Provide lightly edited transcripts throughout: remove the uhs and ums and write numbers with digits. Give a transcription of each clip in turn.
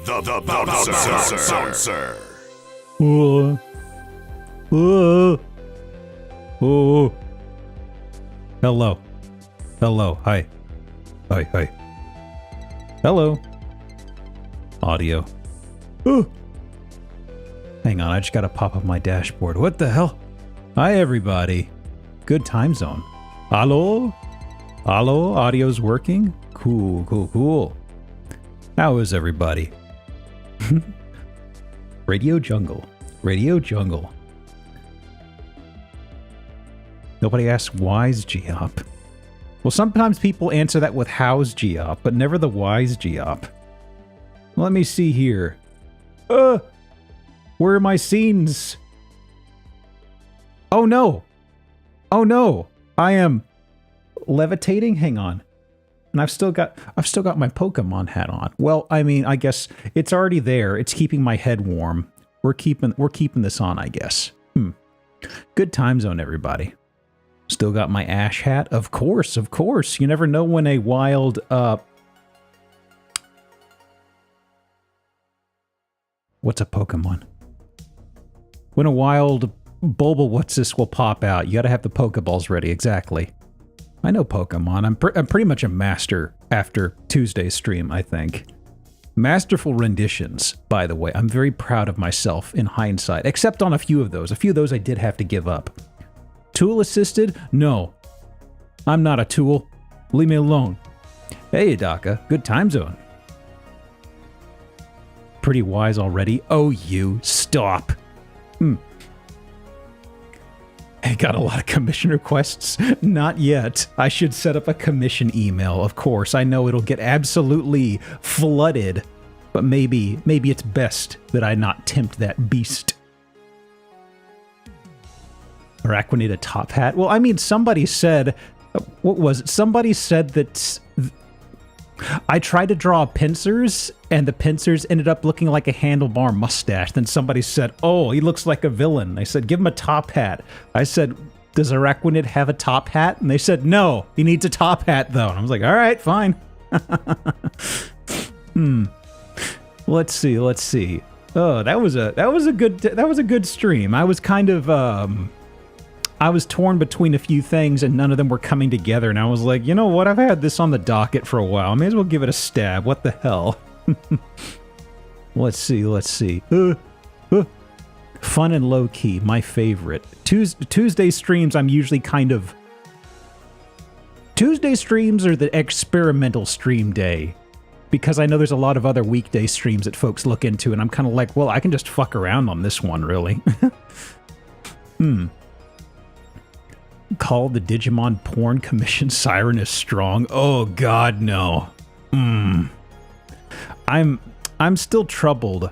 The bouncer. Oh. Oh. Oh. Hello. Hello. Hi. Hi. Hi. Hello. Audio. Oh. Hang on, I just gotta pop up my dashboard. What the hell? Hi, everybody. Good time zone. Hello? Hello? Audio's working? Cool, cool, cool. How is everybody? Radio Jungle. Radio Jungle. Nobody asks why's Geop. Well, sometimes people answer that with how's Geop, but never the why's Geop. Let me see here. Where are my scenes? Oh no! Oh no! I am levitating? Hang on. And I've still got my Pokemon hat on. Well, I mean, I guess it's already there. It's keeping my head warm. We're keeping this on, I guess. Good time zone, everybody. Still got my Ash hat? Of course, of course. You never know when a wild what's a Pokemon? When a wild Bulba what's this will pop out. You gotta have the Pokeballs ready, exactly. I know Pokemon. I'm pretty much a master after Tuesday's stream, I think. Masterful renditions, by the way. I'm very proud of myself in hindsight, except on a few of those. A few of those I did have to give up. Tool assisted? No. I'm not a tool. Leave me alone. Hey, Daka. Good time zone. Pretty wise already. Oh, you. Stop. I got a lot of commission requests. Not yet. I should set up a commission email, of course. I know it'll get absolutely flooded, but maybe it's best that I not tempt that beast. Araquanid top hat? Well, I mean, somebody said... What was it? Somebody said that... I tried to draw pincers, and the pincers ended up looking like a handlebar mustache. Then somebody said, oh, he looks like a villain. I said, give him a top hat. I said, does Araquanid have a top hat? And they said, no, he needs a top hat, though. And I was like, all right, fine. Let's see. Oh, that was a good stream. I was kind of, I was torn between a few things and none of them were coming together, and I was like, you know what, I've had this on the docket for a while. I may as well give it a stab. What the hell? Let's see. Fun and low-key, my favorite. Tuesday streams, I'm usually kind of... Tuesday streams are the experimental stream day, because I know there's a lot of other weekday streams that folks look into, and I'm kind of like, well, I can just fuck around on this one, really. Call the Digimon porn commission siren is strong. Oh god, no. I'm still troubled.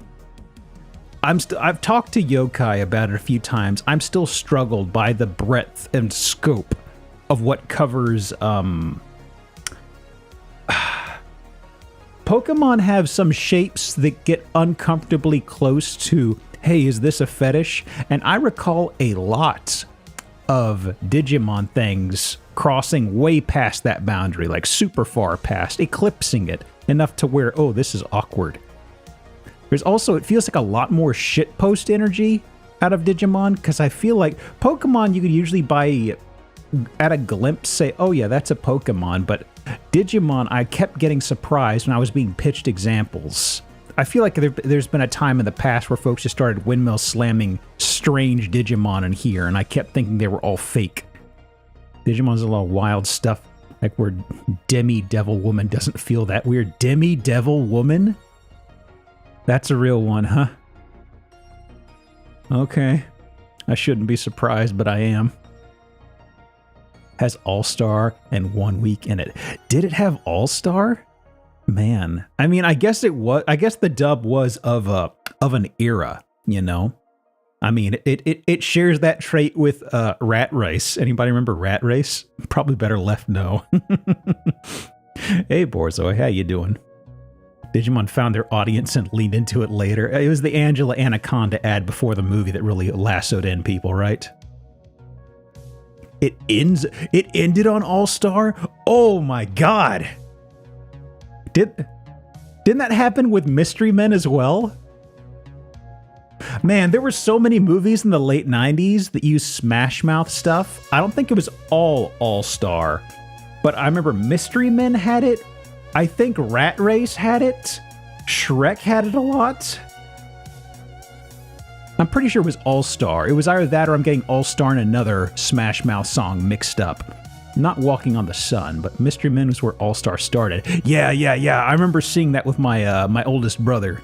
I've talked to Yokai about it a few times. I'm still struggled by the breadth and scope of what covers Pokemon have some shapes that get uncomfortably close to, hey, is this a fetish? And I recall a lot of Digimon things crossing way past that boundary, like super far past, eclipsing it enough to where, oh, this is awkward. There's also, it feels like a lot more shitpost energy out of Digimon, because I feel like Pokemon you could usually by at a glimpse say, oh yeah, that's a Pokemon, but Digimon, I kept getting surprised when I was being pitched examples. I feel like there's been a time in the past where folks just started windmill slamming strange Digimon in here, and I kept thinking they were all fake. Digimon's a lot of wild stuff, like where Demi-Devil Woman doesn't feel that weird. Demi-Devil Woman? That's a real one, huh? Okay. I shouldn't be surprised, but I am. Has All-Star and 1 week in it. Did it have All-Star? Man, I mean, I guess it was. I guess the dub was of an era, you know. I mean, it shares that trait with Rat Race. Anybody remember Rat Race? Probably better left no. Hey, Borzoi, how you doing? Digimon found their audience and leaned into it later. It was the Angela Anaconda ad before the movie that really lassoed in people, right? It ended on All-Star? Oh my god! Didn't that happen with Mystery Men as well? Man, there were so many movies in the late 90s that used Smash Mouth stuff. I don't think it was all All-Star, but I remember Mystery Men had it. I think Rat Race had it. Shrek had it a lot. I'm pretty sure it was All-Star. It was either that or I'm getting All-Star and another Smash Mouth song mixed up. Not Walking on the Sun, but Mystery Men was where All-Star started. Yeah. I remember seeing that with my my oldest brother.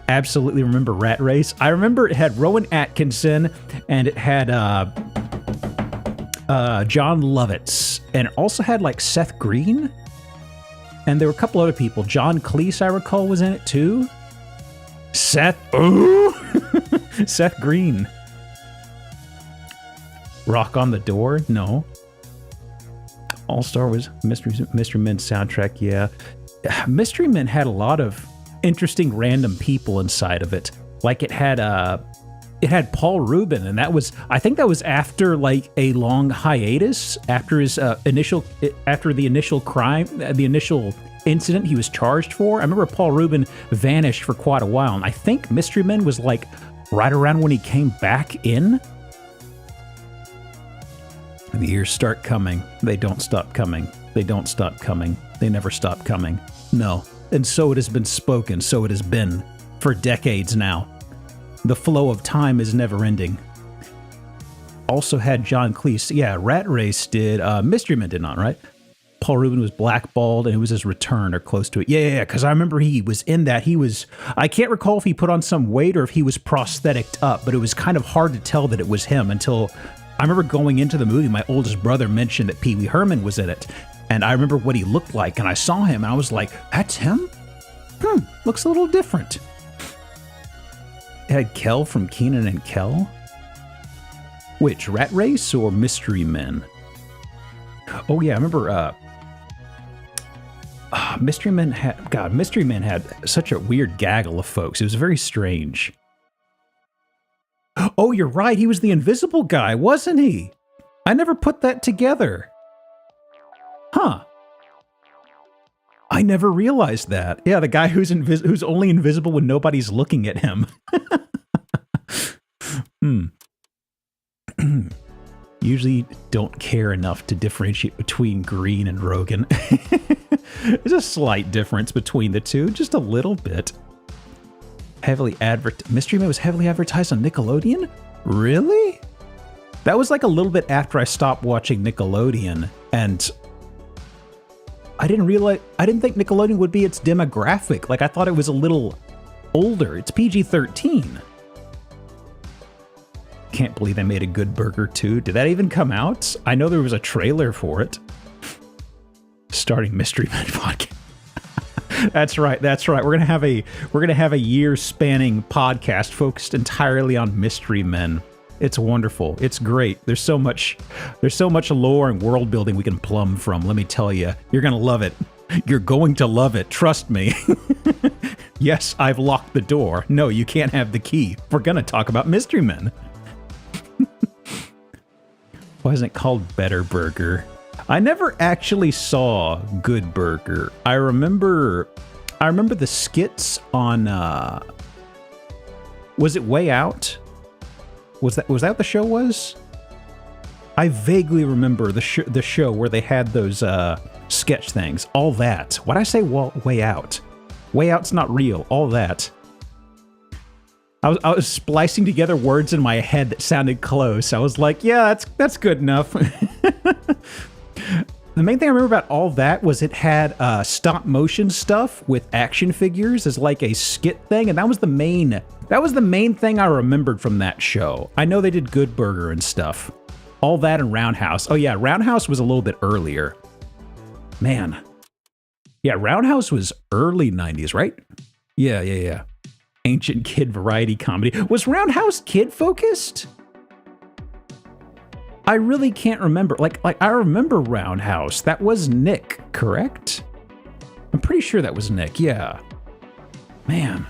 Absolutely remember Rat Race. I remember it had Rowan Atkinson and it had John Lovitz, and it also had like Seth Green, and there were a couple other people. John Cleese, I recall, was in it too. Seth Green. Rock on the Door? No. All-Star was Mystery Men soundtrack, yeah. Mystery Men had a lot of interesting random people inside of it. Like it had Paul Rubin, and I think that was after like a long hiatus after his initial incident he was charged for. I remember Paul Rubin vanished for quite a while, and I think Mystery Men was like right around when he came back in. The years start coming. They don't stop coming. They don't stop coming. They never stop coming. No. And so it has been spoken, so it has been for decades now. The flow of time is never ending. Also had John Cleese. Yeah, Rat Race did. Mystery Men did not, right? Paul Rubin was blackballed, and it was his return or close to it. Yeah, because I remember he was in that. I can't recall if he put on some weight or if he was prosthetic up, but it was kind of hard to tell that it was him until I remember going into the movie. My oldest brother mentioned that Pee Wee Herman was in it, and I remember what he looked like, and I saw him, and I was like, that's him? Looks a little different. It had Kel from Kenan and Kel. Which, Rat Race or Mystery Men? Oh yeah, I remember Mystery Men had such a weird gaggle of folks. It was very strange. Oh, you're right. He was the invisible guy, wasn't he? I never put that together. Huh. I never realized that. Yeah, the guy who's only invisible when nobody's looking at him. Usually don't care enough to differentiate between Green and Rogan. There's a slight difference between the two, just a little bit. Mystery Men was heavily advertised on Nickelodeon? Really? That was like a little bit after I stopped watching Nickelodeon, and I didn't think Nickelodeon would be its demographic. Like, I thought it was a little older. It's PG-13. Can't believe they made a Good Burger 2. Did that even come out? I know there was a trailer for it. Starting Mystery Men podcast. That's right. We're gonna have a year-spanning podcast focused entirely on Mystery Men. It's wonderful. It's great. There's so much lore and world building we can plumb from. Let me tell you, you're gonna love it. You're going to love it. Trust me. Yes, I've locked the door. No, you can't have the key. We're gonna talk about Mystery Men. Why isn't it called Better Burger? I never actually saw Good Burger. I remember the skits on was it Way Out? Was that what the show was? I vaguely remember the show where they had those sketch things. All that. Why'd I say Way Out? Way Out's not real. All that. I was splicing together words in my head that sounded close. I was like, yeah, that's good enough. The main thing I remember about All That was it had stop motion stuff with action figures as like a skit thing, and that was the main thing I remembered from that show. I know they did Good Burger and stuff. All That and Roundhouse. Oh yeah, Roundhouse was a little bit earlier. Man. Yeah, Roundhouse was early 90s, right? Yeah. Ancient kid variety comedy. Was Roundhouse kid focused? I really can't remember. Like I remember Roundhouse. That was Nick, correct? I'm pretty sure that was Nick, yeah. Man.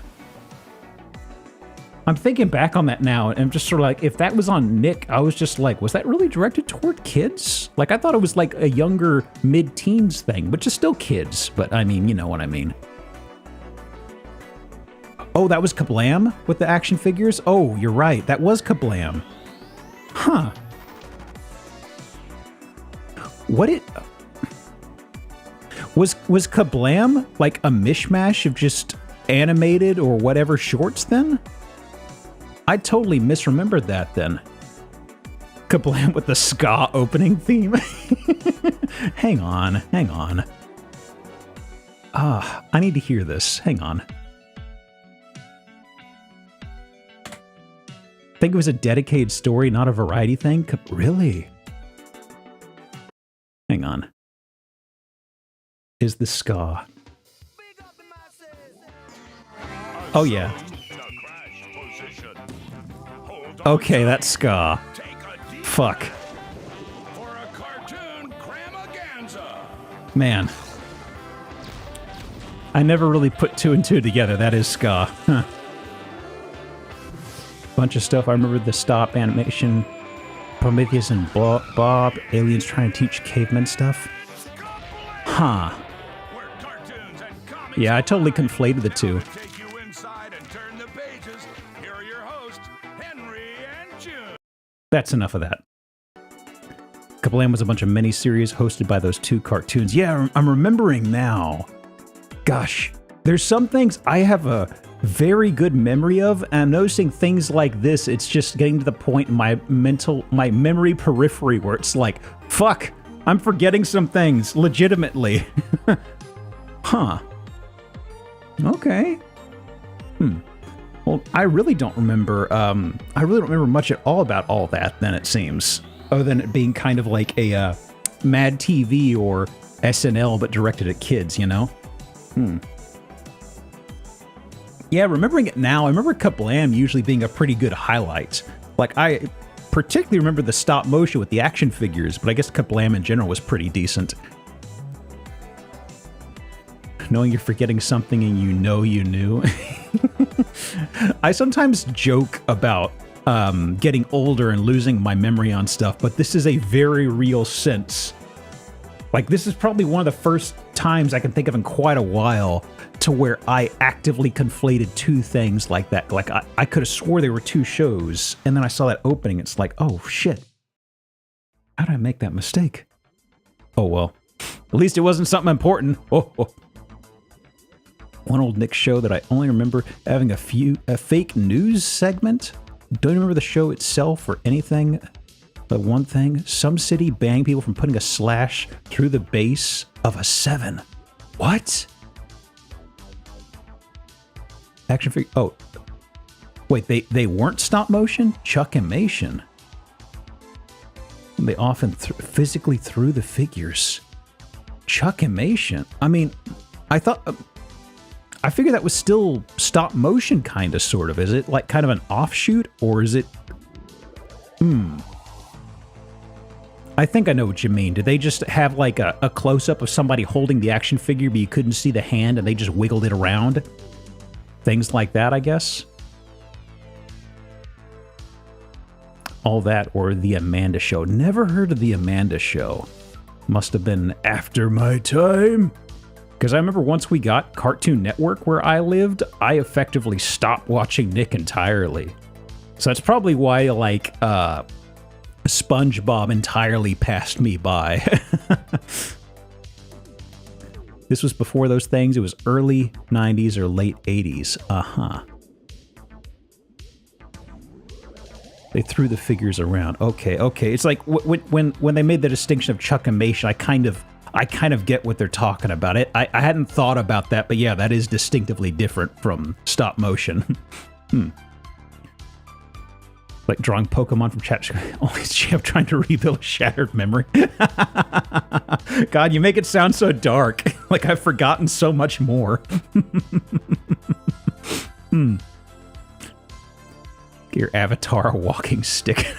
I'm thinking back on that now, and I'm just sort of like, if that was on Nick, I was just like, was that really directed toward kids? Like, I thought it was like a younger mid-teens thing, which is still kids, but I mean, you know what I mean. Oh, that was Kablam with the action figures? Oh, you're right. That was Kablam. Huh. What it... Was Kablam like a mishmash of just animated or whatever shorts then? I totally misremembered that then. Kablam with the ska opening theme. Hang on. I need to hear this. Hang on. I think it was a dedicated story, not a variety thing. Really? Hang on. Is the ska? Oh yeah. Okay, that's ska. Fuck. Man. I never really put two and two together. That is ska. Huh. Bunch of stuff. I remember the stop animation. Prometheus and Bob. Aliens trying to teach cavemen stuff. Huh. Yeah, I totally conflated the two. That's enough of that. Kablam was a bunch of miniseries hosted by those two cartoons. Yeah, I'm remembering now. Gosh, there's some things I have a very good memory of, and I'm noticing things like this, it's just getting to the point in my memory periphery where it's like, fuck, I'm forgetting some things, legitimately. Huh. Okay. Well, I really don't remember much at all about all that, then, it seems. Other than it being kind of like a Mad TV or SNL, but directed at kids, you know? Yeah, remembering it now, I remember Kablam usually being a pretty good highlight. Like, I particularly remember the stop motion with the action figures, but I guess Kablam in general was pretty decent. Knowing you're forgetting something and you know you knew. I sometimes joke about getting older and losing my memory on stuff, but this is a very real sense. Like, this is probably one of the first times I can think of in quite a while to where I actively conflated two things like that. Like, I could have swore there were two shows, and then I saw that opening. It's like, oh, shit. How did I make that mistake? Oh, well. At least it wasn't something important. Oh. One old Nick show that I only remember having a fake news segment. Don't remember the show itself or anything. But one thing, some city banned people from putting a slash through the base of a 7. What? Action figure. Oh. Wait, they weren't stop motion? Chuckimation. They often physically threw the figures. Chuckimation. I mean, I thought... I figure that was still stop motion, kind of, sort of. Is it like kind of an offshoot, or is it... I think I know what you mean. Did they just have like a close-up of somebody holding the action figure, but you couldn't see the hand, and they just wiggled it around? Things like that, I guess? All that, or The Amanda Show. Never heard of The Amanda Show. Must have been after my time. Because I remember once we got Cartoon Network where I lived, I effectively stopped watching Nick entirely. So that's probably why, like, SpongeBob entirely passed me by. This was before those things. It was early 90s or late 80s. They threw the figures around. Okay. It's like when they made the distinction of Chuckimation, I kind of get what they're talking about. I hadn't thought about that, but yeah, that is distinctively different from stop motion. Like drawing Pokemon from chat. Only Jeff trying to rebuild a shattered memory. God, you make it sound so dark. Like I've forgotten so much more. Get your avatar a walking stick.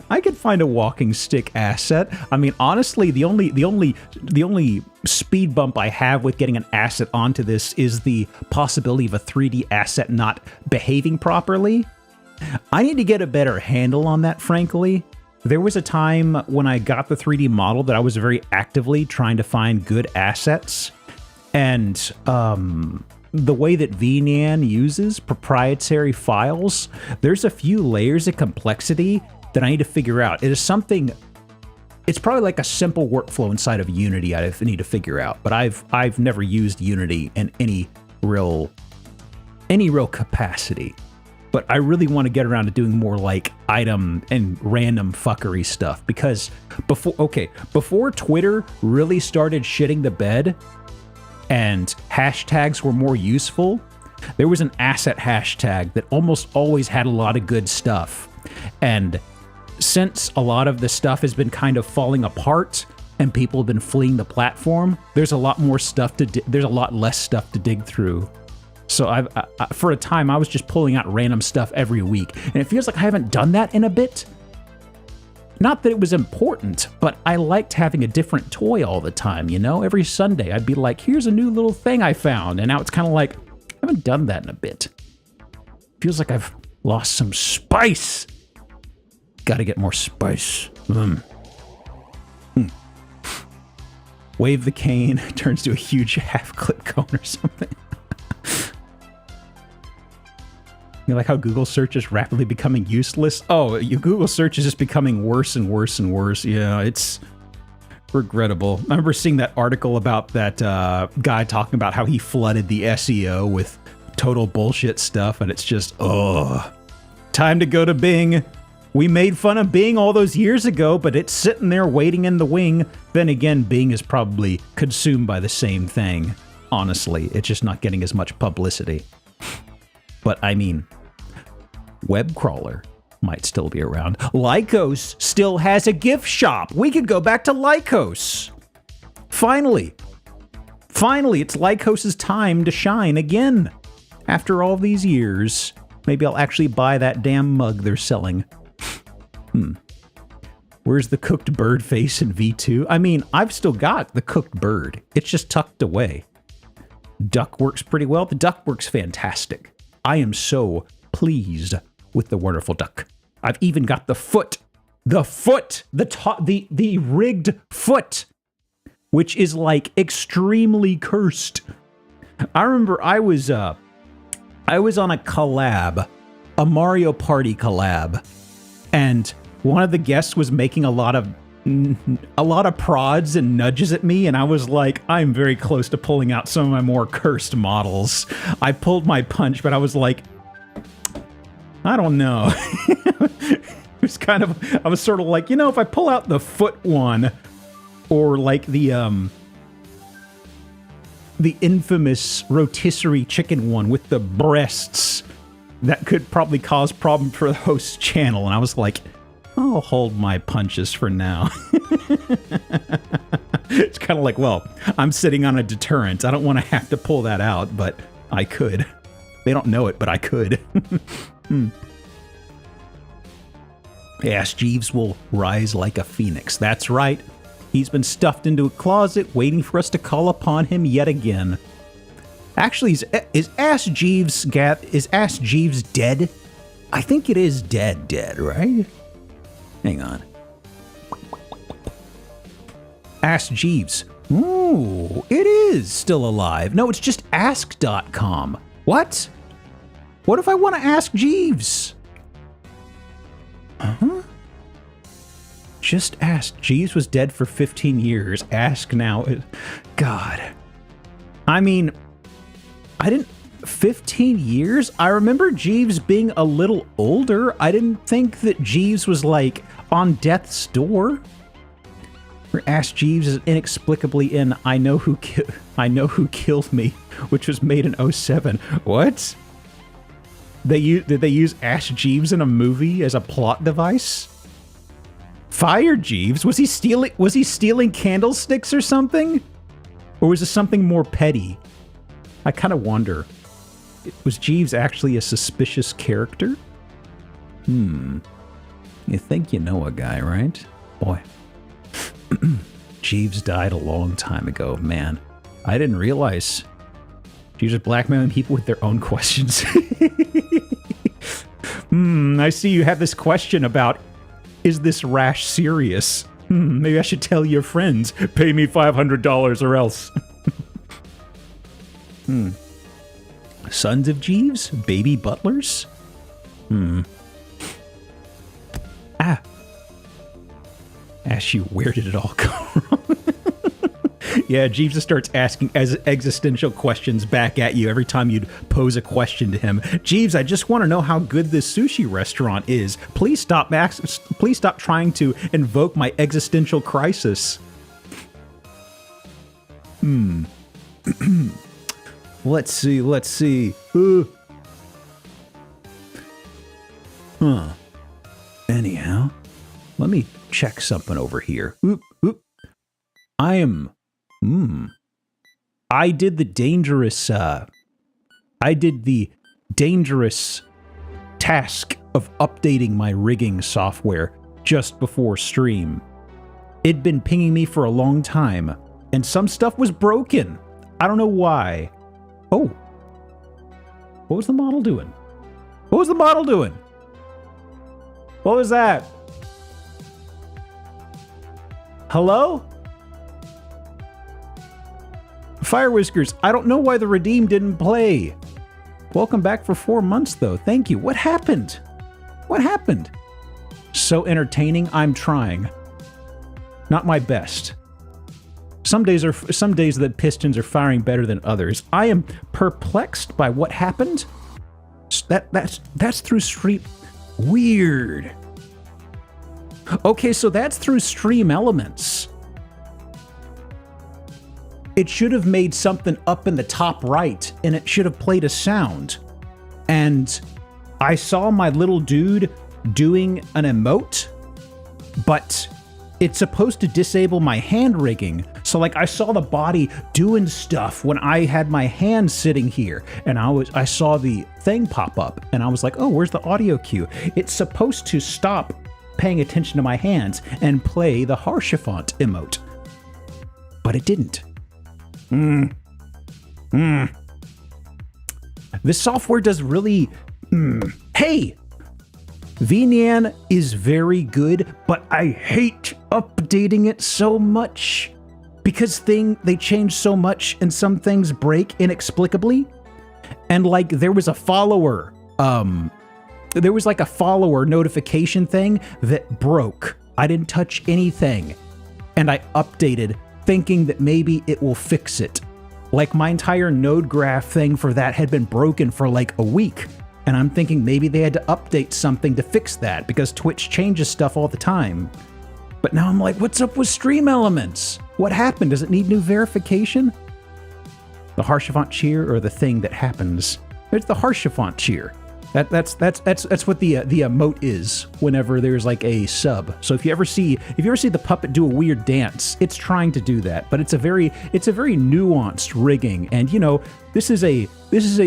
I could find a walking stick asset. I mean, honestly, the only speed bump I have with getting an asset onto this is the possibility of a 3D asset not behaving properly. I need to get a better handle on that, frankly. There was a time when I got the 3D model that I was very actively trying to find good assets. And the way that VNAN uses proprietary files, there's a few layers of complexity that I need to figure out. It is something, it's probably like a simple workflow inside of Unity I need to figure out, but I've never used Unity in any real capacity. But I really want to get around to doing more like item and random fuckery stuff, because before Twitter really started shitting the bed and hashtags were more useful, there was an asset hashtag that almost always had a lot of good stuff. And since a lot of the stuff has been kind of falling apart and people have been fleeing the platform, there's a lot more stuff there's a lot less stuff to dig through. So for a time, I was just pulling out random stuff every week, and it feels like I haven't done that in a bit. Not that it was important, but I liked having a different toy all the time, you know? Every Sunday, I'd be like, here's a new little thing I found, and now it's kind of like, I haven't done that in a bit. Feels like I've lost some spice. Gotta get more spice. Wave the cane, turns to a huge half-clip cone or something. You know, like how Google search is rapidly becoming useless? Oh, Google search is just becoming worse and worse and worse. Yeah, it's regrettable. I remember seeing that article about that guy talking about how he flooded the SEO with total bullshit stuff, and it's just, time to go to Bing. We made fun of Bing all those years ago, but it's sitting there waiting in the wing. Then again, Bing is probably consumed by the same thing. Honestly, it's just not getting as much publicity. But I mean, web crawler might still be around. Lycos still has a gift shop. We could go back to Lycos. Finally, it's Lycos' time to shine again. After all these years, maybe I'll actually buy that damn mug they're selling. Where's the cooked bird face in V2? I mean, I've still got the cooked bird. It's just tucked away. Duck works pretty well. The duck works fantastic. I am so pleased with the wonderful duck. I've even got the foot, the rigged foot, which is like extremely cursed. I remember I was on a collab, a Mario Party collab, and one of the guests was making a lot of prods and nudges at me, and I was like, I'm very close to pulling out some of my more cursed models. I pulled my punch, but I was like, I don't know. It was kind of, I was sort of like, you know, if I pull out the foot one, or like the infamous rotisserie chicken one with the breasts, that could probably cause problem for the host's channel. And I was like, I'll hold my punches for now. It's kind of like, well, I'm sitting on a deterrent. I don't want to have to pull that out, but I could. They don't know it, but I could. Ask Jeeves will rise like a phoenix. That's right. He's been stuffed into a closet, waiting for us to call upon him yet again. Actually, is Ask Jeeves dead? I think it is dead, right? Hang on. Ask Jeeves. Ooh, it is still alive. No, it's just ask.com. What? What if I want to ask Jeeves? Just ask. Jeeves was dead for 15 years. Ask now. God. I mean, 15 years? I remember Jeeves being a little older. I didn't think that Jeeves was like on death's door. Or Ask Jeeves is inexplicably in I Know Who Killed Me, which was made in 2007. What? Did they use Ask Jeeves in a movie as a plot device? Fire Jeeves? Was he stealing candlesticks or something? Or was it something more petty? I kind of wonder. Was Jeeves actually a suspicious character? You think you know a guy, right? Boy. Jeeves died a long time ago. Man, I didn't realize Jeeves was blackmailing people with their own questions. I see you have this question about, is this rash serious? Maybe I should tell your friends. Pay me $500 or else. Sons of Jeeves? Baby butlers? Ask you, where did it all come from? Yeah, Jeeves just starts asking existential questions back at you every time you'd pose a question to him. Jeeves, I just want to know how good this sushi restaurant is. Please stop trying to invoke my existential crisis. Let's see. Anyhow, let me check something over here. I did the dangerous task of updating my rigging software just before stream. It'd been pinging me for a long time, and some stuff was broken. I don't know why. Oh. What was the model doing? What was that? Hello? Fire Whiskers, I don't know why the Redeem didn't play. Welcome back for 4 months, though. Thank you. What happened? So entertaining, I'm trying. Not my best. Some days the pistons are firing better than others. I am perplexed by what happened. That's through stream. Weird. Okay, so that's through Stream Elements. It should have made something up in the top right, and it should have played a sound. And I saw my little dude doing an emote, but it's supposed to disable my hand rigging. So like I saw the body doing stuff when I had my hand sitting here, and I saw the thing pop up, and I was like, oh, where's the audio cue? It's supposed to stop paying attention to my hands and play the Harshafont emote. But it didn't. This software does really... Hey! VNyan is very good, but I hate updating it so much. Because they change so much and some things break inexplicably. And like there was a follower, there was like a follower notification thing that broke. I didn't touch anything. And I updated thinking that maybe it will fix it. Like my entire node graph thing for that had been broken for like a week. And I'm thinking maybe they had to update something to fix that because Twitch changes stuff all the time. But now I'm like, what's up with Stream Elements? What happened? Does it need new verification? The Harshafont cheer or the thing that happens? It's the Harshafont cheer. That's what the emote is whenever there's like a sub. So if you ever see the puppet do a weird dance, it's trying to do that, but it's a very nuanced rigging. And you know, this is a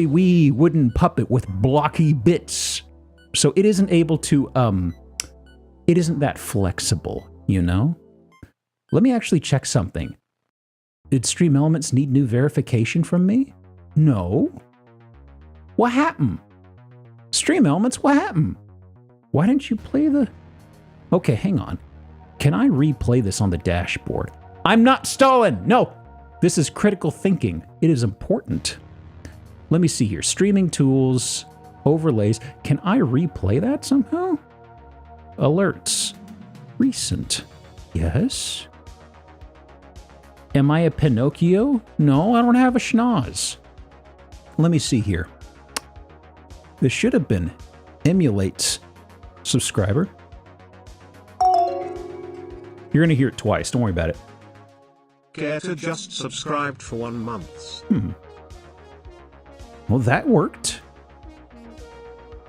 wee wooden puppet with blocky bits. So it isn't able to it isn't that flexible, you know? Let me actually check something. Did Stream Elements need new verification from me? No. What happened? Stream Elements, what happened? Why didn't you play the... Okay, hang on. Can I replay this on the dashboard? I'm not stalling! No! This is critical thinking. It is important. Let me see here. Streaming tools, overlays. Can I replay that somehow? Alerts. Recent. Yes. Am I a Pinocchio? No, I don't have a schnoz. Let me see here. This should have been emulates subscriber. You're going to hear it twice. Don't worry about it. Gator just subscribed for 1 month. Well, that worked.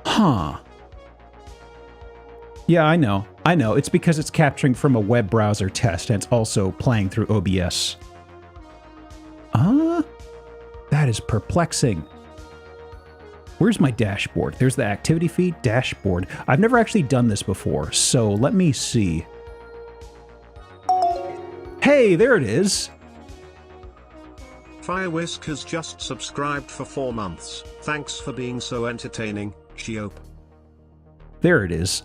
Huh. Yeah, I know. It's because it's capturing from a web browser test and it's also playing through OBS. That is perplexing. Where's my dashboard? There's the activity feed, dashboard. I've never actually done this before, so let me see. Hey, there it is. Firewhisk has just subscribed for 4 months. Thanks for being so entertaining, Shiope. There it is.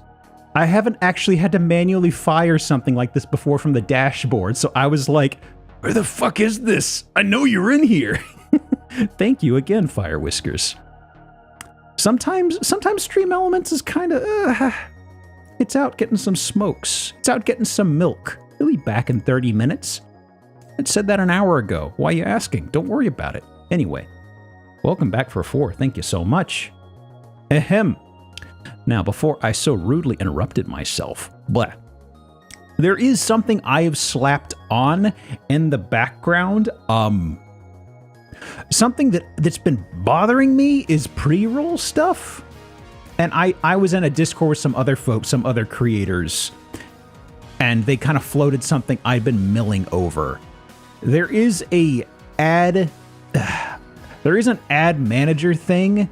I haven't actually had to manually fire something like this before from the dashboard, so I was like, where the fuck is this? I know you're in here. Thank you again, Fire Whiskers. Sometimes Stream Elements is kind of... it's out getting some smokes. It's out getting some milk. It'll be back in 30 minutes. I said that an hour ago. Why are you asking? Don't worry about it. Anyway, welcome back for 4. Thank you so much. Ahem. Now, before I so rudely interrupted myself, blah. There is something I have slapped on in the background. Something that's been bothering me is pre-roll stuff. And I was in a Discord with some other folks, some other creators, and they kind of floated something I've been milling over. There is an ad manager thing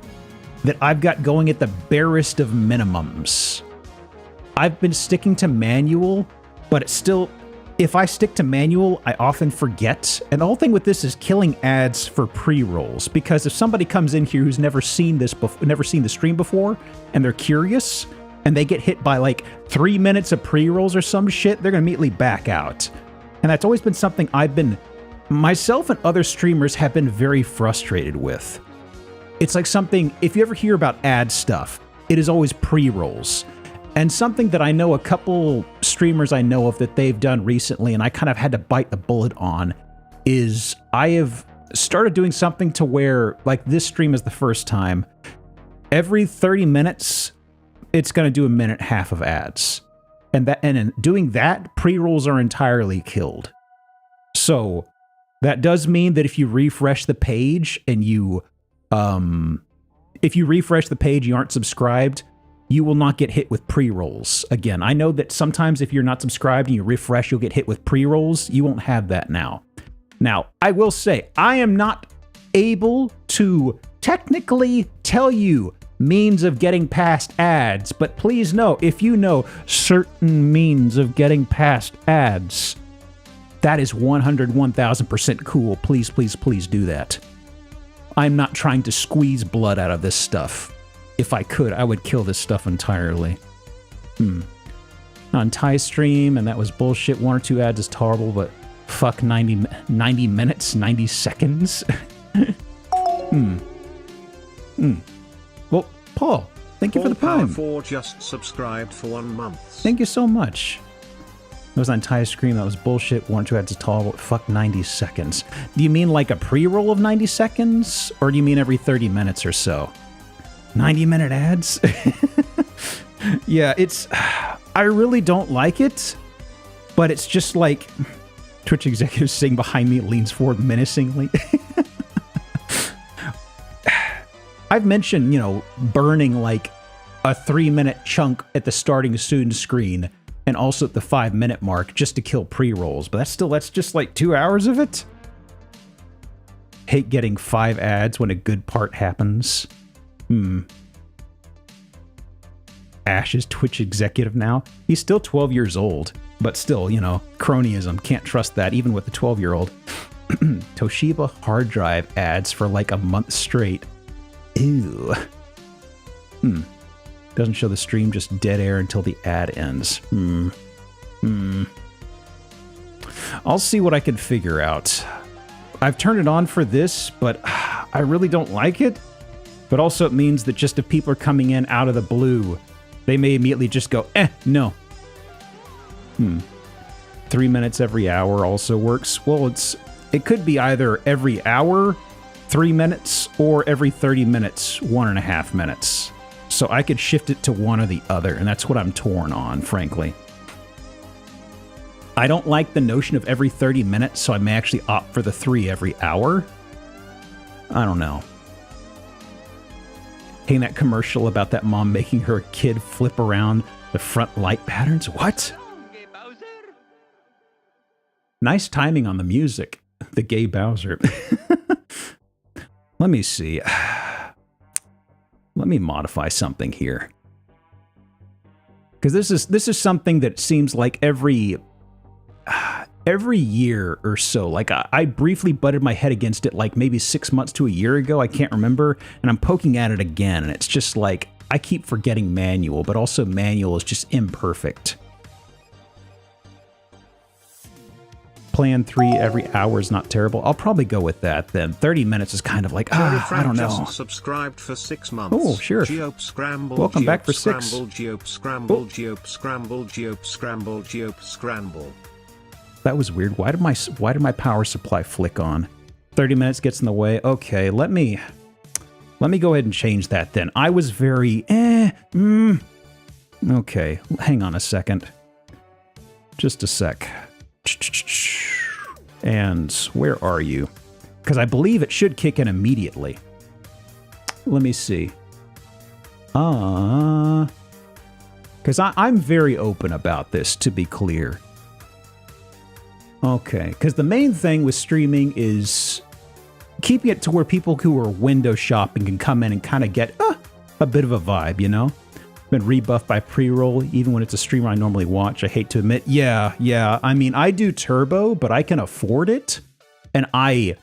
that I've got going at the barest of minimums. I've been sticking to manual, but it's still, if I stick to manual, I often forget. And the whole thing with this is killing ads for pre-rolls, because if somebody comes in here who's never seen this before, never seen the stream before, and they're curious, and they get hit by like 3 minutes of pre-rolls or some shit, they're gonna immediately back out. And that's always been something myself and other streamers have been very frustrated with. It's like something, if you ever hear about ad stuff, it is always pre-rolls. And something that I know a couple streamers I know of that they've done recently, and I kind of had to bite the bullet on, is I have started doing something to where, like this stream is the first time, every 30 minutes, it's going to do a minute half of ads. And in doing that, pre-rolls are entirely killed. So that does mean that if you refresh the page and you aren't subscribed, you will not get hit with pre-rolls. Again, I know that sometimes if you're not subscribed and you refresh, you'll get hit with pre-rolls. You won't have that now. Now, I will say, I am not able to technically tell you means of getting past ads, but please know, if you know certain means of getting past ads, that is 101,000% cool. Please, please, please do that. I'm not trying to squeeze blood out of this stuff. If I could, I would kill this stuff entirely. On Ty's stream, and that was bullshit. 1 or 2 ads is tolerable, but fuck 90 minutes, 90 seconds. Well, Paul, thank you for the Prime. 4 just subscribed for 1 month. Thank you so much. It was on Ty's stream, that was bullshit. 1 or 2 ads is tolerable, fuck 90 seconds. Do you mean like a pre-roll of 90 seconds? Or do you mean every 30 minutes or so? 90-minute ads? Yeah, I really don't like it, but it's just like Twitch executive sitting behind me leans forward menacingly. I've mentioned, burning like a 3-minute chunk at the starting soon screen and also at the 5-minute mark just to kill pre-rolls, but that's just like 2 hours of it. Hate getting 5 ads when a good part happens. Ash is Twitch executive now. He's still 12 years old, but still, cronyism. Can't trust that, even with a 12-year-old. Toshiba hard drive ads for like a month straight. Ew. Doesn't show the stream, just dead air until the ad ends. I'll see what I can figure out. I've turned it on for this, but I really don't like it. But also it means that just if people are coming in out of the blue, they may immediately just go, no. 3 minutes every hour also works. Well, it could be either every hour, 3 minutes, or every 30 minutes, 1.5 minutes. So I could shift it to one or the other, and that's what I'm torn on, frankly. I don't like the notion of every 30 minutes, so I may actually opt for the 3 every hour. I don't know. Hey, that commercial about that mom making her kid flip around the front light patterns? What? Nice timing on the music. The gay Bowser. Let me see. Let me modify something here. Because this is something that seems like every year or so. Like I briefly butted my head against it like maybe 6 months to a year ago. I can't remember. And I'm poking at it again. And it's just like, I keep forgetting manual, but also manual is just imperfect. Plan 3 every hour is not terrible. I'll probably go with that then. 30 minutes is kind of like, I don't know. Just subscribed for 6 months. Oh, sure. Geope scramble. Welcome Geope back for scramble, 6. Geope scramble. Oh. Geope scramble. Geope scramble. Geope scramble. That was weird. Why did my power supply flick on? 30 minutes gets in the way. Okay, let me go ahead and change that then. I was very Okay, hang on a second. Just a sec. And where are you? Because I believe it should kick in immediately. Let me see. Because I'm very open about this, to be clear. Okay, because the main thing with streaming is keeping it to where people who are window shopping can come in and kind of get a bit of a vibe, you know? Been rebuffed by pre-roll, even when it's a streamer I normally watch. I hate to admit. Yeah. I mean, I do turbo, but I can afford it. And I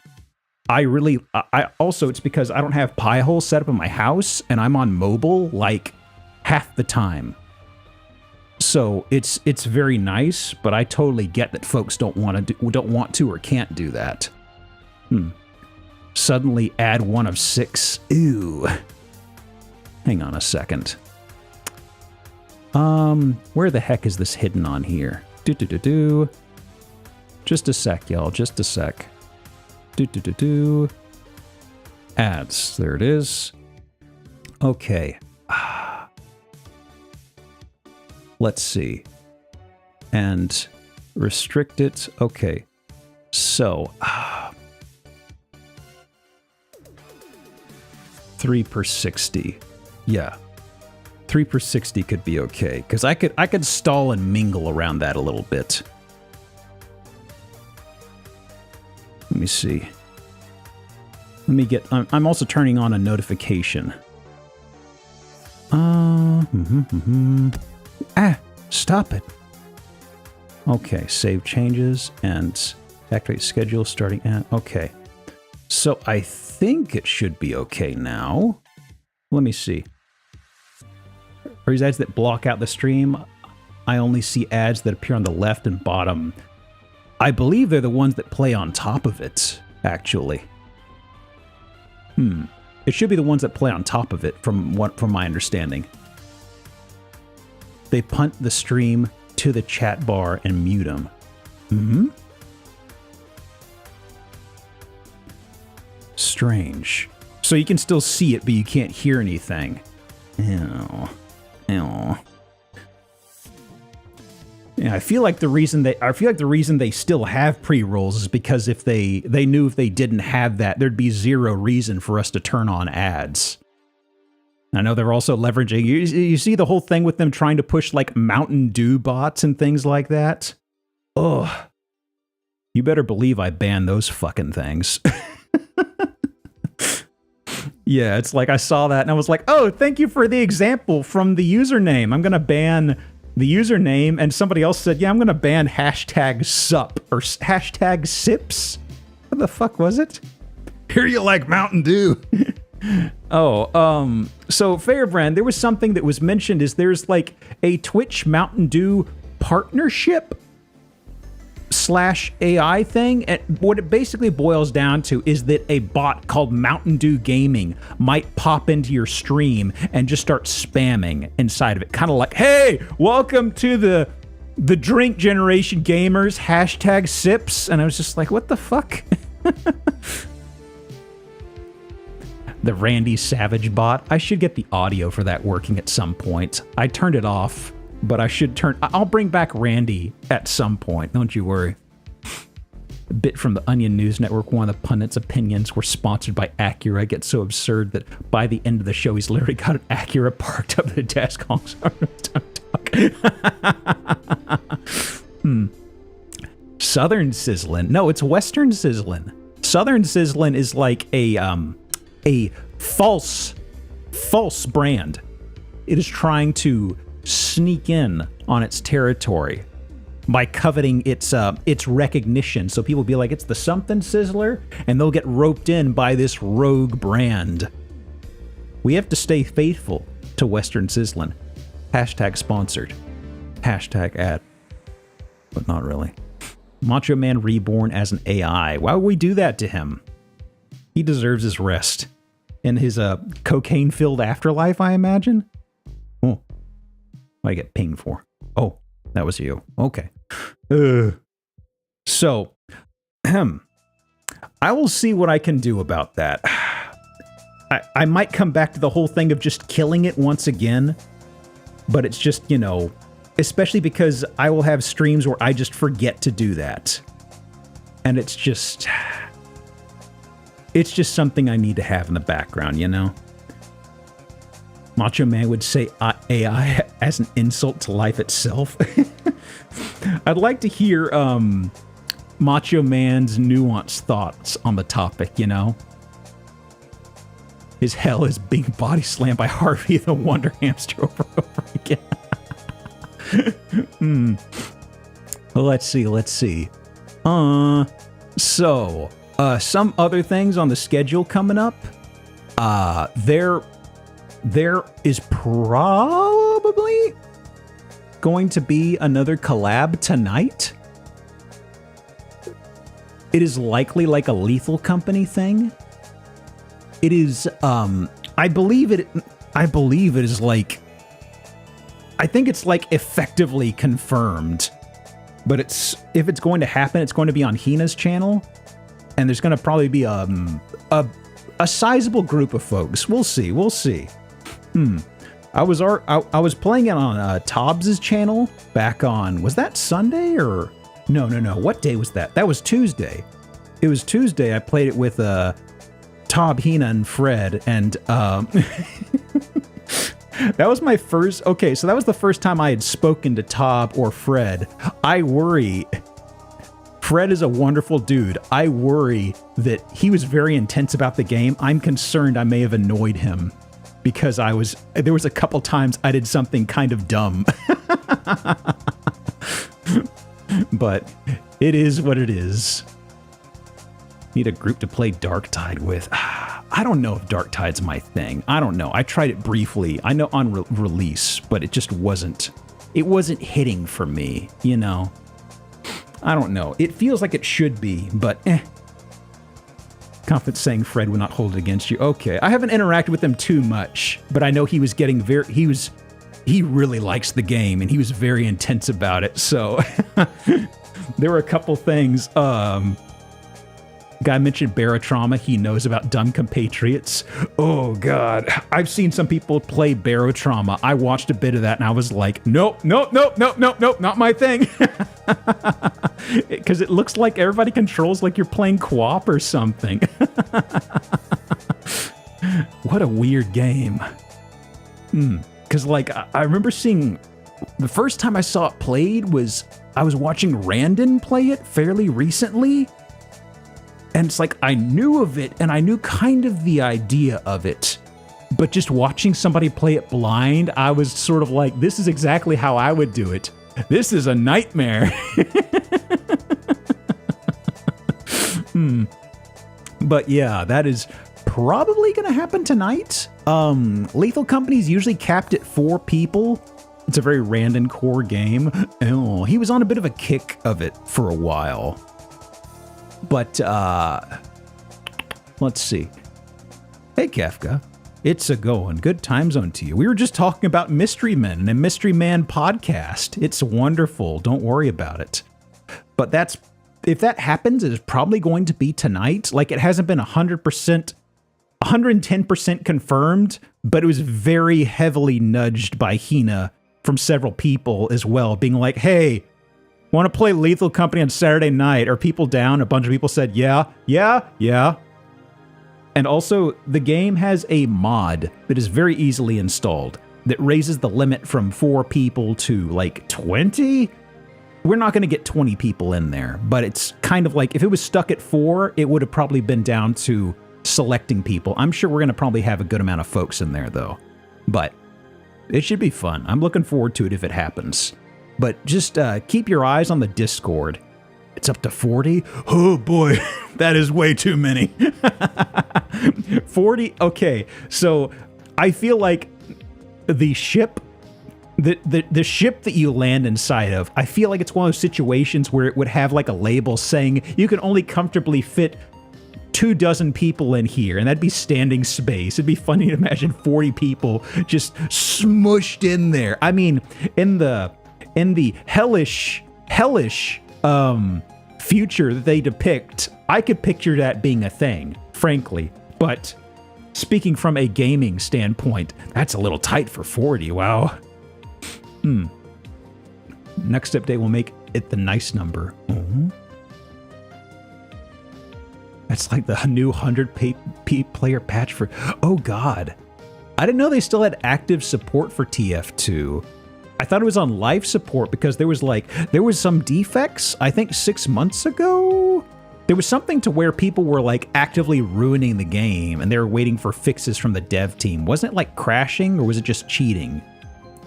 also, it's because I don't have Pi-hole set up in my house, and I'm on mobile like half the time. So it's very nice, but I totally get that folks don't want to or can't do that. Suddenly add 1 of 6. Ew. Hang on a second. Where the heck is this hidden on here? Just a sec, y'all. Just a sec. Ads. There it is. Okay. Let's see. And restrict it. Okay. So, 3 per 60. Yeah. 3 per 60 could be okay, because I could stall and mingle around that a little bit. Let me see. Let me get... I'm also turning on a notification. Stop it. Okay, save changes and activate schedule starting at... Okay. So I think it should be okay now. Let me see. For these ads that block out the stream, I only see ads that appear on the left and bottom. I believe they're the ones that play on top of it, actually. It should be the ones that play on top of it, from my understanding. They punt the stream to the chat bar and mute them. Strange. So you can still see it, but you can't hear anything. Ew. Yeah, I feel like the reason they still have pre-rolls is because if they knew if they didn't have that, there'd be zero reason for us to turn on ads. I know they're also leveraging... You see the whole thing with them trying to push, like, Mountain Dew bots and things like that? Ugh. You better believe I banned those fucking things. Yeah, it's like I saw that and I was like, oh, thank you for the example from the username. I'm going to ban the username. And somebody else said, yeah, I'm going to ban hashtag sup or hashtag sips. What the fuck was it? Here you like Mountain Dew. So Fairbrand, there was something that was mentioned is there's like a Twitch Mountain Dew partnership / AI thing, and what it basically boils down to is that a bot called Mountain Dew Gaming might pop into your stream and just start spamming inside of it, kind of like, hey, welcome to the drink generation gamers, hashtag sips. And I was just like, what the fuck? The Randy Savage bot. I should get the audio for that working at some point. I turned it off, but I'll bring back Randy at some point, don't you worry. A bit from the Onion News Network, one of the pundits' opinions were sponsored by Acura. It gets so absurd that by the end of the show, he's literally got an Acura parked up at the desk. Southern Sizzlin'. No, it's Western Sizzlin'. Southern Sizzlin' is like a false brand. It is trying to sneak in on its territory by coveting its recognition. So people will be like, it's the something sizzler, and they'll get roped in by this rogue brand. We have to stay faithful to Western Sizzlin'. Hashtag sponsored. Hashtag ad. But not really. Macho Man reborn as an AI. Why would we do that to him? He deserves his rest. In his cocaine-filled afterlife, I imagine? Oh. What did I get pinged for? Oh, that was you. Okay. So, I will see what I can do about that. I might come back to the whole thing of just killing it once again, but it's just, you know, especially because I will have streams where I just forget to do that. And it's just something I need to have in the background, you know? Macho Man would say AI as an insult to life itself. I'd like to hear Macho Man's nuanced thoughts on the topic, you know? His hell is being body slammed by Harvey the Wonder Hamster over and over again. Let's see. So, some other things on the schedule coming up. There is probably going to be another collab tonight. It is likely like a Lethal Company thing. It is, I believe it is like, I think it's like effectively confirmed, but if it's going to happen, it's going to be on Hina's channel, and there's going to probably be a sizable group of folks. We'll see. I was playing it on Tobbs' channel back on, was that Sunday or no? What day was that? That was Tuesday. It was Tuesday. I played it with Tob, Hina, and Fred, and that was my first. Okay, so that was the first time I had spoken to Tob or Fred. I worry. Fred is a wonderful dude. I worry that he was very intense about the game. I'm concerned I may have annoyed him because there was a couple times I did something kind of dumb. But it is what it is. Need a group to play Darktide with. I don't know if Darktide's my thing. I don't know. I tried it briefly. I know on release, but it just wasn't hitting for me, you know? I don't know. It feels like it should be, but Confident saying Fred would not hold it against you. Okay. I haven't interacted with him too much, but I know he was getting he really likes the game and he was very intense about it. So there were a couple things. Guy mentioned barotrauma. He knows about dumb compatriots. Oh, God. I've seen some people play barotrauma. I watched a bit of that and I was like, nope, not my thing. Because it looks like everybody controls like you're playing co-op or something. What a weird game. Because, like, I remember seeing... The first time I saw it played was... I was watching Randon play it fairly recently. And it's like, I knew of it, and I knew kind of the idea of it. But just watching somebody play it blind, I was sort of like, this is exactly how I would do it. This is a nightmare. But yeah, that is probably going to happen tonight. Lethal Company's usually capped at 4 people. It's a very random core game. Oh, he was on a bit of a kick of it for a while. But, let's see. Hey, Kefka. It's a going. Good time zone to you. We were just talking about Mystery Men and a Mystery Man podcast. It's wonderful. Don't worry about it. But if that happens, it is probably going to be tonight. Like, it hasn't been 100%, 110% confirmed, but it was very heavily nudged by Hina from several people as well, being like, hey, want to play Lethal Company on Saturday night? Are people down? A bunch of people said, yeah. And also, the game has a mod that is very easily installed that raises the limit from 4 people to, like, 20? We're not going to get 20 people in there, but it's kind of like, if it was stuck at 4, it would have probably been down to selecting people. I'm sure we're going to probably have a good amount of folks in there, though. But it should be fun. I'm looking forward to it if it happens. But just keep your eyes on the Discord. It's up to 40? Oh boy, that is way too many. 40? Okay, so I feel like the ship The ship that you land inside of, I feel like it's one of those situations where it would have like a label saying you can only comfortably fit 24 people in here, and that'd be standing space. It'd be funny to imagine 40 people just smushed in there. I mean, in the hellish future that they depict, I could picture that being a thing, frankly. But speaking from a gaming standpoint, that's a little tight for 40. Wow. Next update will make it the nice number. That's like the new 100 player patch for... Oh god. I didn't know they still had active support for TF2. I thought it was on life support because there was some defects, I think 6 months ago? There was something to where people were like actively ruining the game and they were waiting for fixes from the dev team. Wasn't it like crashing or was it just cheating?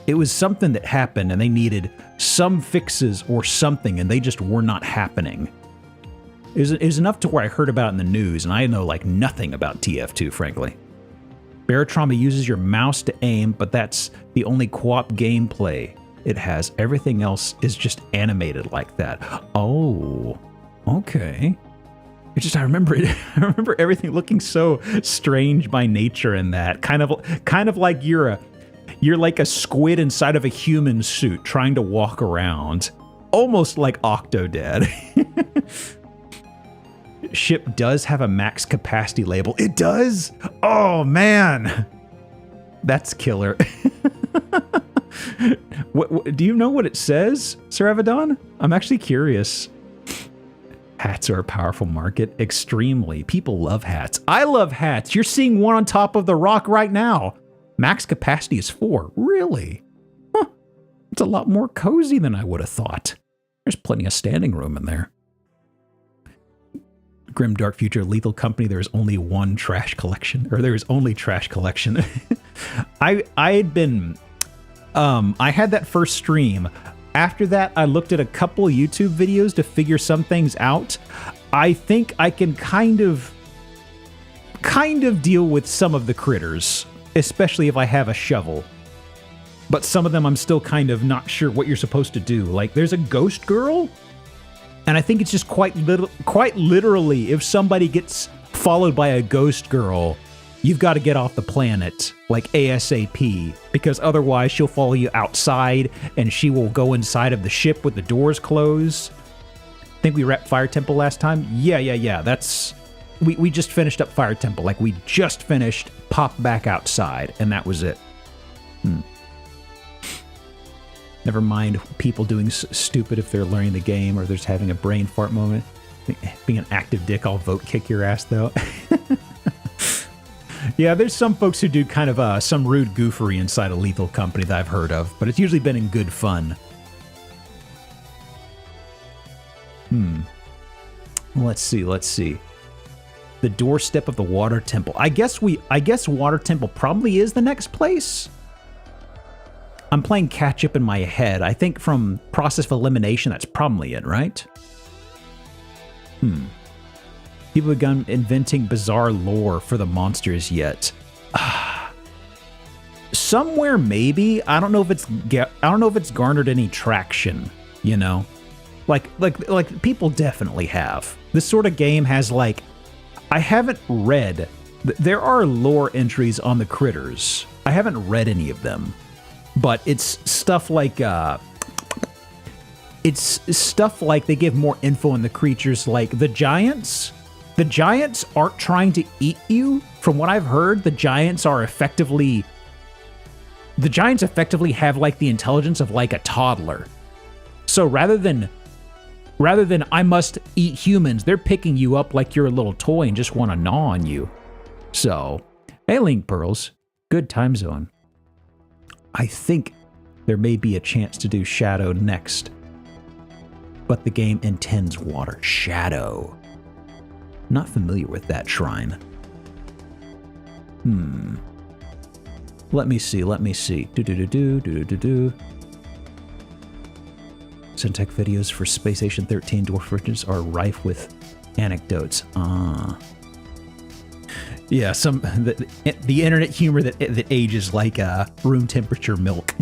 It was something that happened and they needed some fixes or something and they just were not happening. It was enough to where I heard about it in the news and I know like nothing about TF2, frankly. Barotrauma uses your mouse to aim, but that's the only co-op gameplay it has. Everything else is just animated like that. Oh, okay. It's just I remember everything looking so strange by nature in that. Kind of like you're like a squid inside of a human suit trying to walk around. Almost like Octodad. Ship does have a max capacity label. It does? Oh man. That's killer. What do you know what it says, Sir Avedon? I'm actually curious. Hats are a powerful market. Extremely. People love hats. I love hats. You're seeing one on top of the rock right now. Max capacity is 4. Really? Huh. It's a lot more cozy than I would have thought. There's plenty of standing room in there. Grim Dark Future Lethal Company, there's only one trash collection. Or there is only trash collection. I had that first stream. After that, I looked at a couple of YouTube videos to figure some things out. I think I can kind of deal with some of the critters, especially if I have a shovel. But some of them I'm still kind of not sure what you're supposed to do. Like, there's a ghost girl, and I think it's just quite literally, if somebody gets followed by a ghost girl, you've got to get off the planet, like ASAP, because otherwise she'll follow you outside and she will go inside of the ship with the doors closed. Think we wrapped Fire Temple last time? Yeah. That's... We just finished up Fire Temple. Like, we just finished, popped back outside, and that was it. Never mind people doing stupid if they're learning the game or they're just having a brain fart moment. Being an active dick, I'll vote kick your ass, though. Yeah, there's some folks who do kind of some rude goofery inside a Lethal Company that I've heard of, but it's usually been in good fun. Let's see. The doorstep of the Water Temple. I guess Water Temple probably is the next place. I'm playing catch up in my head. I think from process of elimination, that's probably it, right? People have begun inventing bizarre lore for the monsters yet. Somewhere maybe. I don't know if it's garnered any traction, you know? Like people definitely have. This sort of game has like, I haven't read, there are lore entries on the critters. I haven't read any of them, but it's stuff like they give more info on the creatures, like the giants. The giants aren't trying to eat you. From what I've heard, the giants effectively have like the intelligence of like a toddler. So rather than I must eat humans, they're picking you up like you're a little toy and just want to gnaw on you. So, hey, Link Pearls, good time zone. I think there may be a chance to do Shadow next, but the game intends water. Shadow. Not familiar with that shrine. Let me see. Syntech videos for Space Station 13 Dwarf Riches are rife with anecdotes. Yeah, the internet humor that ages like room temperature milk.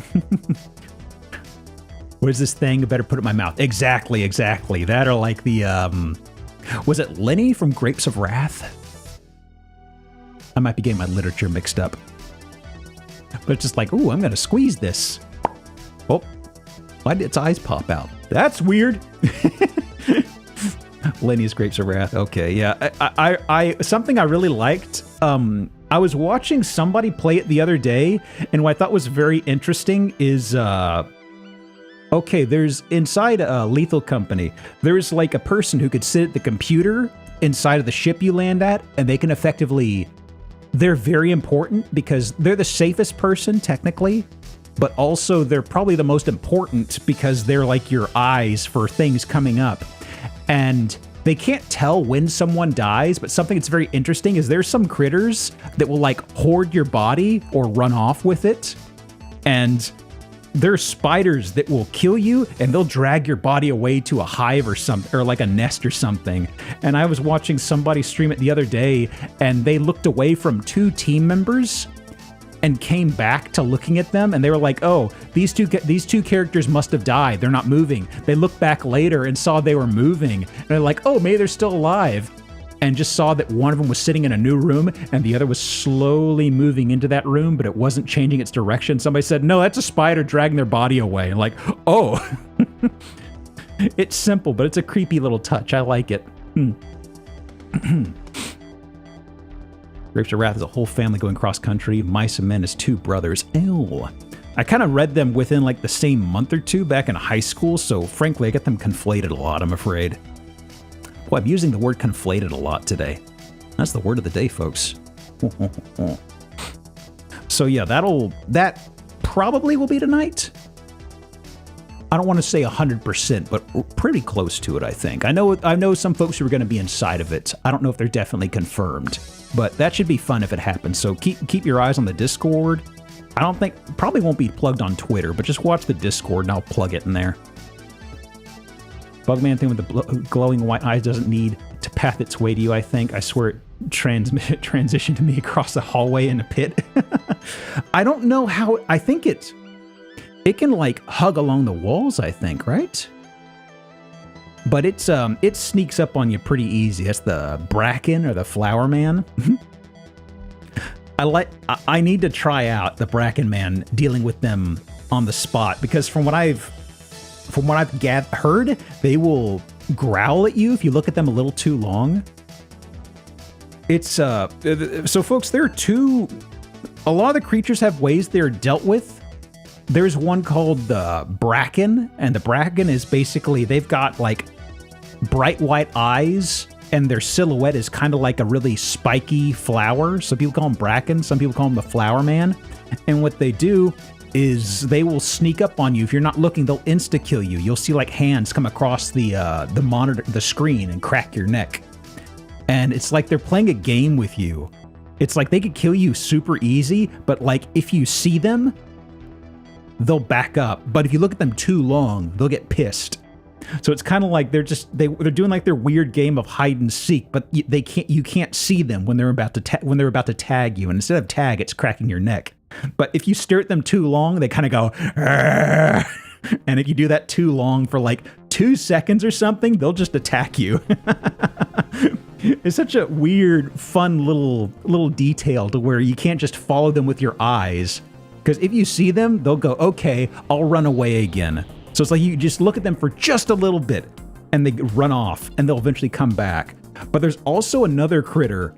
What is this thing? I better put it in my mouth. Exactly. That are like the, was it Lenny from Grapes of Wrath? I might be getting my literature mixed up. But it's just like, ooh, I'm going to squeeze this. Oh, why did its eyes pop out? That's weird. Lenny's Grapes of Wrath. Okay, yeah. I something I really liked. I was watching somebody play it the other day, and what I thought was very interesting is, okay, there's inside a Lethal Company, there's like a person who could sit at the computer inside of the ship you land at, and they can effectively, they're very important because they're the safest person technically, but also they're probably the most important because they're like your eyes for things coming up. And they can't tell when someone dies, but something that's very interesting is there's some critters that will like hoard your body or run off with it. And there's spiders that will kill you and they'll drag your body away to a hive or something, or like a nest or something. And I was watching somebody stream it the other day and they looked away from 2 team members and came back to looking at them, and they were like, oh, these two characters must have died. They're not moving. They looked back later and saw they were moving, and they're like, oh, maybe they're still alive, and just saw that one of them was sitting in a new room, and the other was slowly moving into that room, but it wasn't changing its direction. Somebody said, no, that's a spider dragging their body away. And like, oh. It's simple, but it's a creepy little touch. I like it. Grapes of Wrath is a whole family going cross-country. Mice and Men is 2 brothers. Ew. I kind of read them within like the same month or 2 back in high school, so frankly, I get them conflated a lot, I'm afraid. Boy, I'm using the word conflated a lot today. That's the word of the day, folks. So yeah, that probably will be tonight. I don't want to say 100%, but pretty close to it, I think. I know some folks who are going to be inside of it. I don't know if they're definitely confirmed, but that should be fun if it happens. So keep your eyes on the Discord. I don't think, probably won't be plugged on Twitter, but just watch the Discord and I'll plug it in there. Bugman thing with the glowing white eyes doesn't need to path its way to you, I think. I swear it transitioned to me across the hallway in a pit. I don't know how, I think it can like hug along the walls, I think, right? But it sneaks up on you pretty easy. That's the Bracken or the Flower Man. I need to try out the Bracken Man dealing with them on the spot, because from what I've heard, they will growl at you if you look at them a little too long. It's so folks, there are a lot of the creatures have ways they're dealt with. There's one called the Bracken, and the Bracken is basically, they've got like bright white eyes, and their silhouette is kind of like a really spiky flower. Some people call them Bracken, some people call them the Flower Man. And what they do is they will sneak up on you. If you're not looking, they'll insta-kill you. You'll see like hands come across the monitor, the screen, and crack your neck. And it's like they're playing a game with you. It's like they could kill you super easy, but like if you see them, they'll back up. But if you look at them too long, they'll get pissed. So it's kind of like they're doing like their weird game of hide and seek, but you can't see them when they're about to tag you. And instead of tag, it's cracking your neck. But if you stare at them too long, they kind of go, argh. And if you do that too long for like 2 seconds or something, they'll just attack you. It's such a weird, fun little detail to where you can't just follow them with your eyes. Because if you see them, they'll go, okay, I'll run away again. So it's like you just look at them for just a little bit and they run off and they'll eventually come back. But there's also another critter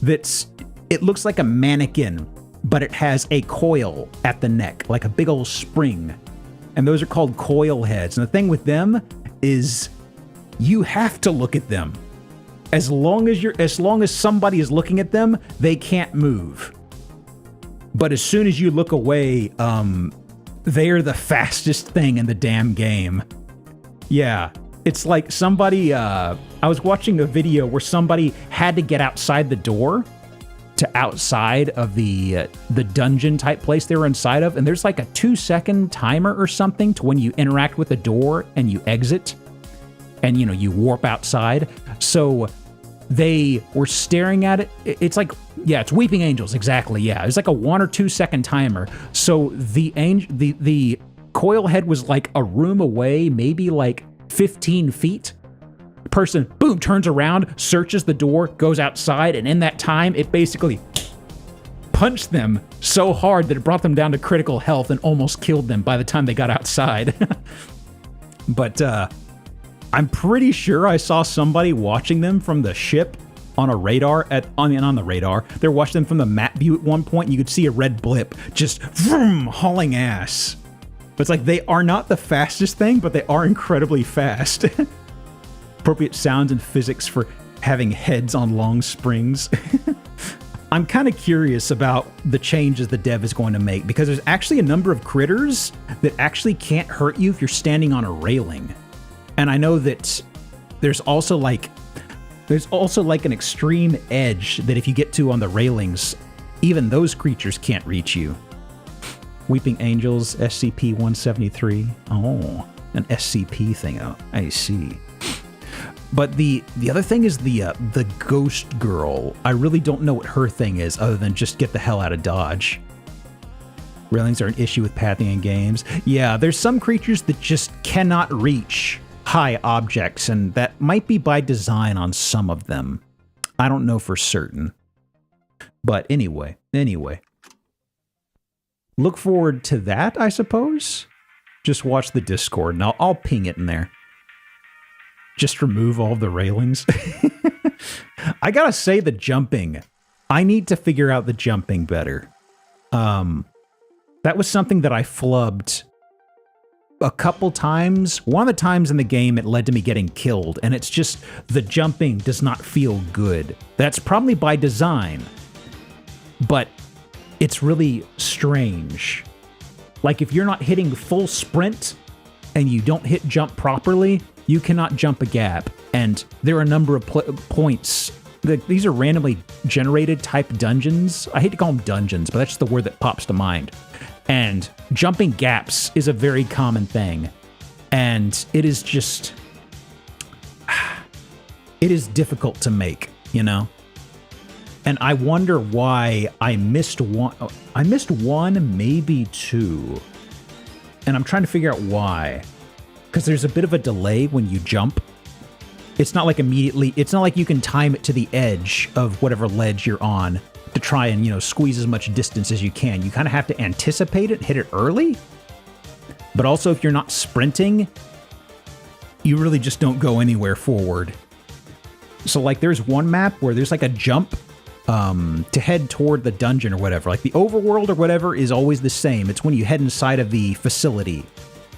it looks like a mannequin, but it has a coil at the neck, like a big old spring. And those are called coil heads. And the thing with them is you have to look at them. As long as somebody is looking at them, they can't move. But as soon as you look away, they're the fastest thing in the damn game. Yeah, it's like somebody, I was watching a video where somebody had to get outside the door to outside of the dungeon type place they were inside of, and there's like a 2-second timer or something to when you interact with the door and you exit, and you warp outside. So they were staring at it. It's like, yeah, it's Weeping Angels, exactly. Yeah, it's like a 1 or 2 second timer. So the Coilhead was like a room away, maybe like 15 feet. Person, boom, turns around, searches the door, goes outside, and in that time, it basically punched them so hard that it brought them down to critical health and almost killed them by the time they got outside. But I'm pretty sure I saw somebody watching them from the ship on a radar on the radar. They're watching them from the map view at one point, and you could see a red blip just vroom, hauling ass. It's like they are not the fastest thing, but they are incredibly fast. Appropriate sounds and physics for having heads on long springs. I'm kind of curious about the changes the dev is going to make, because there's actually a number of critters that actually can't hurt you if you're standing on a railing. And I know that there's also like an extreme edge that if you get to on the railings, even those creatures can't reach you. Weeping Angels, SCP-173. Oh, an SCP thing. Oh, I see. But the other thing is the ghost girl. I really don't know what her thing is other than just get the hell out of Dodge. Railings are an issue with pathing in games. Yeah, there's some creatures that just cannot reach high objects, and that might be by design on some of them. I don't know for certain. But anyway. Look forward to that, I suppose. Just watch the Discord, and I'll ping it in there. Just remove all the railings. I gotta say, the jumping. I need to figure out the jumping better. That was something that I flubbed a couple times. One of the times in the game, it led to me getting killed, and it's just the jumping does not feel good. That's probably by design, but it's really strange. Like if you're not hitting full sprint and you don't hit jump properly, you cannot jump a gap. And there are a number of points. These are randomly generated type dungeons. I hate to call them dungeons, but that's the word that pops to mind. And jumping gaps is a very common thing. And it is just... it is difficult to make, you know? And I wonder why I missed one. I missed one, maybe two. And I'm trying to figure out why. Because there's a bit of a delay when you jump. It's not like immediately, it's not like you can time it to the edge of whatever ledge you're on to try and, you know, squeeze as much distance as you can. You kind of have to anticipate it, hit it early. But also if you're not sprinting, you really just don't go anywhere forward. So like there's one map where there's like a jump to head toward the dungeon or whatever. Like the overworld or whatever is always the same. It's when you head inside of the facility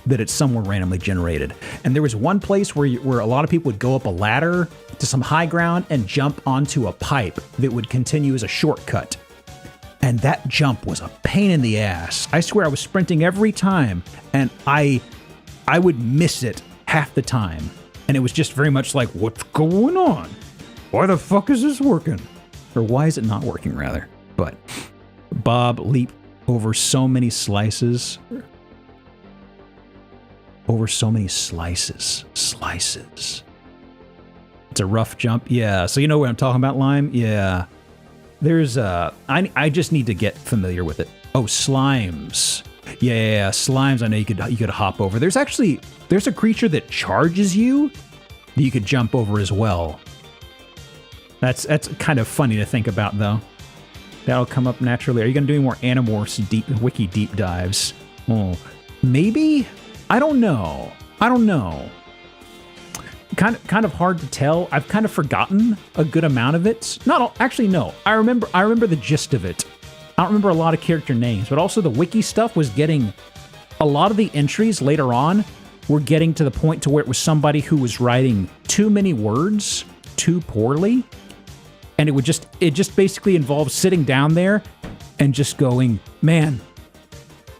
that it's somewhere randomly generated. And there was one place where a lot of people would go up a ladder to some high ground and jump onto a pipe that would continue as a shortcut. And that jump was a pain in the ass. I swear I was sprinting every time, and I would miss it half the time. And it was just very much like, what's going on? Why the fuck is this working? Or why is it not working, rather? But Bob leap over so many slices. Over so many slices. Slices. It's a rough jump. Yeah, so you know what I'm talking about, Lime? Yeah. There's I just need to get familiar with it. Oh, slimes. Yeah, slimes I know you could hop over. There's a creature that charges you that you could jump over as well. That's kind of funny to think about, though. That'll come up naturally. Are you going to do any more Animorphs wiki deep dives? Oh, maybe? I don't know. Kind of hard to tell. I've kind of forgotten a good amount of it. Actually, no. I remember the gist of it. I don't remember a lot of character names, but also the wiki stuff was getting... A lot of the entries later on were getting to the point to where it was somebody who was writing too many words too poorly. And it just basically involved sitting down there and just going, man,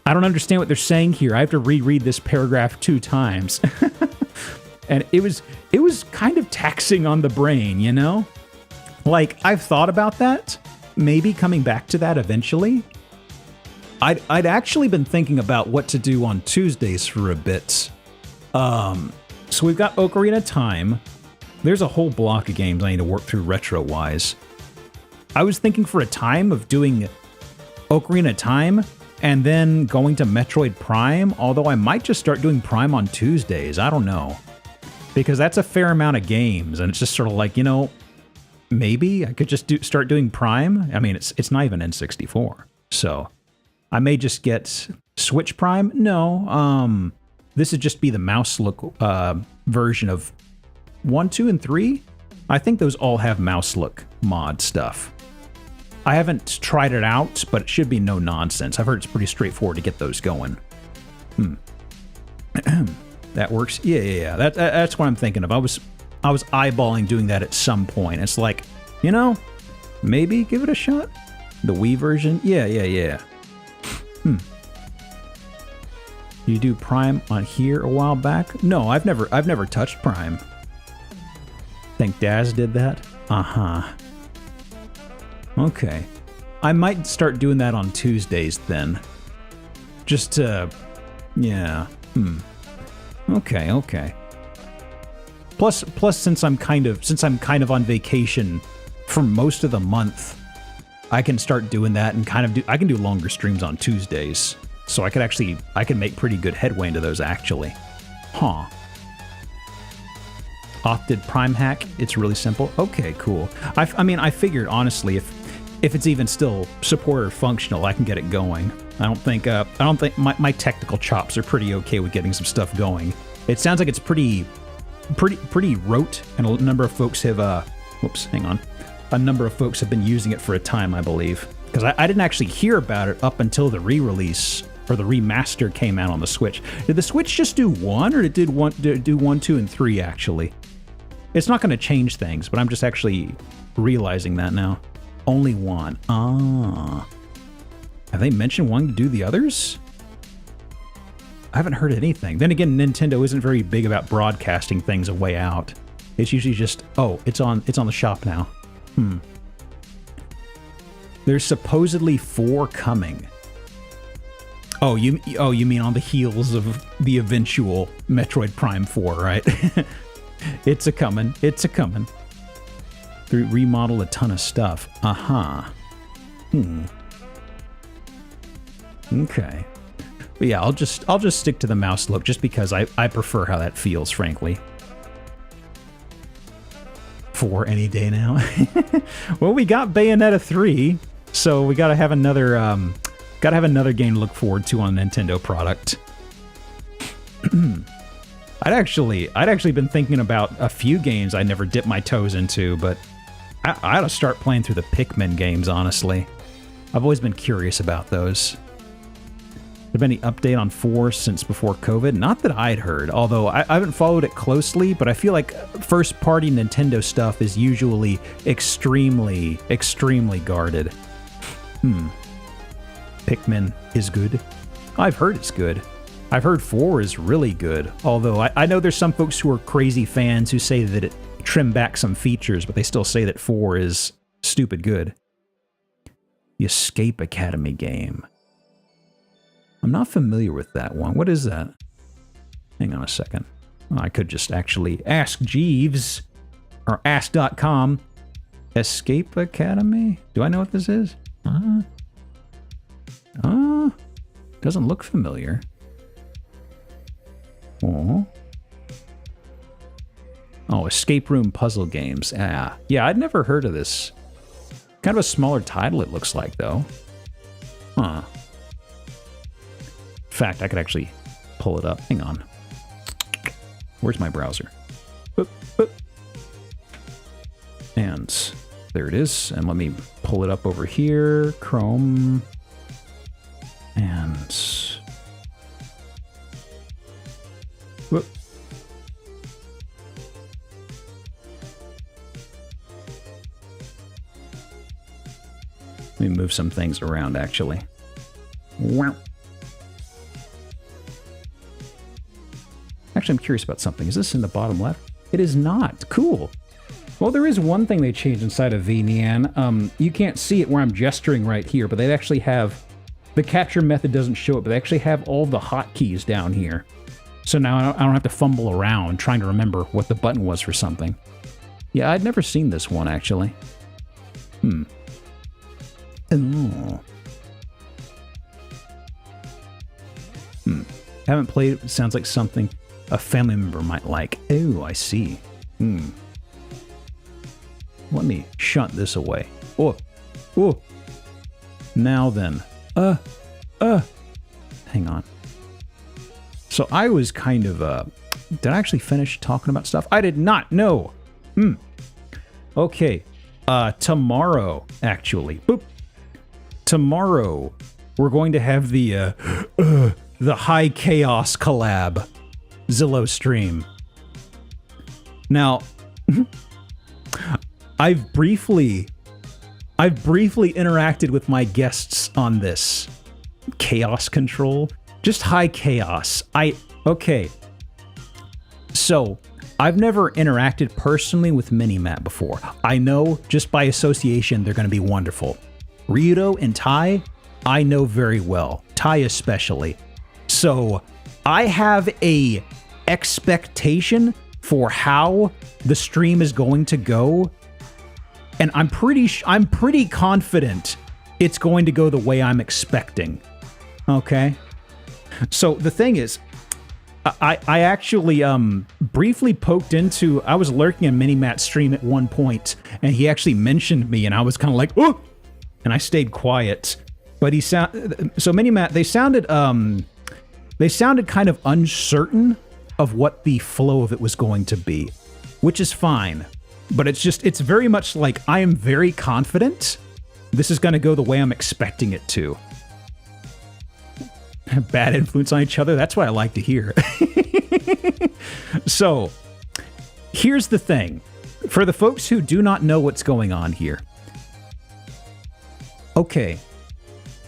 I don't understand what they're saying here. I have to reread this paragraph 2 times. And it was kind of taxing on the brain, you know? Like, I've thought about that, maybe coming back to that eventually. I'd actually been thinking about what to do on Tuesdays for a bit. So we've got Ocarina of Time. There's a whole block of games I need to work through retro-wise. I was thinking for a time of doing Ocarina of Time and then going to Metroid Prime, although I might just start doing Prime on Tuesdays. I don't know. Because that's a fair amount of games, and it's just sort of like, maybe I could just start doing Prime. I mean, it's not even N64, so I may just get Switch Prime. No, this would just be the mouse look version of 1, 2, and 3. I think those all have mouse look mod stuff. I haven't tried it out, but it should be no nonsense. I've heard it's pretty straightforward to get those going. That works. Yeah. That's what I'm thinking of. I was eyeballing doing that at some point. It's like, maybe give it a shot. The Wii version. Yeah. You do Prime on here a while back? No, I've never touched Prime. Think Daz did that? Okay. I might start doing that on Tuesdays then. Just to... yeah. Okay. Plus since I'm kind of on vacation for most of the month, I can start doing that and I can do longer streams on Tuesdays. So I can make pretty good headway into those actually. Opted Prime hack. It's really simple. Okay, cool. I figured honestly if it's even still support or functional, I can get it going. I don't think my technical chops are pretty okay with getting some stuff going. It sounds like it's pretty rote, and a number of folks have a number of folks have been using it for a time, I believe. Because I didn't actually hear about it up until the re-release or the remaster came out on the Switch. Did the Switch just do 1, or did it do 1, 2, and 3 actually? It's not going to change things, but I'm just actually realizing that now. Only 1. Have they mentioned wanting to do the others? I haven't heard anything. Then again, Nintendo isn't very big about broadcasting things a way out. It's usually just, it's on the shop now. There's supposedly 4 coming. Oh, you mean on the heels of the eventual Metroid Prime 4, right? It's a coming. Remodel a ton of stuff. Okay. But yeah, I'll just stick to the mouse look just because I prefer how that feels, frankly. 4 any day now. Well, we got Bayonetta 3, so we gotta have another game to look forward to on a Nintendo product. I'd actually been thinking about a few games I never dipped my toes into, but I ought to start playing through the Pikmin games, honestly. I've always been curious about those. Have been any update on 4 since before COVID? Not that I'd heard, although I haven't followed it closely, but I feel like first-party Nintendo stuff is usually extremely, extremely guarded. Pikmin is good. I've heard it's good. I've heard 4 is really good, although I know there's some folks who are crazy fans who say that it trimmed back some features, but they still say that 4 is stupid good. The Escape Academy game. I'm not familiar with that one. What is that? Hang on a second. Well, I could just actually ask Jeeves or ask.com. Escape Academy? Do I know what this is? Doesn't look familiar. Oh, escape room puzzle games. Yeah, I'd never heard of this. Kind of a smaller title, it looks like, though. In fact, I could actually pull it up. Hang on. Where's my browser? Boop, boop. And there it is. And let me pull it up over here. Chrome. And... whoop. Let me move some things around, actually. Wow. Actually, I'm curious about something. Is this in the bottom left? It is not. Cool. Well, there is one thing they changed inside of VNean. You can't see it where I'm gesturing right here, but they actually have... the capture method doesn't show it, but they actually have all the hotkeys down here. So now I don't have to fumble around trying to remember what the button was for something. Yeah, I'd never seen this one, actually. Oh. Haven't played it. Sounds like something a family member might like. Oh, I see. Let me shunt this away. Oh. Now then. Hang on. So I was kind of, did I actually finish talking about stuff? I did not. No. Okay. Tomorrow, actually. Boop. Tomorrow, we're going to have the High Chaos collab Zillow stream. Now, I've briefly interacted with my guests on this. Chaos control. Just high chaos. Okay. So, I've never interacted personally with Minimat before. I know, just by association, they're going to be wonderful. Ryudo and Tai, I know very well. Tai especially. So, I have a expectation for how the stream is going to go, and I'm pretty confident it's going to go the way I'm expecting. Okay? So, the thing is, I actually briefly poked into, I was lurking in Minimat's stream at one point, and he actually mentioned me, and I was kind of like, oh! And I stayed quiet. But so Minimat, they sounded kind of uncertain of what the flow of it was going to be, which is fine. But it's very much like, I am very confident this is going to go the way I'm expecting it to. Bad influence on each other, that's what I like to hear. So, here's the thing. For the folks who do not know what's going on here. Okay,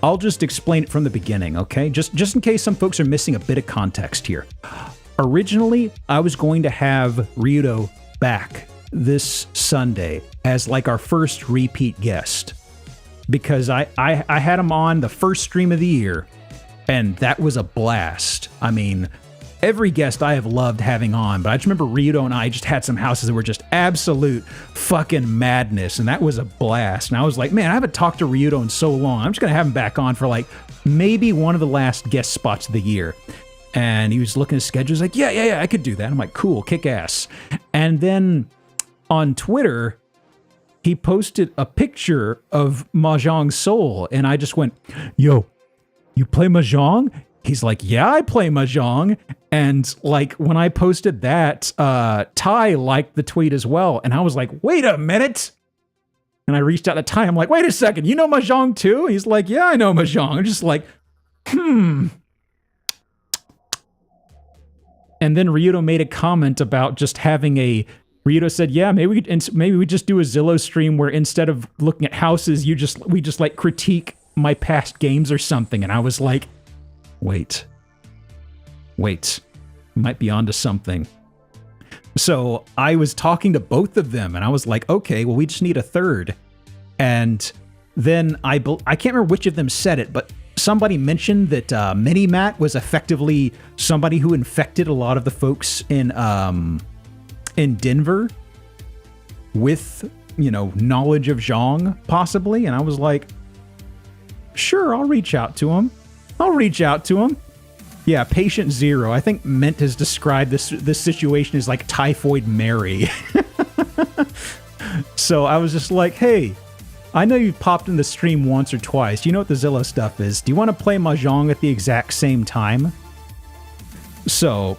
I'll just explain it from the beginning, okay? Just in case some folks are missing a bit of context here. Originally, I was going to have Ryudo back this Sunday as like our first repeat guest. Because I had him on the first stream of the year, and that was a blast. I mean, every guest I have loved having on, but I just remember Ryudo and I just had some houses that were just absolute fucking madness, and that was a blast. And I was like, man, I haven't talked to Ryudo in so long. I'm just going to have him back on for like maybe one of the last guest spots of the year. And he was looking at his schedule. He's like, yeah, I could do that. I'm like, cool, kick ass. And then on Twitter, he posted a picture of Mahjong Soul, and I just went, yo, you play Mahjong? He's like, yeah, I play Mahjong. And like, when I posted that, Tai liked the tweet as well. And I was like, wait a minute. And I reached out to Tai. I'm like, wait a second, you know Mahjong too? He's like, yeah, I know Mahjong. I'm just like, And then Ryudo made a comment about just having Ryudo said, yeah, maybe we just do a Zillow stream where instead of looking at houses, we just like critique my past games or something. And I was like, wait, might be onto something. So I was talking to both of them, and I was like, okay, well, we just need a third. And then I can't remember which of them said it, but somebody mentioned that Minimat was effectively somebody who infected a lot of the folks in Denver with, knowledge of Zhong, possibly. And I was like, sure, I'll reach out to him. Yeah, Patient Zero. I think Ment has described this situation as like Typhoid Mary. So I was just like, hey, I know you've popped in the stream once or twice. You know what the Zillow stuff is. Do you want to play Mahjong at the exact same time? So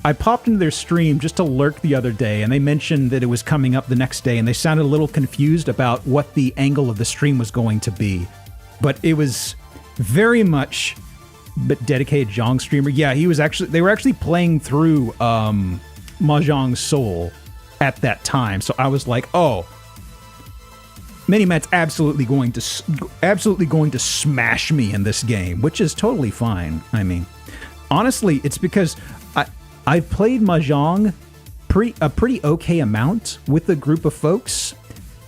I popped into their stream just to lurk the other day, and they mentioned that it was coming up the next day, and they sounded a little confused about what the angle of the stream was going to be. But it was very much dedicated Zhong streamer. Yeah, they were actually playing through Mahjong Soul at that time. So I was like, oh, Minimat's absolutely going to smash me in this game, which is totally fine. I mean, honestly, it's because I've played Mahjong a pretty okay amount with a group of folks,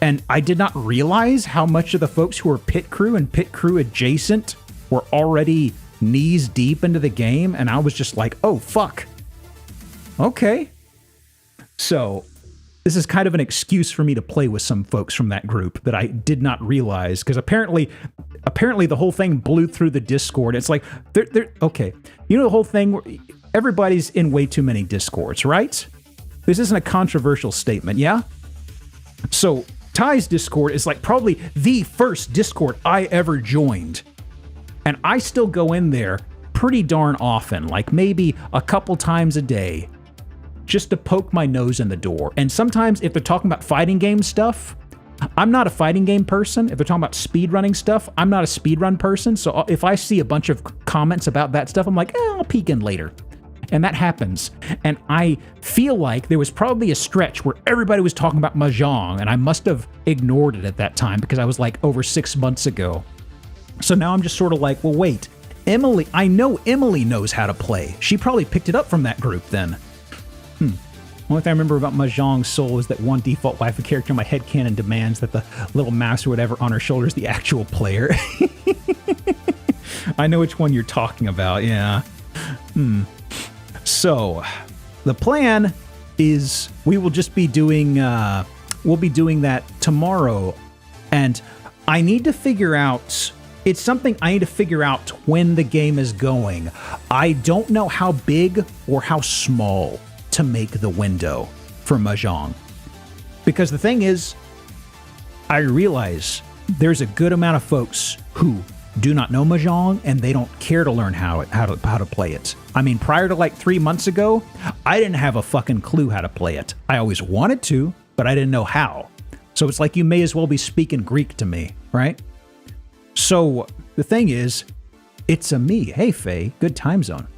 and I did not realize how much of the folks who were pit crew and pit crew adjacent were already knees deep into the game, and I was just like, oh, fuck. Okay. So, this is kind of an excuse for me to play with some folks from that group that I did not realize, because apparently the whole thing blew through the Discord. It's like, they're okay. You know the whole thing where everybody's in way too many Discords, right? This isn't a controversial statement, yeah? So Ty's Discord is like probably the first Discord I ever joined. And I still go in there pretty darn often, like maybe a couple times a day, just to poke my nose in the door. And sometimes if they're talking about fighting game stuff, I'm not a fighting game person. If they're talking about speedrunning stuff, I'm not a speedrun person. So if I see a bunch of comments about that stuff, I'm like, I'll peek in later. And that happens. And I feel like there was probably a stretch where everybody was talking about Mahjong, and I must have ignored it at that time because I was like over 6 months ago. So now I'm just sort of like, well, wait, I know Emily knows how to play. She probably picked it up from that group then. Only thing I remember about Mahjong Soul is that one default waifu character in my headcanon demands that the little mouse or whatever on her shoulder is the actual player. I know which one you're talking about, yeah. So, the plan is we will just be doing, we'll be doing that tomorrow. And I need to figure out, it's something I need to figure out when the game is going. I don't know how big or how small to make the window for Mahjong. Because the thing is, I realize there's a good amount of folks who do not know Mahjong and they don't care to learn how to play it. I mean, prior to like 3 months ago, I didn't have a fucking clue how to play it. I always wanted to, but I didn't know how. So it's like you may as well be speaking Greek to me, right? So the thing is, it's a me. Hey, Faye, good time zone.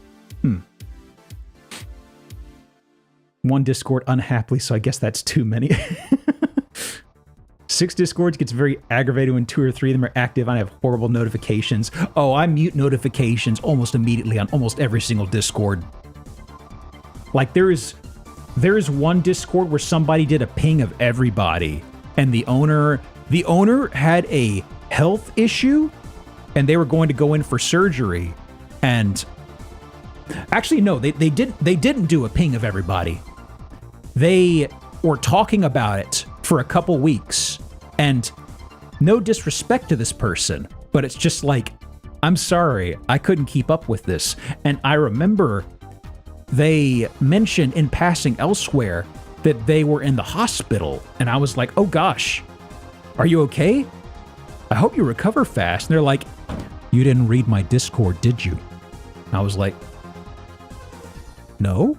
One Discord unhappily, so I guess that's too many. 6 Discords gets very aggravated when 2 or 3 of them are active. I have horrible notifications. Oh, I mute notifications almost immediately on almost every single Discord. Like there is one Discord where somebody did a ping of everybody, and the owner had a health issue, and they were going to go in for surgery. And actually, no, they didn't do a ping of everybody. They were talking about it for a couple weeks, and no disrespect to this person, but it's just like, I'm sorry, I couldn't keep up with this. And I remember they mentioned in passing elsewhere that they were in the hospital, and I was like, oh gosh, are you okay? I hope you recover fast. And they're like, you didn't read my Discord, did you? And I was like, no.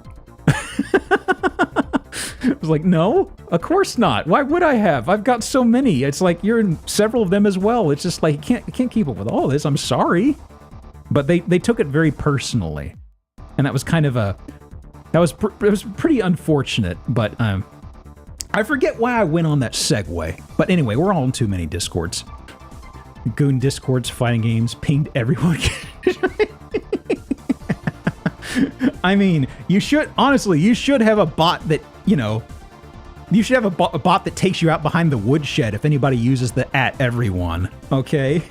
I was like, no, of course not. Why would I have? I've got so many. It's like you're in several of them as well. It's just like, you can't keep up with all this. I'm sorry. But they took it very personally. And that was kind of it was pretty unfortunate. But I forget why I went on that segue. But anyway, we're all in too many Discords. Goon Discords, fighting games, pinged everyone. I mean, you should have a bot that, you should have a bot that takes you out behind the woodshed if anybody uses the @everyone, okay?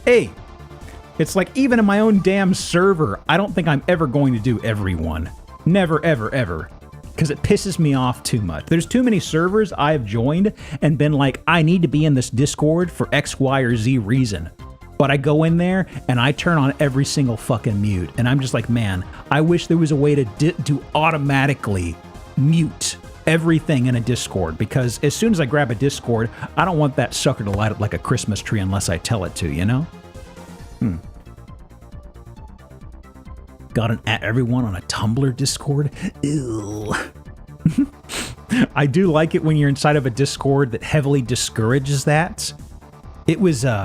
Hey, it's like even in my own damn server, I don't think I'm ever going to do everyone. Never, ever, ever. Because it pisses me off too much. There's too many servers I've joined and been like, I need to be in this Discord for X, Y, or Z reason. But I go in there and I turn on every single fucking mute. And I'm just like, man, I wish there was a way to automatically mute everything in a Discord. Because as soon as I grab a Discord, I don't want that sucker to light up like a Christmas tree unless I tell it to, you know? Got an @everyone on a Tumblr Discord? Ew. I do like it when you're inside of a Discord that heavily discourages that. It was, there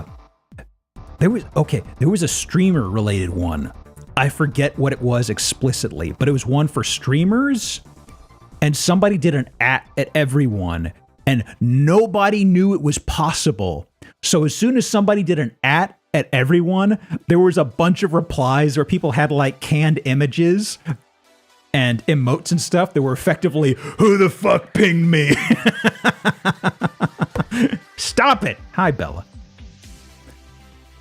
was a streamer related one. I forget what it was explicitly, but it was one for streamers, and somebody did an @everyone, and nobody knew it was possible. So as soon as somebody did an @everyone, there was a bunch of replies where people had like canned images and emotes and stuff that were effectively, who the fuck pinged me? Stop it. Hi, Bella.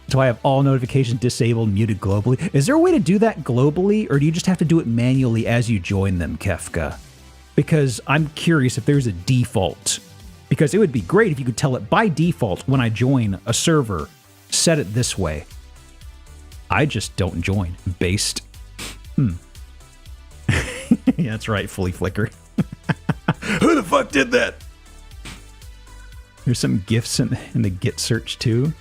So I have all notifications disabled, muted globally. Is there a way to do that globally, or do you just have to do it manually as you join them, Kefka? because I'm curious if there's a default. Because it would be great if you could tell it by default when I join a server, set it this way. I just don't join. Based. Yeah, that's right, fully flickered. Who the fuck did that? There's some GIFs in the Git search too.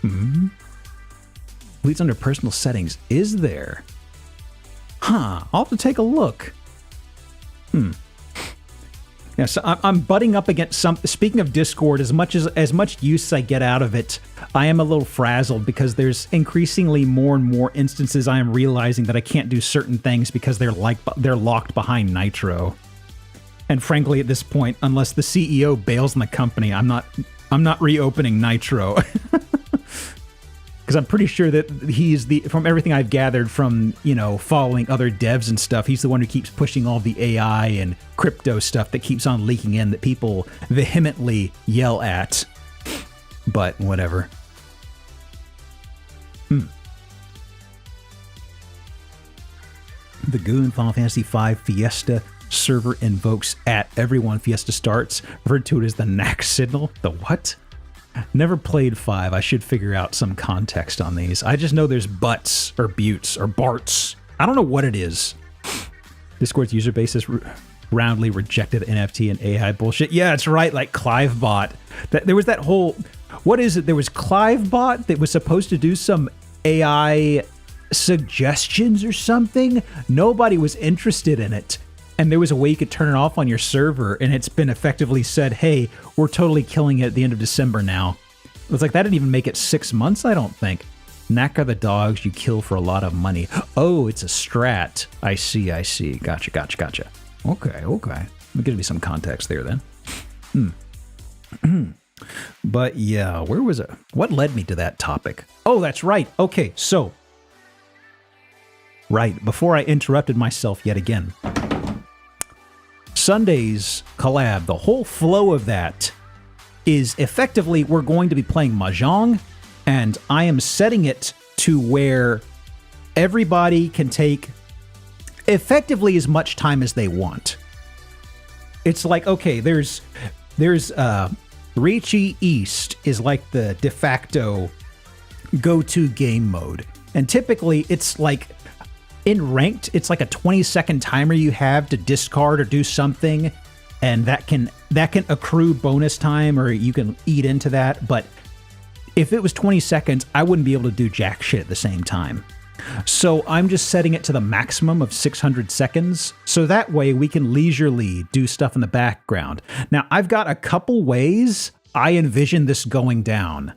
Leads under personal settings. Is there? Huh. I'll have to take a look. Yeah, so I'm butting up against some. Speaking of Discord, as much use I get out of it, I am a little frazzled because there's increasingly more and more instances I am realizing that I can't do certain things because they're locked behind Nitro. And frankly, at this point, unless the CEO bails on the company, I'm not reopening Nitro. Because I'm pretty sure that he's from everything I've gathered from, following other devs and stuff, he's the one who keeps pushing all the AI and crypto stuff that keeps on leaking in that people vehemently yell at. But whatever. The Goon Final Fantasy V Fiesta server invokes at everyone Fiesta starts, referred to it as the knack signal. The what? Never played 5. I should figure out some context on these. I just know there's butts or buttes or barts. I don't know what it is. Discord's user base has roundly rejected NFT and AI bullshit. Yeah, it's right, like Clivebot. There was that whole... What is it? There was Clivebot that was supposed to do some AI suggestions or something. Nobody was interested in it. And there was a way you could turn it off on your server, and it's been effectively said, hey, we're totally killing it at the end of December now. It's like, that didn't even make it 6 months, I don't think. Knack are the dogs you kill for a lot of money. Oh, it's a strat. I see. Gotcha. Okay. That gives me some context there then. But yeah, where was it? What led me to that topic? Oh, that's right. Okay, so. Right, before I interrupted myself yet again. Sunday's collab, the whole flow of that is effectively we're going to be playing Mahjong, and I am setting it to where everybody can take effectively as much time as they want. It's like, okay, there's Riichi East is like the de facto go-to game mode. And typically it's like in ranked, it's like a 20-second timer you have to discard or do something, and that can accrue bonus time, or you can eat into that. But if it was 20 seconds, I wouldn't be able to do jack shit at the same time. So I'm just setting it to the maximum of 600 seconds, so that way we can leisurely do stuff in the background. Now, I've got a couple ways I envision this going down.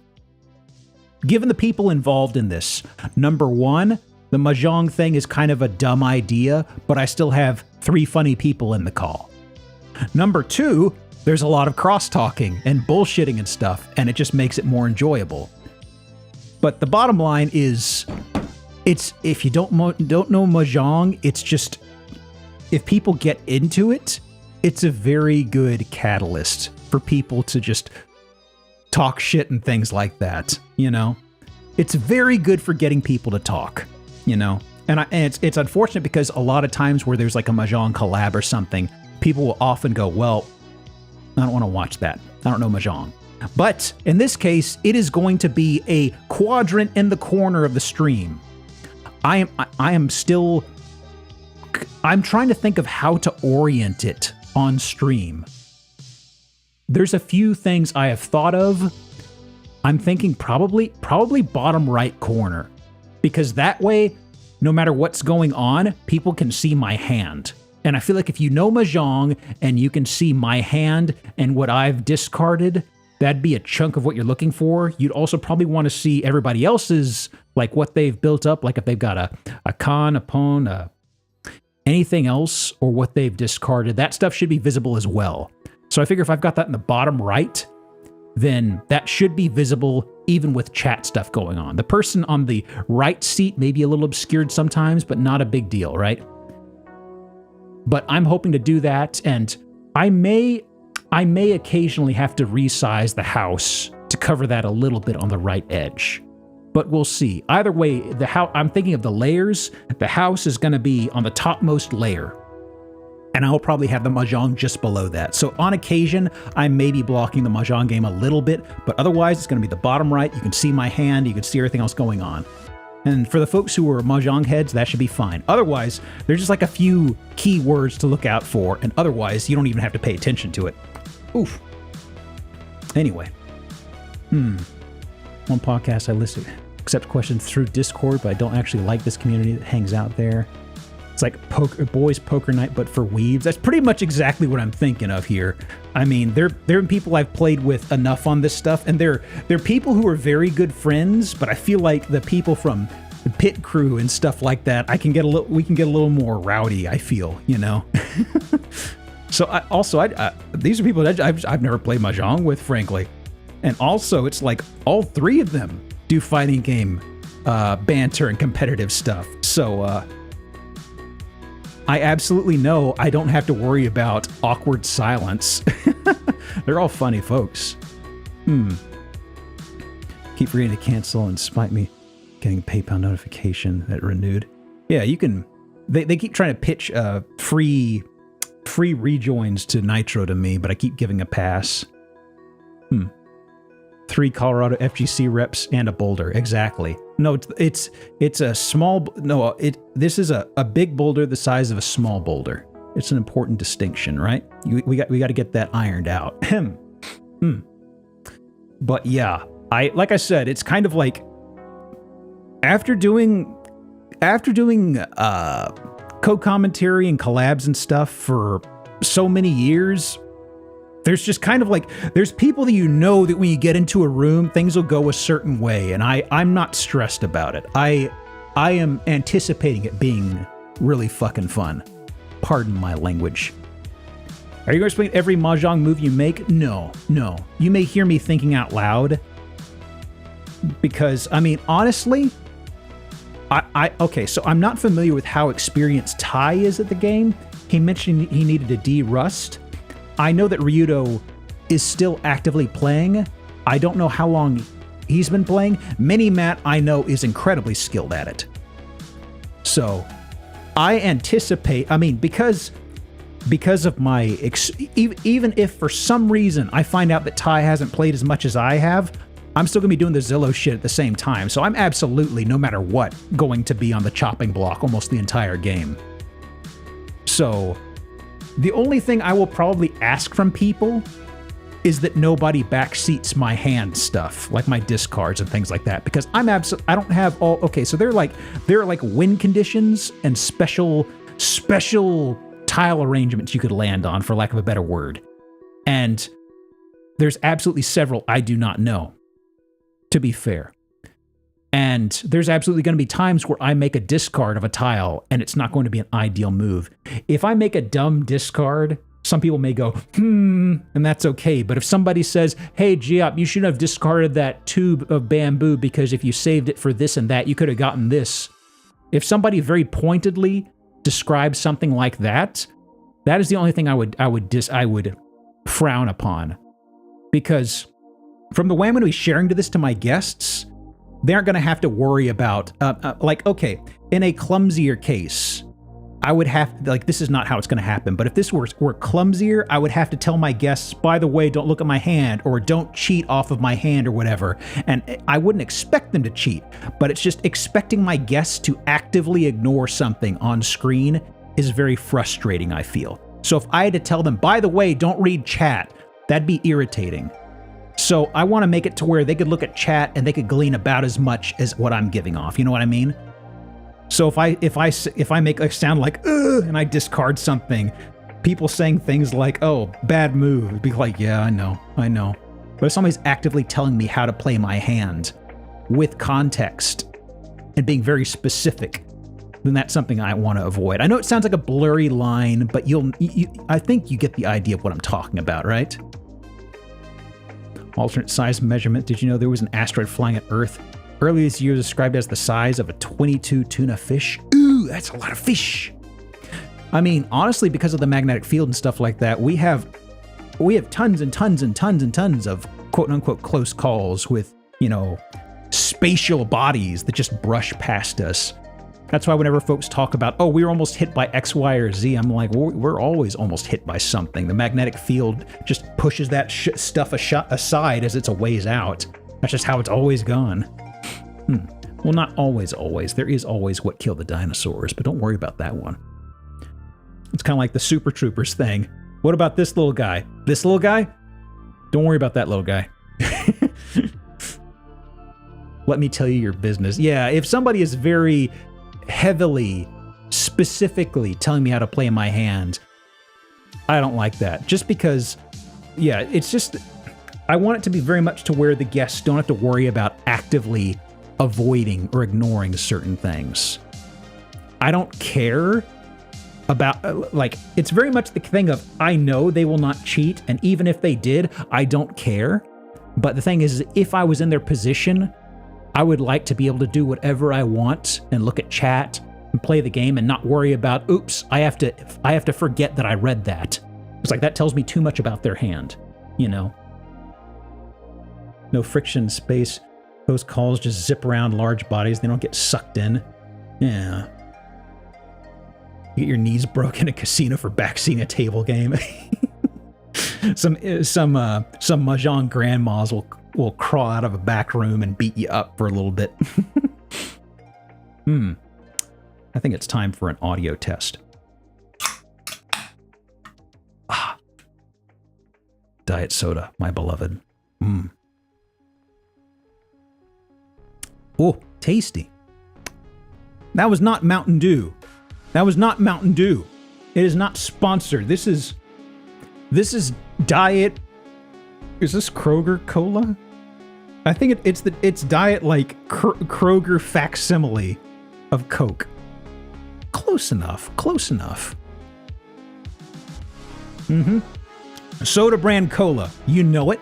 Given the people involved in this, number one, the Mahjong thing is kind of a dumb idea, but I still have 3 funny people in the call. Number two, there's a lot of cross-talking and bullshitting and stuff, and it just makes it more enjoyable. But the bottom line is, it's if you don't know Mahjong, it's just, if people get into it, it's a very good catalyst for people to just talk shit and things like that, It's very good for getting people to talk. And it's unfortunate because a lot of times where there's like a Mahjong collab or something, people will often go, well, I don't want to watch that. I don't know Mahjong. But in this case, it is going to be a quadrant in the corner of the stream. I'm trying to think of how to orient it on stream. There's a few things I have thought of. I'm thinking probably bottom right corner. Because that way, no matter what's going on, people can see my hand. And I feel like if you know Mahjong and you can see my hand and what I've discarded, that'd be a chunk of what you're looking for. You'd also probably want to see everybody else's, like what they've built up, like if they've got a con, a pawn, anything else, or what they've discarded. That stuff should be visible as well. So I figure if I've got that in the bottom right, then that should be visible even with chat stuff going on. The person on the right seat may be a little obscured sometimes, but not a big deal, right? But I'm hoping to do that, and I may occasionally have to resize the house to cover that a little bit on the right edge. But we'll see. Either way, I'm thinking of the layers. The house is going to be on the topmost layer. and I'll probably have the Mahjong just below that. So on occasion, I may be blocking the Mahjong game a little bit, but otherwise it's going to be the bottom right. You can see my hand, you can see everything else going on. And for the folks who are Mahjong heads, that should be fine. Otherwise, there's just like a few key words to look out for, and otherwise, you don't even have to pay attention to it. Oof. Anyway. One podcast I listed accept questions through Discord, but I don't actually like this community that hangs out there. It's like boys poker night, but for weebs. That's pretty much exactly what I'm thinking of here. I mean, they're people I've played with enough on this stuff, and they're people who are very good friends. But I feel like the people from the pit crew and stuff like that, we can get a little more rowdy. I feel, you know. So these are people that I've never played Mahjong with, frankly, and also it's like all three of them do fighting game banter and competitive stuff. So. I absolutely know I don't have to worry about awkward silence. They're all funny folks. Keep forgetting to cancel and spite me getting a PayPal notification that renewed. Yeah, you can... They keep trying to pitch free rejoins to Nitro to me, but I keep giving a pass. 3 Colorado FGC reps and a boulder. Exactly. No, it's a small... No, this is a big boulder the size of a small boulder. It's an important distinction, right? We got to get that ironed out. But yeah, like I said, it's kind of like after doing co-commentary and collabs and stuff for so many years, there's just kind of like, there's people that you know that when you get into a room, things will go a certain way, and I'm not stressed about it. I am anticipating it being really fucking fun. Pardon my language. Are you going to explain every Mahjong move you make? No. You may hear me thinking out loud, because, I mean, honestly, okay, so I'm not familiar with how experienced Ty is at the game. He mentioned he needed to de-rust. I know that Ryudo is still actively playing. I don't know how long he's been playing. Mini-Matt, I know, is incredibly skilled at it. So, I anticipate, I mean, because of my, even if for some reason I find out that Ty hasn't played as much as I have, I'm still going to be doing the Zillow shit at the same time. So I'm absolutely, no matter what, going to be on the chopping block almost the entire game. So... the only thing I will probably ask from people is that nobody backseats my hand stuff, like my discards and things like that, because I don't have all, okay, so there are like win conditions and special tile arrangements you could land on, for lack of a better word. And there's absolutely several I do not know, to be fair. And there's absolutely going to be times where I make a discard of a tile and it's not going to be an ideal move. If I make a dumb discard, some people may go, and that's okay. But if somebody says, hey, Giop, you shouldn't have discarded that tube of bamboo because if you saved it for this and that, you could have gotten this. If somebody very pointedly describes something like that, that is the only thing I would frown upon. Because from the way I'm going to be sharing this to my guests, they aren't going to have to worry about, like, okay, in a clumsier case, I would have, like, this is not how it's going to happen, but if this were clumsier, I would have to tell my guests, by the way, don't look at my hand, or don't cheat off of my hand, or whatever. And I wouldn't expect them to cheat, but it's just expecting my guests to actively ignore something on screen is very frustrating, I feel. So if I had to tell them, by the way, don't read chat, that'd be irritating. So I want to make it to where they could look at chat and they could glean about as much as what I'm giving off. You know what I mean? So if I make a sound like ugh, and I discard something, people saying things like, "Oh, bad move," it'd be like, "Yeah, I know." But if somebody's actively telling me how to play my hand with context and being very specific, then that's something I want to avoid. I know it sounds like a blurry line, but I think you get the idea of what I'm talking about, right? Alternate size measurement. Did you know there was an asteroid flying at Earth earlier this year described as the size of a 22 tuna fish? Ooh, that's a lot of fish. I mean, honestly, because of the magnetic field and stuff like that, we have tons and tons and tons and tons of quote-unquote close calls with, you know, spatial bodies that just brush past us. That's why whenever folks talk about, oh, we were almost hit by X, Y, or Z, I'm like, we're always almost hit by something. The magnetic field just pushes that stuff aside as it's a ways out. That's just how it's always gone. Well, not always. There is always what killed the dinosaurs, but don't worry about that one. It's kind of like the Super Troopers thing. What about this little guy? This little guy? Don't worry about that little guy. Let me tell you your business. Yeah, if somebody is very heavily, specifically telling me how to play my hand, I don't like that. Just because, yeah, it's just, I want it to be very much to where the guests don't have to worry about actively avoiding or ignoring certain things. I don't care about, like, it's very much the thing of, I know they will not cheat, and even if they did, I don't care. But the thing is, if I was in their position, I would like to be able to do whatever I want and look at chat and play the game and not worry about, oops, I have to forget that I read that. It's like that tells me too much about their hand, you know? No friction space. Those calls just zip around large bodies. They don't get sucked in. Yeah. You get your knees broken in a casino for backseating a table game. some mahjong grandmas will crawl out of a back room and beat you up for a little bit. I think it's time for an audio test. Diet soda, my beloved. Oh, tasty. That was not Mountain Dew. That was not Mountain Dew. It is not sponsored. This is Diet. Is this Kroger Cola? I think it's Diet like Kroger facsimile of Coke. Close enough. Soda brand cola. You know it.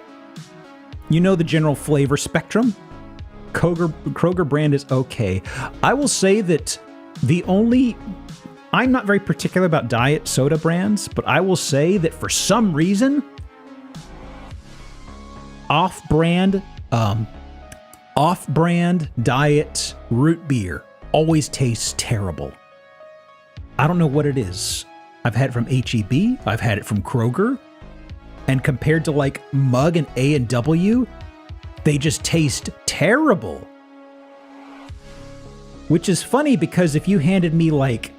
You know the general flavor spectrum. Kroger brand is okay. I will say that I'm not very particular about diet soda brands, but I will say that for some reason, off-brand diet root beer always tastes terrible. I don't know what it is. I've had it from H-E-B, I've had it from Kroger, and compared to like Mug and A&W, they just taste terrible. Which is funny because if you handed me like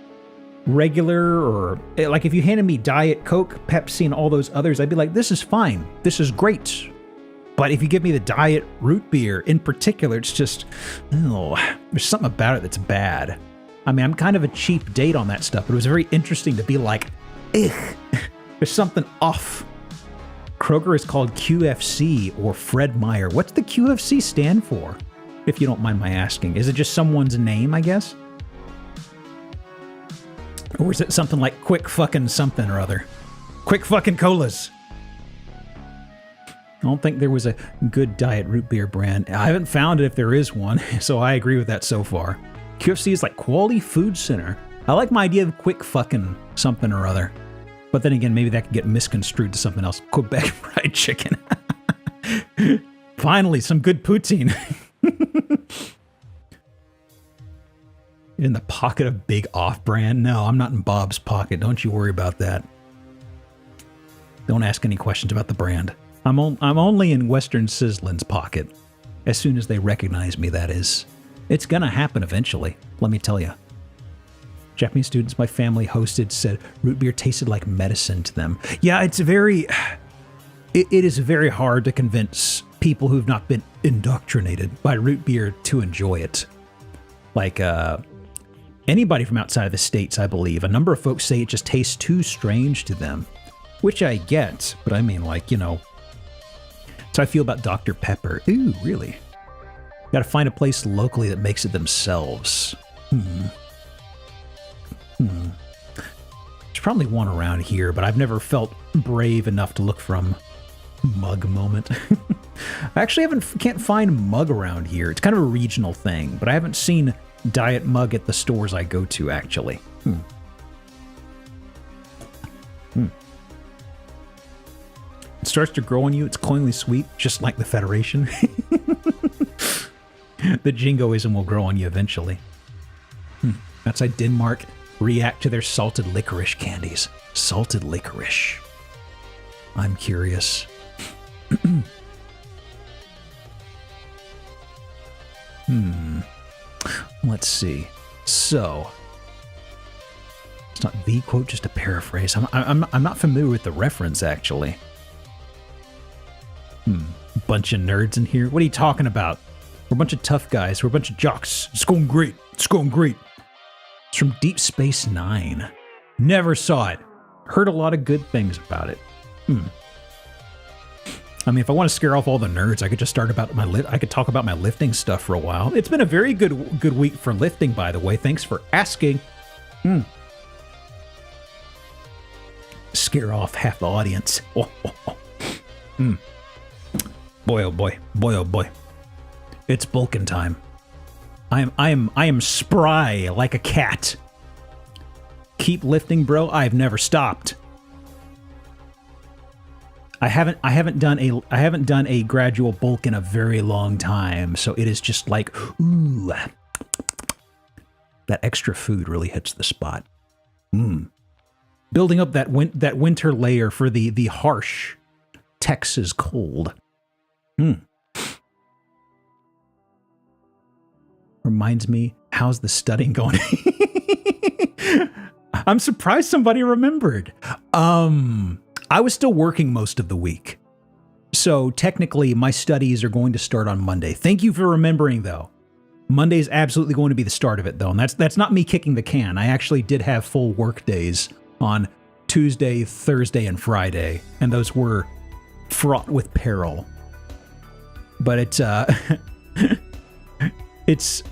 regular or like if you handed me Diet Coke, Pepsi, and all those others, I'd be like, this is fine. This is great. But if you give me the diet root beer in particular, it's just, there's something about it that's bad. I mean, I'm kind of a cheap date on that stuff, but it was very interesting to be like, ugh, there's something off. Kroger is called QFC or Fred Meyer. What's the QFC stand for? If you don't mind my asking. Is it just someone's name, I guess? Or is it something like Quick Fucking something or other? Quick Fucking Colas. I don't think there was a good diet root beer brand. I haven't found it if there is one, so I agree with that so far. QFC is like Quality Food Center. I like my idea of Quick Fucking something or other. But then again, maybe that could get misconstrued to something else. Quebec Fried Chicken. Finally, some good poutine. In the pocket of Big Off-Brand? No, I'm not in Bob's pocket. Don't you worry about that. Don't ask any questions about the brand. I'm only in Western Sizzlin's pocket. As soon as they recognize me, that is. It's gonna happen eventually, let me tell you. Japanese students my family hosted said root beer tasted like medicine to them. Yeah, it is very hard to convince people who've not been indoctrinated by root beer to enjoy it. Like, anybody from outside of the States, I believe. A number of folks say it just tastes too strange to them. Which I get, but I mean, like, you know. So I feel about Dr. Pepper. Ooh, really? Gotta find a place locally that makes it themselves. There's probably one around here, but I've never felt brave enough to look from Mug moment. I actually can't find Mug around here. It's kind of a regional thing, but I haven't seen Diet Mug at the stores I go to, actually. It starts to grow on you. It's cloyingly sweet, just like the Federation. The jingoism will grow on you eventually. Outside Denmark, react to their salted licorice candies. Salted licorice. I'm curious. Let's see. So, it's not the quote, just a paraphrase. I'm not familiar with the reference, actually. Bunch of nerds in here. What are you talking about? We're a bunch of tough guys. We're a bunch of jocks. It's going great. It's going great. It's from Deep Space Nine. Never saw it. Heard a lot of good things about it. I mean, if I want to scare off all the nerds, I could just start about I could talk about my lifting stuff for a while. It's been a very good week for lifting, by the way. Thanks for asking. Scare off half the audience. Boy, oh boy. Boy, oh boy. It's bulking time. I am spry like a cat. Keep lifting, bro. I've never stopped. I haven't done a gradual bulk in a very long time, so it is just like, ooh, that extra food really hits the spot. Building up that winter layer for the harsh Texas cold. Reminds me, how's the studying going? I'm surprised somebody remembered. I was still working most of the week. So technically, my studies are going to start on Monday. Thank you for remembering, though. Monday is absolutely going to be the start of it, though. And that's not me kicking the can. I actually did have full work days on Tuesday, Thursday, and Friday. And those were fraught with peril. But it's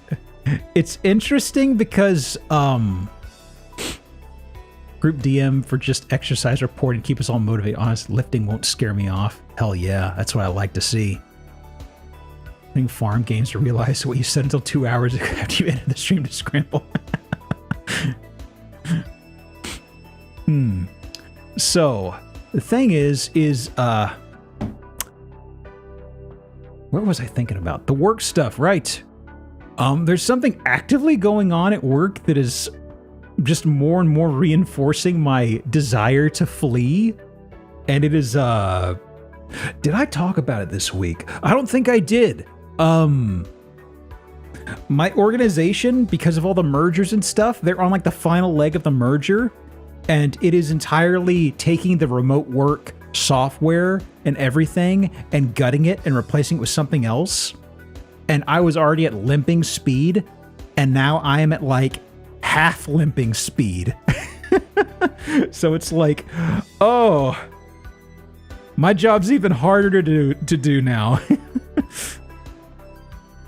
interesting because group DM for just exercise report and keep us all motivated. Honest, lifting won't scare me off. Hell yeah, that's what I like to see. Playing farm games to realize what you said until 2 hours after you ended the stream to scramble. So the thing is what was I thinking about? The work stuff, right? There's something actively going on at work that is just more and more reinforcing my desire to flee. And it is, did I talk about it this week? I don't think I did. My organization, because of all the mergers and stuff, they're on like the final leg of the merger. And it is entirely taking the remote work software and everything and gutting it and replacing it with something else. And I was already at limping speed. And now I am at like half limping speed. So it's like, oh, my job's even harder to do now.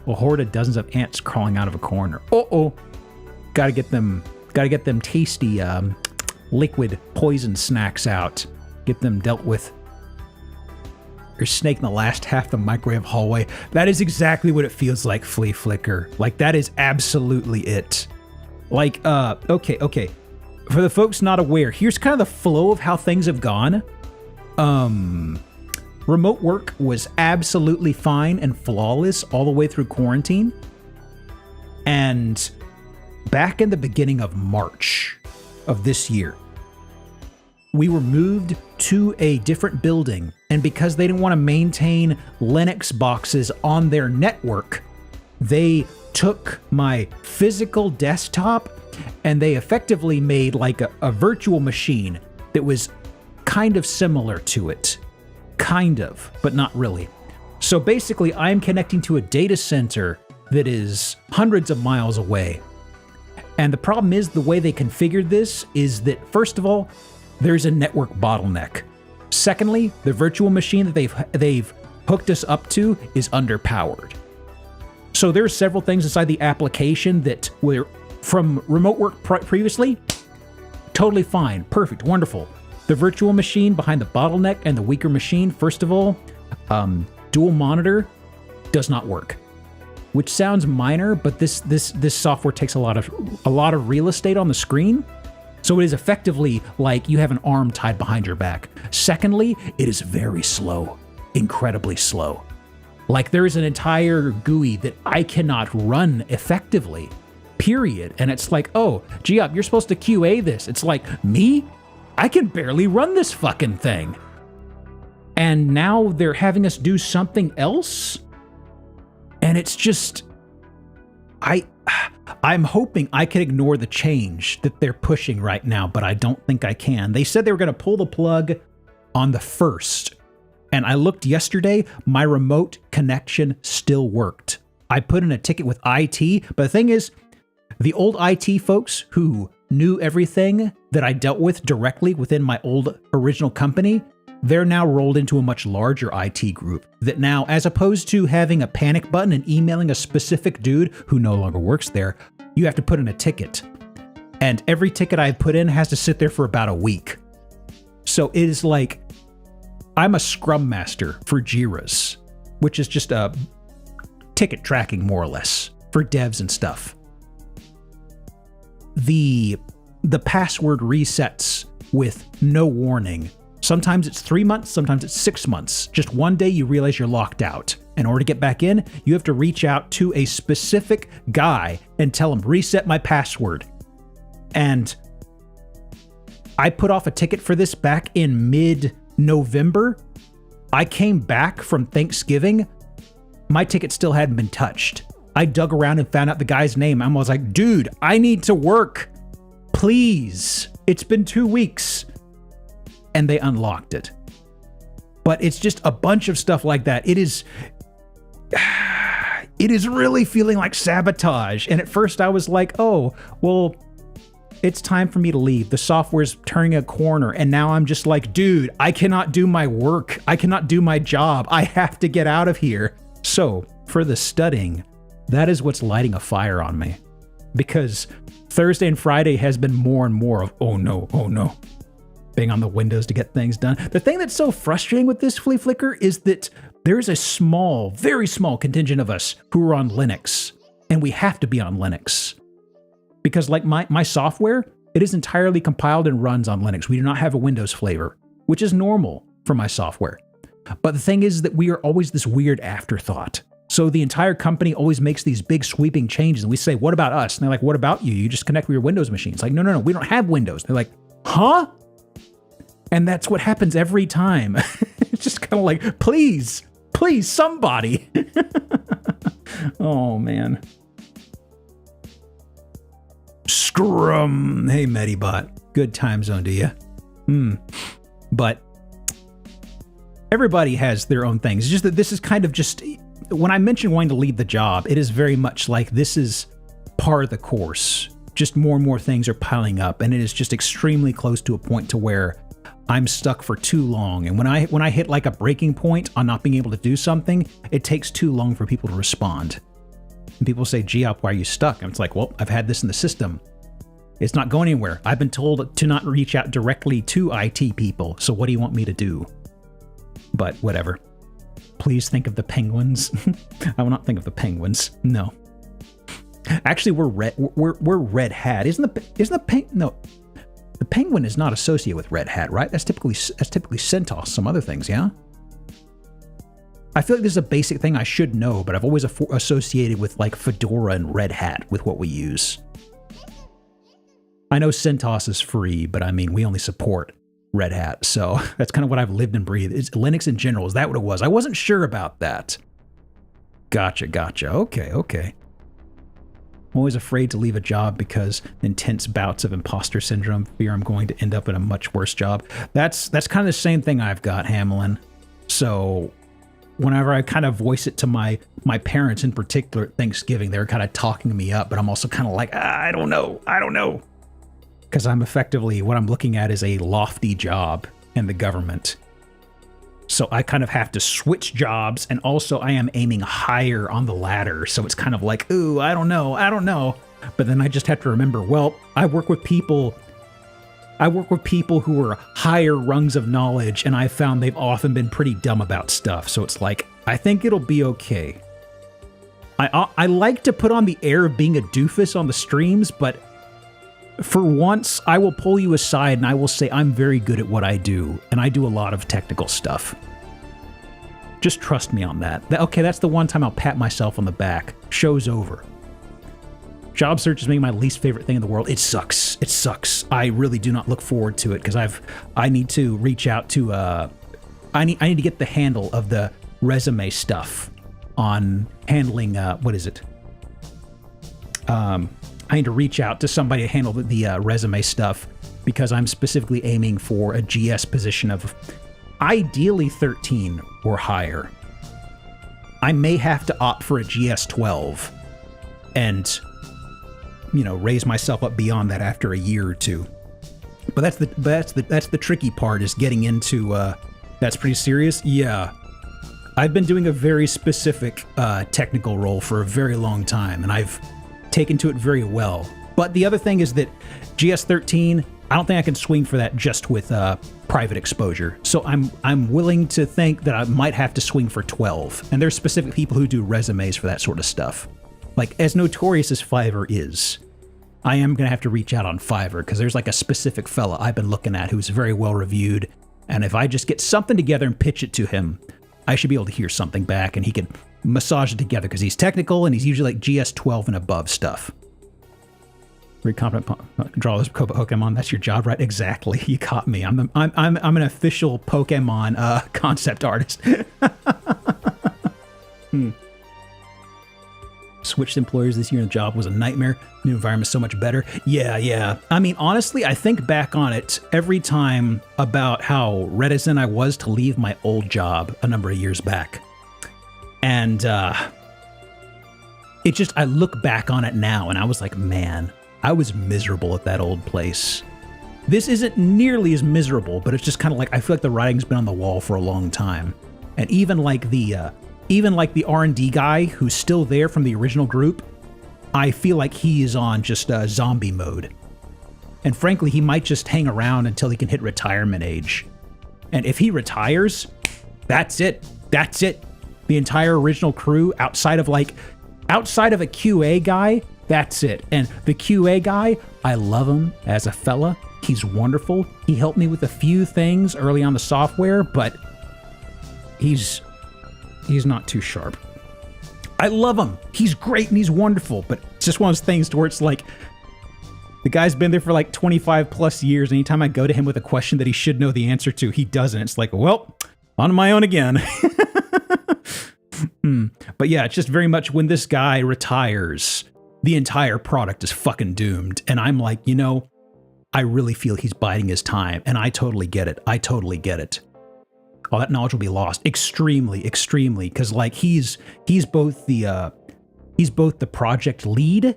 A horde of dozens of ants crawling out of a corner. Gotta get them tasty liquid poison snacks out. Get them dealt with. You're snaking the last half the microwave hallway. That is exactly what it feels like, Flea Flicker. Like, that is absolutely it. Like, okay. For the folks not aware, here's kind of the flow of how things have gone. Remote work was absolutely fine and flawless all the way through quarantine. And back in the beginning of March of this year, we were moved to a different building. And because they didn't want to maintain Linux boxes on their network, they took my physical desktop and they effectively made like a virtual machine that was kind of similar to it. Kind of, but not really. So basically, I'm connecting to a data center that is hundreds of miles away. And the problem is the way they configured this is that, first of all, there's a network bottleneck. Secondly, the virtual machine that they've hooked us up to is underpowered. So there are several things inside the application that were from remote work previously, totally fine, perfect, wonderful. The virtual machine behind the bottleneck and the weaker machine, first of all, dual monitor does not work. Which sounds minor, but this software takes a lot of real estate on the screen. So it is effectively like you have an arm tied behind your back. Secondly, it is very slow, incredibly slow. Like there is an entire GUI that I cannot run effectively. period. And it's like, oh, Geop, you're supposed to QA this. It's like, me? I can barely run this fucking thing. And now they're having us do something else? And it's just, I'm hoping I can ignore the change that they're pushing right now, but I don't think I can. They said they were going to pull the plug on the 1st. And I looked yesterday, my remote connection still worked. I put in a ticket with IT, but the thing is, the old IT folks who knew everything that I dealt with directly within my old original company, they're now rolled into a much larger IT group that now, as opposed to having a panic button and emailing a specific dude who no longer works there, you have to put in a ticket. And every ticket I put in has to sit there for about a week. So it is like, I'm a scrum master for Jira's, which is just a ticket tracking more or less for devs and stuff. The password resets with no warning. Sometimes it's 3 months, sometimes it's 6 months. Just one day you realize you're locked out. In order to get back in, you have to reach out to a specific guy and tell him, reset my password. And I put off a ticket for this back in mid-November. I came back from Thanksgiving. My ticket still hadn't been touched. I dug around and found out the guy's name. I was like, dude, I need to work. Please. It's been 2 weeks. And they unlocked it. But it's just a bunch of stuff like that. It is really feeling like sabotage. And at first I was like, oh, well, it's time for me to leave. The software's turning a corner. And now I'm just like, dude, I cannot do my work. I cannot do my job. I have to get out of here. So for the studying, that is what's lighting a fire on me. Because Thursday and Friday has been more and more of, oh no, bang on the windows to get things done. The thing that's so frustrating with this Flea Flicker is that there's a small, very small contingent of us who are on Linux, and we have to be on Linux. Because like my software, it is entirely compiled and runs on Linux. We do not have a Windows flavor, which is normal for my software. But the thing is that we are always this weird afterthought. So the entire company always makes these big sweeping changes, and we say, what about us? And they're like, what about you? You just connect with your Windows machine. It's like, no, we don't have Windows. They're like, huh? And that's what happens every time. It's just kind of like, please, somebody. Oh, man. Scrum. Hey, Medibot. Good time zone to you. But everybody has their own things. It's just that this is kind of just, when I mention wanting to leave the job, it is very much like this is part of the course. Just more and more things are piling up, and it is just extremely close to a point to where I'm stuck for too long. And when I hit like a breaking point on not being able to do something, it takes too long for people to respond. And people say, Geop, why are you stuck? And it's like, well, I've had this in the system. It's not going anywhere. I've been told to not reach out directly to IT people. So what do you want me to do? But whatever. Please think of the penguins. I will not think of the penguins. No. Actually, we're Red Hat. Isn't the no. The penguin is not associated with Red Hat, right? That's typically CentOS, some other things, yeah? I feel like this is a basic thing I should know, but I've always associated with like Fedora and Red Hat with what we use. I know CentOS is free, but I mean, we only support Red Hat, so that's kind of what I've lived and breathed. It's Linux in general. Is that what it was? I wasn't sure about that. Gotcha. Okay. I'm always afraid to leave a job because intense bouts of imposter syndrome, fear I'm going to end up in a much worse job. That's kind of the same thing I've got, Hamelin. So whenever I kind of voice it to my parents in particular at Thanksgiving, they're kind of talking me up, but I'm also kind of like, I don't know. Because I'm effectively, what I'm looking at is a lofty job in the government. So I kind of have to switch jobs, and also I am aiming higher on the ladder. So it's kind of like, ooh, I don't know. But then I just have to remember, well, I work with people who are higher rungs of knowledge, and I've found they've often been pretty dumb about stuff. So it's like, I think it'll be okay. I like to put on the air of being a doofus on the streams, but for once, I will pull you aside and I will say I'm very good at what I do, and I do a lot of technical stuff. Just trust me on that. Okay, that's the one time I'll pat myself on the back. Show's over. Job search is maybe my least favorite thing in the world. It sucks. It sucks. I really do not look forward to it because I need to reach out to I need to get the handle of the resume stuff on handling what is it? I need to reach out to somebody to handle the resume stuff because I'm specifically aiming for a GS position of ideally 13 or higher. I may have to opt for a GS 12 and raise myself up beyond that after a year or two. But that's the tricky part is getting into that's pretty serious. Yeah. I've been doing a very specific technical role for a very long time, and I've taken to it very well. But the other thing is that GS 13, I don't think I can swing for that just with private exposure. So I'm willing to think that I might have to swing for 12. And there's specific people who do resumes for that sort of stuff. Like, as notorious as Fiverr is, I am going to have to reach out on Fiverr because there's like a specific fella I've been looking at who's very well reviewed. And if I just get something together and pitch it to him, I should be able to hear something back and he can massage it together because he's technical and he's usually like GS 12 and above stuff. Very competent draw those Pokemon. That's your job, right? Exactly. You caught me. I'm an official Pokemon concept artist. Switched employers this year and the job was a nightmare. New environment so much better. Yeah. I mean, honestly, I think back on it every time about how reticent I was to leave my old job a number of years back. And I look back on it now and I was like, man, I was miserable at that old place. This isn't nearly as miserable, but it's just kind of like, I feel like the writing's been on the wall for a long time. And even like the R&D guy who's still there from the original group, I feel like he is on just zombie mode. And frankly, he might just hang around until he can hit retirement age. And if he retires, that's it. That's it. The entire original crew, outside of a QA guy, that's it. And the QA guy, I love him as a fella. He's wonderful. He helped me with a few things early on the software, but he's not too sharp. I love him. He's great and he's wonderful, but it's just one of those things to where it's like, the guy's been there for like 25 plus years. Anytime I go to him with a question that he should know the answer to, he doesn't. It's like, well, on my own again. But yeah, it's just very much when this guy retires, the entire product is fucking doomed. And I'm like, I really feel he's biding his time. And I totally get it. All that knowledge will be lost extremely, because like he's both the project lead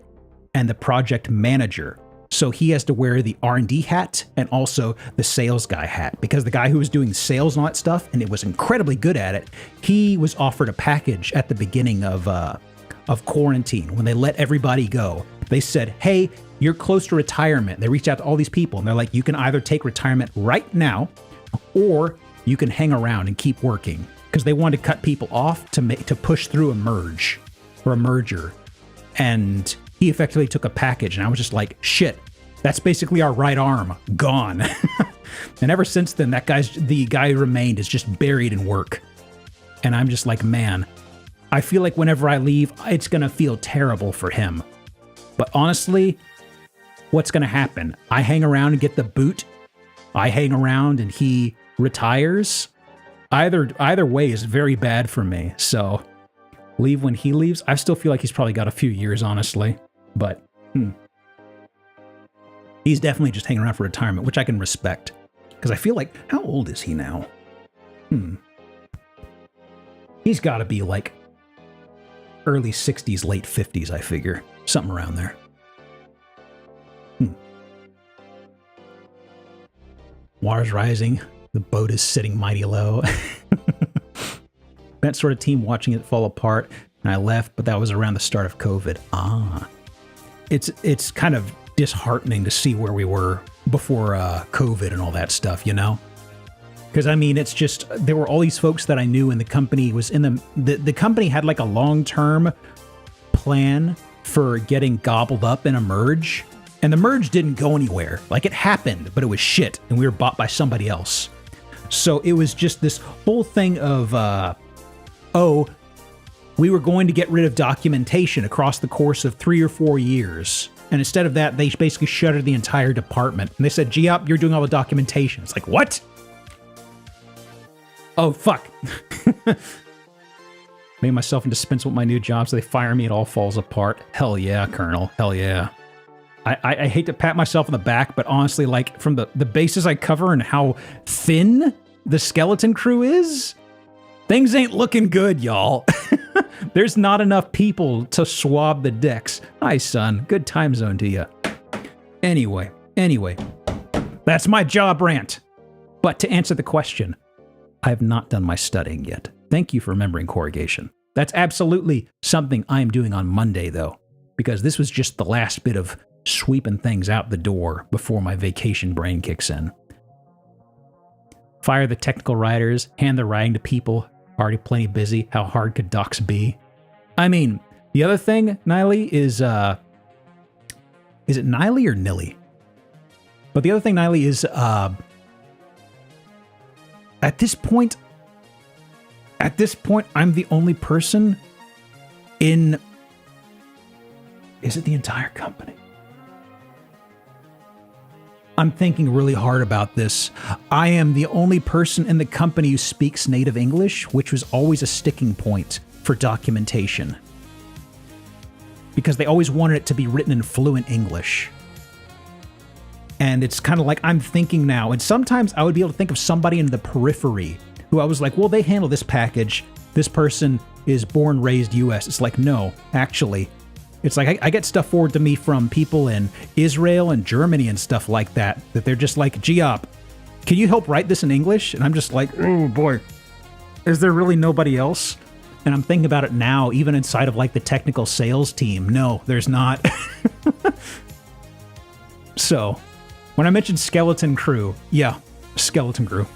and the project manager. So he has to wear the R&D hat and also the sales guy hat, because the guy who was doing sales and all that stuff, and it was incredibly good at it, he was offered a package at the beginning of quarantine when they let everybody go. They said, hey, you're close to retirement. They reached out to all these people and they're like, you can either take retirement right now or you can hang around and keep working, because they wanted to cut people off to push through a merge or a merger. And he effectively took a package, and I was just like, shit, that's basically our right arm gone. And ever since then, the guy who remained is just buried in work. And I'm just like, man, I feel like whenever I leave, it's going to feel terrible for him. But honestly, what's going to happen? I hang around and get the boot. I hang around and he retires. Either way is very bad for me. So leave when he leaves. I still feel like he's probably got a few years, honestly. But he's definitely just hanging around for retirement, which I can respect. Because I feel like, how old is he now? He's got to be like early 60s, late 50s, I figure. Something around there. Water's rising. The boat is sitting mighty low. That sort of team watching it fall apart, and I left, but that was around the start of COVID. It's kind of disheartening to see where we were before COVID and all that stuff, Because I mean, it's just, there were all these folks that I knew, and the company was the company had like a long-term plan for getting gobbled up in a merge, and the merge didn't go anywhere. Like, it happened, but it was shit, and we were bought by somebody else. So it was just this whole thing of, we were going to get rid of documentation across the course of 3 or 4 years. And instead of that, they basically shuttered the entire department. And they said, Giop, you're doing all the documentation. It's like, what? Oh, fuck. Made myself indispensable with my new job, so they fire me, it all falls apart. Hell yeah, Colonel. Hell yeah. I hate to pat myself on the back, but honestly, like, from the bases I cover and how thin the skeleton crew is, things ain't looking good, y'all. There's not enough people to swab the decks. Hi, son. Good time zone to you. Anyway. That's my job rant. But to answer the question, I have not done my studying yet. Thank you for remembering corrugation. That's absolutely something I am doing on Monday, though, because this was just the last bit of sweeping things out the door before my vacation brain kicks in. Fire the technical writers, hand the writing to people already plenty busy. How hard could docs be? I mean, the other thing, Niley, is it Niley or Nilly? But the other thing, Niley, is at this point, I'm the only person in... Is it the entire company? I'm thinking really hard about this. I am the only person in the company who speaks native English, which was always a sticking point for documentation. Because they always wanted it to be written in fluent English. And it's kind of like I'm thinking now, and sometimes I would be able to think of somebody in the periphery who I was like, well, they handle this package. This person is born, raised US. It's like, no, actually. It's like I get stuff forwarded to me from people in Israel and Germany and stuff like that they're just like, Giop, can you help write this in English? And I'm just like, oh boy, is there really nobody else? And I'm thinking about it now, even inside of like the technical sales team. No, there's not. So, when I mentioned skeleton crew, yeah, skeleton crew.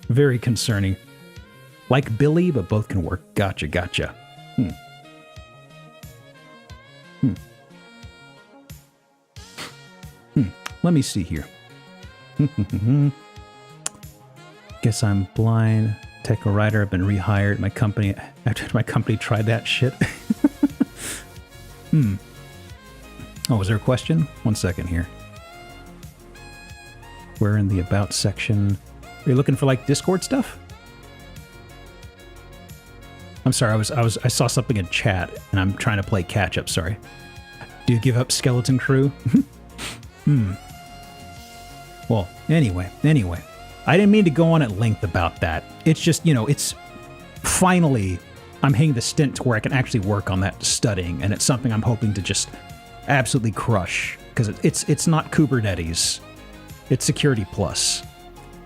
Very concerning. Like Billy, but both can work. Gotcha. Let me see here. Guess I'm blind. Technical writer. I've been rehired. My company, after my company tried that shit. Oh, was there a question? 1 second here. We're in the about section. Are you looking for like Discord stuff? I'm sorry, I saw something in chat and I'm trying to play catch up, sorry. Do you give up skeleton crew? Well, anyway. I didn't mean to go on at length about that. It's just, it's finally, I'm hitting the stint to where I can actually work on that studying, and it's something I'm hoping to just absolutely crush, because it's not Kubernetes. It's Security Plus.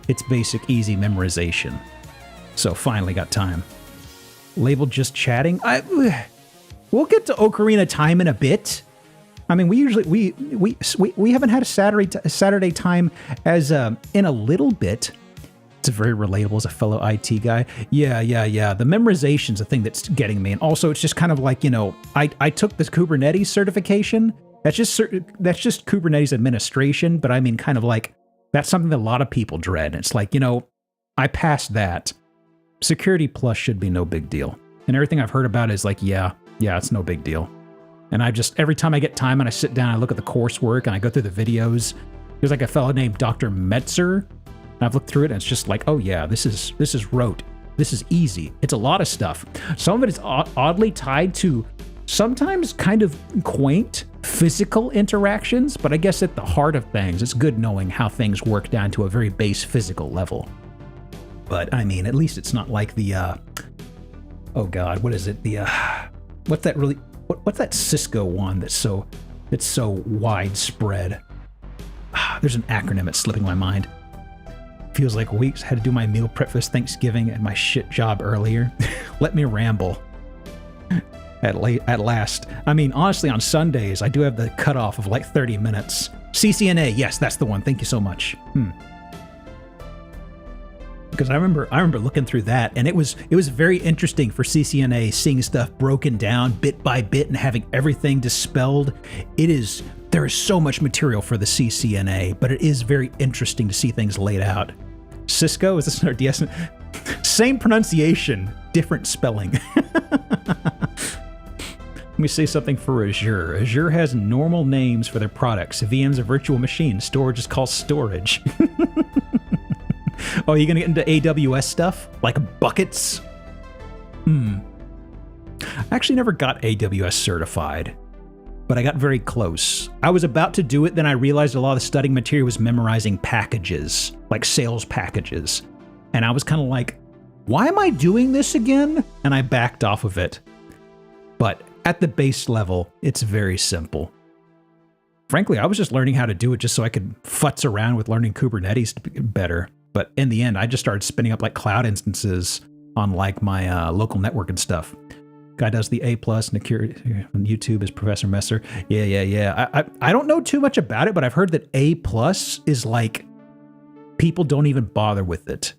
It's basic, easy memorization. So finally got time. Labeled just chatting? We'll get to Ocarina time in a bit. I mean, we usually we haven't had a Saturday time as in a little bit. It's very relatable as a fellow IT guy. Yeah. The memorization's a thing that's getting me, and also it's just kind of like, I took this Kubernetes certification. That's just Kubernetes administration, but I mean, kind of like that's something that a lot of people dread. It's like, I passed that. Security Plus should be no big deal, and everything I've heard about is like, yeah, it's no big deal. And every time I get time and I sit down, I look at the coursework and I go through the videos. There's like a fellow named Dr. Metzer, and I've looked through it and it's just like, oh yeah, this is rote. This is easy. It's a lot of stuff. Some of it is oddly tied to sometimes kind of quaint physical interactions, but I guess at the heart of things, it's good knowing how things work down to a very base physical level. But I mean, at least it's not like the, oh God, what is it? The, what's that Cisco one that's so widespread? There's an acronym that's slipping my mind. Feels like weeks. Had to do my meal prep for Thanksgiving at my shit job earlier. Let me ramble. At last. I mean, honestly, on Sundays, I do have the cutoff of like 30 minutes. CCNA, yes, that's the one. Thank you so much. Because I remember looking through that, and it was very interesting for CCNA, seeing stuff broken down bit by bit and having everything dispelled. There is so much material for the CCNA, but it is very interesting to see things laid out. Cisco, is this our DS? Same pronunciation, different spelling. Let me say something for Azure. Azure has normal names for their products. VM's a virtual machine. Storage is called storage. Oh, you gonna get into AWS stuff? Like buckets? I actually never got AWS certified, but I got very close. I was about to do it, then I realized a lot of the studying material was memorizing packages, like sales packages. And I was kind of like, why am I doing this again? And I backed off of it. But at the base level, it's very simple. Frankly, I was just learning how to do it just so I could futz around with learning Kubernetes better. But in the end, I just started spinning up like cloud instances on like my local network and stuff. Guy does the A+, on YouTube is Professor Messer. Yeah. I don't know too much about it, but I've heard that A+ is like, people don't even bother with it,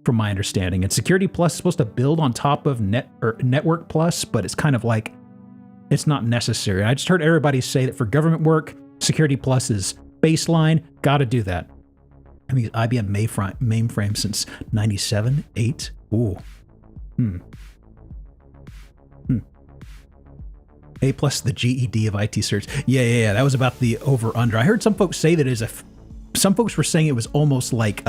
from my understanding. And Security Plus is supposed to build on top of Network Plus, but it's kind of like, it's not necessary. I just heard everybody say that for government work, Security Plus is baseline, gotta do that. I mean, IBM mainframe since 97, 8. Ooh. A+, the GED of IT certs. Yeah. That was about the over-under. I heard some folks say that some folks were saying it was almost like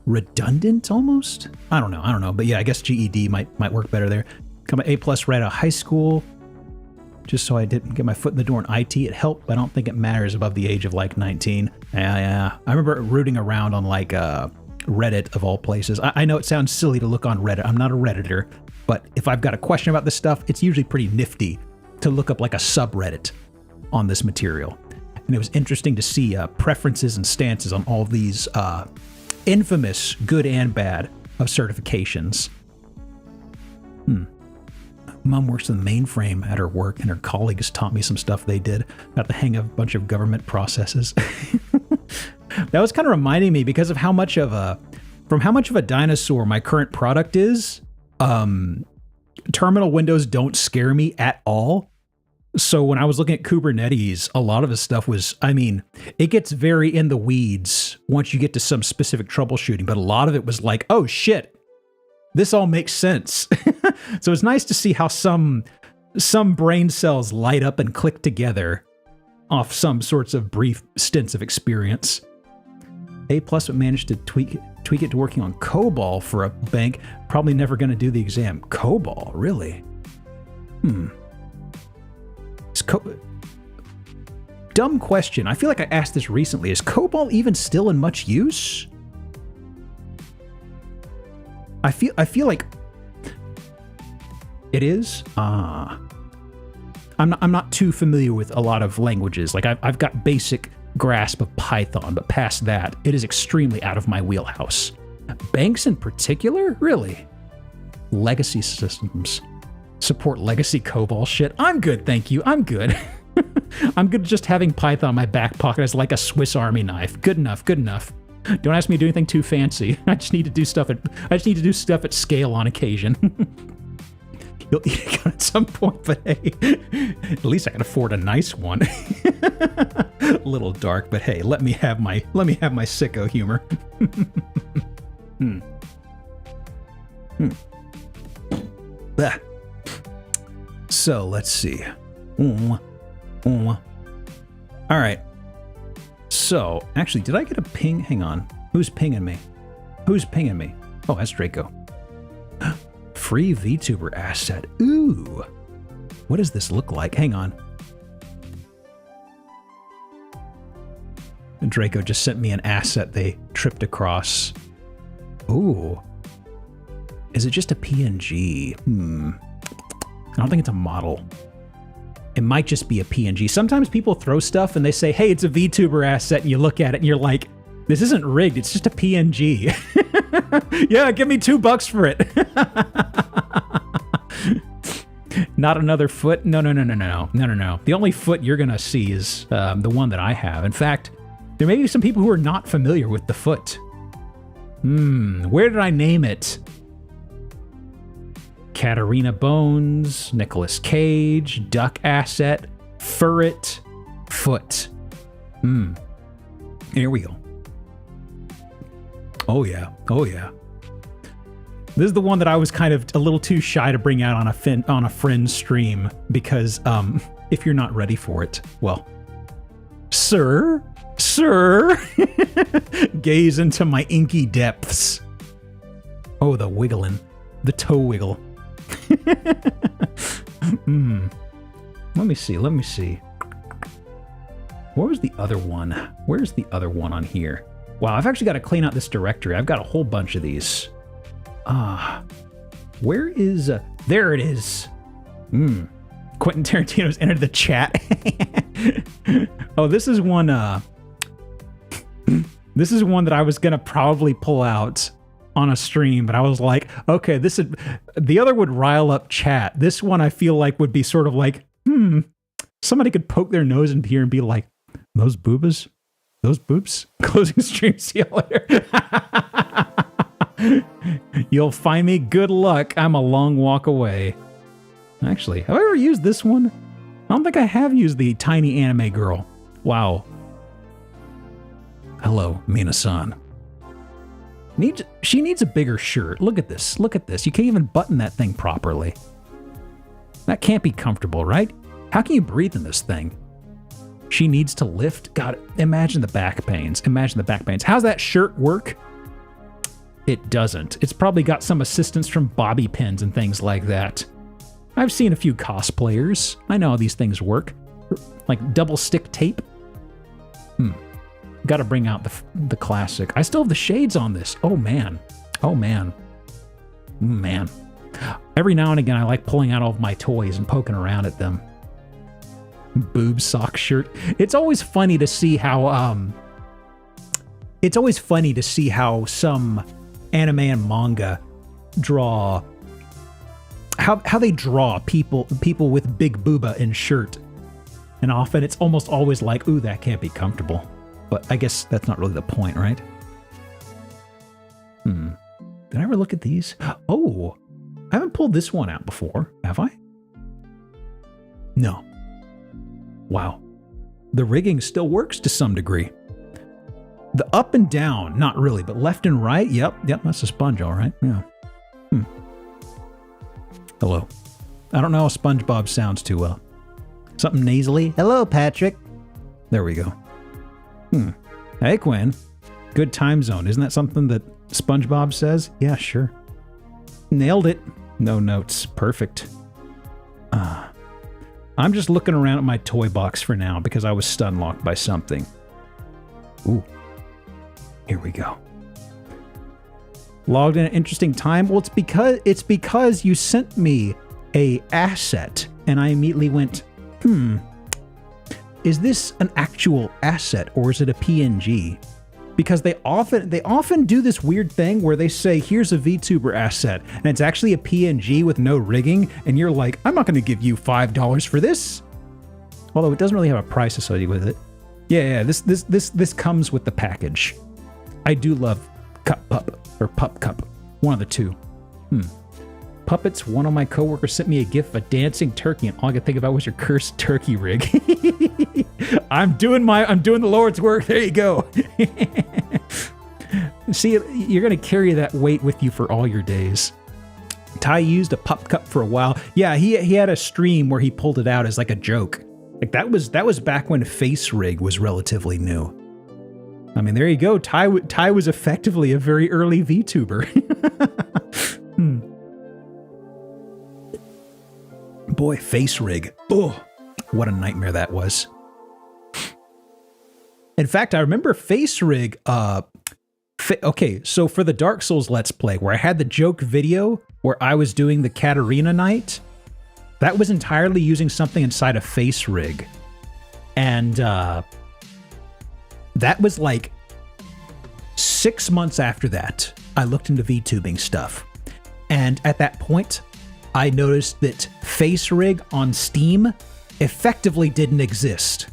redundant almost. I don't know. But yeah, I guess GED might work better there. Got my A+ right out of high school, just so I didn't get my foot in the door in IT. It helped, but I don't think it matters above the age of like 19. Yeah. I remember rooting around on like Reddit of all places. I know it sounds silly to look on Reddit. I'm not a Redditor, but if I've got a question about this stuff, it's usually pretty nifty to look up like a subreddit on this material. And it was interesting to see preferences and stances on all these infamous good and bad of certifications. Mom works in the mainframe at her work, and her colleagues taught me some stuff they did. Got the hang of a bunch of government processes. That was kind of reminding me because of how much of a dinosaur my current product is. Terminal windows don't scare me at all. So when I was looking at Kubernetes, a lot of the stuff was, it gets very in the weeds once you get to some specific troubleshooting, but a lot of it was like, oh shit, this all makes sense. So it's nice to see how some brain cells light up and click together off some sorts of brief stints of experience. A+ would manage to tweak it to working on COBOL for a bank. Probably never going to do the exam. COBOL, really? Dumb question. I feel like I asked this recently. Is COBOL even still in much use? I feel like it is. I'm not too familiar with a lot of languages. Like I've got basic grasp of Python, but past that, it is extremely out of my wheelhouse. Banks in particular? Really? Legacy systems. Support legacy COBOL shit? I'm good, thank you. I'm good. I'm good just having Python in my back pocket as like a Swiss Army knife. Good enough. Don't ask me to do anything too fancy. I just need to do stuff at scale on occasion. You'll eat it at some point, but hey, at least I can afford a nice one. A little dark, but hey, let me have my sicko humor. So let's see. All right. So actually, did I get a ping? Hang on. Who's pinging me? Oh, that's Draco. Free VTuber asset. Ooh. What does this look like? Hang on. Draco just sent me an asset they tripped across. Ooh. Is it just a PNG? I don't think it's a model. It might just be a PNG. Sometimes people throw stuff and they say, hey, it's a VTuber asset, and you look at it and you're like, this isn't rigged, it's just a PNG. Yeah, give me $2 for it. Not another foot? No. The only foot you're gonna see is the one that I have. In fact, there may be some people who are not familiar with the foot. Where did I name it? Katarina Bones, Nicolas Cage, Duck Asset, Furret, Foot. Here we go. Oh yeah. Oh yeah. This is the one that I was kind of a little too shy to bring out on a friend's stream because if you're not ready for it, well, sir, gaze into my inky depths. Oh, the wiggling, the toe wiggle. Let me see. What was the other one? Where's the other one on here? Wow, I've actually got to clean out this directory. I've got a whole bunch of these. Where is... there it is. Quentin Tarantino's entered the chat. Oh, this is one... this is one that I was going to probably pull out on a stream, but I was like, okay, this is... the other would rile up chat. This one I feel like would be sort of like, somebody could poke their nose in here and be like, those boobas? Those boobs? Closing stream, see you later. You'll find me. Good luck. I'm a long walk away. Actually, have I ever used this one? I don't think I have used the tiny anime girl. Wow. Hello, Mina-san. She needs a bigger shirt. Look at this. Look at this. You can't even button that thing properly. That can't be comfortable, right? How can you breathe in this thing? She needs to lift. God, imagine the back pains. Imagine the back pains. How's that shirt work? It doesn't. It's probably got some assistance from bobby pins and things like that. I've seen a few cosplayers. I know how these things work. Like double stick tape. Got to bring out the classic. I still have the shades on this. Oh man. Oh man. Man. Every now and again, I like pulling out all of my toys and poking around at them. Boob sock shirt. It's always funny to see how some anime and manga draw how they draw people with big booba in shirt. And often it's almost always like, ooh, that can't be comfortable. But I guess that's not really the point, right? Did I ever look at these? Oh, I haven't pulled this one out before, have I? No. Wow. The rigging still works to some degree. The up and down, not really, but left and right, yep, that's a sponge, all right, yeah. Hello. I don't know how SpongeBob sounds too well. Something nasally. Hello, Patrick. There we go. Hey, Quinn. Good time zone. Isn't that something that SpongeBob says? Yeah, sure. Nailed it. No notes. Perfect. I'm just looking around at my toy box for now because I was stun locked by something. Ooh. Here we go. Logged in an interesting time. Well, it's because you sent me a asset and I immediately went, is this an actual asset or is it a PNG? Because they often do this weird thing where they say, here's a VTuber asset, and it's actually a PNG with no rigging, and you're like, I'm not going to give you $5 for this. Although it doesn't really have a price associated with it. Yeah, this comes with the package. I do love Pup Cup. One of the two. Puppets, one of my coworkers sent me a gift of a dancing turkey, and all I could think about was your cursed turkey rig. I'm doing the Lord's work. There you go. See, you're gonna carry that weight with you for all your days. Ty used a pup cup for a while. Yeah, he had a stream where he pulled it out as like a joke. Like that was back when face rig was relatively new. I mean, there you go. Ty was effectively a very early VTuber. Boy, face rig. Oh, what a nightmare that was. In fact, I remember face rig. Okay, so for the Dark Souls Let's Play, where I had the joke video where I was doing the Katarina night, that was entirely using something inside a face rig. And that was like 6 months after that, I looked into VTubing stuff. And at that point, I noticed that face rig on Steam effectively didn't exist.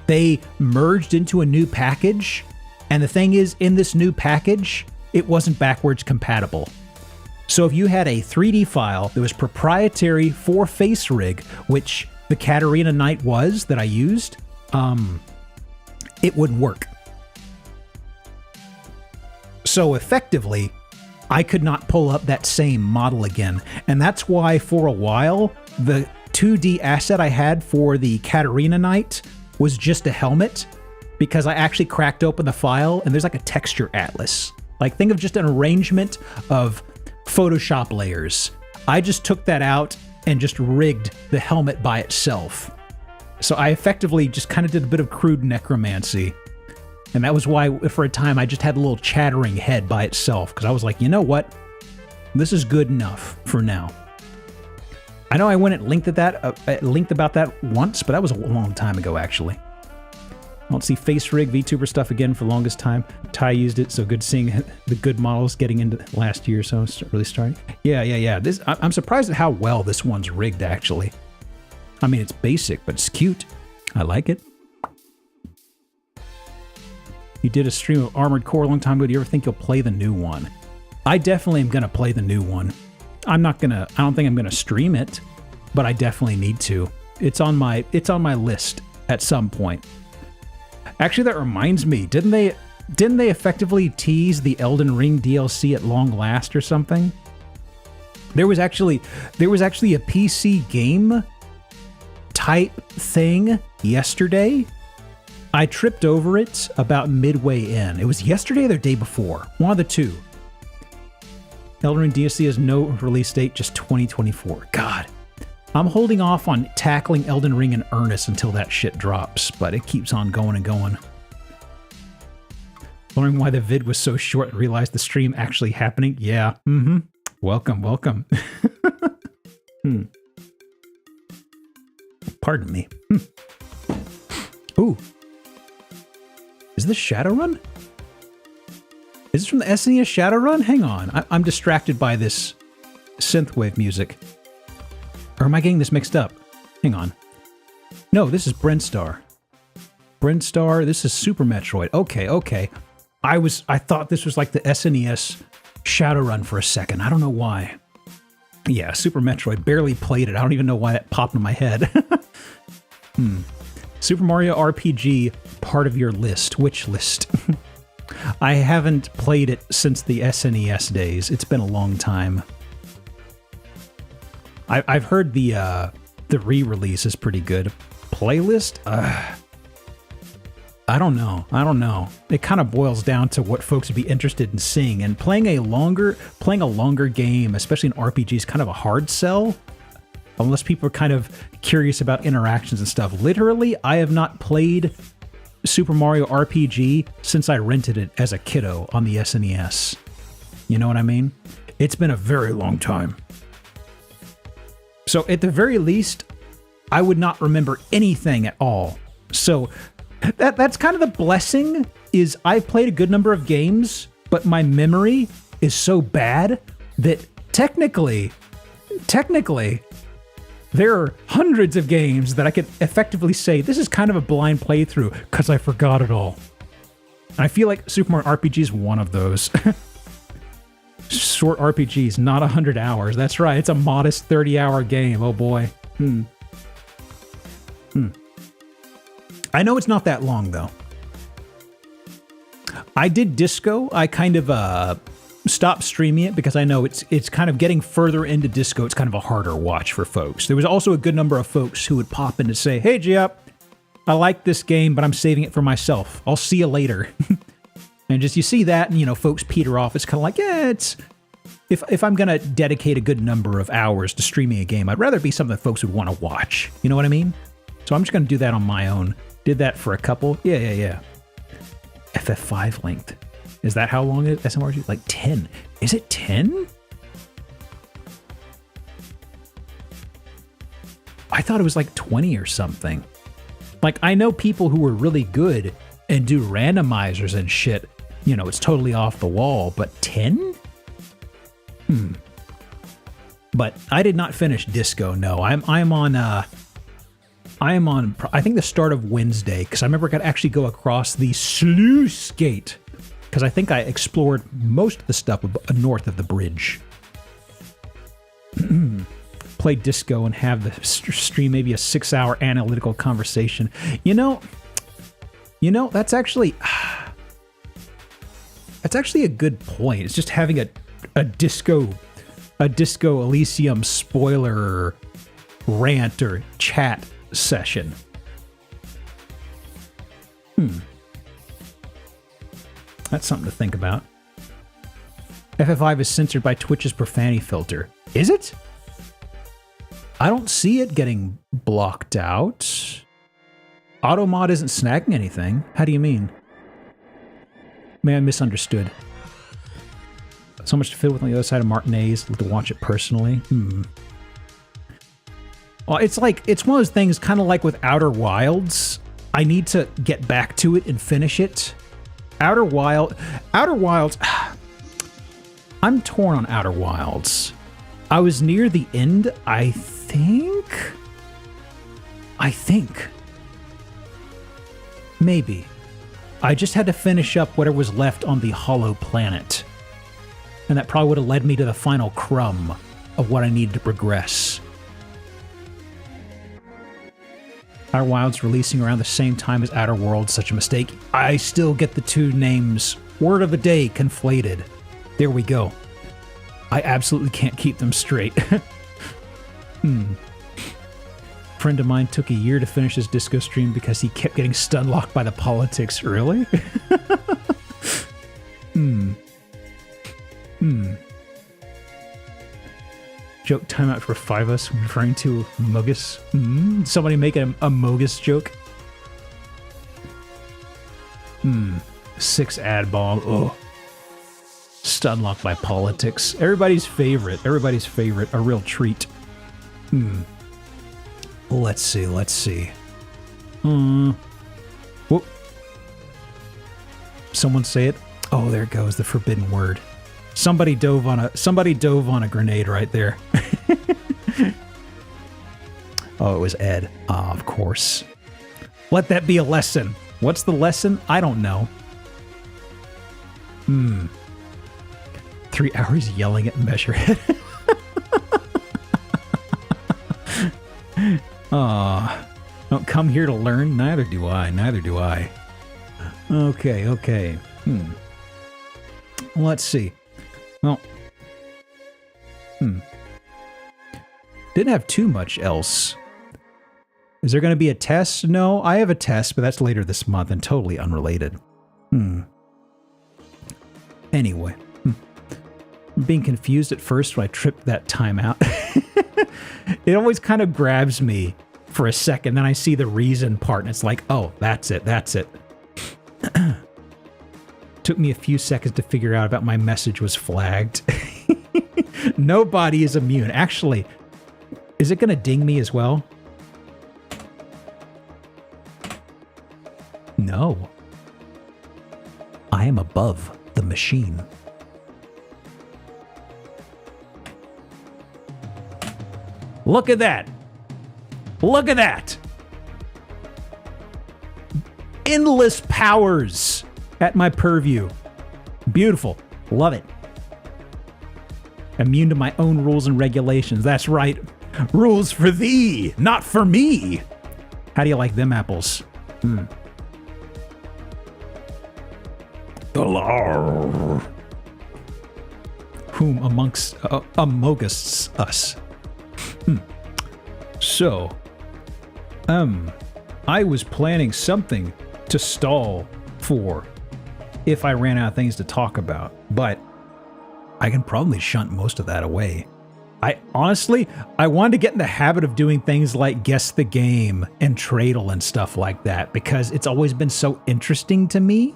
They merged into a new package, and the thing is, in this new package, it wasn't backwards compatible. So if you had a 3D file that was proprietary for face rig, which the Katarina Night was that I used, it wouldn't work. So effectively, I could not pull up that same model again. And that's why for a while, the 2D asset I had for the Ocarina Knight was just a helmet, because I actually cracked open the file and there's like a texture atlas. Like, think of just an arrangement of Photoshop layers. I just took that out and just rigged the helmet by itself. So I effectively just kind of did a bit of crude necromancy. And that was why, for a time, I just had a little chattering head by itself, because I was like, you know what? This is good enough for now. I know I went and linked about that once, but that was a long time ago, actually. I don't see face rig VTuber stuff again for the longest time. Ty used it, so good seeing the good models getting into last year, so it's really starting. Yeah. I'm surprised at how well this one's rigged, actually. I mean, it's basic, but it's cute. I like it. You did a stream of Armored Core a long time ago. Do you ever think you'll play the new one? I definitely am going to play the new one. I don't think I'm going to stream it, but I definitely need to. It's on my list at some point. Actually, that reminds me, didn't they effectively tease the Elden Ring DLC at long last or something? There was actually a PC game type thing yesterday. I tripped over it about midway in. It was yesterday or the day before. One of the two. Elden Ring DLC has no release date, just 2024. God. I'm holding off on tackling Elden Ring in earnest until that shit drops, but it keeps on going and going. Wondering why the vid was so short and realized the stream actually happening? Yeah. Welcome. Pardon me. Ooh. Is this Shadowrun? Is this from the SNES Shadowrun? Hang on. I'm distracted by this synthwave music. Or am I getting this mixed up? Hang on. No, this is Brinstar. This is Super Metroid. Okay. I thought this was like the SNES Shadowrun for a second. I don't know why. Yeah, Super Metroid. Barely played it. I don't even know why that popped in my head. Super Mario RPG, part of your list. Which list? I haven't played it since the SNES days. It's been a long time. I've heard the re-release is pretty good. Playlist? I don't know. It kind of boils down to what folks would be interested in seeing. And playing a longer game, especially an RPG, is kind of a hard sell. Unless people are kind of curious about interactions and stuff. Literally, I have not played Super Mario RPG since I rented it as a kiddo on the SNES. You know what I mean? It's been a very long time. So at the very least, I would not remember anything at all. So that's kind of the blessing, is I've played a good number of games, but my memory is so bad that technically, there are hundreds of games that I could effectively say, this is kind of a blind playthrough because I forgot it all. And I feel like Super Mario RPG is one of those. Short RPGs, not 100 hours. That's right, it's a modest 30-hour game. Oh boy. I know it's not that long, though. I did Disco. I kind of stopped streaming it because I know it's kind of getting further into Disco. It's kind of a harder watch for folks. There was also a good number of folks who would pop in to say, hey, Giap, I like this game, but I'm saving it for myself. I'll see you later. And just you see that, and, folks peter off. It's kind of like, yeah, it's... If I'm going to dedicate a good number of hours to streaming a game, I'd rather be something that folks would want to watch. You know what I mean? So I'm just going to do that on my own. Did that for a couple. Yeah. FF5 length. Is that how long it is? SMRG? Like 10. Is it 10? I thought it was like 20 or something. Like, I know people who were really good and do randomizers and shit. It's totally off the wall, but 10? But I did not finish Disco, no. I am on, I think, the start of Wednesday, because I remember I could actually go across the sluice gate, because I think I explored most of the stuff north of the bridge. Play Disco and have the stream maybe a 6-hour analytical conversation. That's actually... That's actually a good point. It's just having a Disco Elysium spoiler rant or chat session. That's something to think about. FF5 is censored by Twitch's profanity filter. Is it? I don't see it getting blocked out. Automod isn't snagging anything. How do you mean? Man, misunderstood. So much to fiddle with on the other side of Martinez. To watch it personally. Well, it's one of those things, kind of like with Outer Wilds. I need to get back to it and finish it. Outer Wilds. I'm torn on Outer Wilds. I was near the end, I think. Maybe. I just had to finish up whatever was left on the Hollow Planet. And that probably would have led me to the final crumb of what I needed to progress. Outer Wilds releasing around the same time as Outer Worlds, such a mistake. I still get the two names, word of the day, conflated. There we go. I absolutely can't keep them straight. Friend of mine took a year to finish his disco stream because he kept getting stun locked by the politics. Really? Joke timeout for 5us referring to Mogus. Somebody make a Mogus joke. 6 ad bomb. Oh. Stun locked by politics. Everybody's favorite. A real treat. Let's see. Whoop. Someone say it. Oh, there it goes, the forbidden word. Somebody dove on a grenade right there. Oh, it was Ed. Ah, of course. Let that be a lesson. What's the lesson? I don't know. 3 hours yelling at Measurehead. Don't come here to learn. Neither do I. Okay. Let's see. Well, didn't have too much else. Is there going to be a test? No, I have a test, but that's later this month and totally unrelated. Anyway. I'm being confused at first when I tripped that time out. It always kind of grabs me for a second, then I see the reason part, and it's like, oh, that's it. Took me a few seconds to figure out about my message was flagged. Nobody is immune. Actually, is it going to ding me as well? No. I am above the machine. Look at that. Look at that. Endless powers at my purview. Beautiful. Love it. Immune to my own rules and regulations. That's right. Rules for thee, not for me. How do you like them apples? Whom amongst us? So, I was planning something to stall for if I ran out of things to talk about, but I can probably shunt most of that away. I wanted to get in the habit of doing things like Guess the Game and Tradle and stuff like that because it's always been so interesting to me.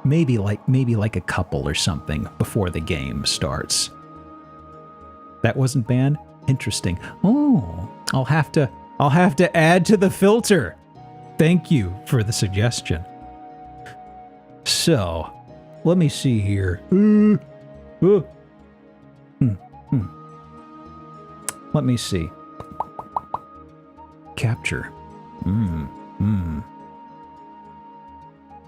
Maybe like a couple or something before the game starts. That wasn't banned? Interesting. Oh, I'll have to add to the filter. Thank you for the suggestion. So, let me see here. Let me see. Capture.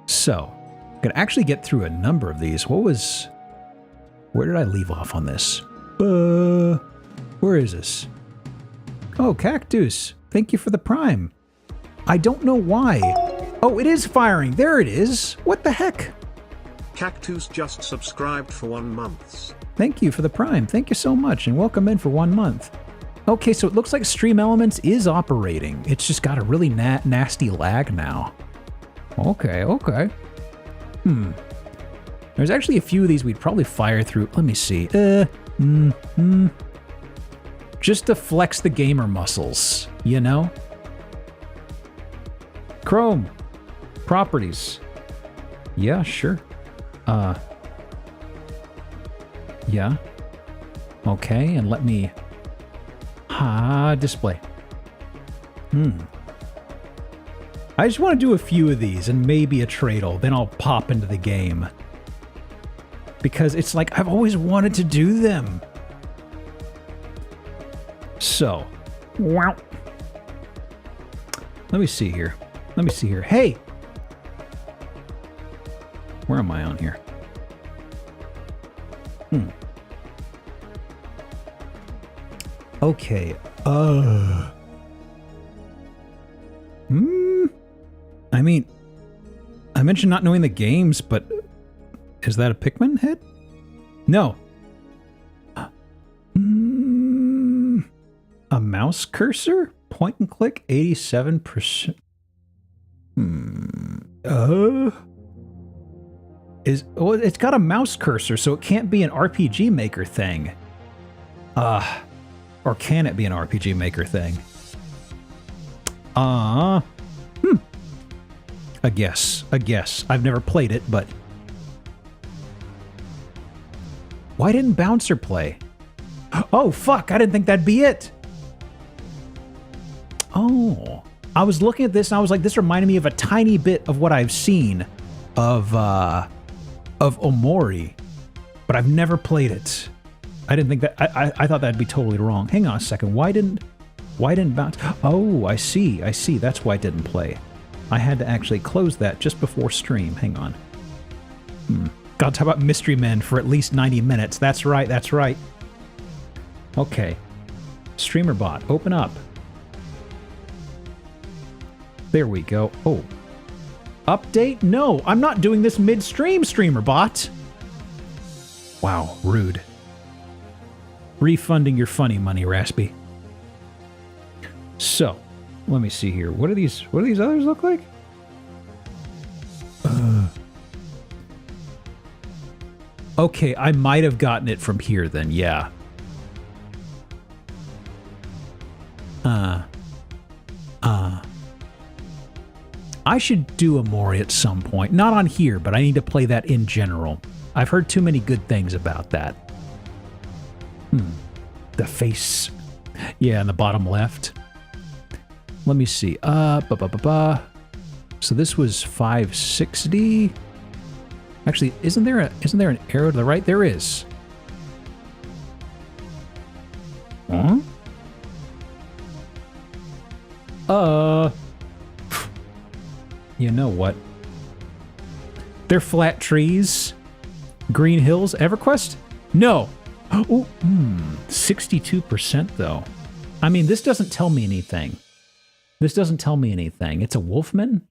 So, I could actually get through a number of these. Where did I leave off on this? Where is this? Oh, Cactus. Thank you for the Prime. I don't know why Oh, it is firing. There it is. What the heck? Cactus just subscribed for 1 month. Thank you for the Prime. Thank you so much, and welcome in for 1 month. Okay, so it looks like Stream Elements is operating. It's just got a really nasty lag now. Okay, okay. There's actually a few of these we'd probably fire through. Let me see. Just to flex the gamer muscles, you know? Chrome. Properties. Yeah, sure. Yeah. Okay, and let me... display. I just want to do a few of these and maybe a Tradle, then I'll pop into the game. Because it's like, I've always wanted to do them. So, wow. Let me see here. Hey! Where am I on here? Okay, I mean, I mentioned not knowing the games, but is that a Pikmin head? No. A mouse cursor? Point and click, 87%. Well, it's got a mouse cursor, so it can't be an RPG Maker thing. Or can it be an RPG Maker thing? A guess. I've never played it, but... Why didn't Bouncer play? Oh, fuck, I didn't think that'd be it! Oh. I was looking at this and I was like, this reminded me of a tiny bit of what I've seen of Omori. But I've never played it. I didn't think that... I thought that'd be totally wrong. Hang on a second. Why didn't Bounce... Oh, I see. That's why it didn't play. I had to actually close that just before stream. Hang on. God, talk about Mystery Men for at least 90 minutes. That's right. Okay. Streamer bot, open up. There we go. Oh. Update? No, I'm not doing this mid-stream, streamer bot. Wow, rude. Refunding your funny money, Raspy. So, let me see here. What do these others look like? Okay, I might have gotten it from here then, yeah. I should do Omori at some point. Not on here, but I need to play that in general. I've heard too many good things about that. The face. Yeah, in the bottom left. Let me see. So this was 560. Actually, isn't there an arrow to the right? There is. Huh? You know what? They're flat trees. Green Hills. EverQuest? No. Oh, 62% though. I mean, this doesn't tell me anything. It's a Wolfman?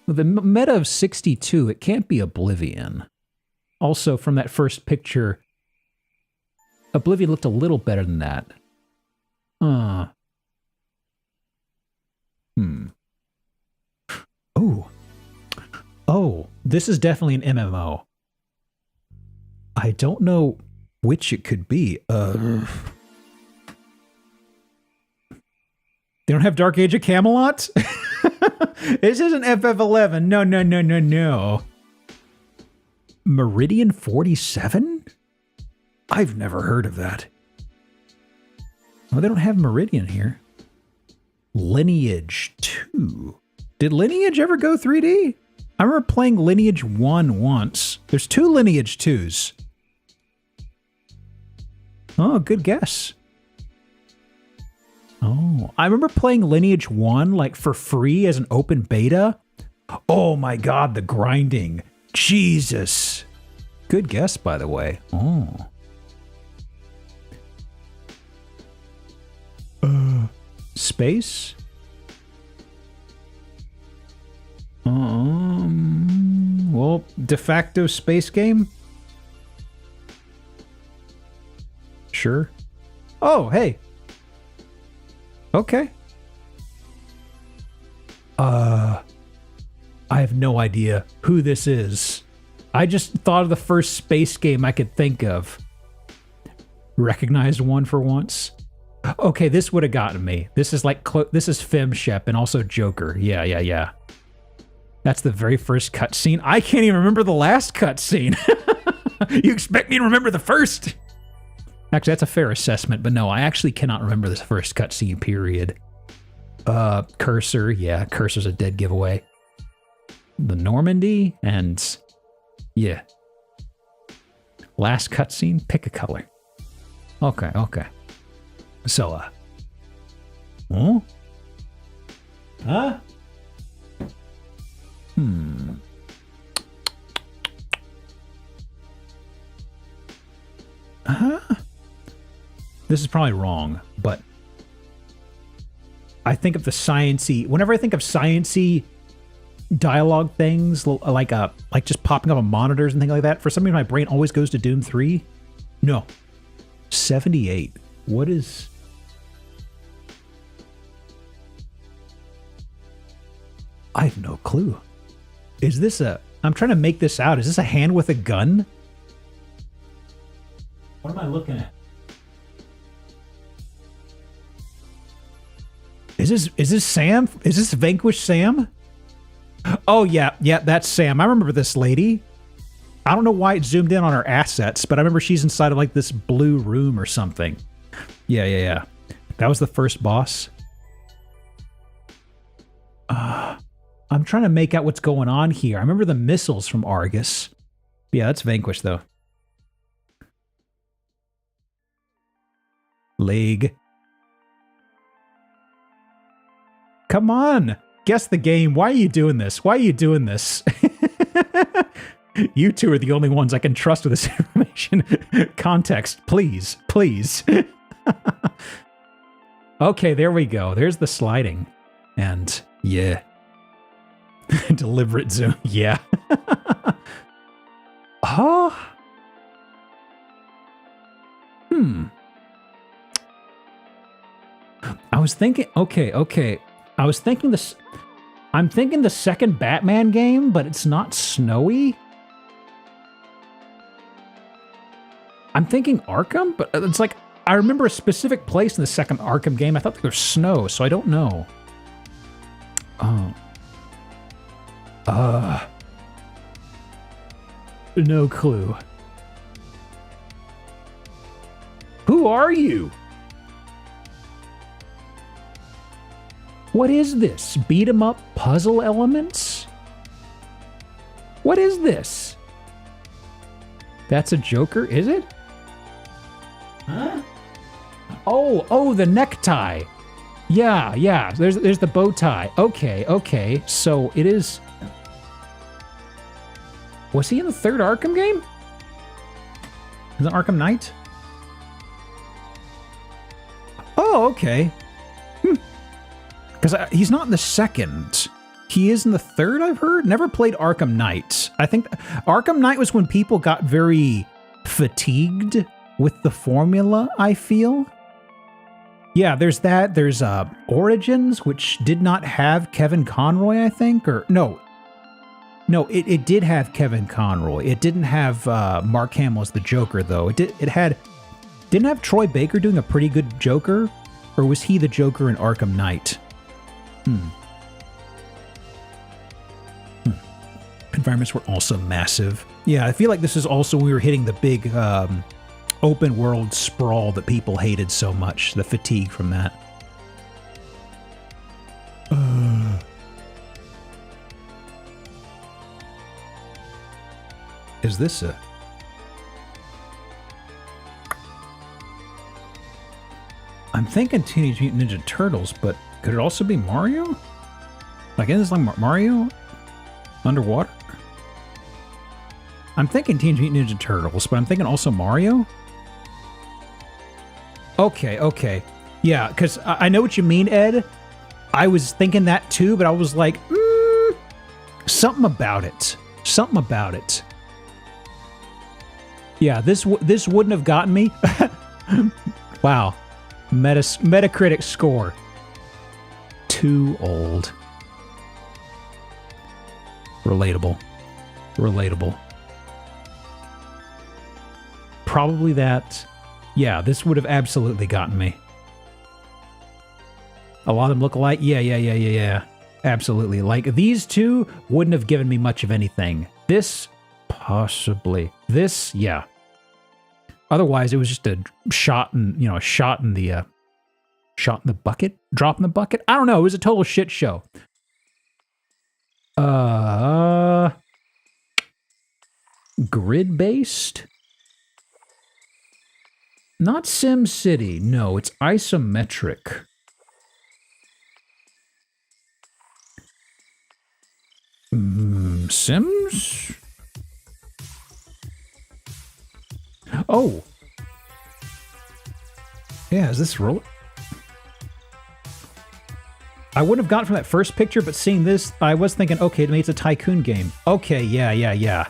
The meta of 62, it can't be Oblivion. Also, from that first picture, Oblivion looked a little better than that. Oh, this is definitely an MMO. I don't know which it could be. They don't have Dark Age of Camelot? This isn't FF11. No. Meridian 47? I've never heard of that. Oh, they don't have Meridian here. Lineage 2. Did Lineage ever go 3D? I remember playing Lineage 1 once. There's 2 Lineage 2s. Oh, good guess. Oh, I remember playing Lineage 1 like for free as an open beta. Oh my god, the grinding. Jesus. Good guess, by the way. Oh. Space? de facto space game? Sure. Oh, hey. Okay. I have no idea who this is. I just thought of the first space game I could think of. Recognized one for once. Okay, this would have gotten me. This is like this is FemShep and also Joker. Yeah. That's the very first cutscene. I can't even remember the last cutscene. You expect me to remember the first? Actually, that's a fair assessment, but no, I actually cannot remember this first cutscene, period. Cursor, yeah, Cursor's a dead giveaway. The Normandy, and yeah. Last cutscene, pick a color. Okay. So, huh? Huh? This is probably wrong, but I think of the sciencey. Whenever I think of sciencey dialogue things, like just popping up on monitors and things like that, for some reason my brain always goes to Doom 3. No, 78. What is? I have no clue. Is this a? I'm trying to make this out. Is this a hand with a gun? What am I looking at? Is this Sam? Is this Vanquish Sam? Oh yeah, that's Sam. I remember this lady. I don't know why it zoomed in on her assets, but I remember she's inside of like this blue room or something. Yeah. That was the first boss. I'm trying to make out what's going on here. I remember the missiles from Argus. Yeah, that's Vanquish though. Leg. Come on, guess the game. Why are you doing this? You two are the only ones I can trust with this information. Context, please. Okay, there we go. There's the sliding. And yeah. Deliberate zoom. Yeah. Oh. I was thinking, okay. I was thinking this. I'm thinking the second Batman game, but it's not snowy. I'm thinking Arkham, but it's like, I remember a specific place in the second Arkham game. I thought there was snow, so I don't know. No clue. Who are you? What is this? Beat 'em up puzzle elements? What is this? That's a Joker, is it? Huh? Oh, the necktie. Yeah. There's the bow tie. Okay. So it is. Was he in the third Arkham game? Is it Arkham Knight? Oh, okay. Because he's not in the second. He is in the third, I've heard. Never played Arkham Knight. I think Arkham Knight was when people got very fatigued with the formula, I feel. Yeah, there's that. There's Origins, which did not have Kevin Conroy, I think. Or no, it did have Kevin Conroy. It didn't have Mark Hamill as the Joker, though. Didn't have Troy Baker doing a pretty good Joker? Or was he the Joker in Arkham Knight? Environments were also massive. Yeah, I feel like this is also when we were hitting the big open world sprawl that people hated so much. The fatigue from that. Is this a... I'm thinking Teenage Mutant Ninja Turtles, but could it also be Mario? Like, is this like Mario? Underwater? I'm thinking Teenage Mutant Ninja Turtles, but I'm thinking also Mario? Okay. Yeah, because I know what you mean, Ed. I was thinking that too, but I was like, something about it. something about it. Yeah, this wouldn't have gotten me. Wow. Metacritic score. Too old. Relatable. Relatable. Probably that. Yeah, this would have absolutely gotten me. A lot of them look alike. Yeah. Absolutely. Like, these two wouldn't have given me much of anything. This, possibly. This, yeah. Otherwise, it was just a shot in, a shot in the bucket? Drop in the bucket? I don't know. It was a total shit show. Grid-based? Not Sim City. No, it's isometric. Sims? Oh. Yeah, is this roll? I wouldn't have gotten from that first picture, but seeing this, I was thinking, okay, maybe it's a tycoon game. Okay, yeah.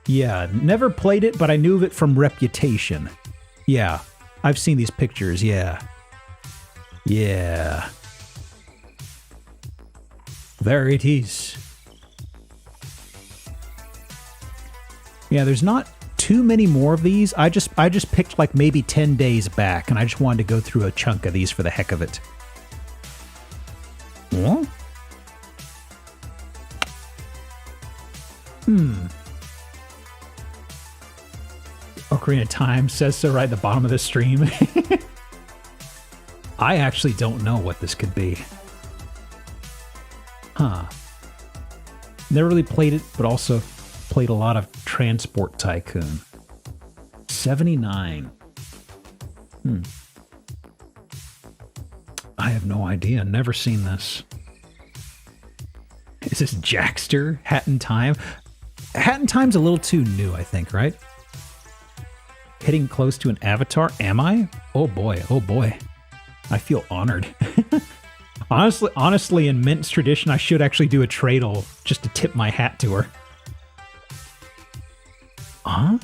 Yeah, never played it, but I knew of it from reputation. Yeah, I've seen these pictures, yeah. Yeah. There it is. Yeah, there's not too many more of these. I just picked like maybe 10 days back, and I just wanted to go through a chunk of these for the heck of it. What? Ocarina of Time says so right at the bottom of the stream. I actually don't know what this could be. Huh. Never really played it, but also played a lot of Transport Tycoon. 79. I have no idea. Never seen this. Is this Jackster? Hat in Time? Hat in Time's a little too new, I think, right? Hitting close to an avatar? Am I? Oh boy. I feel honored. Honestly, in Mint's tradition, I should actually do a tradle just to tip my hat to her. Huh?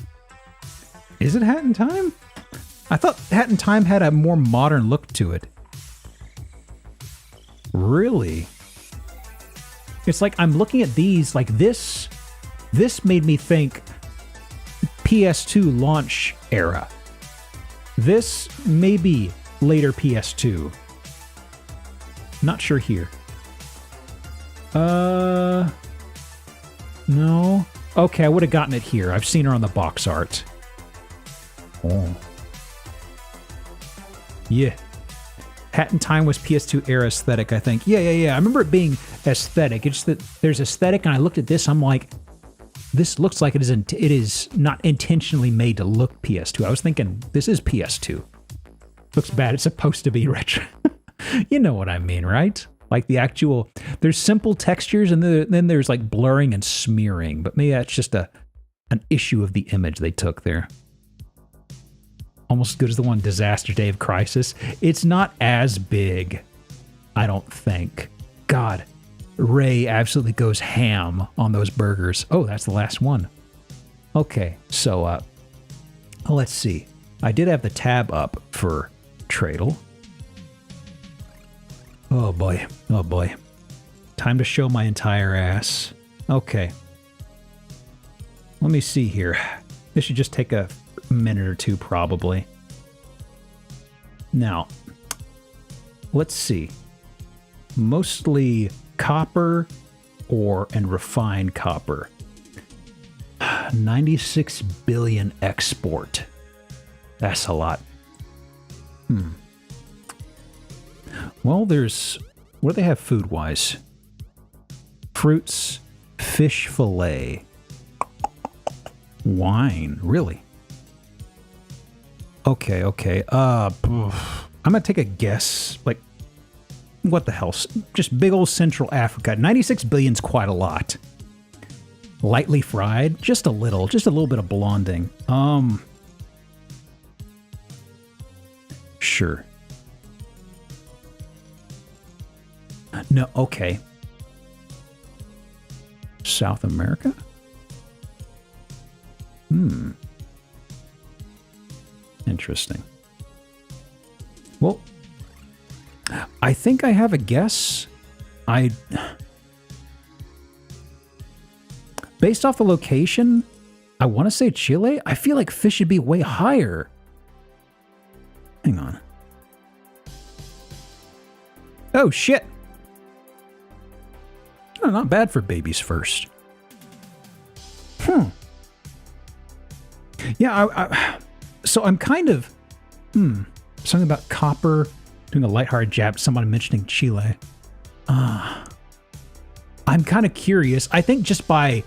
Is it Hat in Time? I thought Hat in Time had a more modern look to it. Really? It's like I'm looking at these, like this made me think PS2 launch era. This may be later PS2. Not sure here. No. Okay, I would have gotten it here. I've seen her on the box art. Oh. Yeah. Hat in Time was PS2 era aesthetic, I think. Yeah. I remember it being aesthetic. It's just that there's aesthetic, and I looked at this, I'm like, this looks like it is not intentionally made to look PS2. I was thinking, this is PS2. Looks bad. It's supposed to be retro. You know what I mean, right? Like the actual, there's simple textures, and then there's like blurring and smearing, but maybe that's just an issue of the image they took there. Almost as good as the one Disaster Day of Crisis. It's not as big, I don't think. God, Ray absolutely goes ham on those burgers. Oh, that's the last one. Okay, so let's see. I did have the tab up for Tradle. Oh boy. Time to show my entire ass. Okay. Let me see here. This should just take a minute or two, probably. Now, let's see. Mostly copper and refined copper. 96 billion export. That's a lot. Well, what do they have food-wise? Fruits, fish fillet, wine. Really? Okay. I'm gonna take a guess. Like, what the hell? Just big old Central Africa. 96 billion's quite a lot. Lightly fried? Just a little bit of blonding. Sure. No, okay. South America? Interesting. Well, I think I have a guess. Based off the location, I want to say Chile. I feel like fish should be way higher. Hang on. Oh, shit. Oh, not bad for babies first. Yeah, so I'm kind of... Something about copper, doing a lighthearted jab at someone mentioning Chile. I'm kind of curious. I think just by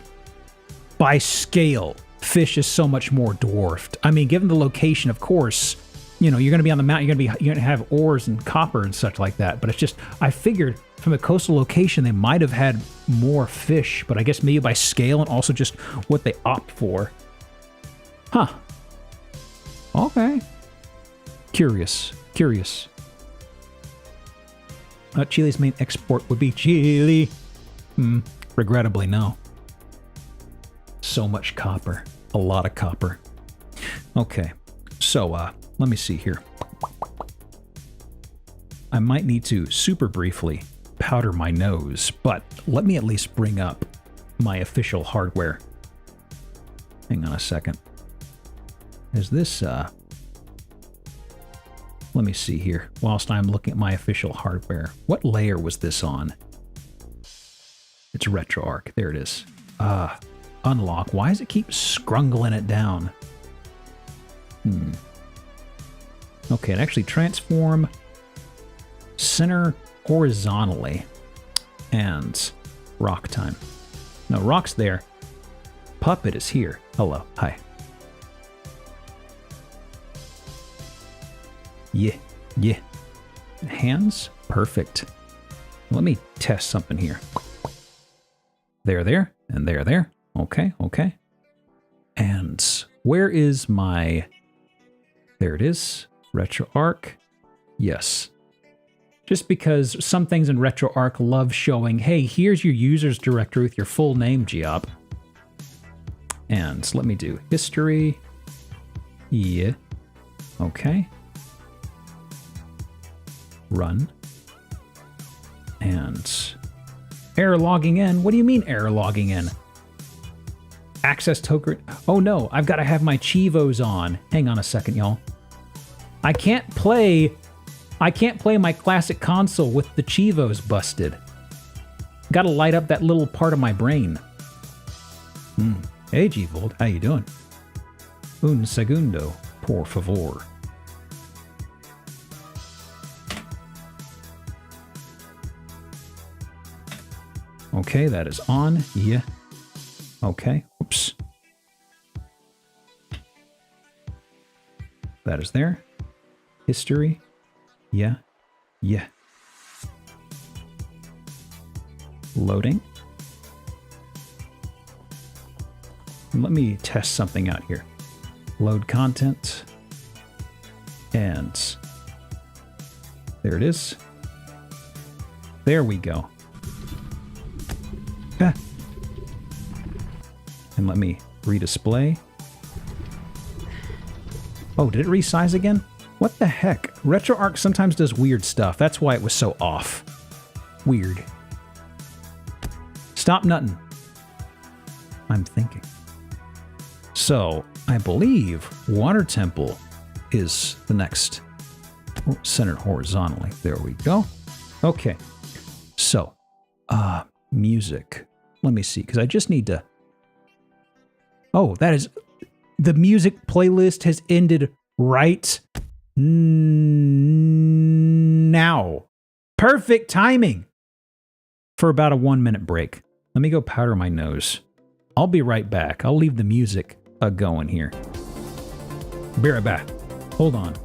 scale, fish is so much more dwarfed. I mean, given the location, of course, you know, you're going to be on the mountain, you're going to have ores and copper and such like that. But it's just, I figured from a coastal location, they might have had more fish, but I guess maybe by scale and also just what they opt for. Huh. Okay. Curious. Chile's main export would be Chile. Regrettably, no. So much copper. A lot of copper. Okay. So, let me see here. I might need to super briefly powder my nose, but let me at least bring up my official hardware. Hang on a second. Is this, let me see here. Whilst I'm looking at my official hardware, what layer was this on? It's RetroArch. There it is. Unlock. Why does it keep scrungling it down? Okay, and actually transform center horizontally and rock time. No, rock's there. Puppet is here. Hello. Hi. Yeah. Hands? Perfect. Let me test something here. There, and there. Okay. And where is my... There it is. RetroArch. Yes. Just because some things in RetroArch love showing, hey, here's your users directory with your full name, Geop. And let me do history. Yeah. Okay. Run. And error logging in. What do you mean error logging in? Access token. Oh no, I've got to have my Chivos on. Hang on a second, y'all. I can't play my classic console with the Chivos busted. Got to light up that little part of my brain. Hey, G-Volt, how you doing? Un segundo, por favor. Okay, that is on. Yeah. Okay. Oops. That is there. History. Yeah. Loading. Let me test something out here. Load content. And there it is. There we go. And let me redisplay. Oh, did it resize again? What the heck? RetroArch sometimes does weird stuff. That's why it was so off. Weird. Stop nuttin'. I'm thinking. So, I believe Water Temple is the next. Centered horizontally. There we go. Okay. So, music. Let me see, because I just need to... Oh, that is... The music playlist has ended right now. Perfect timing for about a 1-minute break. Let me go powder my nose. I'll be right back. I'll leave the music going here. Be right back. Hold on.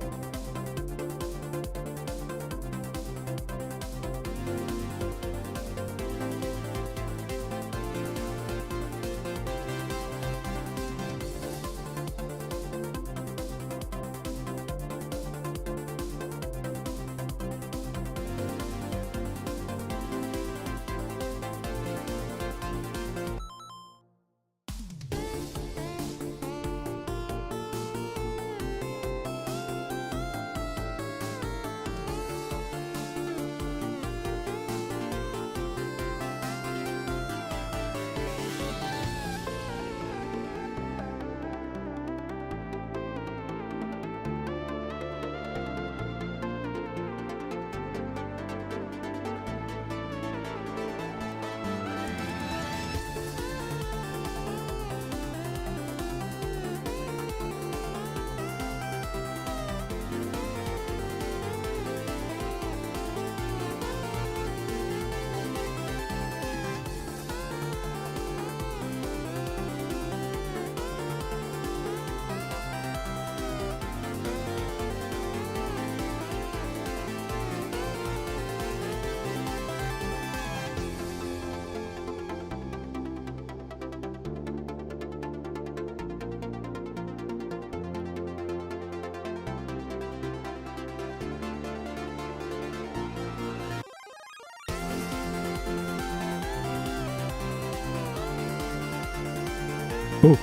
Oh.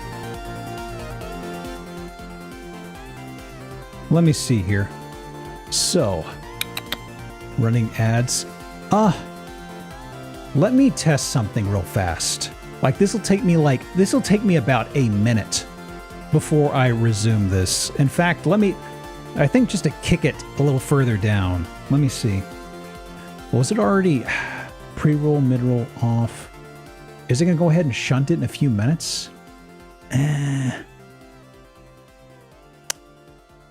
Let me see here. So, running ads. Let me test something real fast. Like this'll take me about a minute before I resume this. In fact, I think just to kick it a little further down. Let me see. Was it already pre-roll, mid-roll, off? Is it gonna go ahead and shunt it in a few minutes?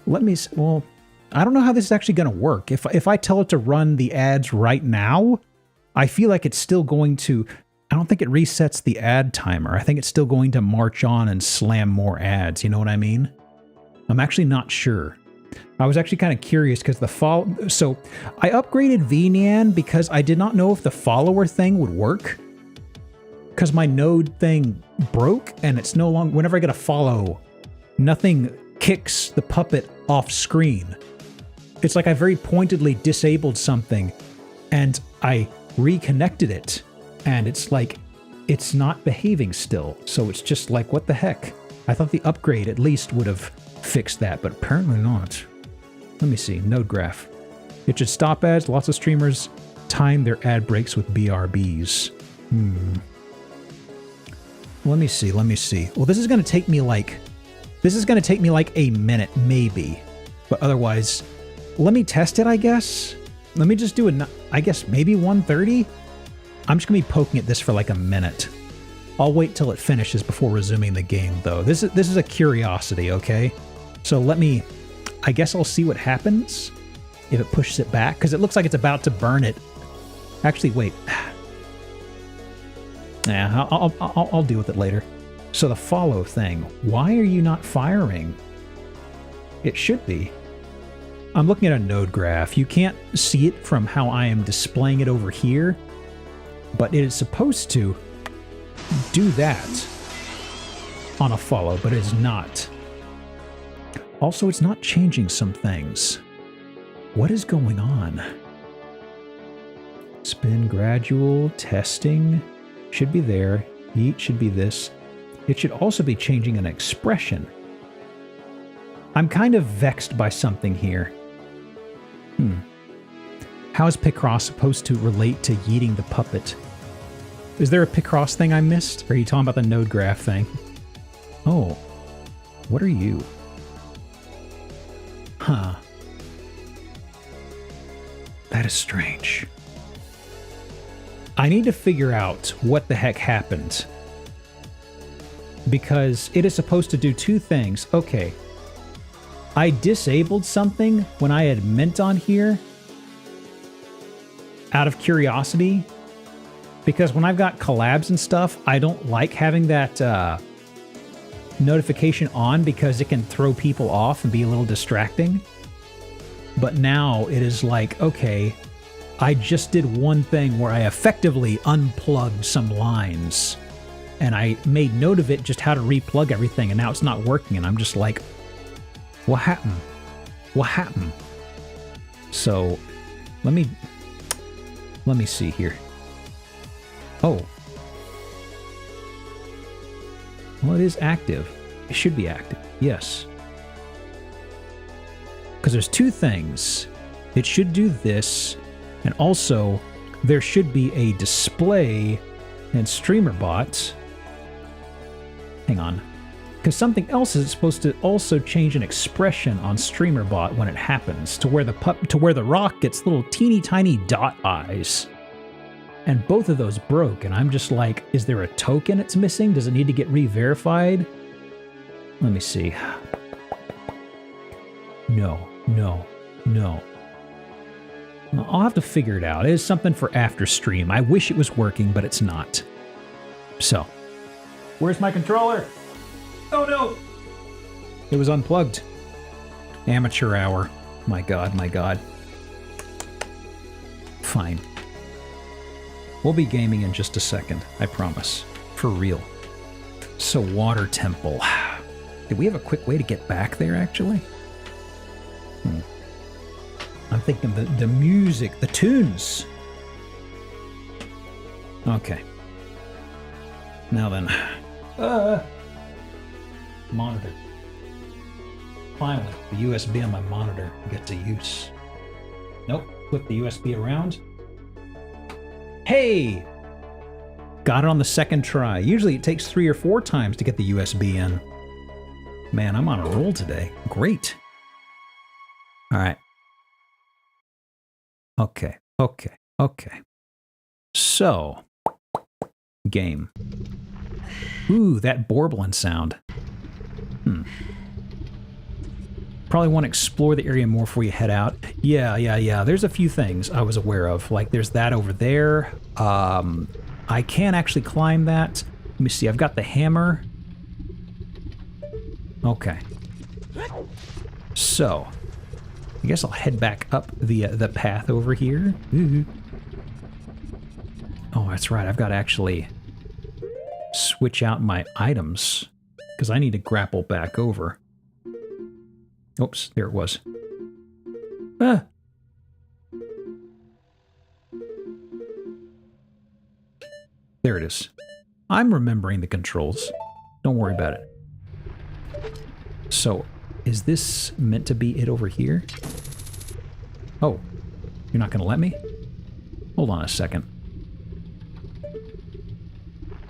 Well, I don't know how this is actually gonna work. If I tell it to run the ads right now, I feel like it's still going to, I don't think it resets the ad timer. I think it's still going to march on and slam more ads. You know what I mean? I'm actually not sure. I was actually kind of curious because so I upgraded VNyan because I did not know if the follower thing would work. Because my node thing broke and it's no longer, whenever I get a follow, nothing kicks the puppet off screen. It's like I very pointedly disabled something and I reconnected it and it's like it's not behaving still. So it's just like, what the heck? I thought the upgrade at least would have fixed that, but apparently not. Let me see, node graph. It should stop ads. Lots of streamers time their ad breaks with BRBs. Let me see. Well, this is going to take me like a minute maybe. But otherwise, let me test it, I guess. Let me just do I guess maybe 1:30. I'm just going to be poking at this for like a minute. I'll wait till it finishes before resuming the game though. This is a curiosity, okay? So I guess I'll see what happens if it pushes it back, because it looks like it's about to burn it. Actually, wait. Yeah, I'll deal with it later. So the follow thing, why are you not firing? It should be. I'm looking at a node graph. You can't see it from how I am displaying it over here, but it is supposed to do that on a follow, but it is not. Also, it's not changing some things. What is going on? Spin gradual, testing, should be there. Heat should be this. It should also be changing an expression. I'm kind of vexed by something here. How is Picross supposed to relate to yeeting the puppet? Is there a Picross thing I missed? Or are you talking about the node graph thing? Oh, what are you? Huh. That is strange. I need to figure out what the heck happened. Because it is supposed to do two things. Okay. I disabled something when I had Mint on here out of curiosity. Because when I've got collabs and stuff, I don't like having that notification on because it can throw people off and be a little distracting. But now it is like, okay, I just did one thing where I effectively unplugged some lines. And I made note of it, just how to replug everything, and now it's not working, and I'm just like, what happened? What happened? So, let me see here. Oh. Well, it is active. It should be active, yes. Because there's two things. It should do this, and also there should be a display and streamer bot. Hang on. Because something else is supposed to also change an expression on StreamerBot when it happens, to where the rock gets little teeny tiny dot eyes. And both of those broke, and I'm just like, is there a token it's missing? Does it need to get re-verified? Let me see. No. I'll have to figure it out. It is something for after stream. I wish it was working, but it's not. So, where's my controller? Oh no! It was unplugged. Amateur hour. My god, my god. Fine. We'll be gaming in just a second, I promise. For real. So, Water Temple. Did we have a quick way to get back there, actually? I'm thinking the music, the tunes. Okay. Now then. Monitor. Finally, the USB on my monitor gets a use. Nope. Flip the USB around. Hey! Got it on the second try. Usually it takes 3 or 4 times to get the USB in. Man, I'm on a roll today. Great. All right. Okay. So, game. Ooh, that Borbulin sound. Probably want to explore the area more before you head out. Yeah. There's a few things I was aware of. Like, there's that over there. I can actually climb that. Let me see. I've got the hammer. Okay. So, I guess I'll head back up the path over here. Ooh. Oh, that's right. I've got to actually switch out my items because I need to grapple back over. Oops, there it was. Ah. There it is. I'm remembering the controls. Don't worry about it. So, is this meant to be it over here? Oh, you're not going to let me? Hold on a second.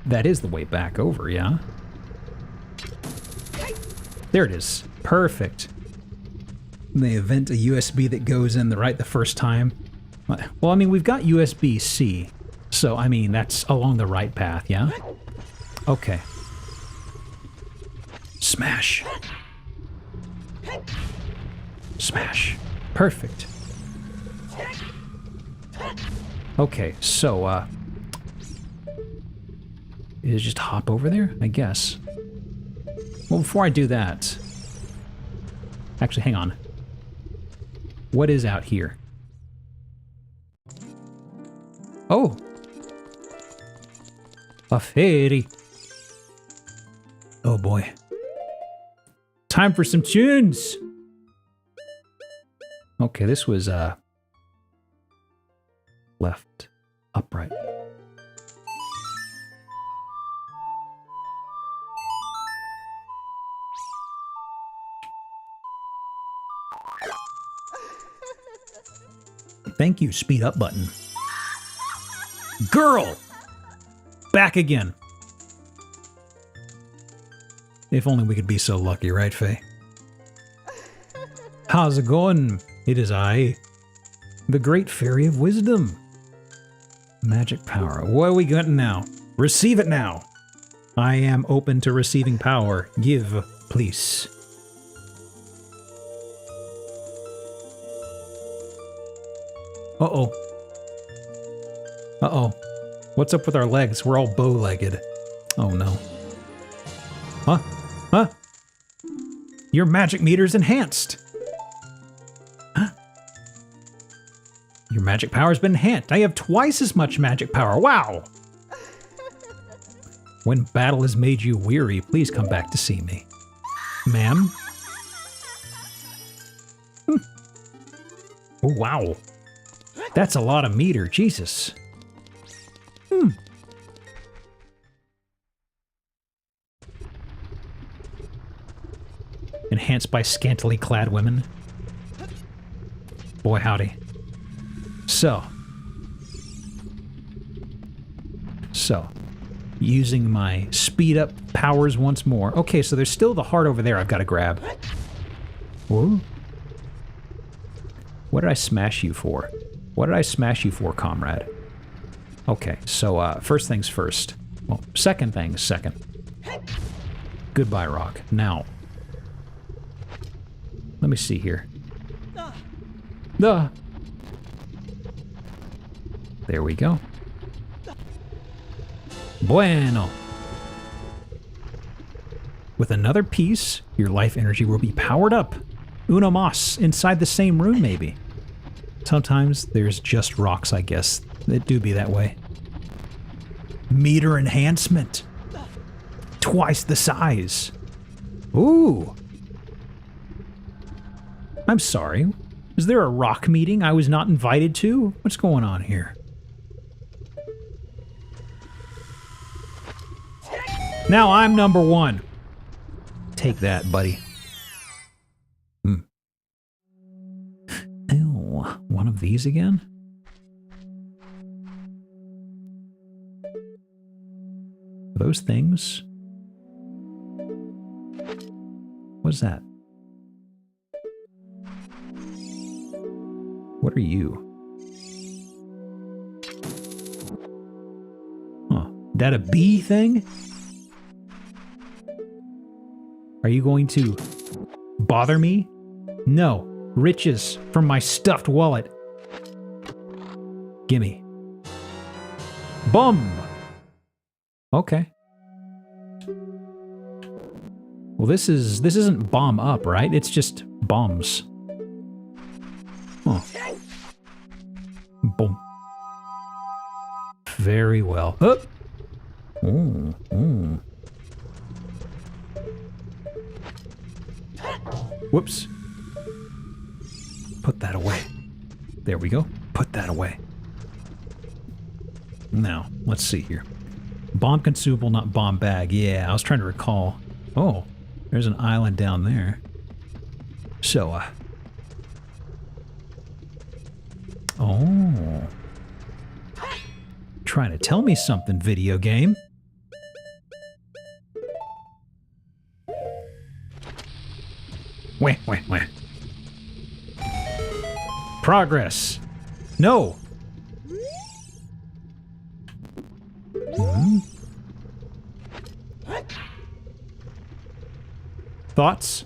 That is the way back over, yeah? There it is. Perfect. They invent a USB that goes in the first time. Well, I mean, we've got USB-C. So, I mean, that's along the right path, yeah? Okay. Smash. Smash. Perfect. Okay, so, is just hop over there, I guess. Well, before I do that... Actually, hang on. What is out here? Oh! A fairy. Oh boy. Time for some tunes! Okay, this was, left, upright. Thank you, speed up button. Girl! Back again. If only we could be so lucky, right, Faye? How's it going? It is I, the Great Fairy of Wisdom. Magic power. What are we getting now? Receive it now. I am open to receiving power. Give, please. Uh-oh. Uh-oh. What's up with our legs? We're all bow-legged. Oh, no. Huh? Huh? Your magic meter's enhanced. Huh? Your magic power's been enhanced. I have twice as much magic power. Wow! When battle has made you weary, please come back to see me. Ma'am? Oh, wow. That's a lot of meter, Jesus. Enhanced by scantily clad women. Boy, howdy. So, using my speed up powers once more. Okay, so there's still the heart over there I've got to grab. Whoa. What did I smash you for? What did I smash you for, comrade? Okay, so first things first. Well, second things second. Goodbye, rock. Now, let me see here. There we go. Bueno. With another piece, your life energy will be powered up. Uno mas, inside the same room, maybe. Sometimes there's just rocks, I guess, that do be that way. Meter enhancement. Twice the size. Ooh. I'm sorry. Is there a rock meeting I was not invited to? What's going on here? Now I'm number one. take that, buddy. Ew, one of these again? Those things? What's that? What are you? Huh. That a bee thing? Are you going to bother me? No. Riches from my stuffed wallet. Gimme. Bum! Okay. Well, this isn't bomb up, right? It's just bombs. Huh. Boom. Very well. Oh. Ooh, ooh. Whoops. Put that away. There we go. Put that away. Now, let's see here. Bomb consumable, not bomb bag. Yeah, I was trying to recall. Oh, there's an island down there. So, oh. Trying to tell me something, video game. Wah, wah, wah. Progress. No. Thoughts?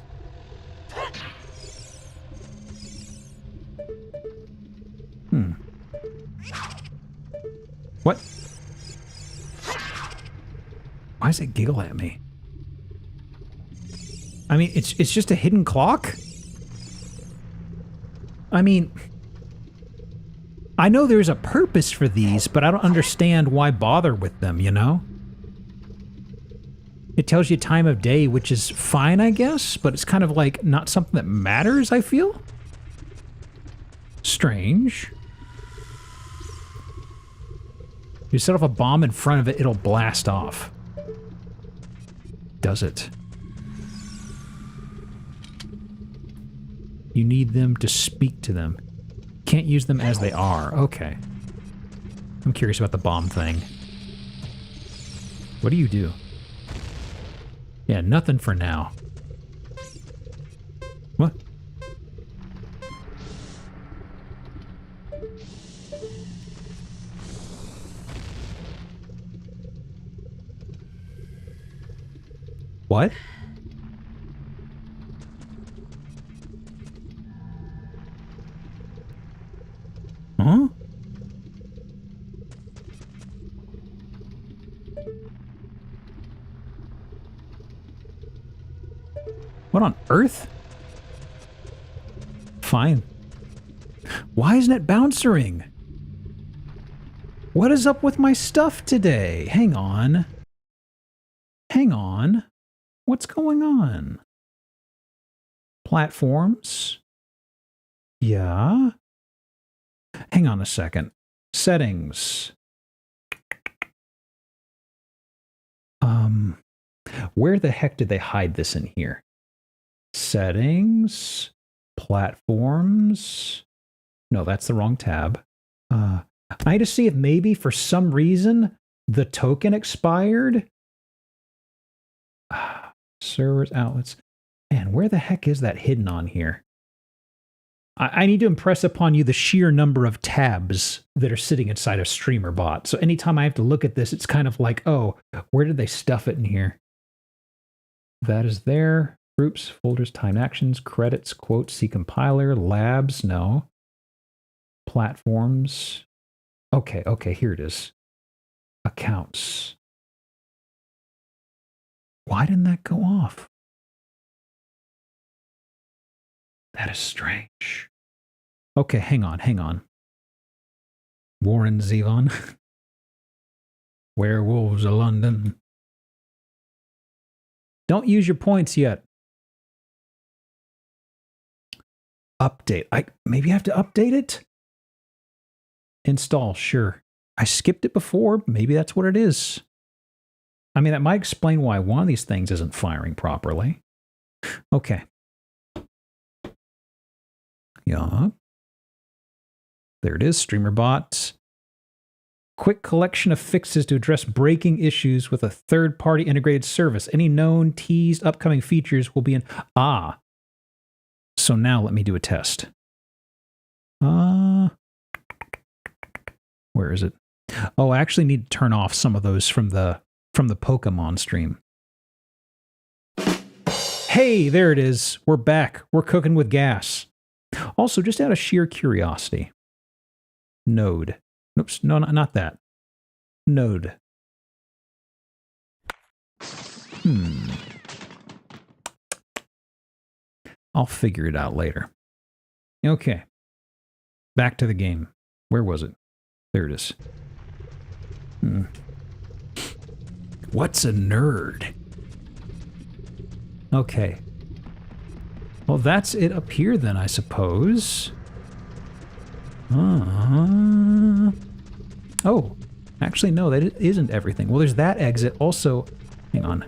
What? Why does it giggle at me? I mean, it's just a hidden clock? I mean, I know there's a purpose for these, but I don't understand why bother with them, you know? It tells you time of day, which is fine, I guess, but it's kind of like not something that matters, I feel. Strange. You set off a bomb in front of it, it'll blast off. Does it? You need them to speak to them. Can't use them as they are. Okay. I'm curious about the bomb thing. What do you do? Yeah, nothing for now. What? What? Huh? What on earth? Fine. Why isn't it bouncing? What is up with my stuff today? Hang on. Hang on. What's going on? Platforms? Yeah. Hang on a second. Settings. Where the heck did they hide this in here? Settings. Platforms. No, that's the wrong tab. I need to see if maybe for some reason the token expired. Servers, outlets. Man, where the heck is that hidden on here? I need to impress upon you the sheer number of tabs that are sitting inside of StreamerBot. So anytime I have to look at this, it's kind of like, oh, where did they stuff it in here? That is there. Groups, folders, timed actions, credits, quotes, C compiler, labs, no. Platforms. Okay, here it is. Accounts. Why didn't that go off? That is strange. Okay, hang on. Warren Zevon. Werewolves of London. Don't use your points yet. Update. Maybe I have to update it? Install, sure. I skipped it before. Maybe that's what it is. I mean, that might explain why one of these things isn't firing properly. Okay. Yeah. There it is, streamer bot. Quick collection of fixes to address breaking issues with a third-party integrated service. Any known teased upcoming features will be in... Ah. So now let me do a test. Where is it? Oh, I actually need to turn off some of those from the Pokemon stream. Hey, there it is. We're back. We're cooking with gas. Also, just out of sheer curiosity. Node. Oops, no, not that. Node. I'll figure it out later. Okay. Back to the game. Where was it? There it is. What's a nerd? Okay. Well, that's it up here then, I suppose. Oh, actually, no, that isn't everything. Well, there's that exit. Also, hang on.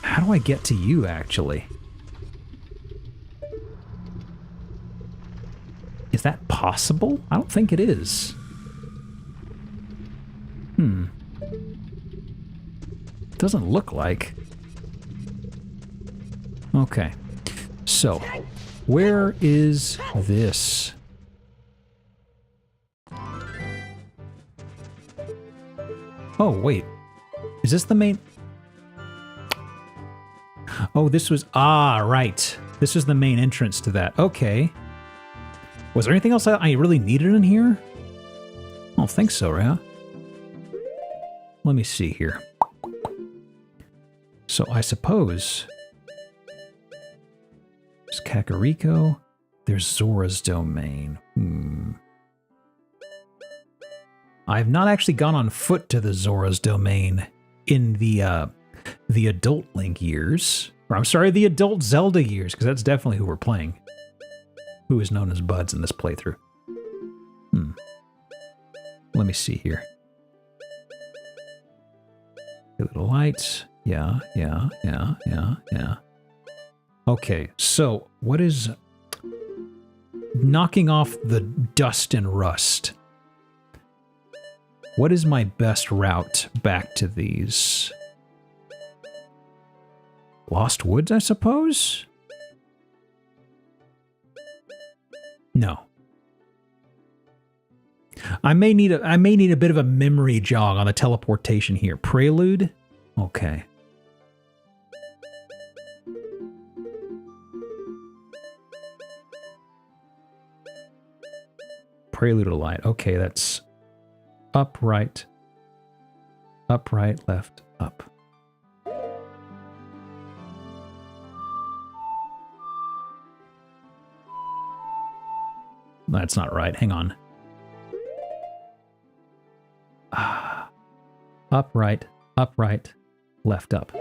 How do I get to you, actually? Is that possible? I don't think it is. Doesn't look like. Okay. So, where is this? Oh, wait. Is this the main... Oh, this was... Ah, right. This is the main entrance to that. Okay. Was there anything else I really needed in here? I don't think so, right? Let me see here. So I suppose... There's Kakariko. There's Zora's Domain. I've not actually gone on foot to the Zora's Domain in the adult Link years. Or I'm sorry, the adult Zelda years, because that's definitely who we're playing. Who is known as Buds in this playthrough. Let me see here. Get the lights. Yeah. Okay, so what is knocking off the dust and rust? What is my best route back to these? Lost Woods, I suppose? No. I may need a bit of a memory jog on the teleportation here. Prelude? Okay. Prelude to Light. Okay, that's up, right, left, up. That's not right. Hang on. Up, right, left, up.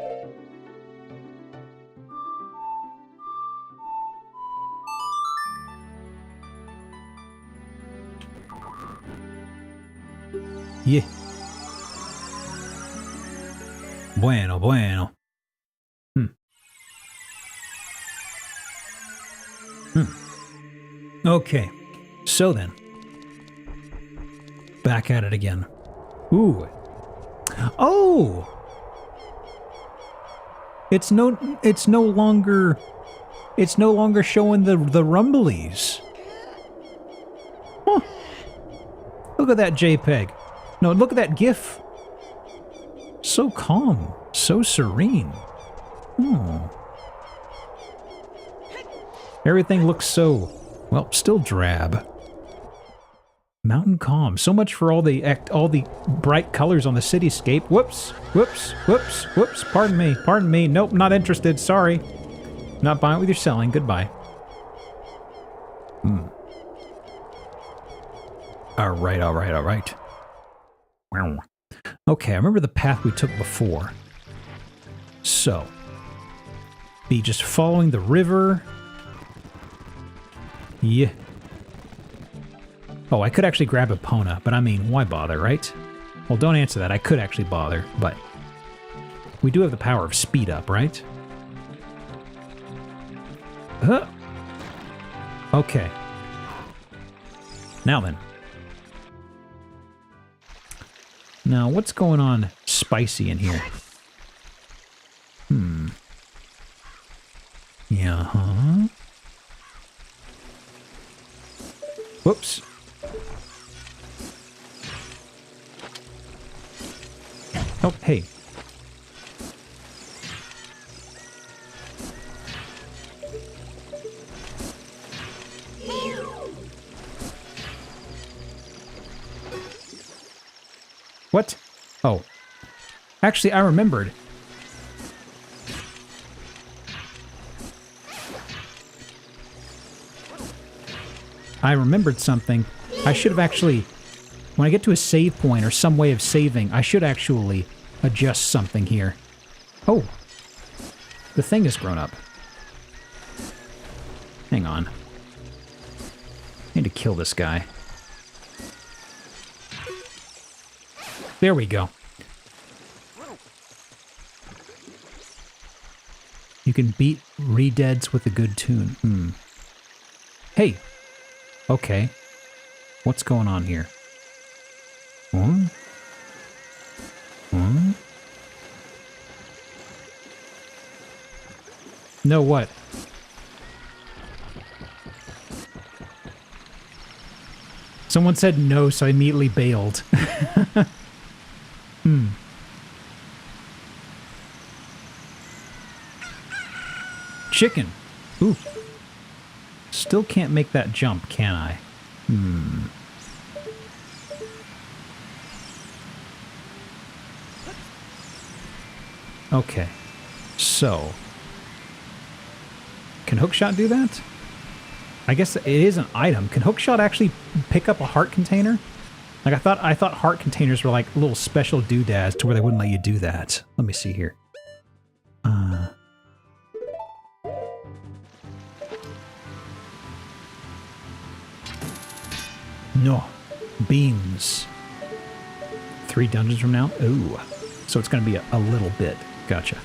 Yeah. Bueno. Okay. So then. Back at it again. Ooh. Oh! It's no longer showing the rumblies. Huh. Look at that JPEG. No, look at that GIF. So calm, so serene. Everything looks so, well, still drab. Mountain calm. So much for all the bright colors on the cityscape. Whoops. Pardon me. Nope, not interested. Sorry. Not buying what you're selling. Goodbye. All right. Okay, I remember the path we took before. So, be just following the river. Yeah. Oh, I could actually grab Epona, but I mean, why bother, right? Well, don't answer that. I could actually bother, but We do have the power of speed up, right? Okay. Now then. Now, what's going on spicy in here? Yeah, huh? Whoops. Oh, hey. What? Oh. Actually, I remembered. I remembered something. I should have actually, when I get to a save point or some way of saving, I should actually adjust something here. Oh. The thing has grown up. Hang on. I need to kill this guy. There we go. You can beat re-deads with a good tune. Hey. Okay. What's going on here? Huh? Huh? No, what? Someone said no, so I immediately bailed. Chicken. Ooh. Still can't make that jump, can I? Okay. So. Can hookshot do that? I guess it is an item. Can hookshot actually pick up a heart container? Like I thought heart containers were like little special doodads to where they wouldn't let you do that. Let me see here. No. Beans. 3 dungeons from now? Ooh. So it's going to be a little bit. Gotcha.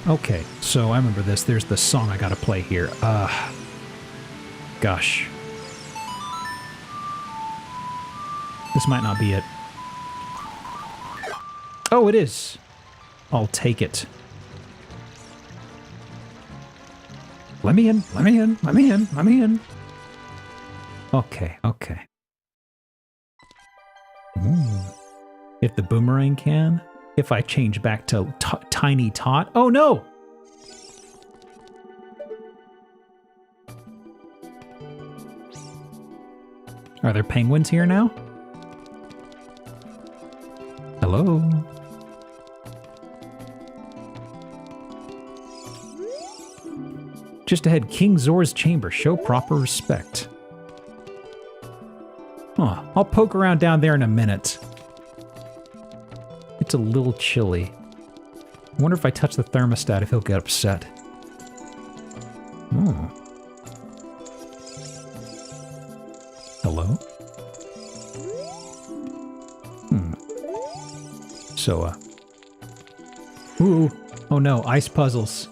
Okay, so I remember this. There's the song I gotta play here. Gosh. This might not be it. Oh, it is. I'll take it. Let me in, let me in, let me in, let me in. Okay, okay. If the boomerang can, if I change back to Tiny Tot. Oh no! Are there penguins here now? Hello? Just ahead, King Zor's chamber. Show proper respect. Huh. I'll poke around down there in a minute. It's a little chilly. I wonder if I touch the thermostat if he'll get upset. Oh. Hello? So, ooh. Oh no, ice puzzles.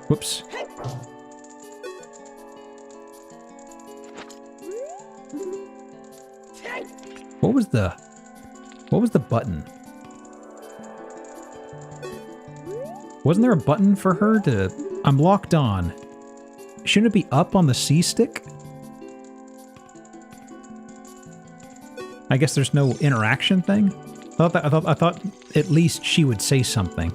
Whoops. What was the button? Wasn't there a button for her to... I'm locked on. Shouldn't it be up on the C stick? I guess there's no interaction thing? I thought at least she would say something.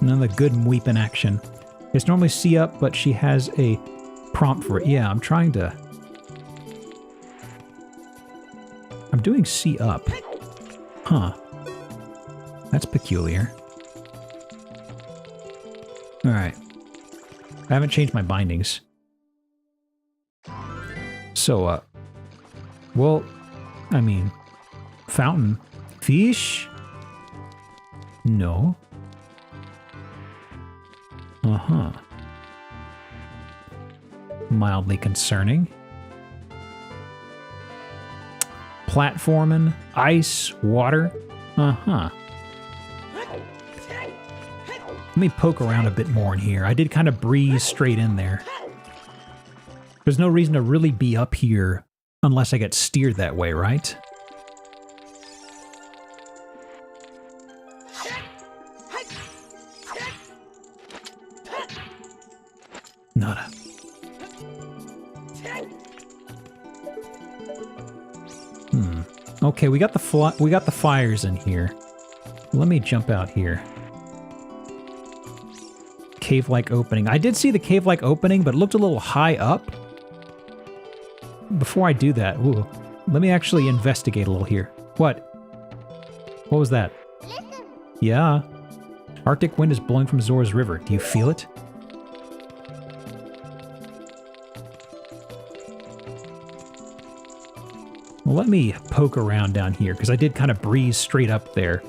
Another good mweep in action. It's normally C up, but she has a prompt for it. Yeah, I'm trying to... I'm doing C up. Huh. That's peculiar. Alright. I haven't changed my bindings. So, well, I mean, fountain. Fish? No. mildly concerning. Platforming, ice, water. Uh-huh. Let me poke around a bit more in here. I did kind of breeze straight in there. There's no reason to really be up here unless I get steered that way, right? Nada. Okay, we got the fires in here. Let me jump out here. Cave-like opening. I did see the cave-like opening, but it looked a little high up. Before I do that, ooh, let me actually investigate a little here. What? What was that? Listen. Yeah. Arctic wind is blowing from Zora's River. Do you feel it? Well, let me poke around down here, because I did kind of breeze straight up there.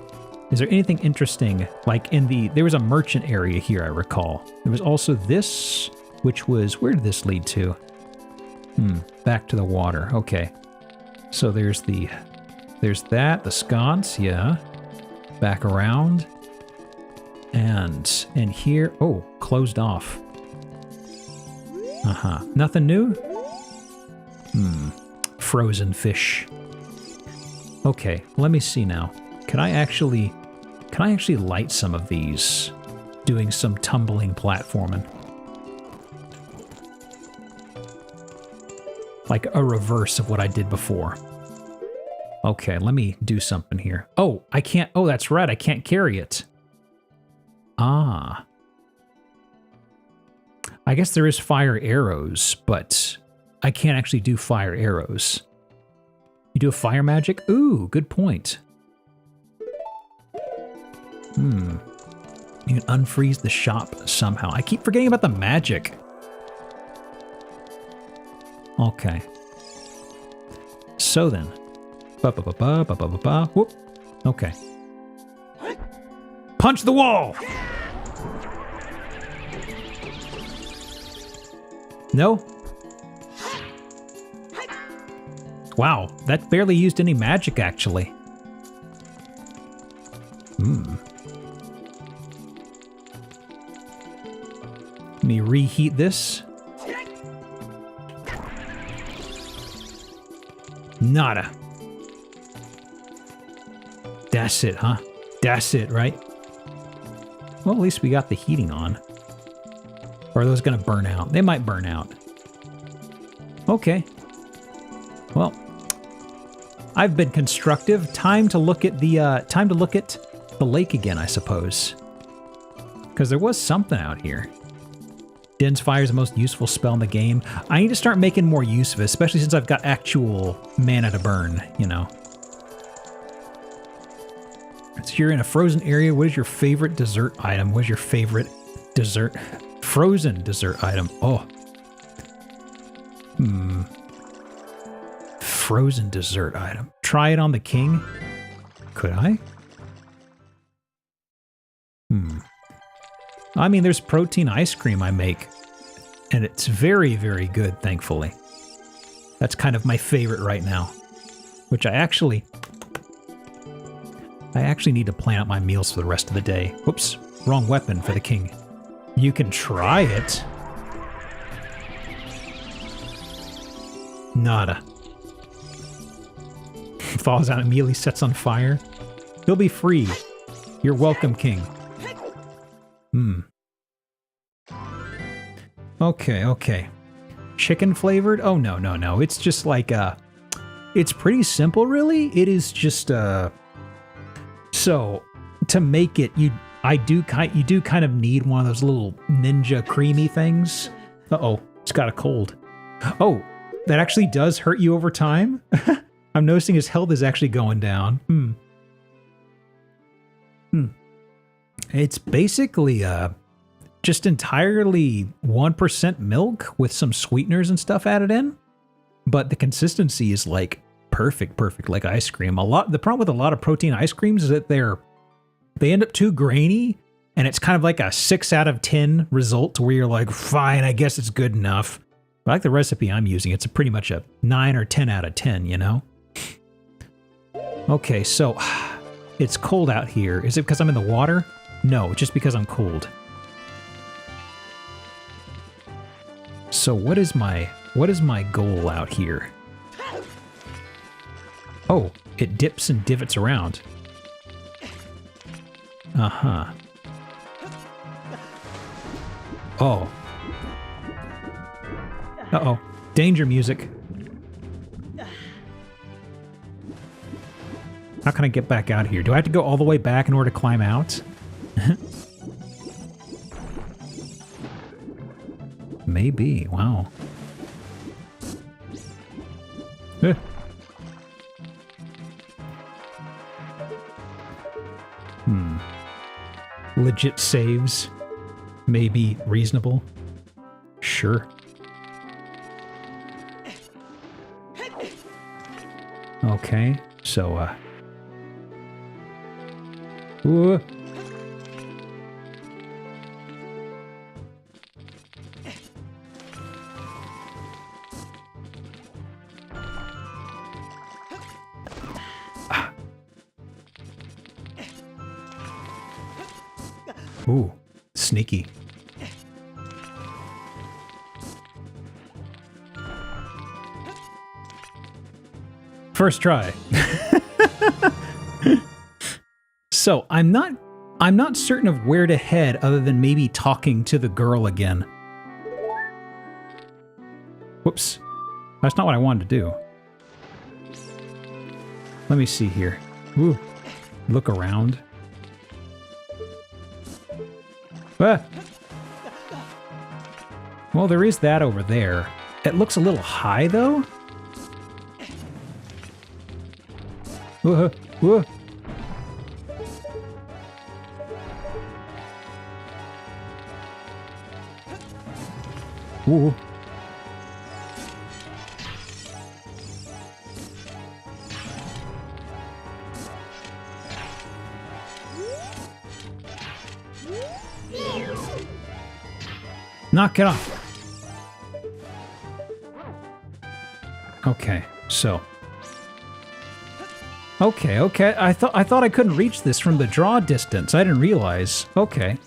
Is there anything interesting? Like there was a merchant area here, I recall. There was also this, which was, where did this lead to? Back to the water. Okay. So there's that, the sconce, yeah. Back around. And here, oh, closed off. Uh-huh. Nothing new? Frozen fish. Okay, let me see now. Can I actually light some of these? Doing some tumbling platforming. Like a reverse of what I did before. Okay, let me do something here. Oh, I can't. Oh, that's right. I can't carry it. Ah. I guess there is fire arrows, but I can't actually do fire arrows. You do a fire magic? Ooh, good point. You can unfreeze the shop somehow. I keep forgetting about the magic. Okay. So then. Whoop. Okay. Punch the wall! No? Wow, that barely used any magic, actually. Let me reheat this. Nada. That's it, huh? That's it, right? Well, at least we got the heating on. Or are those gonna burn out? They might burn out. Okay. Well, I've been constructive. Time to look at the lake again, I suppose. Because there was something out here. Din's Fire is the most useful spell in the game. I need to start making more use of it, especially since I've got actual mana to burn, you know. So you're in a frozen area. What is your favorite dessert item? What is your favorite dessert? Frozen dessert item. Oh. Frozen dessert item. Try it on the king? Could I? I mean, there's protein ice cream I make, and it's very, very good, thankfully. That's kind of my favorite right now, which I actually need to plan out my meals for the rest of the day. Whoops, wrong weapon for the king. You can try it. Nada. Falls out, immediately sets on fire. He'll be free. You're welcome, king. Okay. Chicken flavored? Oh, no. It's just like, it's pretty simple, really. It is just, so, to make it, you do kind of need one of those little ninja creamy things. Uh-oh, it's got a cold. Oh, that actually does hurt you over time? I'm noticing his health is actually going down. It's basically just entirely 1% milk with some sweeteners and stuff added in. But the consistency is like perfect like ice cream. The problem with a lot of protein ice creams is that they end up too grainy, and it's kind of like a 6 out of 10 result where you're like, fine, I guess it's good enough. I like the recipe I'm using. It's pretty much a 9 or 10 out of 10, you know? Okay, so it's cold out here. Is it because I'm in the water? No, just because I'm cold. So what is my goal out here? Oh, it dips and divots around. Uh-huh. Oh. Uh-oh. Danger music. How can I get back out here? Do I have to go all the way back in order to climb out? Maybe. Wow. Legit saves. Maybe reasonable. Sure. Okay, so, ooh. Ooh, sneaky. First try. So, I'm not certain of where to head other than maybe talking to the girl again. Whoops. That's not what I wanted to do. Let me see here. Ooh. Look around. Ah. Well, there is that over there. It looks a little high, though. Whoa. Ooh. Knock it off. Okay, so. Okay. I thought I couldn't reach this from the draw distance. I didn't realize. Okay.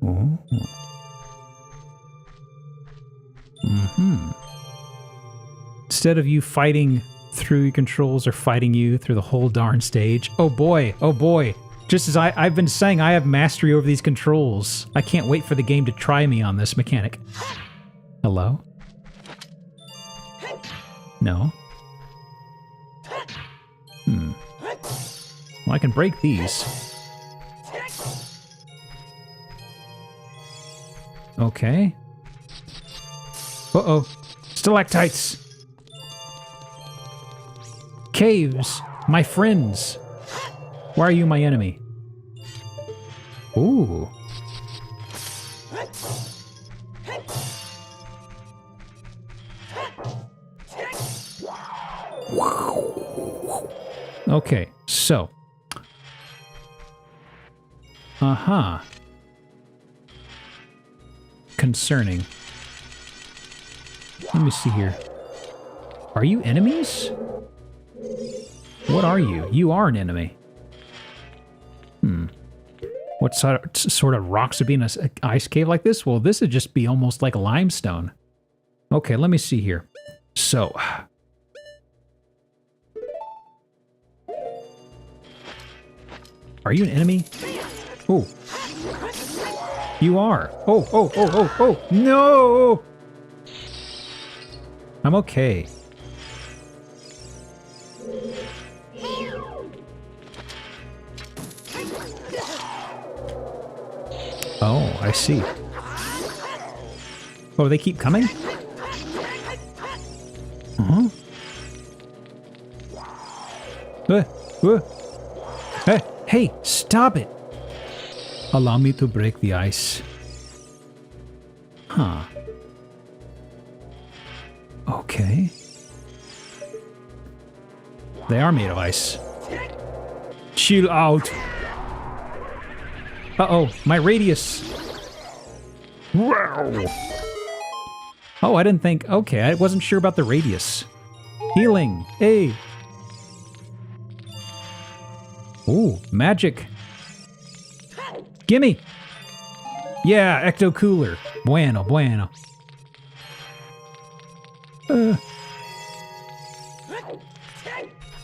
Oh. Instead of you fighting through your controls or fighting you through the whole darn stage. Oh boy. Just as I've been saying, I have mastery over these controls. I can't wait for the game to try me on this mechanic. Hello? No? Well, I can break these. Okay. Uh-oh. Stalactites! Caves! My friends! Why are you my enemy? Ooh. Okay, so. Concerning. Let me see here. Are you enemies? What are you? You are an enemy. What sort of rocks would be in an ice cave like this? Well, this would just be almost like a limestone. Okay, let me see here. So. Are you an enemy? Oh. You are. Oh. No! I'm okay. Oh, I see. Oh, they keep coming? Hey, stop it! Allow me to break the ice. Huh. Okay. They are made of ice. Chill out. Uh-oh, my radius. Wow. Oh, I didn't think... Okay, I wasn't sure about the radius. Healing. Hey. Ooh, magic. Gimme. Yeah, ecto cooler. Bueno, bueno.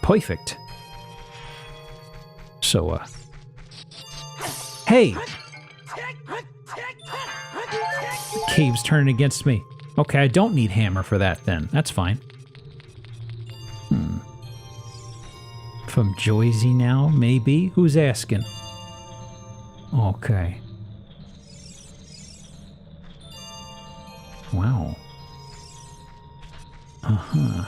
Perfect. So, hey! The cave's turning against me. Okay, I don't need hammer for that then. That's fine. From Joyzy now, maybe? Who's asking? Okay. Wow. Uh-huh.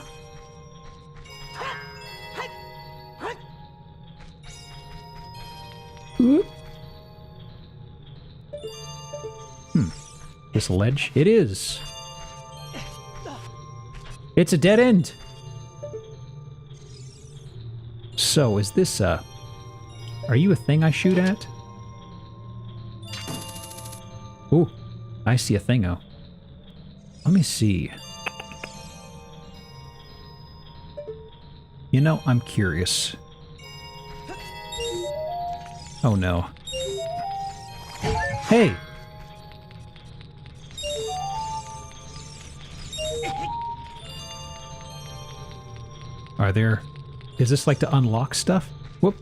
This ledge? It is. It's a dead end. So, is this are you a thing I shoot at? Ooh, I see a thingo. Let me see. You know, I'm curious. Oh no. Hey! Are there... Is this like to unlock stuff? Whoop.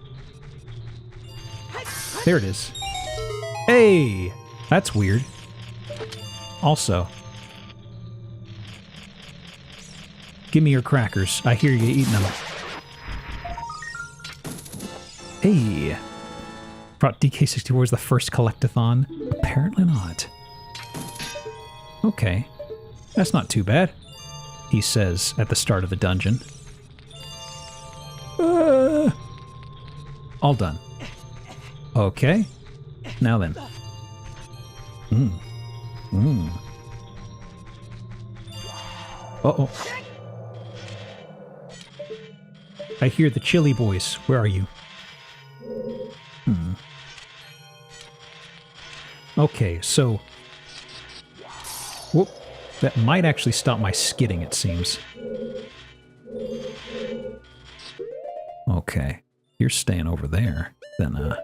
There it is. Hey! That's weird. Also... Give me your crackers. I hear you eating them. Hey! Brought DK64 as the first collectathon? Apparently not. Okay. That's not too bad, he says at the start of the dungeon. All done. Okay. Now then. Uh-oh. I hear the chili boys. Where are you? Okay, so... Whoop. That might actually stop my skidding, it seems. Okay. You're staying over there. Then,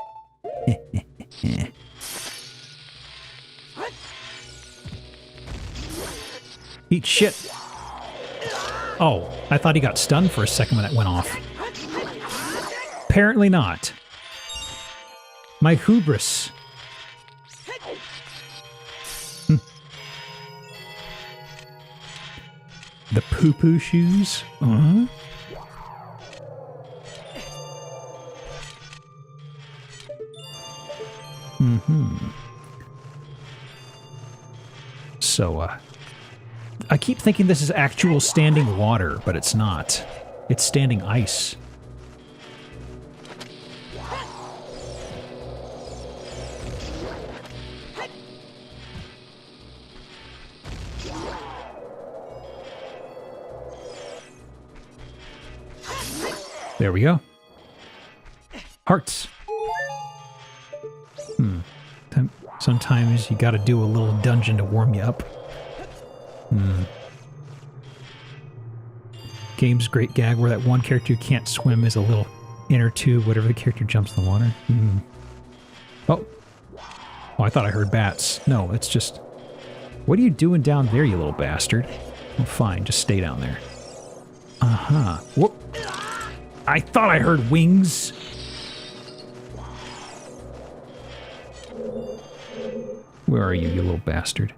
Eat shit! Oh, I thought he got stunned for a second when that went off. Apparently not. My hubris. The poo-poo shoes? Uh-huh. So, I keep thinking this is actual standing water, but it's not. It's standing ice. There we go. Hearts. Sometimes you gotta do a little dungeon to warm you up. Game's great gag where that one character who can't swim is a little inner tube, whatever the character jumps in the water. Oh, I thought I heard bats. No, it's just... What are you doing down there, you little bastard? Well, fine, just stay down there. Whoop. I thought I heard wings. Where are you, you little bastard?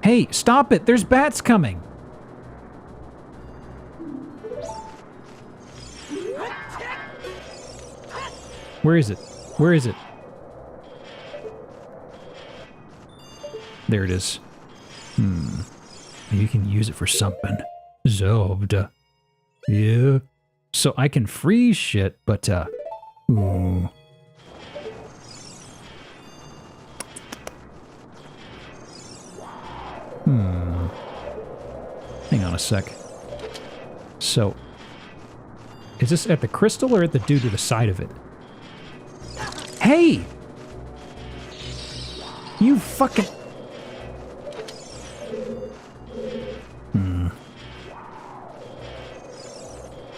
Hey, stop it! There's bats coming! Where is it? Where is it? There it is. You can use it for something. Zobda. Yeah. So I can freeze shit, but, ooh. Hang on a sec. So, is this at the crystal or at the dude to the side of it? Hey! You fucking...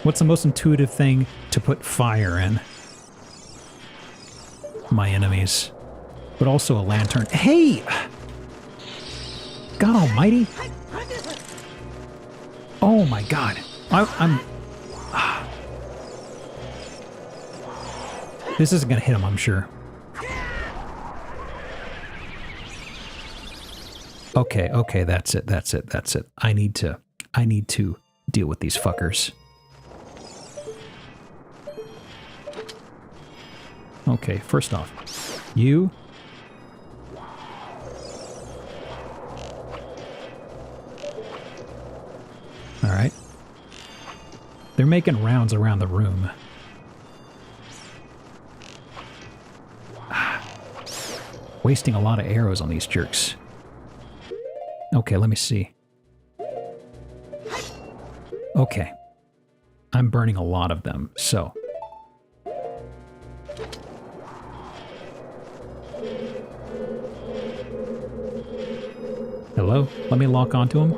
What's the most intuitive thing to put fire in? My enemies. But also a lantern. Hey! God almighty. Oh my god. I'm... This isn't gonna hit him, I'm sure. Okay, okay, that's it. I need to deal with these fuckers. Okay, first off, you... Alright. They're making rounds around the room. Wasting a lot of arrows on these jerks. Okay, let me see. Okay. I'm burning a lot of them, so... Hello? Let me lock onto him.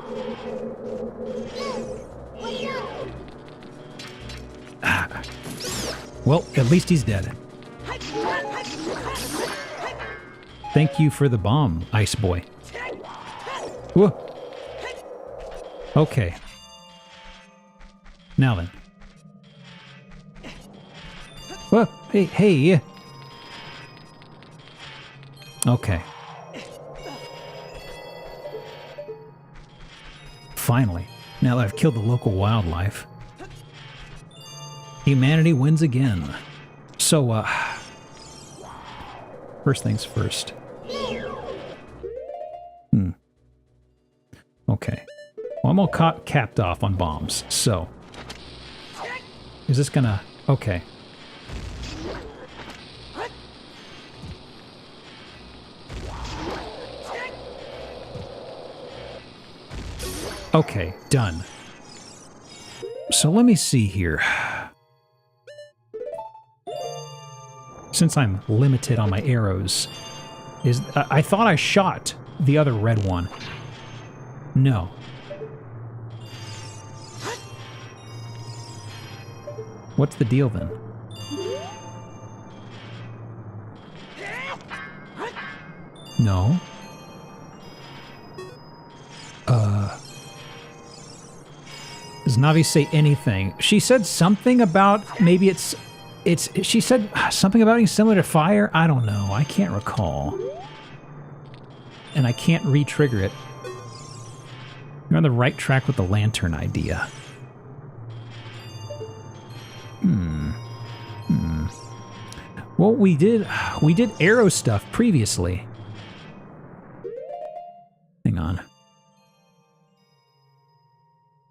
Well, at least he's dead. Thank you for the bomb, Ice Boy. Whoa. Okay. Now then. Whoa. Hey, hey. Okay. Finally, now that I've killed the local wildlife, humanity wins again. So, first things first. Okay. Well, I'm all capped off on bombs, so... Is this gonna... Okay. Okay, done. So let me see here. Since I'm limited on my arrows, I thought I shot the other red one. No. What's the deal then? No. Does Navi say anything? She said something about maybe she said something about being similar to fire? I don't know. I can't recall. And I can't re-trigger it. You're on the right track with the lantern idea. Well, we did arrow stuff previously. Hang on.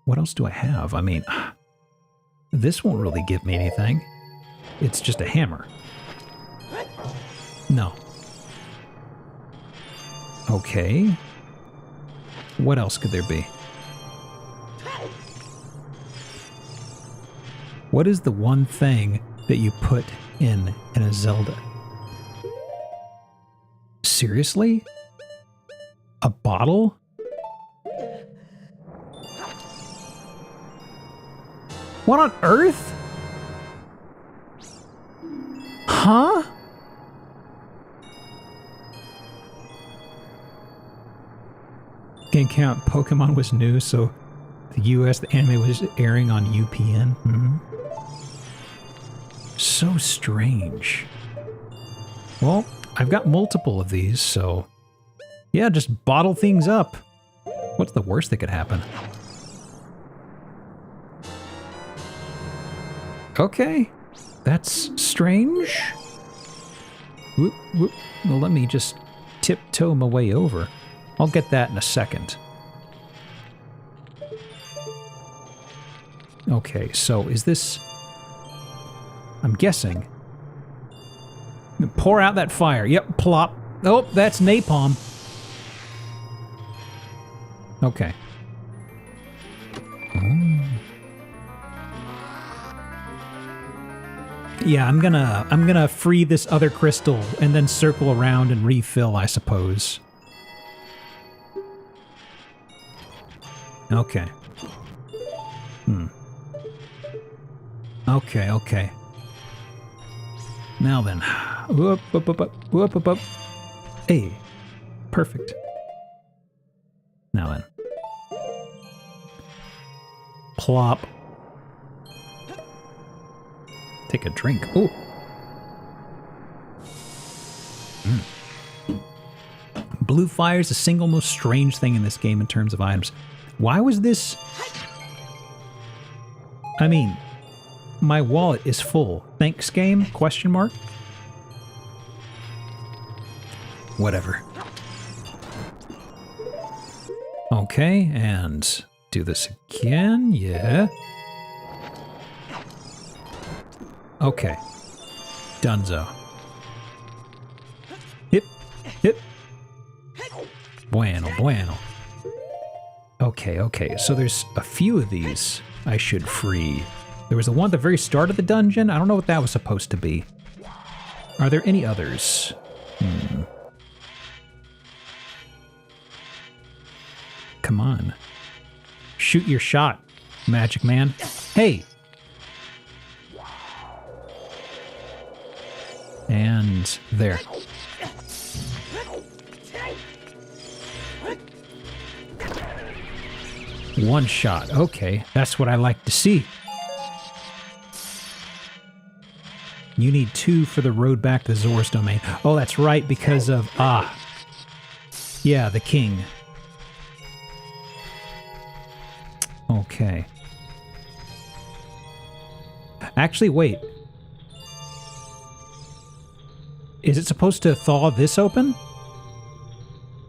What else do I have? I mean, this won't really give me anything. It's just a hammer. No. Okay. What else could there be? What is the one thing that you put in a Zelda? Seriously? A bottle? What on earth? Huh? Can count Pokemon was new, so the US, the anime was airing on UPN. So strange. Well, I've got multiple of these, so yeah, just bottle things up. What's the worst that could happen? Okay, that's strange. Whoop, whoop. Well, let me just tiptoe my way over. I'll get that in a second. Okay, so is this... I'm guessing. Pour out that fire. Yep, plop. Oh, that's napalm. Okay. Yeah, I'm gonna free this other crystal and then circle around and refill, I suppose. Okay. Okay. Now then. Whoop, whoop, whoop, whoop, whoop, whoop, whoop. Hey. Perfect. Now then. Plop. Take a drink. Ooh. Blue fire is the single most strange thing in this game in terms of items. Why was this... I mean, my wallet is full. Thanks, game? Question mark? Whatever. Okay, and do this again. Yeah. Okay. Dunzo. Hip. Hip. Bueno, bueno. Okay. So there's a few of these I should free. There was the one at the very start of the dungeon. I don't know what that was supposed to be. Are there any others? Come on. Shoot your shot, Magic Man. Hey! And there. One shot. Okay, that's what I like to see. You need 2 for the road back to Zora's domain. Oh, that's right, because of... yeah, the king. Okay. Actually, wait. Is it supposed to thaw this open?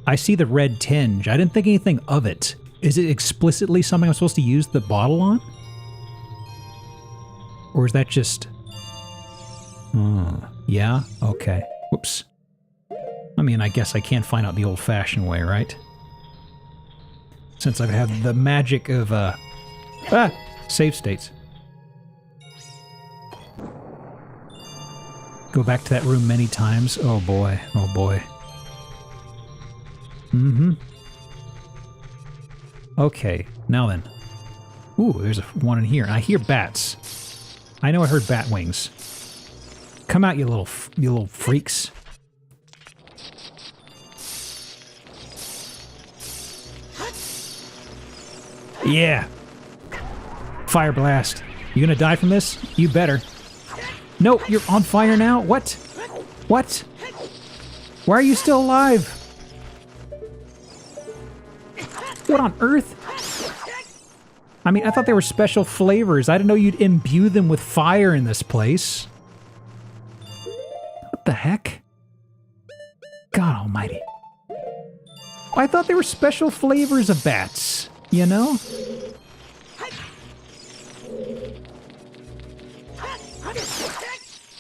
I see the red tinge. I didn't think anything of it. Is it explicitly something I'm supposed to use the bottle on? Or is that just... yeah? Okay. Whoops. I mean, I guess I can't find out the old-fashioned way, right? Since I have the magic of, save states. Go back to that room many times. Oh boy, oh boy. Okay, now then. Ooh, there's one in here. I hear bats. I know I heard bat wings. Come out, you little freaks. Yeah. Fire blast. You gonna die from this? You better. No, you're on fire now? What? What? Why are you still alive? What on earth? I mean, I thought they were special flavors. I didn't know you'd imbue them with fire in this place. What the heck? God almighty. I thought they were special flavors of bats, you know?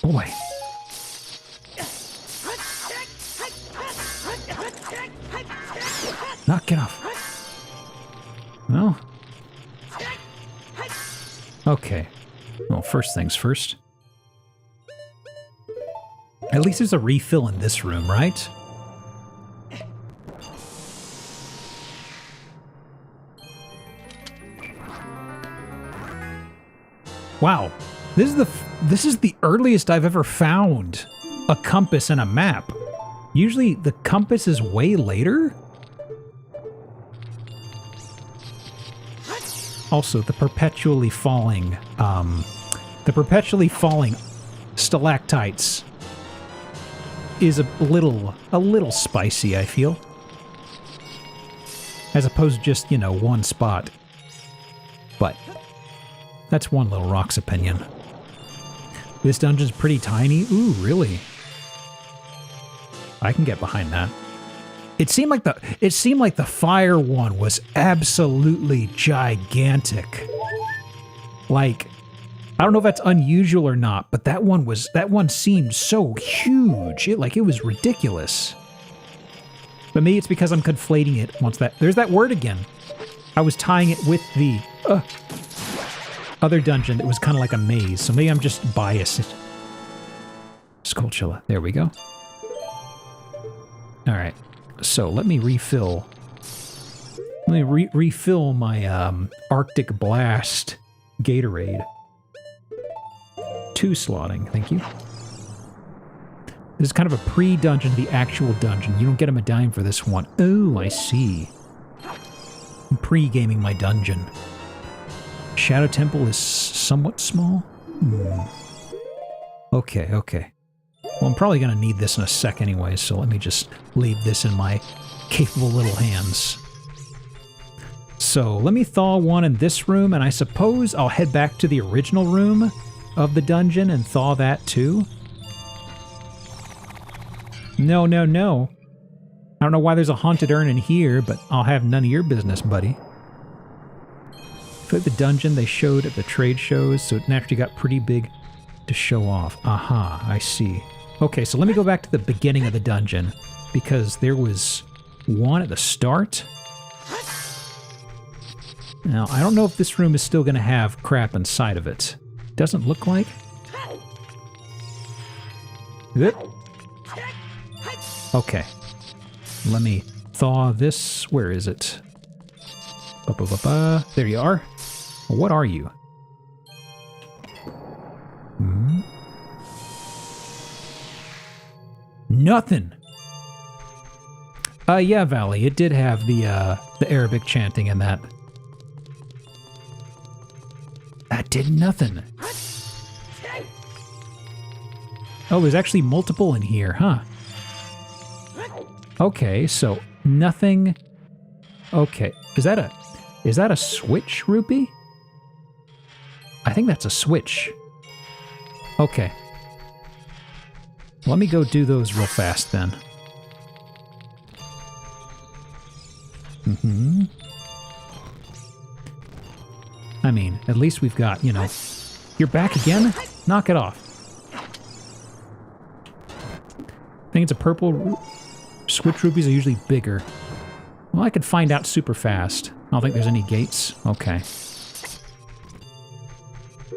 Boy. Knock it off. Well. Okay. Well, first things first. At least there's a refill in this room, right? Wow. This is the earliest I've ever found a compass and a map. Usually the compass is way later. Also, the perpetually falling stalactites is a little spicy, I feel. As opposed to just, you know, one spot. But that's one little rock's opinion. This dungeon's pretty tiny. Ooh, really? I can get behind that. It seemed like the fire one was absolutely gigantic. Like, I don't know if that's unusual or not, but that one seemed so huge. It was ridiculous. But maybe it's because I'm conflating it once there's that word again. I was tying it with the other dungeon that was kind of like a maze, so maybe I'm just biased. Skulltula. There we go. Alright. So let me refill. Let me refill my Arctic Blast Gatorade. 2 slotting, thank you. This is kind of a pre-dungeon to the actual dungeon. You don't get a medallion for this one. Oh, I see. I'm pre-gaming my dungeon. Shadow Temple is somewhat small. Okay, okay. Well, I'm probably going to need this in a sec anyway, so let me just leave this in my capable little hands. So, let me thaw one in this room, and I suppose I'll head back to the original room of the dungeon and thaw that too. No, no, no. I don't know why there's a haunted urn in here, but I'll have none of your business, buddy. For the dungeon they showed at the trade shows, so it naturally got pretty big to show off. Aha, I see. Okay, so let me go back to the beginning of the dungeon, because there was one at the start. Now, I don't know if this room is still going to have crap inside of it. Doesn't look like. Good. Okay. Let me thaw this. Where is it? There you are. What are you? Nothing. Yeah, Valley. It did have the Arabic chanting in that. That did nothing. Oh, there's actually multiple in here, huh? Okay, so nothing. Okay, is that a switch, Rupee? I think that's a switch. Okay. Let me go do those real fast then. I mean, at least we've got, you know... You're back again? Knock it off. I think it's a purple... Switch rupees are usually bigger. Well, I could find out super fast. I don't think there's any gates. Okay.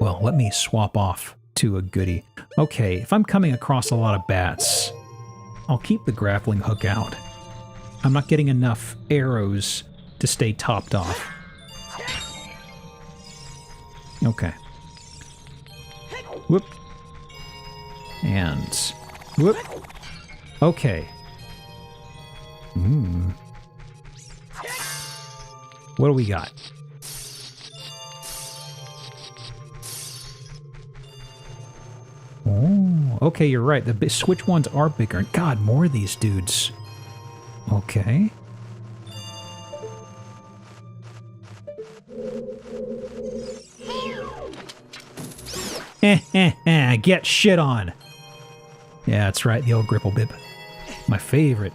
Well, let me swap off to a goodie. Okay, if I'm coming across a lot of bats, I'll keep the grappling hook out. I'm not getting enough arrows to stay topped off. Okay. Whoop. And... whoop. Okay. What do we got? Oh, okay, you're right. The switch ones are bigger. God, more of these dudes. Okay. Get shit on. Yeah, that's right, the old Gripplebib. My favorite.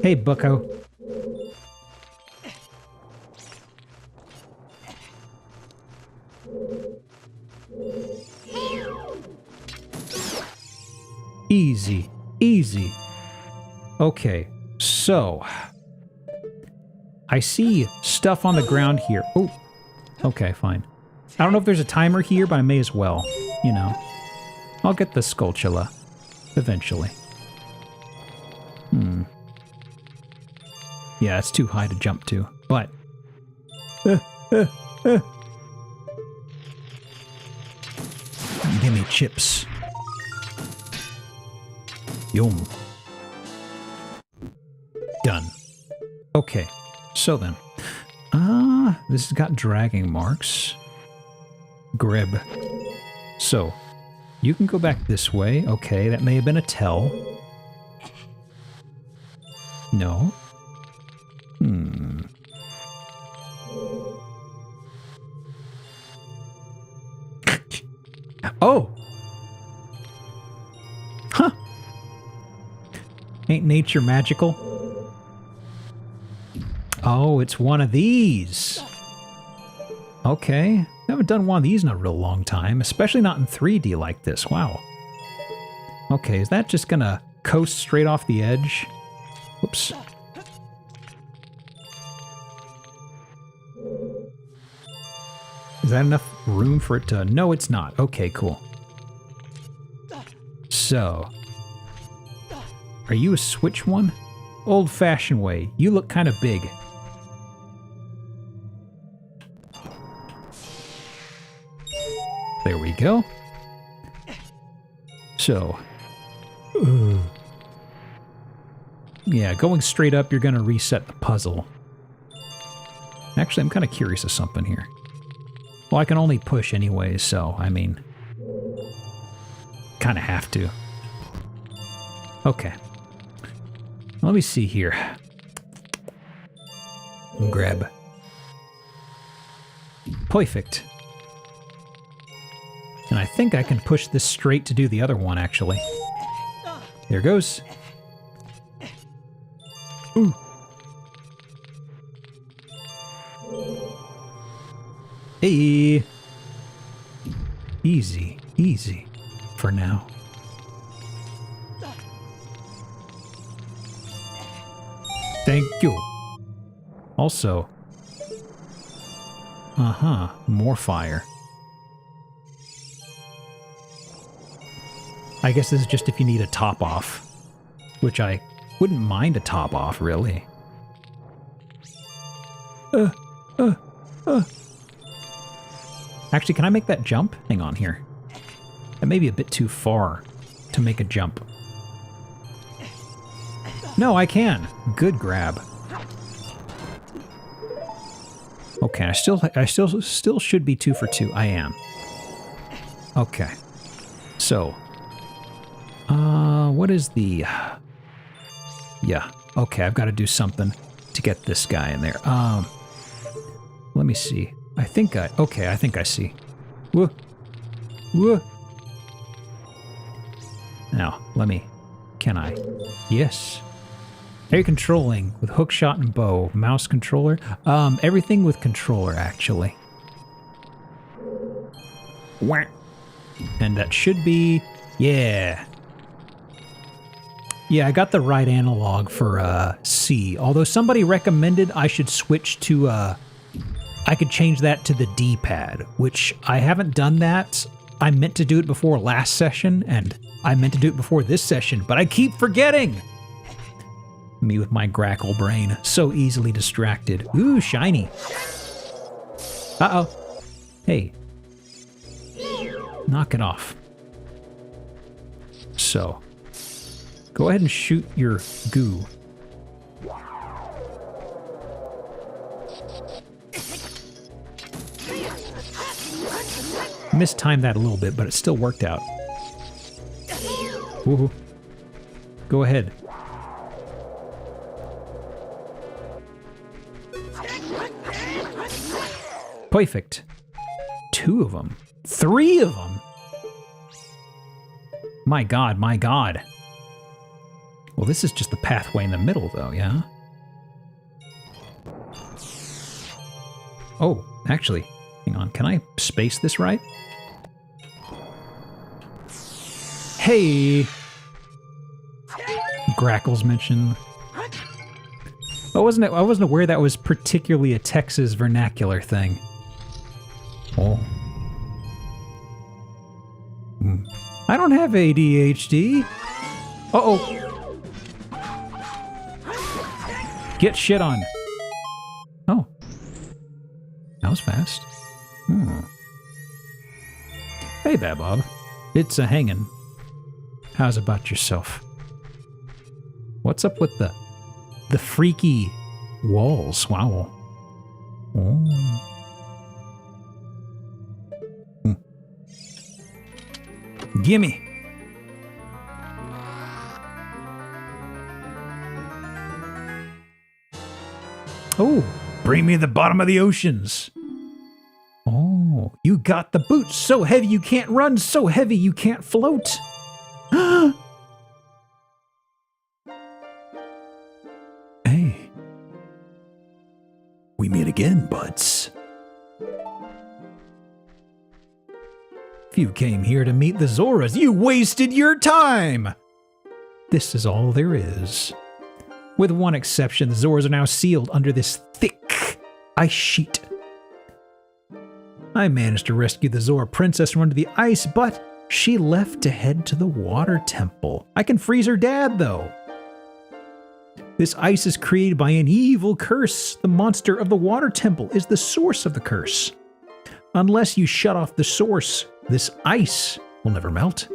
Hey, bucko. Easy, easy. Okay, so... I see stuff on the ground here. Oh, okay, fine. I don't know if there's a timer here, but I may as well, you know. I'll get the Skulltula eventually. Yeah, it's too high to jump to, but... Give me chips. Yum. Done. Okay, so then. This has got dragging marks. Grib. So, you can go back this way. Okay, that may have been a tell. No. Oh! Huh! Ain't nature magical? Oh, it's one of these! Okay. Haven't done one of these in a real long time, especially not in 3D like this. Wow. Okay, is that just gonna coast straight off the edge? Whoops. Is that enough room for it to... No, it's not. Okay, cool. So... Are you a switch one? Old-fashioned way. You look kind of big. There we go. So... yeah, going straight up, you're going to reset the puzzle. Actually, I'm kind of curious of something here. Well, I can only push anyways, so, I mean... kind of have to. Okay. Let me see here. Grab. Perfect. And I think I can push this straight to do the other one, actually. There goes. Ooh. Hey. Easy, easy for now. Thank you. Also, more fire. I guess this is just if you need a top off, which I wouldn't mind a top off, really. Actually, can I make that jump? Hang on here. That may be a bit too far to make a jump. No, I can. Good grab. Okay, I still should be 2 for 2. I am. Okay. So, what is the... yeah, okay, I've got to do something to get this guy in there. Let me see. I think I see. Whoa. Whoa. Now, can I? Yes. Air controlling with hookshot and bow. Mouse controller. Everything with controller, actually. And that should be... yeah. Yeah, I got the right analog for C. Although somebody recommended I should switch to... I could change that to the D-pad, which I haven't done that. I meant to do it before last session, and I meant to do it before this session, but I keep forgetting! Me with my grackle brain, so easily distracted. Ooh, shiny. Uh-oh. Hey. Knock it off. So, go ahead and shoot your goo. Mistimed that a little bit, but it still worked out. Woohoo. Go ahead. Perfect. 2 of them. 3 of them. My God, my God. Well, this is just the pathway in the middle, though, yeah? Oh, actually, hang on. Can I space this right? Hey! Grackles mentioned. I wasn't aware that was particularly a Texas vernacular thing. Oh. I don't have ADHD. Uh-oh. Get shit on. Oh. That was fast. Hey there, Bob. It's a hanging. How's about yourself? What's up with the freaky walls? Wow. Oh. Gimme. Oh, bring me the bottom of the oceans. Oh, you got the boots so heavy you can't run, so heavy you can't float. Hey. We meet again, buds. If you came here to meet the Zoras, you wasted your time! This is all there is. With one exception, the Zoras are now sealed under this thick ice sheet. I managed to rescue the Zora princess from under the ice, but she left to head to the water temple. I can freeze her dad, though. This ice is created by an evil curse. The monster of the water temple is the source of the curse. Unless you shut off the source, this ice will never melt.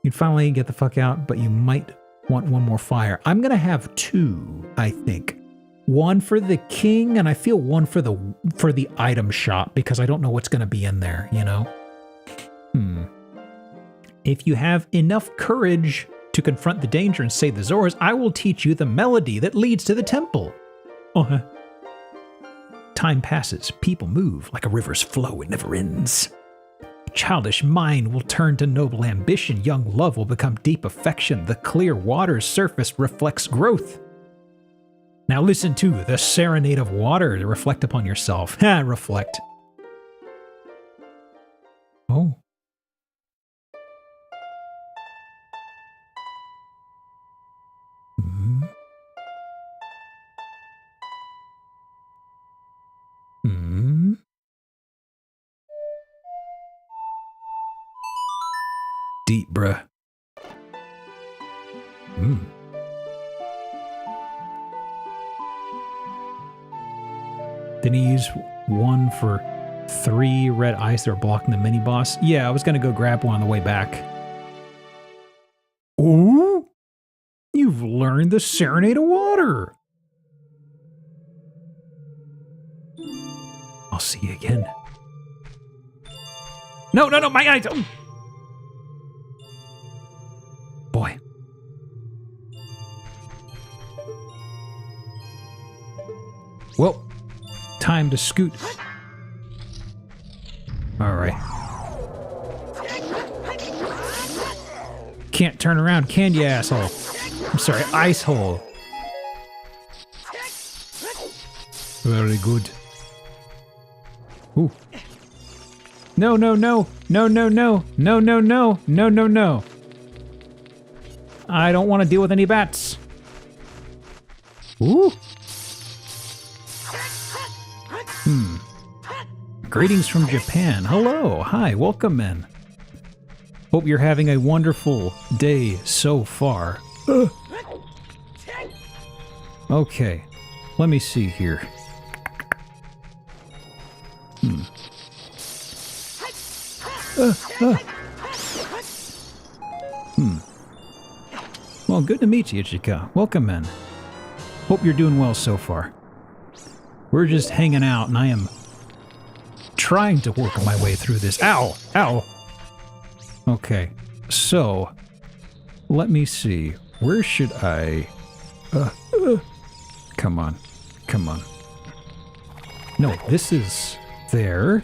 You'd finally get the fuck out, but you might want one more fire. I'm gonna have two, I think. One for the king, and I feel one for the item shop, because I don't know what's gonna be in there, you know? If you have enough courage to confront the danger and save the Zoras, I will teach you the melody that leads to the temple. Time passes, people move like a river's flow, it never ends. Childish mind will turn to noble ambition, young love will become deep affection, the clear water's surface reflects growth. Now listen to the serenade of water to reflect upon yourself. Reflect. Oh. Deep, bruh. Didn't he use one for 3 red ice that were blocking the mini boss? Yeah, I was gonna go grab one on the way back. Ooh! You've learned the Serenade of Water! I'll see you again. No, my eyes! Oh. Boy. Well, time to scoot. Alright. Can't turn around, can you, asshole? I'm sorry, ice hole. Very good. Ooh. No. I don't want to deal with any bats. Ooh. Greetings from Japan. Hello. Hi. Welcome in. Hope you're having a wonderful day so far. Okay. Let me see here. Well, good to meet you, Ichika. Welcome in. Hope you're doing well so far. We're just hanging out, and I am trying to work my way through this. Ow! Ow! Okay, so let me see. Where should I... Come on. Come on. No, this is there.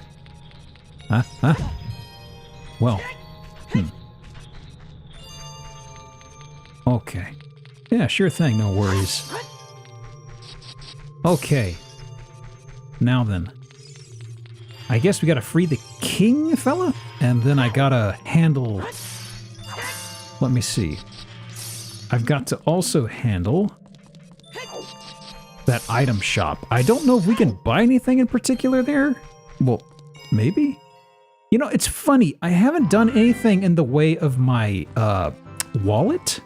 Well. Okay. Yeah, sure thing, no worries. Okay. Now then. I guess we gotta free the king, fella? And then I gotta handle... Let me see. I've got to also handle... that item shop. I don't know if we can buy anything in particular there. Well, maybe? You know, it's funny. I haven't done anything in the way of my, wallet.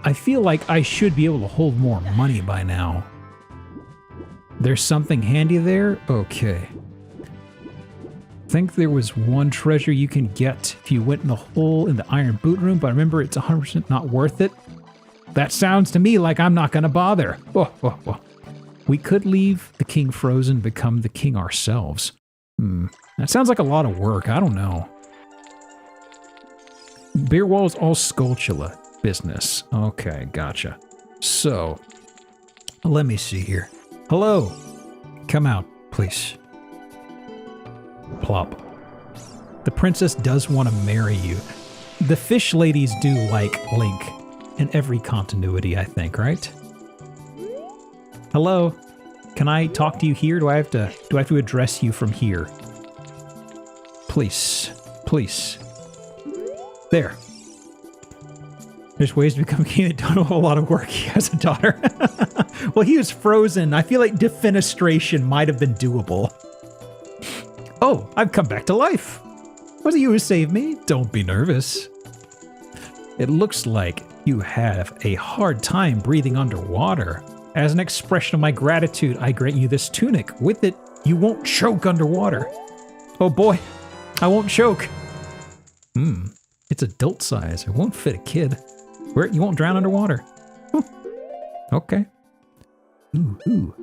I feel like I should be able to hold more money by now. There's something handy there? Okay. I think there was one treasure you can get if you went in the hole in the iron boot room, but remember it's 100% not worth it. That sounds to me like I'm not gonna bother. We could leave the king frozen, become the king ourselves. That sounds like a lot of work. I don't know. Beer wall's all Skulltula business. Okay, gotcha. So, let me see here. Hello. Come out, please. Plop. The princess does want to marry you. The fish ladies do like Link in every continuity, I think, right? Hello. Can I talk to you here? Do I have to address you from here? Please. Please. There. There's ways to become king that don't have a lot of work. He has a daughter. Well, he was frozen. I feel like defenestration might have been doable. Oh, I've come back to life. Was it you who saved me? Don't be nervous. It looks like you have a hard time breathing underwater. As an expression of my gratitude, I grant you this tunic. With it, you won't choke underwater. Oh boy, I won't choke. It's adult size. It won't fit a kid. You won't drown underwater. Okay. Ooh.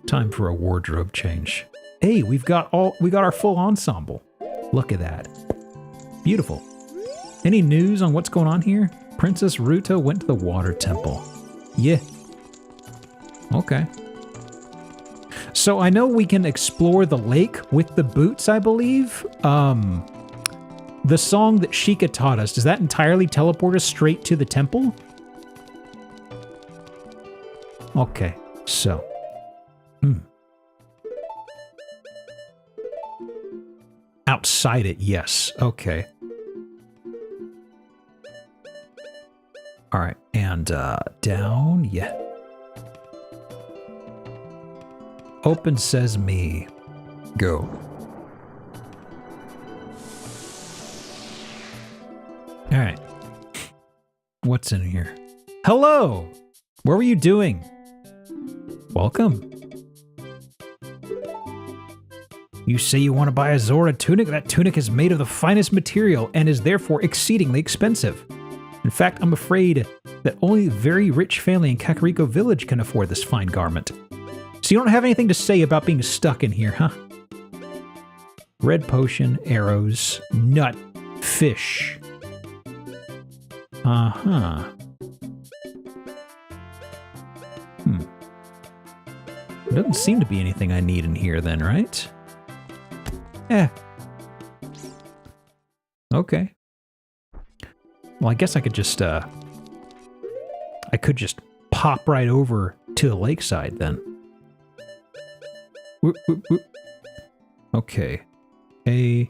Time for a wardrobe change. Hey, we got our full ensemble. Look at that. Beautiful. Any news on what's going on here? Princess Ruta went to the water temple. Yeah. Okay. So I know we can explore the lake with the boots, I believe. The song that Sheikah taught us, does that entirely teleport us straight to the temple? Okay, so. Outside it, yes. Okay. All right, and down, yeah. Open sesame. Go. All right. What's in here? Hello! What were you doing? Welcome. You say you want to buy a Zora tunic? That tunic is made of the finest material and is therefore exceedingly expensive. In fact, I'm afraid that only a very rich family in Kakariko Village can afford this fine garment. So you don't have anything to say about being stuck in here, huh? Red potion, arrows, nut, fish. Uh-huh. Doesn't seem to be anything I need in here then, right? Okay. Well, I guess I could just, pop right over to the lakeside then. Whoop, whoop, whoop. Okay. A,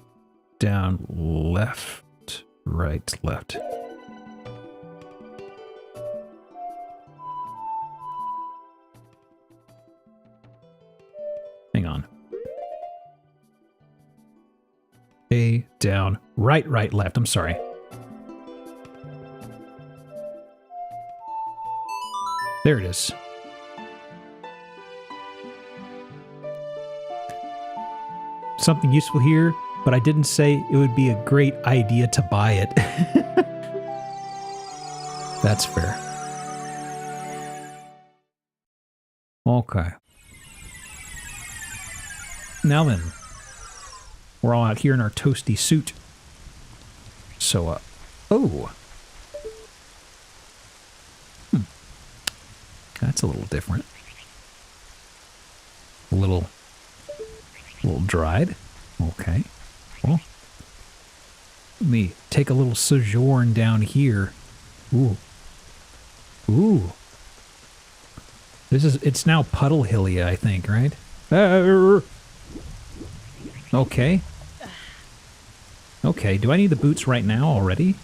down, left, right, left. Hang on. A, down, right, right, left. I'm sorry. There it is. Something useful here, but I didn't say it would be a great idea to buy it. That's fair. Okay. Now then, we're all out here in our toasty suit. So, oh. That's a little different. A little dried. Okay. Well, let me take a little sojourn down here. Ooh. Ooh. It's now Puddle Hilly, I think, right? Okay. Okay, do I need the boots right now already?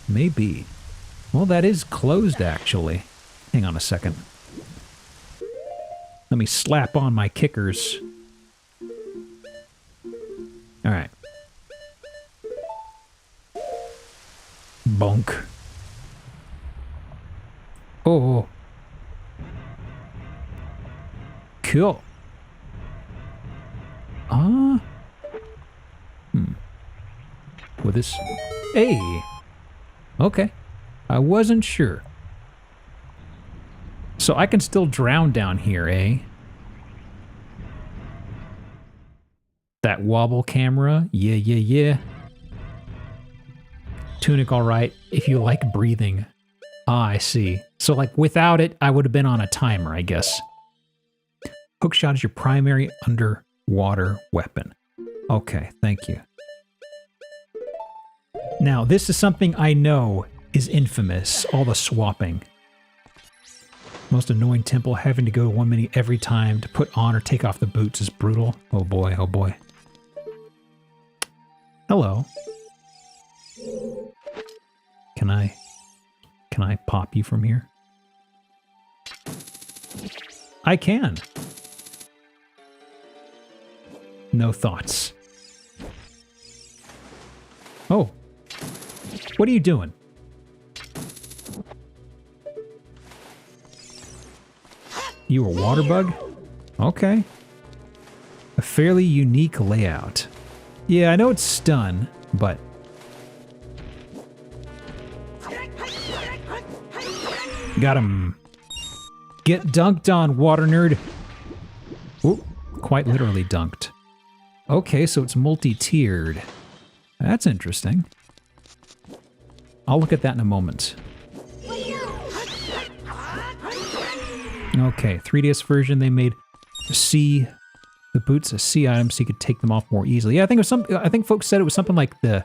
Maybe. Well, that is closed, actually. Hang on a second. Let me slap on my kickers. Alright. Bonk. Oh. Cool. With this... Hey! Okay. I wasn't sure. So I can still drown down here, eh? That wobble camera? Yeah. Tunic alright, if you like breathing. Ah, I see. So, like, without it, I would have been on a timer, I guess. Hookshot is your primary underwater weapon. Okay, thank you. Now, this is something I know is infamous, all the swapping. Most annoying temple, having to go 1 minute every time to put on or take off the boots is brutal. Oh boy, oh boy. Hello. Can I pop you from here? I can. No thoughts. Oh. What are you doing? You a water bug? Okay. A fairly unique layout. Yeah, I know it's stun, but... Got him. Get dunked on, water nerd. Ooh, quite literally dunked. Okay, so it's multi-tiered. That's interesting. I'll look at that in a moment. Okay, 3DS version, they made the boots a C item so you could take them off more easily. Yeah, I think folks said it was something like the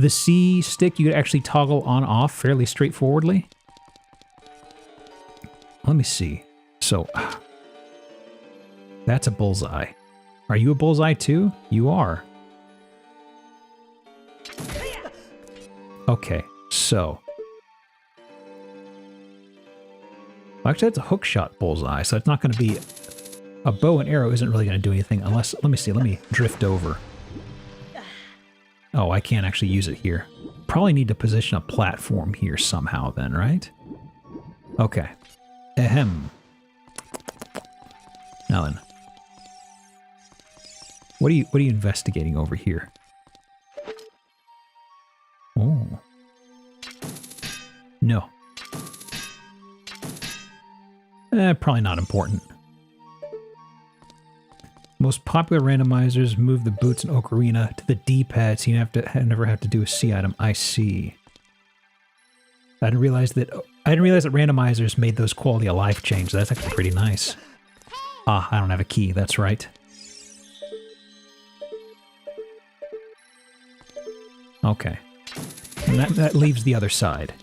C stick you could actually toggle on off fairly straightforwardly. Let me see. So, that's a bullseye. Are you a bullseye too? You are. Okay, so. Actually, that's a hookshot bullseye, so it's not going to be... A bow and arrow isn't really going to do anything unless... Let me see, let me drift over. Oh, I can't actually use it here. Probably need to position a platform here somehow then, right? Okay. Ahem. Now then. What are you investigating over here? Oh. No. Probably not important. Most popular randomizers move the boots in Ocarina to the D-pad, so you never have to do a C item. I see. I didn't realize that randomizers made those quality of life change. That's actually pretty nice. Ah, I don't have a key. That's right. Okay. And that leaves the other side.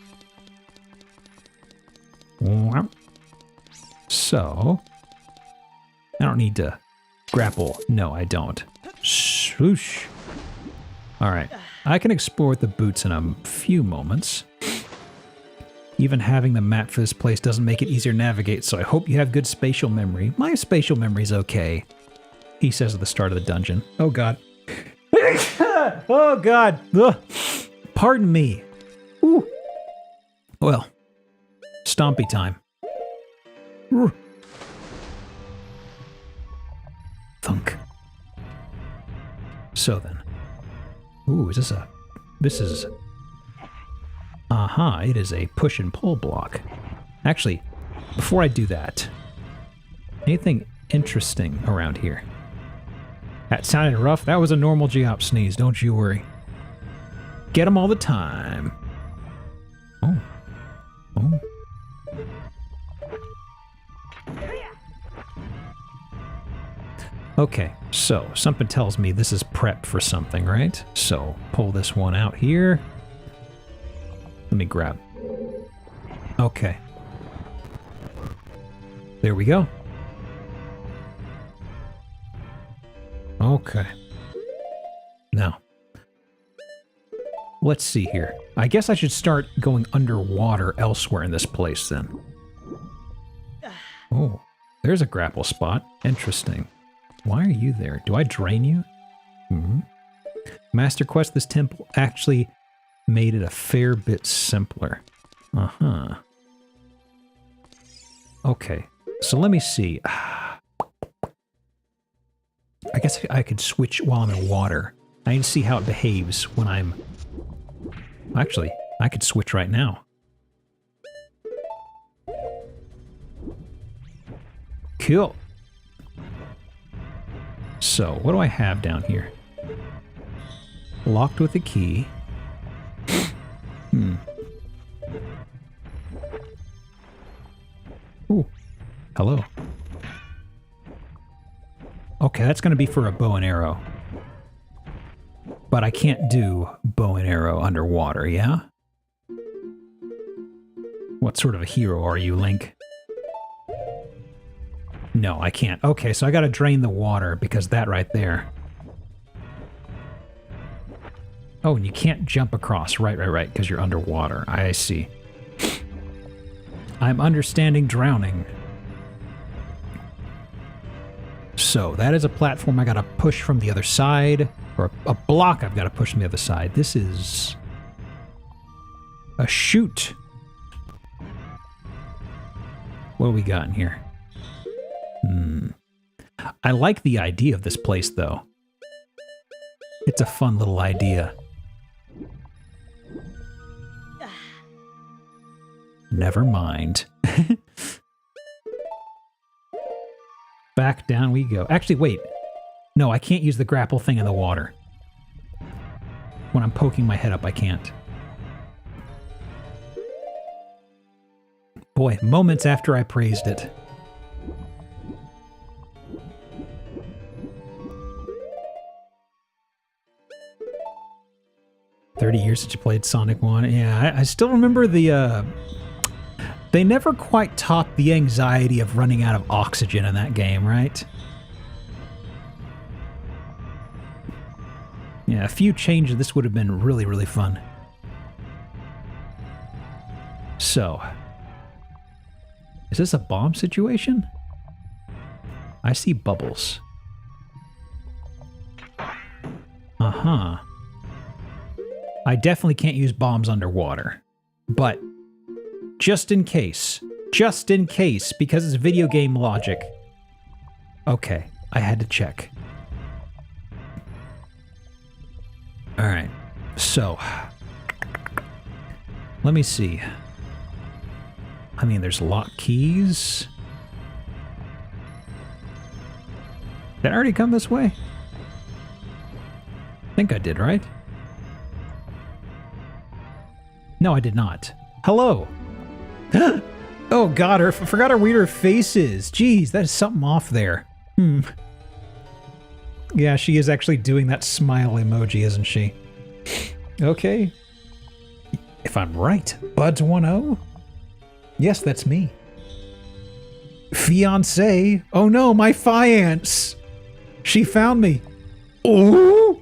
So, I don't need to grapple. No, I don't. Swoosh. Alright. I can explore with the boots in a few moments. Even having the map for this place doesn't make it easier to navigate, so I hope you have good spatial memory. My spatial memory's okay, he says at the start of the dungeon. Oh god. Oh god. Ugh. Pardon me. Ooh. Well, stompy time. Thunk. So then. Ooh, is this is... Aha, it is a push and pull block. Actually, before I do that, anything interesting around here? That sounded rough. That was a normal Geop sneeze, don't you worry. Get them all the time. Oh. Oh. Okay, so something tells me this is prep for something, right? So pull this one out here. Let me grab. Okay. There we go. Okay. Now, let's see here. I guess I should start going underwater elsewhere in this place then. Oh, there's a grapple spot. Interesting. Why are you there? Do I drain you? Mm-hmm. Master Quest, this temple actually made it a fair bit simpler. Uh-huh. Okay, so let me see. I guess I could switch while I'm in water. I need to see how it behaves when I'm... Actually, I could switch right now. Cool. So, what do I have down here? Locked with a key. Ooh. Hello. Okay, that's going to be for a bow and arrow. But I can't do bow and arrow underwater, yeah? What sort of a hero are you, Link? No, I can't. Okay, so I gotta drain the water because that right there. Oh, and you can't jump across. Right, because you're underwater. I see. I'm understanding drowning. So, that is a platform I gotta push from the other side. Or a block I've gotta push from the other side. This is... a chute. What do we got in here? I like the idea of this place, though. It's a fun little idea. Never mind. Back down we go. Actually, wait. No, I can't use the grapple thing in the water. When I'm poking my head up, I can't. Boy, moments after I praised it. $30 since you played Sonic 1. Yeah, I still remember the, they never quite topped the anxiety of running out of oxygen in that game, right? Yeah, a few changes, this would have been really, really fun. So, is this a bomb situation? I see bubbles. Uh-huh. I definitely can't use bombs underwater. But, just in case, because it's video game logic. Okay, I had to check. Alright, so, let me see. I mean, there's lock keys. Did I already come this way? I think I did, right? No, I did not. Hello! Oh god, I forgot how weird her face is. Jeez, that is something off there. Yeah, she is actually doing that smile emoji, isn't she? Okay. If I'm right, Buds 1-0? Yes, that's me. Fiancé? Oh no, my fiance! She found me. Oh!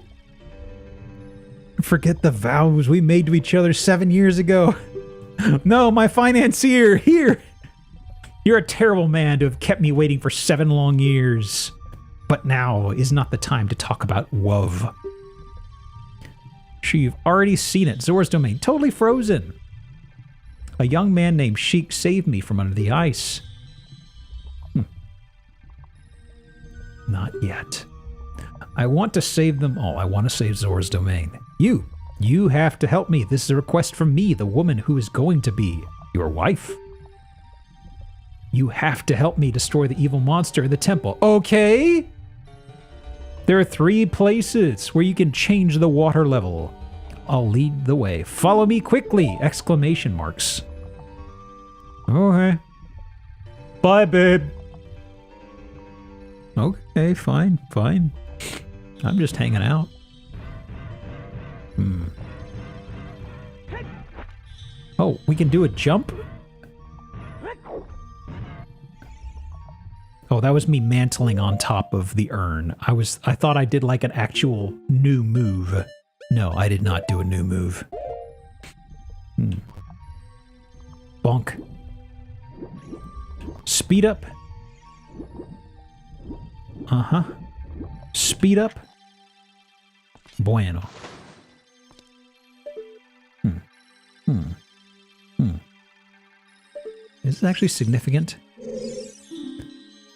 Forget the vows we made to each other 7 years ago. No, my financier, here! You're a terrible man to have kept me waiting for 7 long years. But now is not the time to talk about love. Sure, you've already seen it. Zora's Domain, totally frozen. A young man named Sheik saved me from under the ice. Not yet. I want to save them all. I want to save Zora's Domain. You have to help me. This is a request from me, the woman who is going to be your wife. You have to help me destroy the evil monster in the temple. Okay? There are 3 places where you can change the water level. I'll lead the way. Follow me quickly! Exclamation marks. Okay. Bye, babe. Okay, fine. I'm just hanging out. Oh, we can do a jump? Oh, that was me mantling on top of the urn. I thought I did like an actual new move. No, I did not do a new move. Bonk. Speed up. Uh-huh. Speed up. Bueno. Is this actually significant?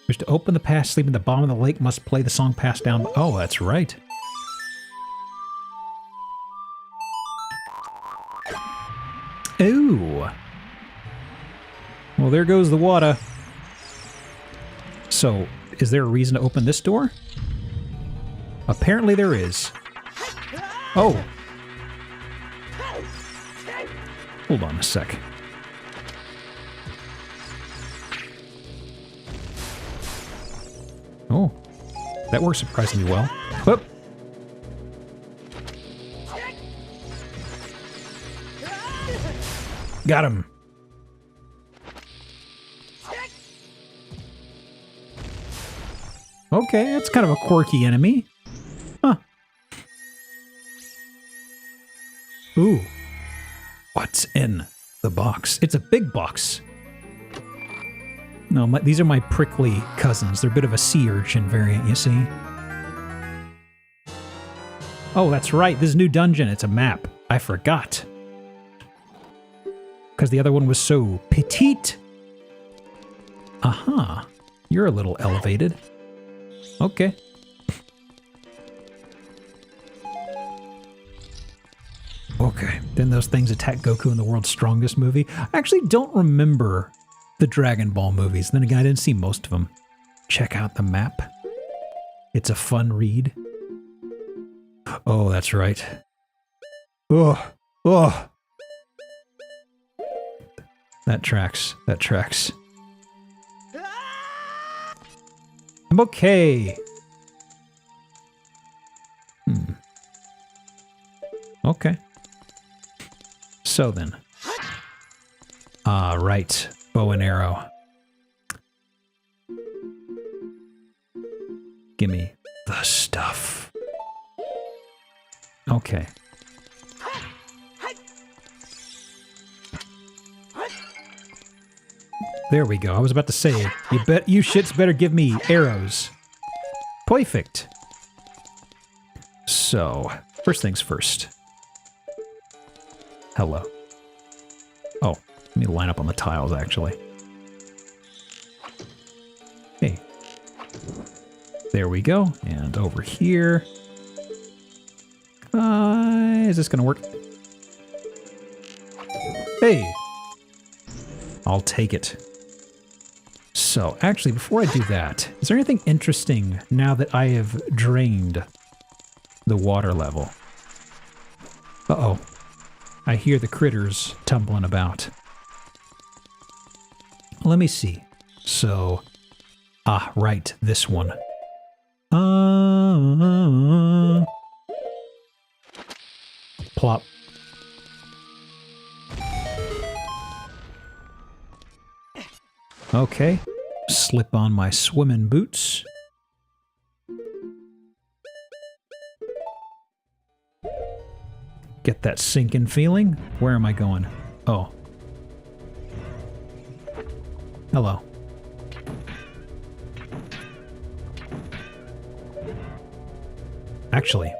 Wish to open the pass, sleep in the bottom of the lake, must play the song passed down. Oh, that's right. Ooh. Well, there goes the water. So, is there a reason to open this door? Apparently there is. Oh. Hold on a sec. Oh. That works surprisingly well. Whoop. Got him. Okay, that's kind of a quirky enemy. Huh. Ooh. What's in the box? It's a big box. No, these are my prickly cousins. They're a bit of a sea urchin variant, you see. Oh, that's right. This new dungeon. It's a map. I forgot. Because the other one was so petite. Aha. You're a little elevated. Okay. Okay. Then those things attack Goku in the World's Strongest movie. I actually don't remember the Dragon Ball movies. Then again, I didn't see most of them. Check out the map. It's a fun read. Oh, that's right. Oh, oh. That tracks. That tracks. I'm okay. Okay. So then. Right. Bow and arrow. Gimme the stuff. Okay. There we go. I was about to say, you shits better give me arrows. Perfect. So, first things first. Hello. Oh, let me line up on the tiles, actually. Hey. There we go. And over here. Is this gonna work? Hey! I'll take it. So, actually, before I do that, is there anything interesting now that I have drained the water level? Uh-oh. I hear the critters tumbling about. Let me see. So, right, this one. Plop. Okay. Slip on my swimming boots. Get that sinking feeling. Where am I going? Oh. Hello. Actually.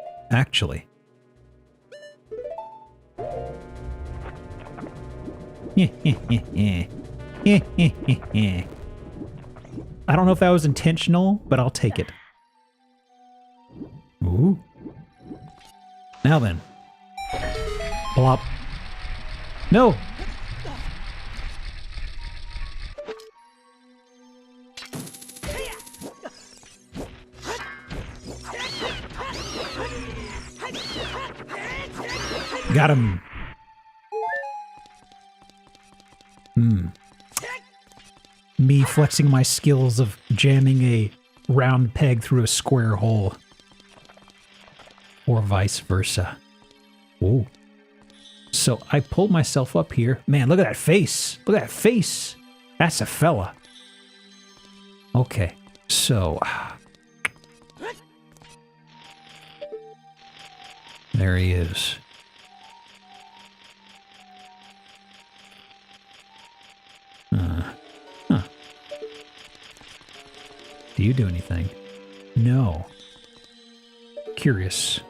I don't know if that was intentional, but I'll take it. Ooh. Now then. Plop. No! Got him. Me flexing my skills of jamming a round peg through a square hole. Or vice versa. Ooh. So I pulled myself up here. Man, look at that face. Look at that face. That's a fella. Okay, so... there he is. Do you do anything? No. Curious.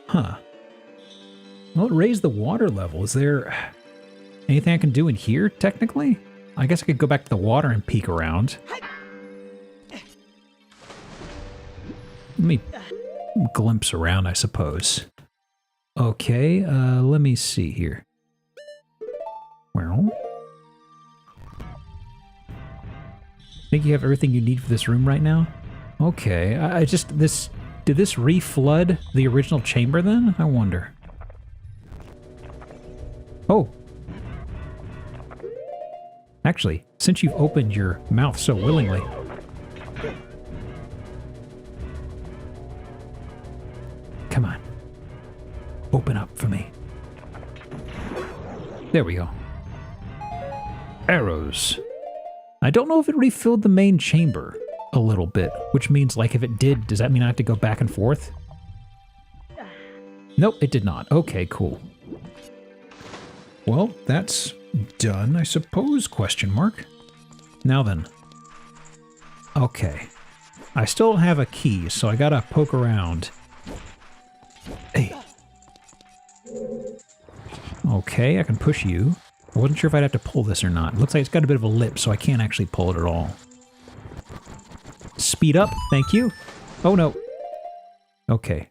Huh. Well, it raised the water level. Is there anything I can do in here, technically? I guess I could go back to the water and peek around. Let me glimpse around, I suppose. Okay, let me see here. Well... think you have everything you need for this room right now? Okay, did this re-flood the original chamber then? I wonder. Oh. Actually, since you've opened your mouth so willingly. Come on. Open up for me. There we go. Arrows. I don't know if it refilled the main chamber a little bit, which means, like, if it did, does that mean I have to go back and forth? Nope, it did not. Okay, cool. Well, that's done, I suppose, question mark. Now then. Okay. I still have a key, so I gotta poke around. Hey. Okay, I can push you. I wasn't sure if I'd have to pull this or not. It looks like it's got a bit of a lip, so I can't actually pull it at all. Speed up, thank you. Oh no. Okay.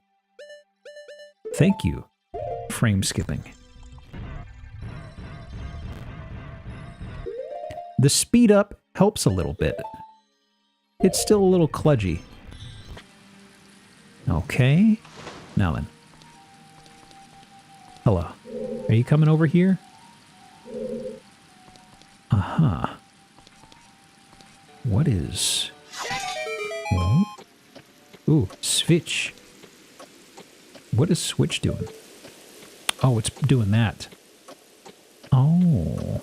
Thank you. Frame skipping. The speed up helps a little bit. It's still a little kludgy. Okay. Now then. Hello. Are you coming over here? Uh-huh. What is... Oh. Ooh, switch. What is switch doing? Oh, it's doing that. Oh.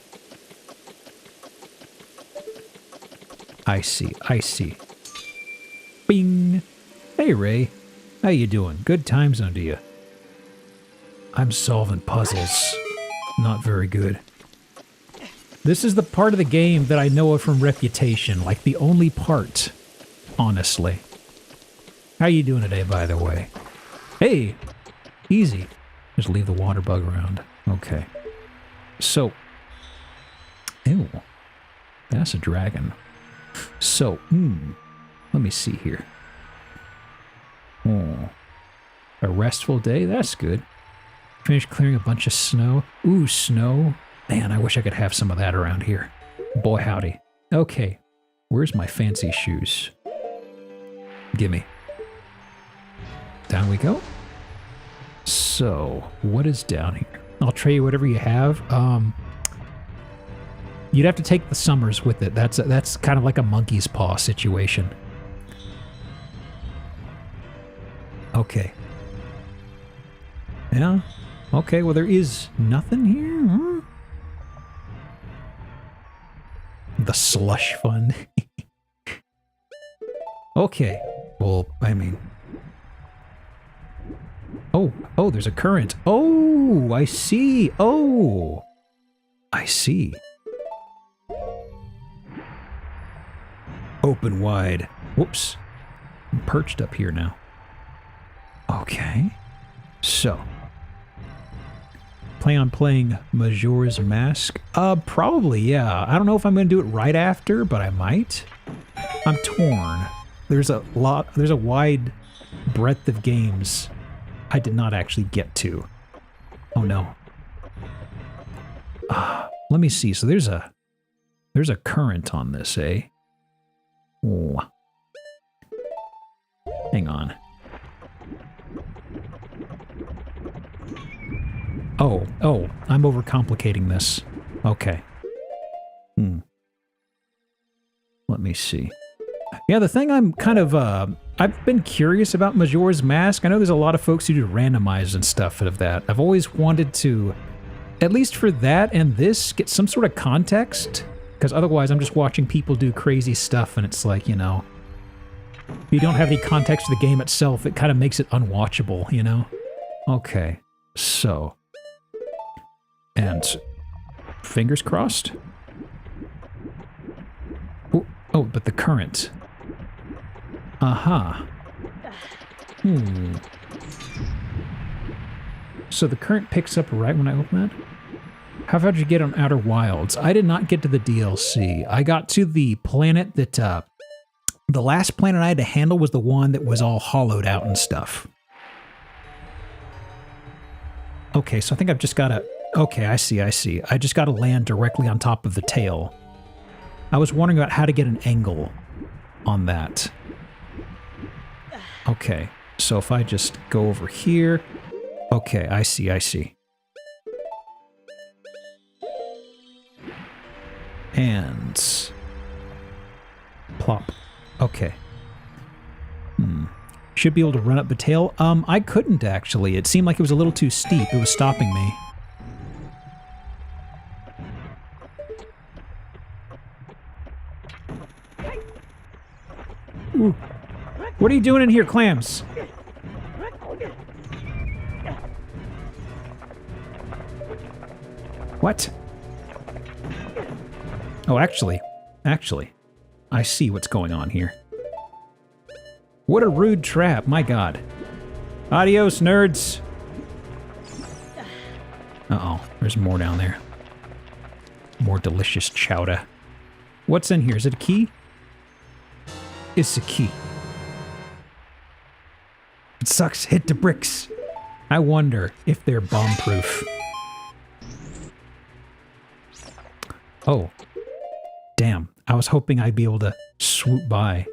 I see, I see. Bing! Hey, Ray. How you doing? Good times under you. I'm solving puzzles. Not very good. This is the part of the game that I know of from Reputation, like the only part, honestly. How you doing today, by the way? Hey! Easy. Just leave the water bug around. Okay. So... Ew. That's a dragon. So, let me see here. Oh. A restful day? That's good. Finished clearing a bunch of snow. Ooh, snow. Man, I wish I could have some of that around here. Boy, howdy. Okay. Where's my fancy shoes? Gimme. Down we go. So, what is down here? I'll trade you whatever you have. You'd have to take the summers with it. That's kind of like a monkey's paw situation. Okay. Yeah. Okay, well there is nothing here. Huh? The slush fund. Okay. Well, I mean... Oh, there's a current. Oh, I see. Oh, I see. Open wide. Whoops. I'm perched up here now. Okay. So. Plan on playing Majora's Mask? Probably, yeah. I don't know if I'm going to do it right after, but I might. I'm torn. There's a wide breadth of games I did not actually get to. Oh no. Let me see. So there's a current on this, eh? Oh. Hang on. Oh, I'm overcomplicating this. Okay. Let me see. Yeah, the thing I'm kind of, I've been curious about Majora's Mask. I know there's a lot of folks who do randomized and stuff of that. I've always wanted to, at least for that and this, get some sort of context. Because otherwise I'm just watching people do crazy stuff and it's like, you know, if you don't have any context to the game itself, it kind of makes it unwatchable, you know? Okay, so. And fingers crossed. Oh, but the current. Aha. So the current picks up right when I open that? How far did you get on Outer Wilds? I did not get to the DLC. I got to the planet that, the last planet I had to handle was the one that was all hollowed out and stuff. Okay, so I think I've just got to... Okay, I see. I just got to land directly on top of the tail. I was wondering about how to get an angle on that. Okay, so if I just go over here... Okay, I see. And... Plop. Okay. Should be able to run up the tail. I couldn't actually. It seemed like it was a little too steep. It was stopping me. Ooh. What are you doing in here, clams? What? Oh, actually, I see what's going on here. What a rude trap, my god. Adios, nerds. Uh-oh, there's more down there. More delicious chowder. What's in here? Is it a key? It's a key. It sucks. Hit the bricks. I wonder if they're bomb-proof. Oh. Damn. I was hoping I'd be able to swoop by.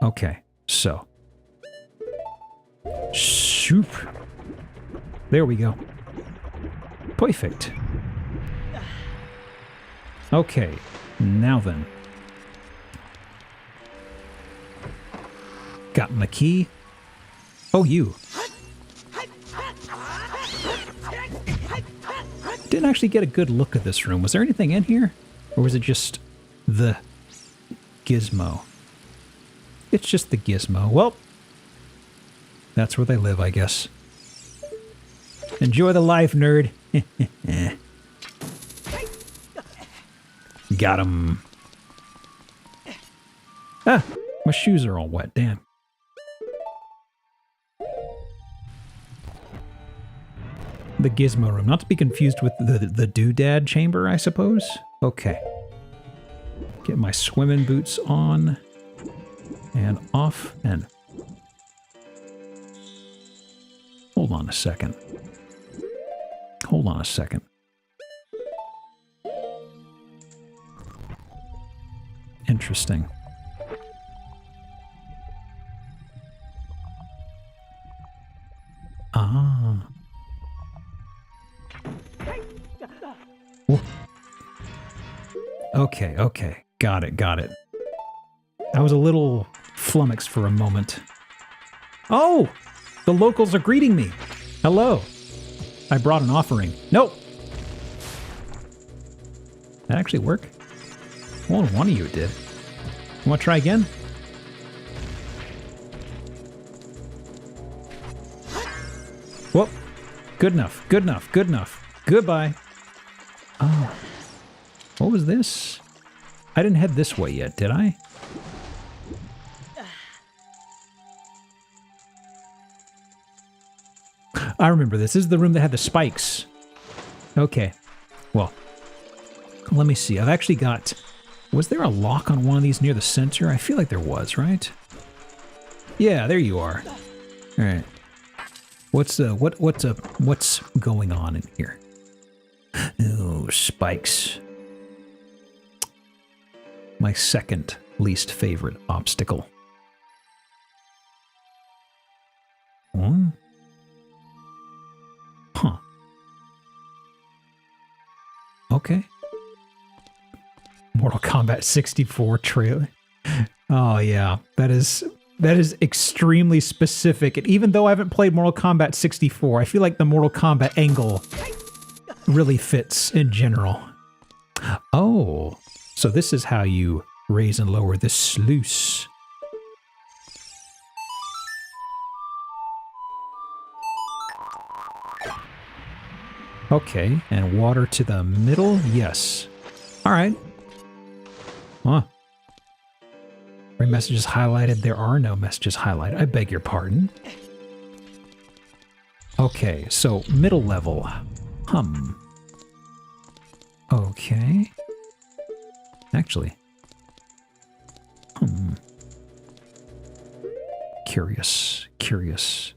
Okay, so. Shoop. There we go. Perfect. Okay, now then. Got my key. Oh, you. Didn't actually get a good look at this room. Was there anything in here? Or was it just the gizmo? It's just the gizmo. Well, that's where they live, I guess. Enjoy the life, nerd. Got him. Ah, my shoes are all wet, damn. The gizmo room, not to be confused with the doodad chamber, I suppose. Okay. Get my swimming boots on and off and... Hold on a second. Hold on a second. Interesting. Ah. Whoa. Okay, okay. Got it, got it. I was a little flummoxed for a moment. Oh! The locals are greeting me. Hello. I brought an offering. Nope. That actually work? Well, one of you did. You want to try again? Whoop. Good enough. Good enough. Good enough. Goodbye. Oh. What was this? I didn't head this way yet, did I? I remember this. This is the room that had the spikes. Okay. Well, let me see. I've actually got... Was there a lock on one of these near the center? I feel like there was, right? Yeah, there you are. All right. What's going on in here? Oh, spikes. My second least favorite obstacle. Hmm? Huh. Okay. Mortal Kombat 64 trailer. Oh yeah, that is extremely specific. And even though I haven't played Mortal Kombat 64, I feel like the Mortal Kombat angle really fits in general. Oh, so this is how you raise and lower this sluice. Okay, and water to the middle? Yes. All right. Huh. Are messages highlighted? There are no messages highlighted. I beg your pardon. Okay, so middle level. Okay. Actually. Curious. Curious.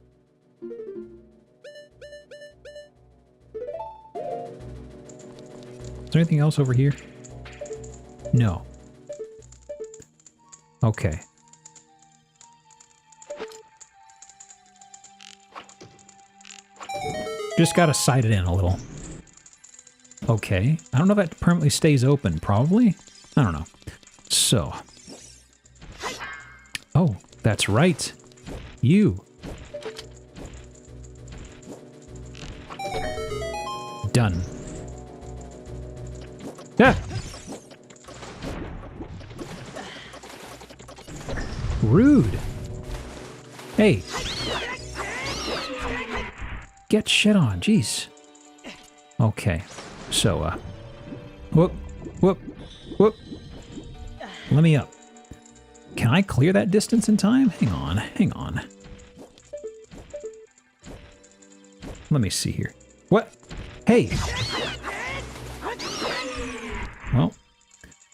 Is there anything else over here? No. Okay. Just gotta sight it in a little. Okay. I don't know if that permanently stays open. Probably? I don't know. So. Oh, that's right. You. Done. Ah! Rude. Hey, Get shit on, jeez. Okay, so, whoop, whoop, whoop. Let me up. Can I clear that distance in time? Hang on, hang on. Let me see here. What? Hey! Well,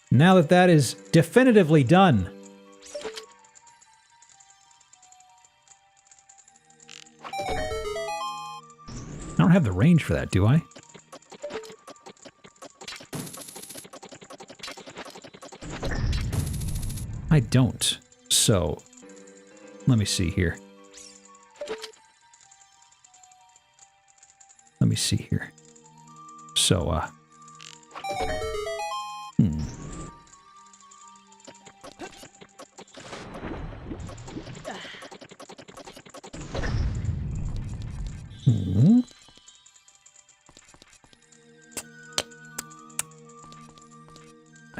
now that that is definitively done. I don't have the range for that, do I? I don't. So, let me see here. Let me see here. So, I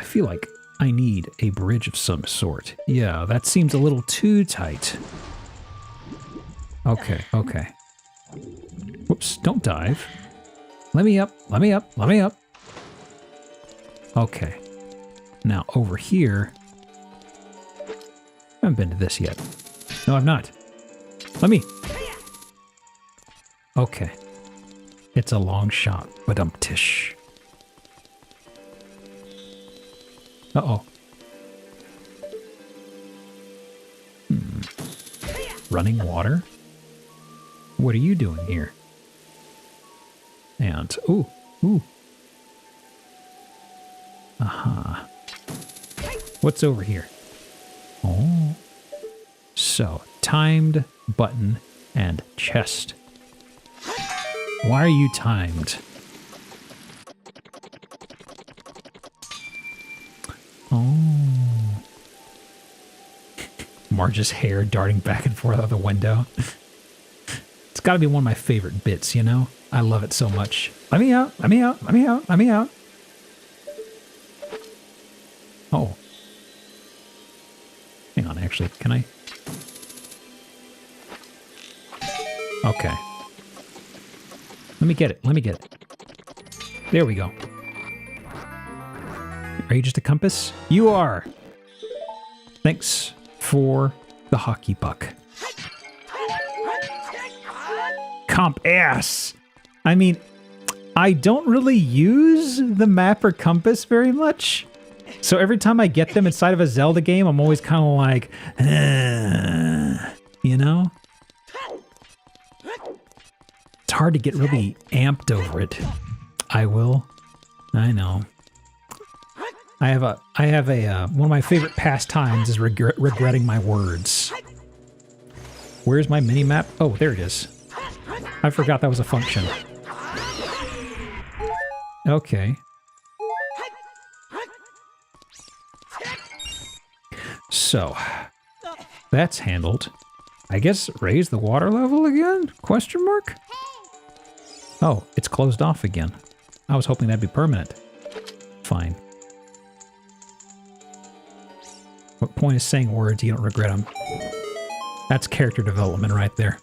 feel like I need a bridge of some sort. Yeah, that seems a little too tight. Okay, okay. Whoops, don't dive. Let me up, let me up, let me up. Okay. Now over here. I haven't been to this yet. No, I've not. Let me. Okay. It's a long shot, but tish. Uh-oh. Running water? What are you doing here? And, ooh, ooh. Aha. What's over here? Oh. So, timed, button, and chest. Why are you timed? Oh. Marge's hair darting back and forth out the window. It's got to be one of my favorite bits, you know? I love it so much. Let me out, let me out, let me out, let me out. Oh. Hang on, actually, can I? Okay. Let me get it, let me get it. There we go. Are you just a compass? You are! Thanks for the hockey puck. Comp ass! I mean, I don't really use the map or compass very much. So every time I get them inside of a Zelda game, I'm always kind of like, you know? It's hard to get really amped over it. I know. I have a one of my favorite pastimes is regretting my words. Where's my mini map? Oh, there it is. I forgot that was a function. Okay. So, that's handled. I guess raise the water level again? Question mark? Oh, it's closed off again. I was hoping that'd be permanent. Fine. What point is saying words you don't regret them? That's character development right there.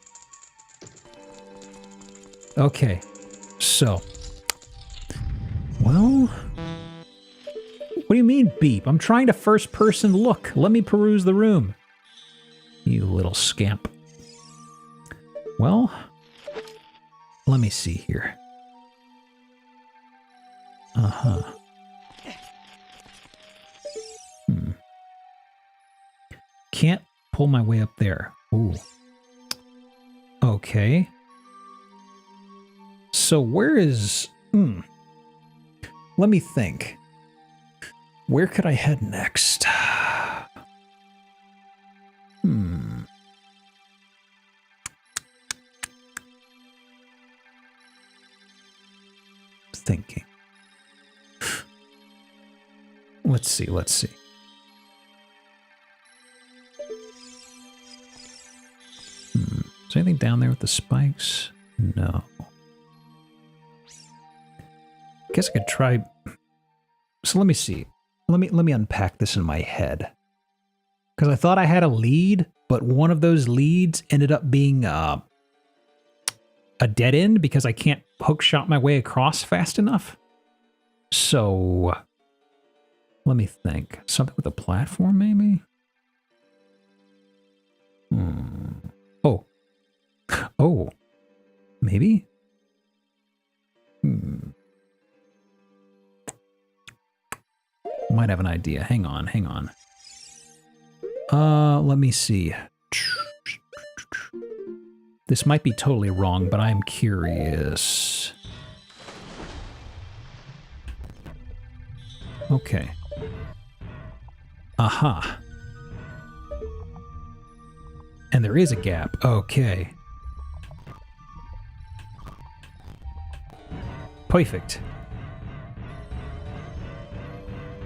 Okay, so. Well, what do you mean beep? I'm trying to first person look. Let me peruse the room. You little scamp. Well, let me see here. Uh-huh. Can't pull my way up there. Ooh. Okay. So where is... Let me think. Where could I head next? Thinking. Let's see, let's see. Is there anything down there with the spikes? No. Guess I could try. So let me see. Let me unpack this in my head. Because I thought I had a lead, but one of those leads ended up being a dead end because I can't hook shot my way across fast enough. So let me think. Something with a platform, maybe? Oh. Oh. Maybe? Might have an idea. Hang on, hang on. Let me see. This might be totally wrong, but I'm curious. Okay. Aha. And there is a gap. Okay. Perfect.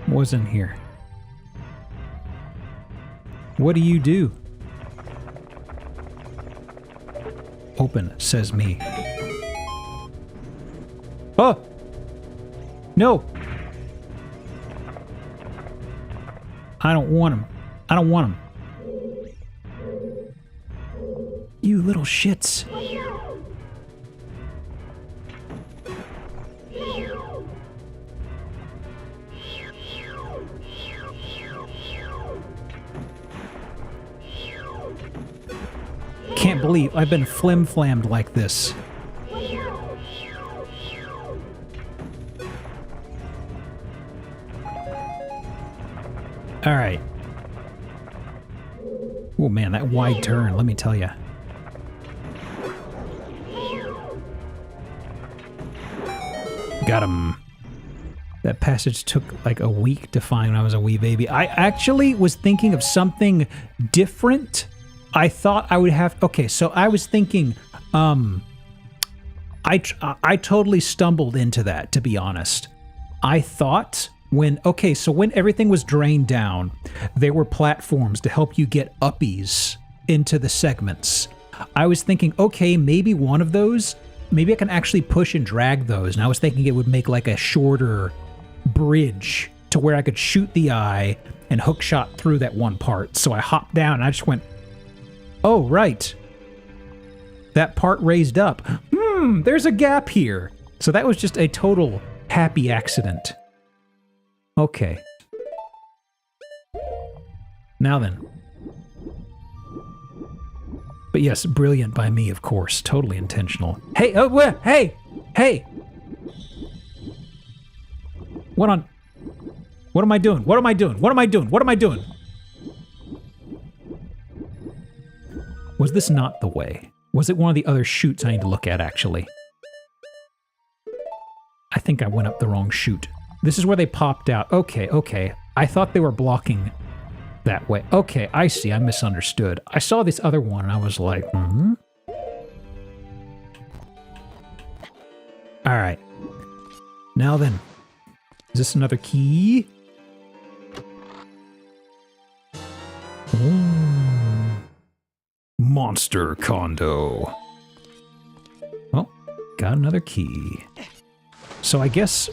What's in here? What do you do? Open, says me. Oh! No! I don't want him. I don't want him. You little shits. Can't believe I've been flim-flammed like this. All right. Oh man, that wide turn, let me tell you. Got him. That passage took like a week to find when I was a wee baby. I actually was thinking of something different. I thought I would have... Okay, so I was thinking... I totally stumbled into that, to be honest. I thought when... Okay, so when everything was drained down, there were platforms to help you get uppies into the segments. I was thinking, okay, maybe one of those... Maybe I can actually push and drag those. And I was thinking it would make like a shorter bridge to where I could shoot the eye and hook shot through that one part. So I hopped down and I just went... Oh, right. That part raised up. There's a gap here. So that was just a total happy accident. Okay. Now then. But yes, brilliant by me, of course. Totally intentional. Hey, oh, hey, hey. What am I doing? What am I doing? What am I doing? What am I doing? Was this not the way? Was it one of the other chutes I need to look at, actually? I think I went up the wrong chute. This is where they popped out. Okay, okay. I thought they were blocking that way. Okay, I see. I misunderstood. I saw this other one and I was like, All right. Now then. Is this another key? Monster condo. Well, got another key. So I guess...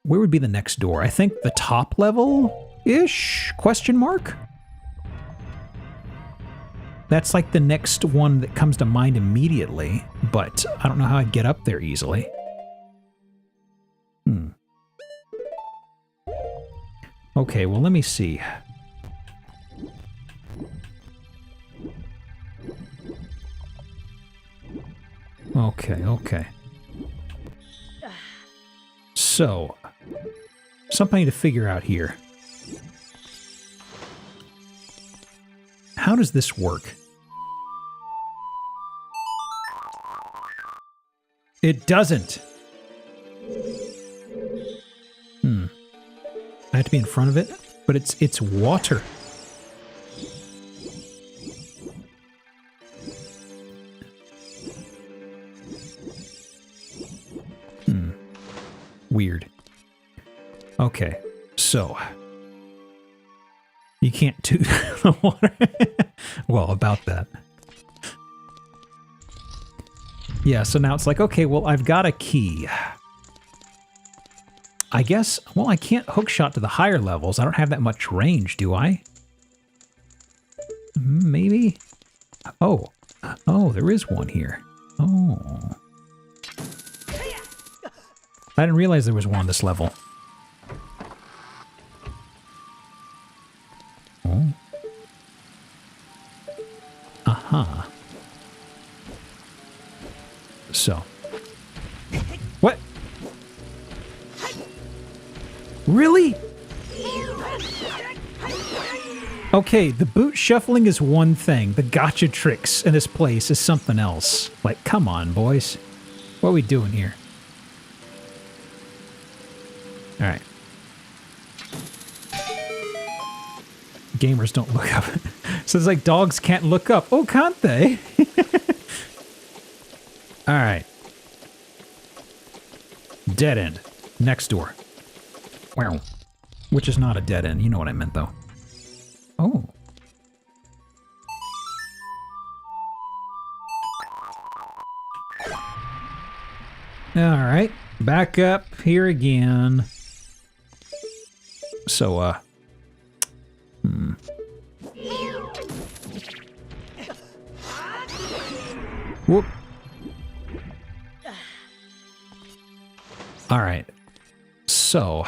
Where would be the next door? I think the top level-ish? Question mark? That's like the next one that comes to mind immediately, but I don't know how I'd get up there easily. Okay, well, let me see. Okay, okay. So, something to figure out here. How does this work? It doesn't. I have to be in front of it, but it's water. Weird. Okay, so you can't do the water. Well, about that. Yeah, so now it's like, okay, well, I've got a key. I guess, well, I can't hookshot to the higher levels. I don't have that much range, do I? Maybe? Oh, there is one here. Oh. I didn't realize there was one on this level. Oh. Uh-huh. So. What? Really? Okay, the boot shuffling is one thing. The gotcha tricks in this place is something else. Like, come on, boys. What are we doing here? Alright. Gamers don't look up. So it's like dogs can't look up. Oh, can't they? Alright. Dead end. Next door. Wow. Which is not a dead end. You know what I meant, though. Oh. Alright. Back up here again. So, Whoop. Alright. So,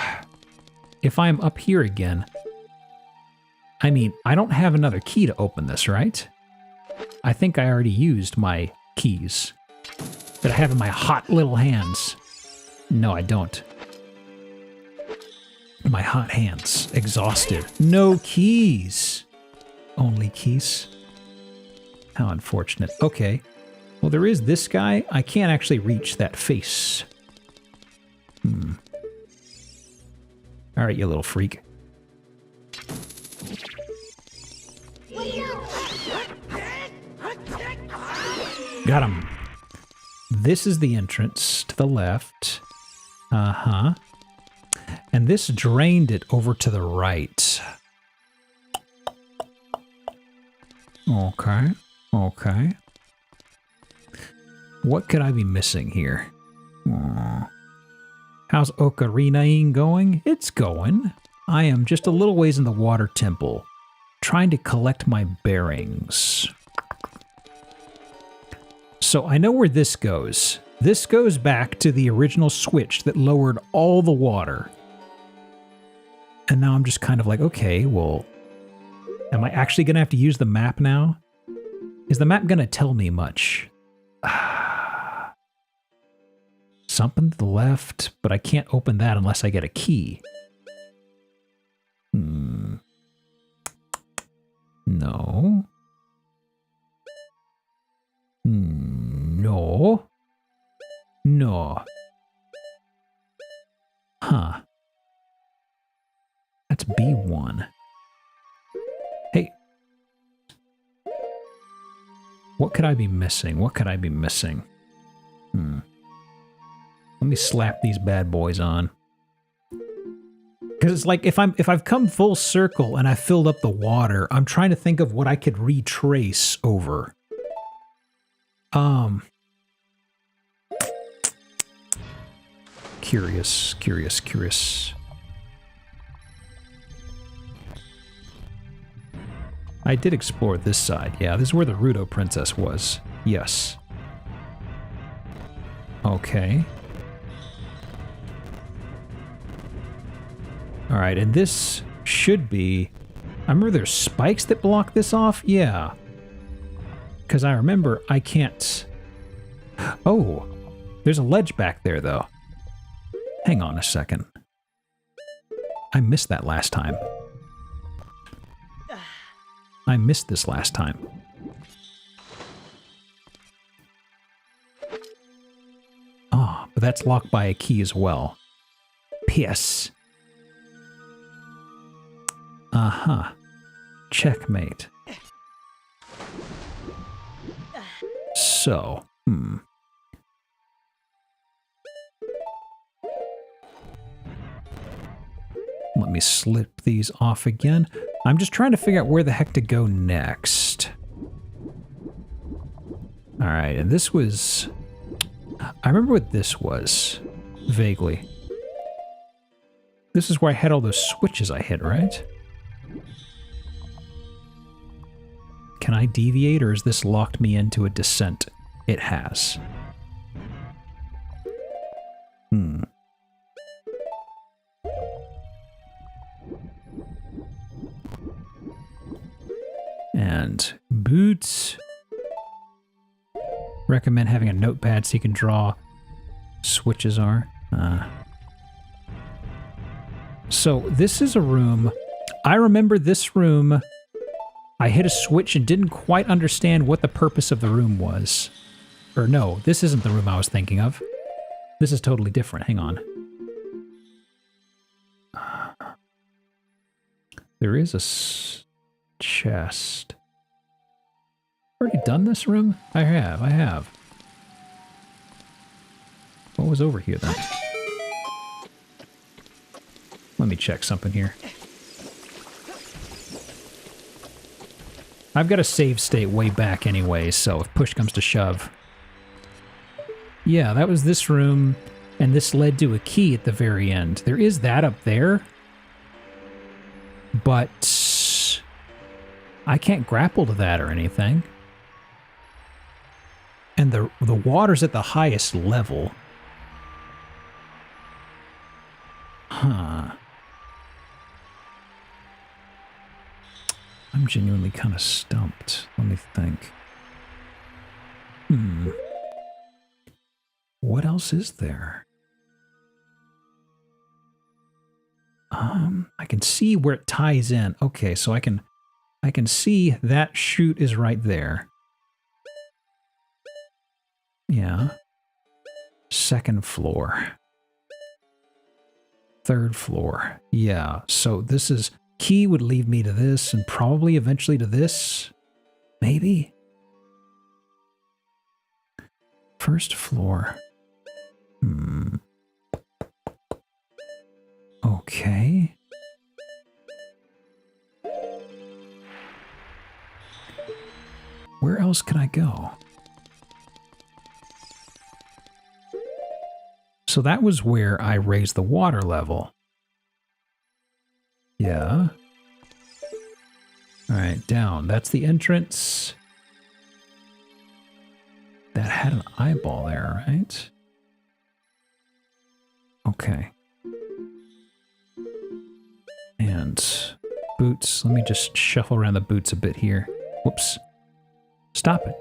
if I'm up here again, I mean, I don't have another key to open this, right? I think I already used my keys that I have in my hot little hands. No, I don't. My hot hands. Exhausted. No keys. Only keys. How unfortunate. Okay. Well, there is this guy. I can't actually reach that face. Alright, you little freak. Got him. This is the entrance to the left. Uh-huh. And this drained it over to the right. Okay. Okay. What could I be missing here? How's Ocarina going? It's going. I am just a little ways in the water temple, trying to collect my bearings. So I know where this goes. This goes back to the original switch that lowered all the water. And now I'm just kind of like, okay, well, am I actually going to have to use the map now? Is the map going to tell me much? Something to the left, but I can't open that unless I get a key. No. No. No. Huh. That's B1. Hey. What could I be missing? What could I be missing? Let me slap these bad boys on. Because it's like if I've come full circle and I filled up the water, I'm trying to think of what I could retrace over. Curious. I did explore this side. Yeah, this is where the Rudo Princess was. Yes. Okay. Alright, and this should be... I remember there's spikes that block this off? Yeah. Because I remember I can't... Oh, there's a ledge back there, though. Hang on a second. I missed that last time. I missed this last time. Ah, but that's locked by a key as well. Piss. Uh-huh. Checkmate. So, let me slip these off again. I'm just trying to figure out where the heck to go next. Alright, and this was... I remember what this was. Vaguely. This is where I had all those switches I hit, right? Can I deviate, or has this locked me into a descent it has. And boots. Recommend having a notepad so you can draw switches are. So this is a room. I remember this room. I hit a switch and didn't quite understand what the purpose of the room was. Or no, this isn't the room I was thinking of. This is totally different. Hang on. There is a chest. Already done this room? I have. What was over here then? Let me check something here. I've got a save state way back anyway, so if push comes to shove. Yeah, that was this room, and this led to a key at the very end. There is that up there, but I can't grapple to that or anything. And the water's at the highest level. Huh. I'm genuinely kind of stumped. Let me think. What else is there? I can see where it ties in. Okay, so I can see that chute is right there. Yeah. Second floor. Third floor. Yeah, so this is... Key would lead me to this, and probably eventually to this. Maybe? First floor. Okay. Where else can I go? So that was where I raised the water level. Yeah. All right, down. That's the entrance. That had an eyeball there, right? Okay. And boots. Let me just shuffle around the boots a bit here. Whoops. Stop it.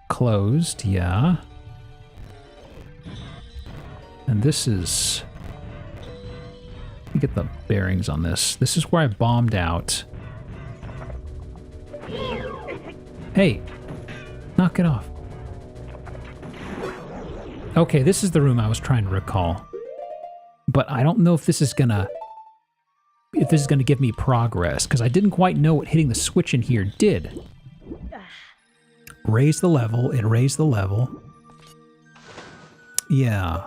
Closed, yeah. And this is... Let me get the bearings on this. This is where I bombed out. Hey! Knock it off. Okay, this is the room I was trying to recall. But I don't know if this is gonna... If this is gonna give me progress, because I didn't quite know what hitting the switch in here did. Raise the level. It raised the level. Yeah.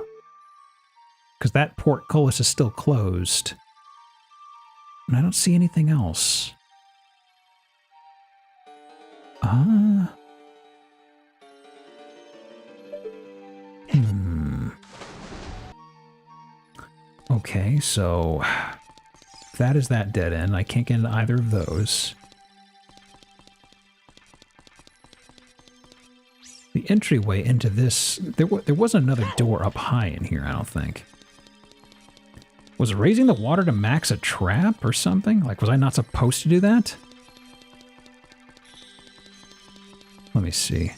Because that portcullis is still closed. And I don't see anything else. Okay, so... That is that dead end. I can't get into either of those. The entryway into this... There wasn't another door up high in here, I don't think. Was raising the water to max a trap or something? Like, was I not supposed to do that? Let me see.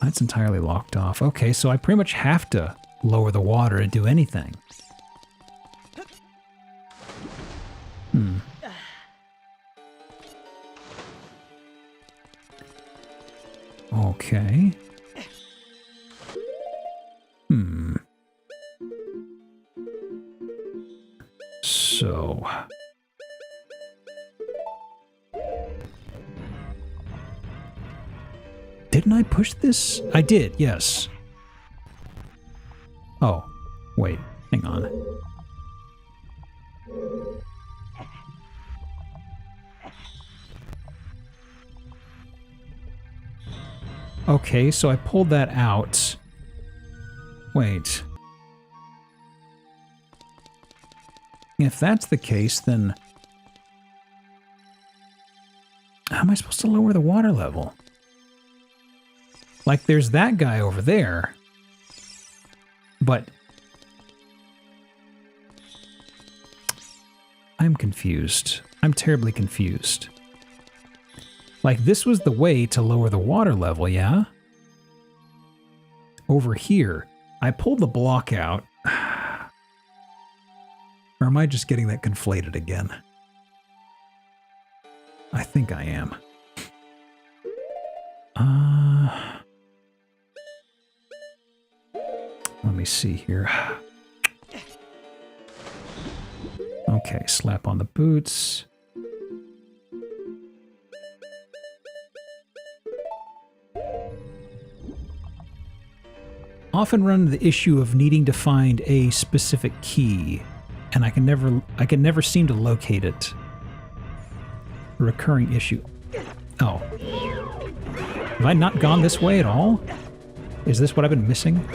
That's entirely locked off. Okay, so I pretty much have to lower the water to do anything. Okay. So... Didn't I push this? I did, yes. Oh, wait, hang on. Okay, so I pulled that out. Wait. If that's the case, then... How am I supposed to lower the water level? Like, there's that guy over there. But I'm confused. I'm terribly confused. Like, this was the way to lower the water level, yeah? Over here. I pulled the block out. Or am I just getting that conflated again? I think I am. Let me see here. Okay, slap on the boots. Often run into the issue of needing to find a specific key, and I can never seem to locate it. A recurring issue. Oh. Have I not gone this way at all? Is this what I've been missing?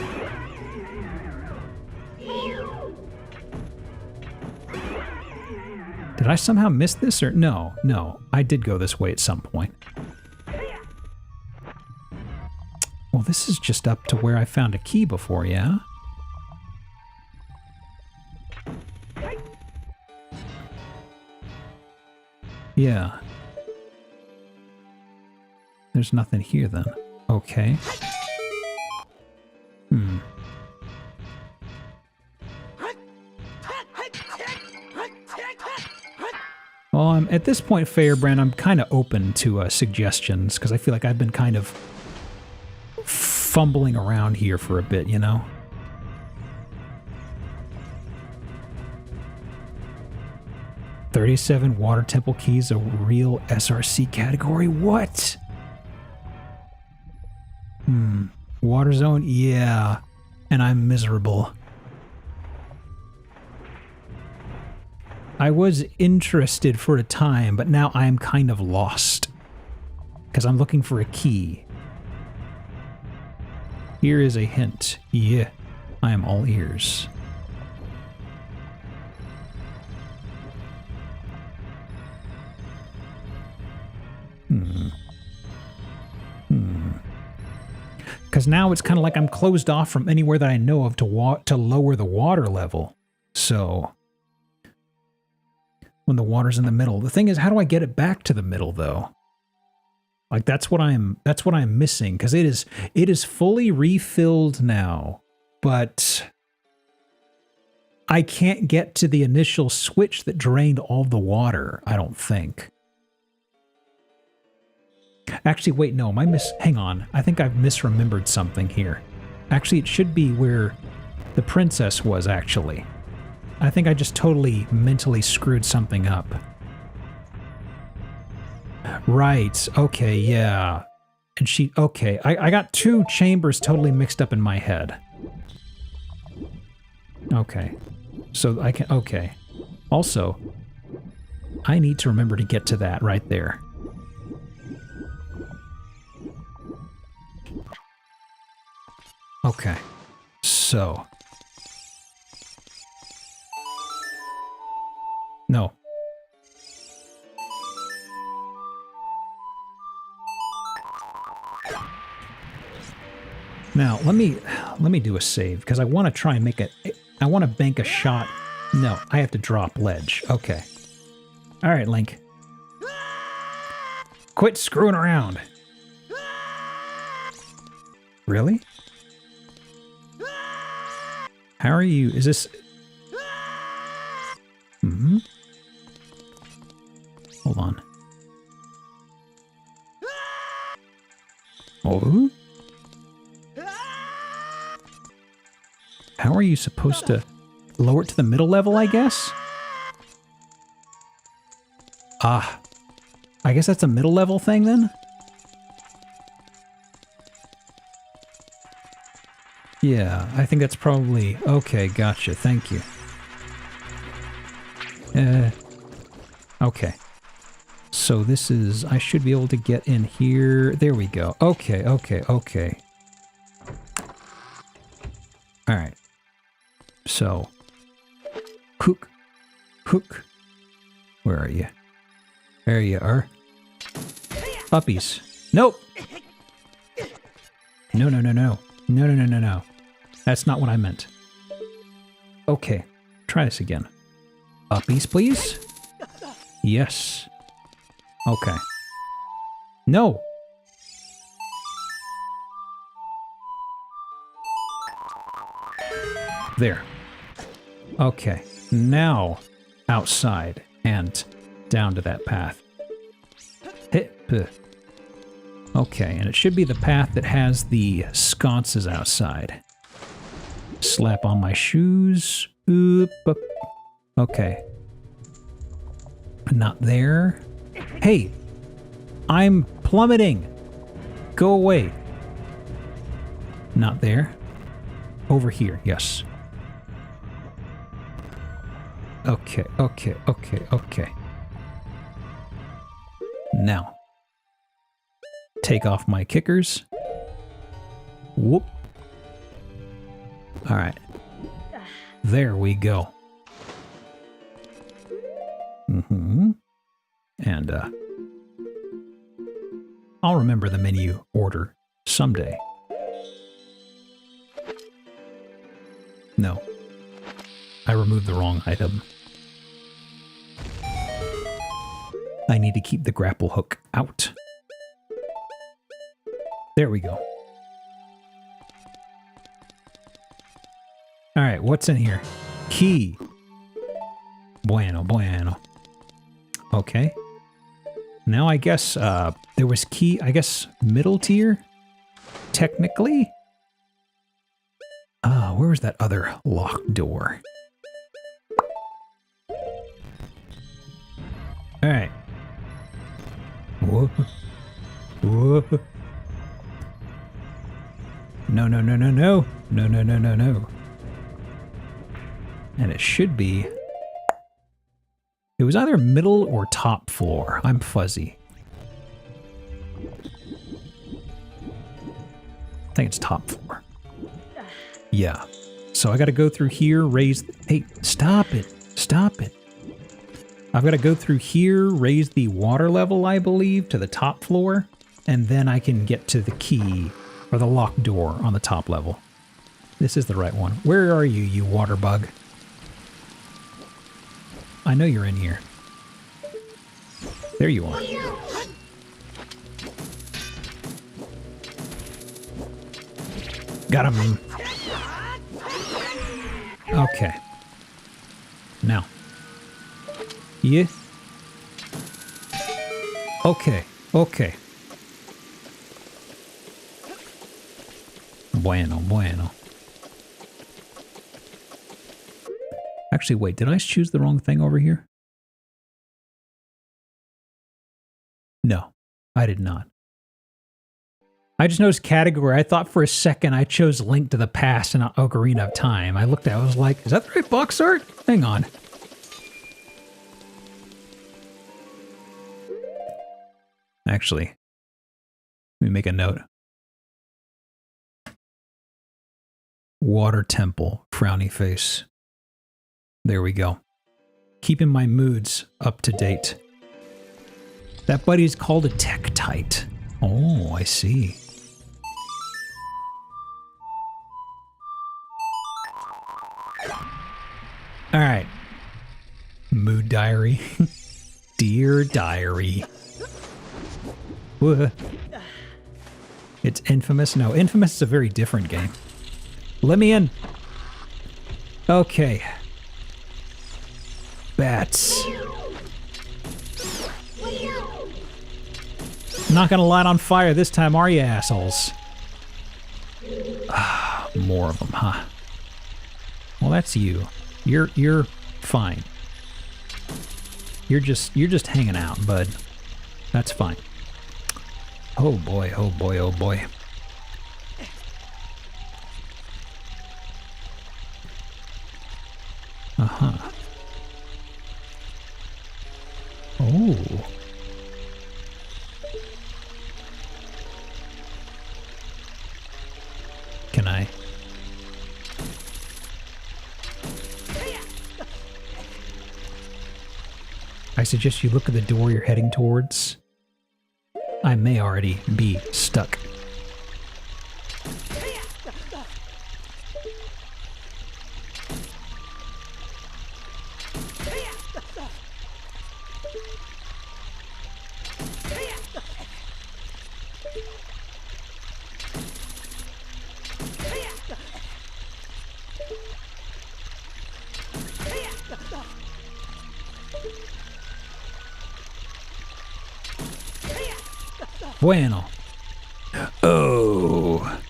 Did I somehow miss this or no? No, I did go this way at some point. Well, this is just up to where I found a key before, yeah? Yeah. There's nothing here then. Okay. Well, at this point, Fairbrand, I'm kind of open to suggestions, because I feel like I've been kind of fumbling around here for a bit, you know? "37 water temple keys, a real SRC category? What? Water zone? Yeah. And I'm miserable. I was interested for a time, but now I'm kind of lost. Because I'm looking for a key. Here is a hint. Yeah, I am all ears. Because now it's kind of like I'm closed off from anywhere that I know of to lower the water level. So when the water's in the middle, the thing is, how do I get it back to the middle though? Like that's what I'm missing, because it is fully refilled now, but I can't get to the initial switch that drained all the water, I don't think. Actually, wait, no, hang on. I think I've misremembered something here. Actually, it should be where the princess was, actually. I think I just totally mentally screwed something up. Right, okay, yeah. And okay, I got two chambers totally mixed up in my head. Okay, so okay. Also, I need to remember to get to that right there. Okay, so. No. Now, let me do a save, because I want to try and I want to bank a shot. No, I have to drop ledge. Okay. All right, Link. Quit screwing around. Really? How are you? Is this... Hold on. Oh? How are you supposed to lower it to the middle level, I guess? Ah. I guess that's a middle level thing then? Yeah, I think that's probably... Okay, gotcha. Thank you. Okay. So this is... I should be able to get in here. There we go. Okay, okay, okay. Alright. So... Hook. Where are you? There you are. Puppies. Nope. No, no, no, no. No, no, no, no, no. That's not what I meant. Okay. Try this again. Puppies, please? Yes. Okay. No. There. Okay. Now, outside and down to that path. Okay, and it should be the path that has the sconces outside. Slap on my shoes. Oop. Okay. Not there. Hey! I'm plummeting! Go away. Not there. Over here, yes. Okay, okay, okay, okay. Now. Take off my kickers. Whoop. Alright. There we go. And, I'll remember the menu order someday. No. I removed the wrong item. I need to keep the grapple hook out. There we go. Alright, what's in here? Key. Bueno, bueno. Okay. Now I guess there was key, I guess middle tier? Technically? Where was that other locked door? Alright. Whoa. Whoa. No, no, no, no, no. No, no, no, no, no. And it should be... It was either middle or top floor. I'm fuzzy. I think it's top floor. Yeah. So I gotta go through here, raise... Hey, stop it. Stop it. I've gotta go through here, raise the water level, I believe, to the top floor, and then I can get to the key, or the locked door on the top level. This is the right one. Where are you, you water bug? I know you're in here. There you are. Got him. Okay. Now. Yeah. Okay. Okay. Bueno, bueno. Actually, wait, did I choose the wrong thing over here? No, I did not. I just noticed category. I thought for a second I chose Link to the Past and not Ocarina of Time. I looked at it, I was like, is that the right box art? Hang on. Actually, let me make a note. Water Temple, frowny face. There we go. Keeping my moods up to date. That buddy's called a Tektite. Oh, I see. All right. Mood diary. Dear diary. It's Infamous? No, Infamous is a very different game. Let me in. Okay. Bats. Not gonna light on fire this time, are you assholes? Ah, more of them, huh? Well, that's you. You're fine. You're just hanging out, bud. That's fine. Oh boy, oh boy, oh boy. Uh-huh. Oh. Can I? I suggest you look at the door you're heading towards. I may already be stuck. Bueno. Oh.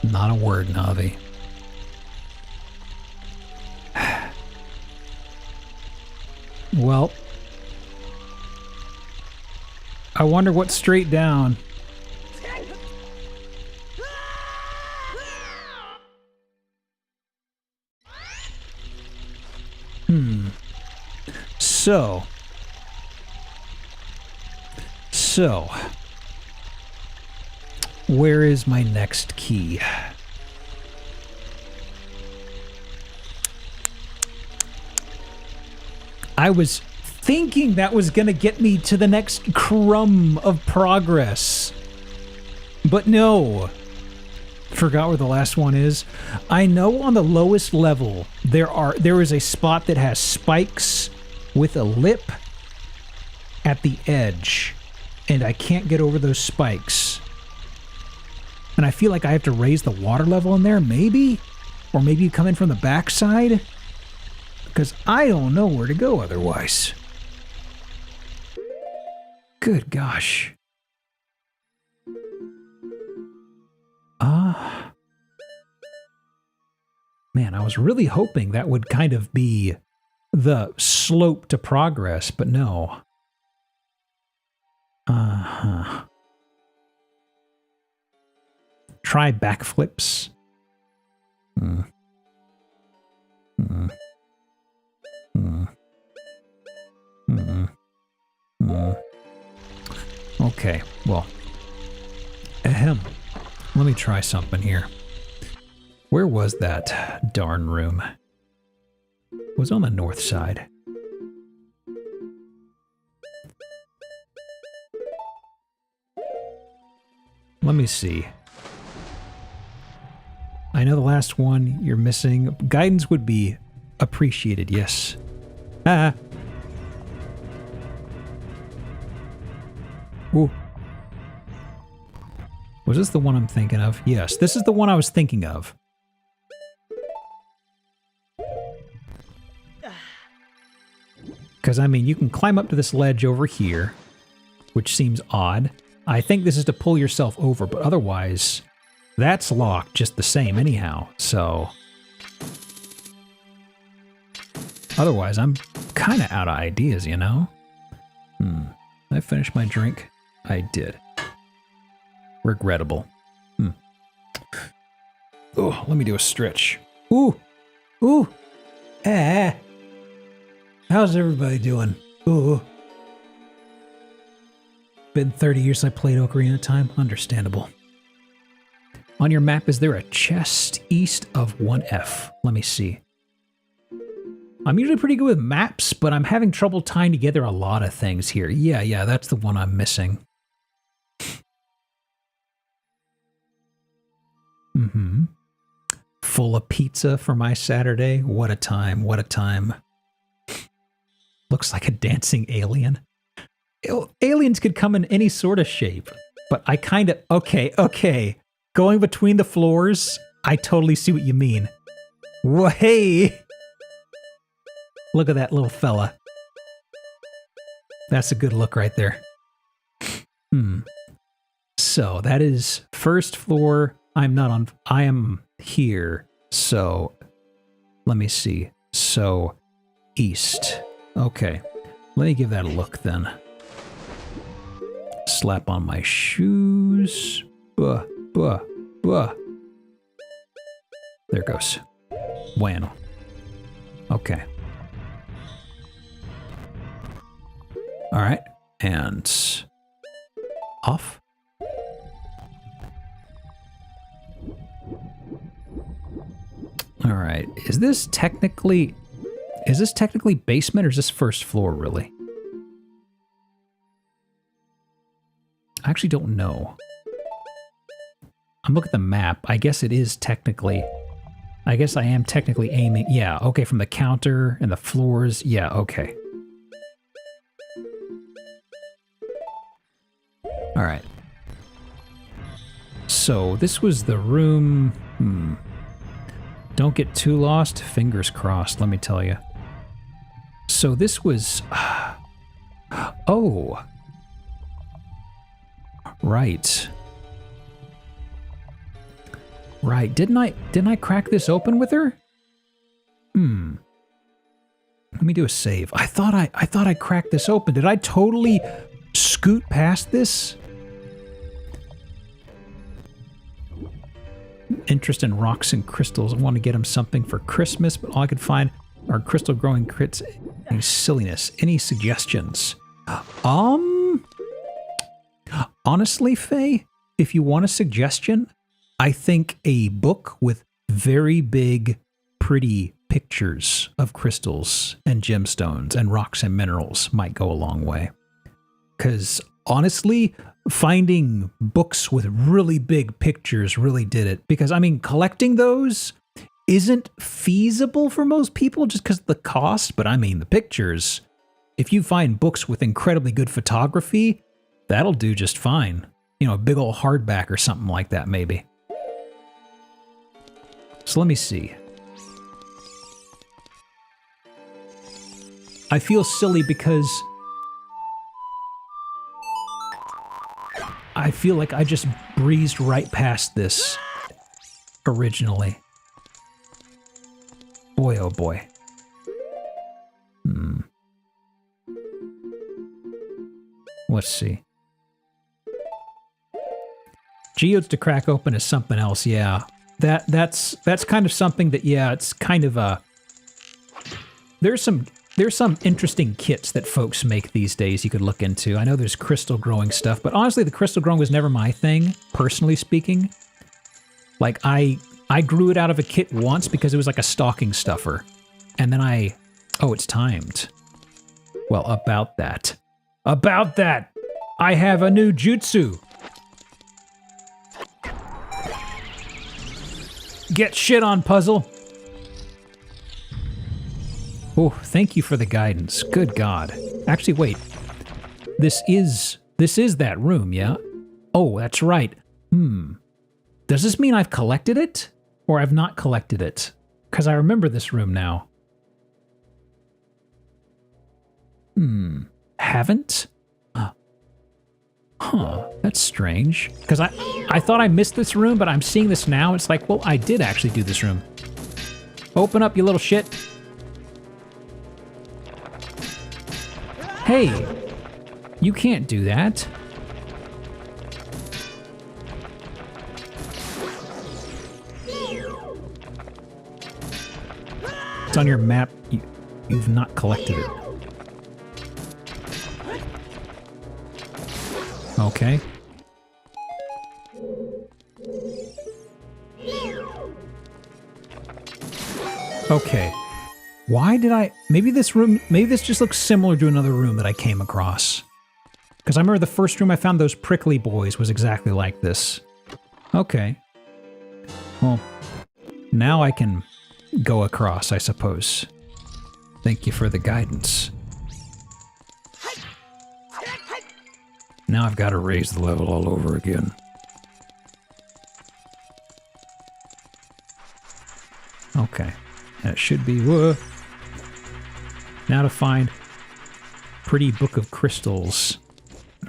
Not a word, Navi. Well, I wonder what's straight down. So, where is my next key? I was thinking that was going to get me to the next crumb of progress. But no. Forgot where the last one is. I know on the lowest level there is a spot that has spikes with a lip at the edge, and I can't get over those spikes. And I feel like I have to raise the water level in there, maybe? Or maybe you come in from the backside? Because I don't know where to go otherwise. Good gosh. Man, I was really hoping that would kind of be the slope to progress, but no. Try backflips. Okay, well. Ahem. Let me try something here. Where was that darn room? It was on the north side. Let me see. I know the last one you're missing. Guidance would be appreciated, yes. Ah. Ooh. Was this the one I'm thinking of? Yes, this is the one I was thinking of. Because, I mean, you can climb up to this ledge over here, which seems odd. I think this is to pull yourself over, but otherwise, that's locked just the same anyhow, so... Otherwise, I'm kind of out of ideas, you know? Did I finish my drink? I did. Regrettable. Oh, let me do a stretch. Ooh! Ooh! Ah! How's everybody doing? Ooh. Been 30 years since I played Ocarina of Time. Understandable. On your map, is there a chest east of 1F? Let me see. I'm usually pretty good with maps, but I'm having trouble tying together a lot of things here. Yeah, that's the one I'm missing. Full of pizza for my Saturday. What a time, what a time. Looks like a dancing alien. Aliens could come in any sort of shape, but I kind of... Okay. Going between the floors, I totally see what you mean. Whoa, hey! Look at that little fella. That's a good look right there. So, that is first floor. I am here. So, let me see. So, east. Okay. Let me give that a look then. Slap on my shoes. There goes. Bueno. Okay. All right. And off. All right. Is this technically... Is this technically basement or is this first floor, really? I actually don't know. I'm looking at the map. I guess it is technically... I guess I am technically aiming... Yeah, okay, from the counter and the floors. Yeah, okay. Alright. So, this was the room... Don't get too lost. Fingers crossed, let me tell you. So this was... Oh! Right. Right. Didn't I crack this open with her? Let me do a save. I thought I cracked this open. Did I totally scoot past this? Interest in rocks and crystals. I want to get him something for Christmas, but all I could find are crystal growing crits. Any silliness. Any suggestions? Honestly, Faye, if you want a suggestion, I think a book with very big, pretty pictures of crystals and gemstones and rocks and minerals might go a long way. Because honestly, finding books with really big pictures really did it. Because, I mean, collecting those isn't feasible for most people just because of the cost. But, I mean, the pictures, if you find books with incredibly good photography, that'll do just fine. You know, a big old hardback or something like that, maybe. So let me see. I feel silly because I feel like I just breezed right past this originally. Boy, oh boy. Let's see. Geodes to crack open is something else, yeah. That's kind of something that, yeah, it's kind of a... There's some interesting kits that folks make these days you could look into. I know there's crystal growing stuff, but honestly, the crystal growing was never my thing, personally speaking. Like, I grew it out of a kit once because it was like a stocking stuffer. And then oh, it's timed. Well, about that, I have a new jutsu. Get shit on, puzzle. Oh, thank you for the guidance. Good God. Actually, wait. This is that room, yeah? Oh, that's right. Does this mean I've collected it? Or I've not collected it? Because I remember this room now. Haven't? Huh, that's strange. Because I thought I missed this room, but I'm seeing this now. It's like, well, I did actually do this room. Open up, you little shit. Hey, you can't do that. It's on your map. You've not collected it. Okay. Okay. Why did maybe this just looks similar to another room that I came across. Because I remember the first room I found, those prickly boys, was exactly like this. Okay. Well, now I can go across, I suppose. Thank you for the guidance. Now I've got to raise the level all over again. Okay. That should be... Whoa. Now to find pretty book of crystals.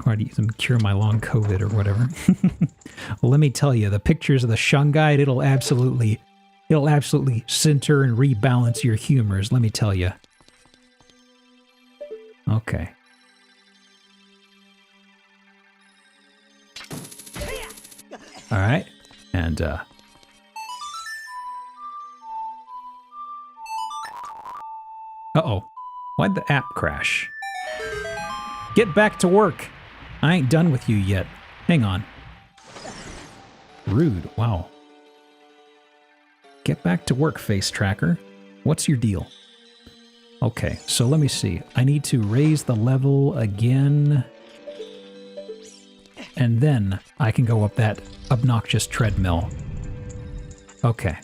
Or to use them to cure my long COVID or whatever. Well, let me tell you, the pictures of the shungite, it'll absolutely center and rebalance your humors, let me tell you. Okay. All right, and uh-oh, why'd the app crash? Get back to work. I ain't done with you yet. Hang on. Rude, wow. Get back to work, face tracker. What's your deal? Okay, so let me see. I need to raise the level again. And then I can go up that obnoxious treadmill. Okay.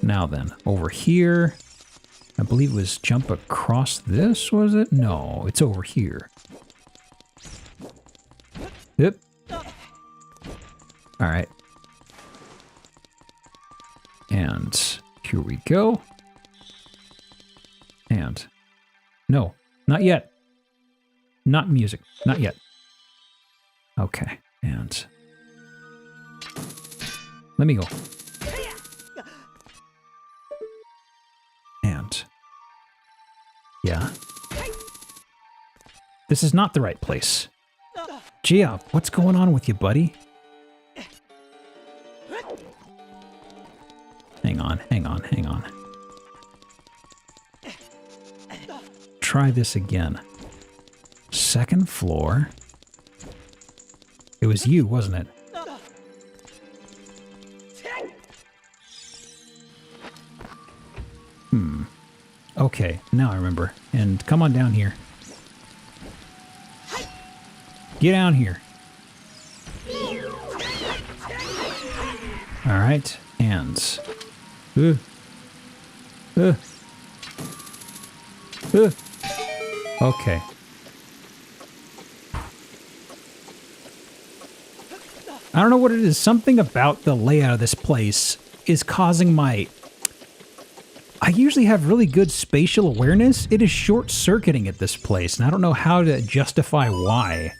Now then, over here. I believe it was jump across this, was it? No, it's over here. Yep. Alright. And here we go. And no, not yet. Not music, not yet. Okay, and let me go. And yeah. This is not the right place. Gia, what's going on with you, buddy? Hang on, hang on, hang on. Try this again. Second floor. It was you, wasn't it? Okay, now I remember. And come on down here. Get down here. Alright, hands. Okay. I don't know what it is. Something about the layout of this place is causing my... I usually have really good spatial awareness. It is short-circuiting at this place, and I don't know how to justify why.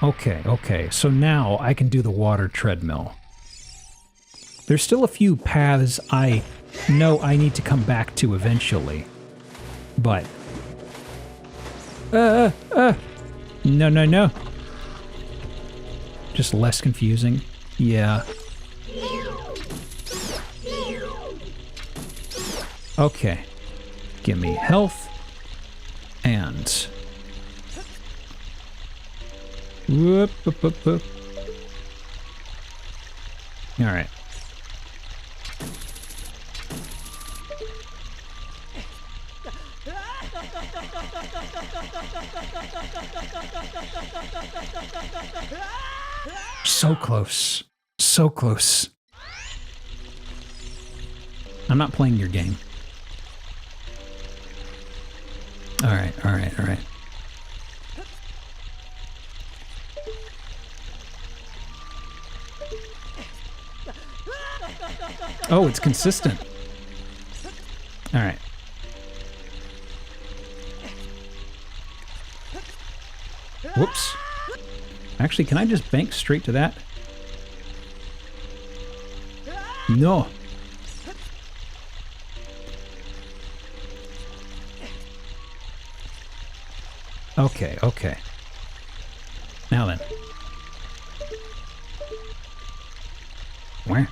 Okay, okay, so now I can do the water treadmill. There's still a few paths I know I need to come back to eventually, but... No, no, no. Just less confusing. Yeah. Okay. Give me health. And... Whoop, whoop, whoop, whoop. Alright. So close. So close. I'm not playing your game. Alright, alright, alright. Oh, it's consistent. Alright. Whoops. Actually, can I just bank straight to that? No. Okay, okay. Now then. Where?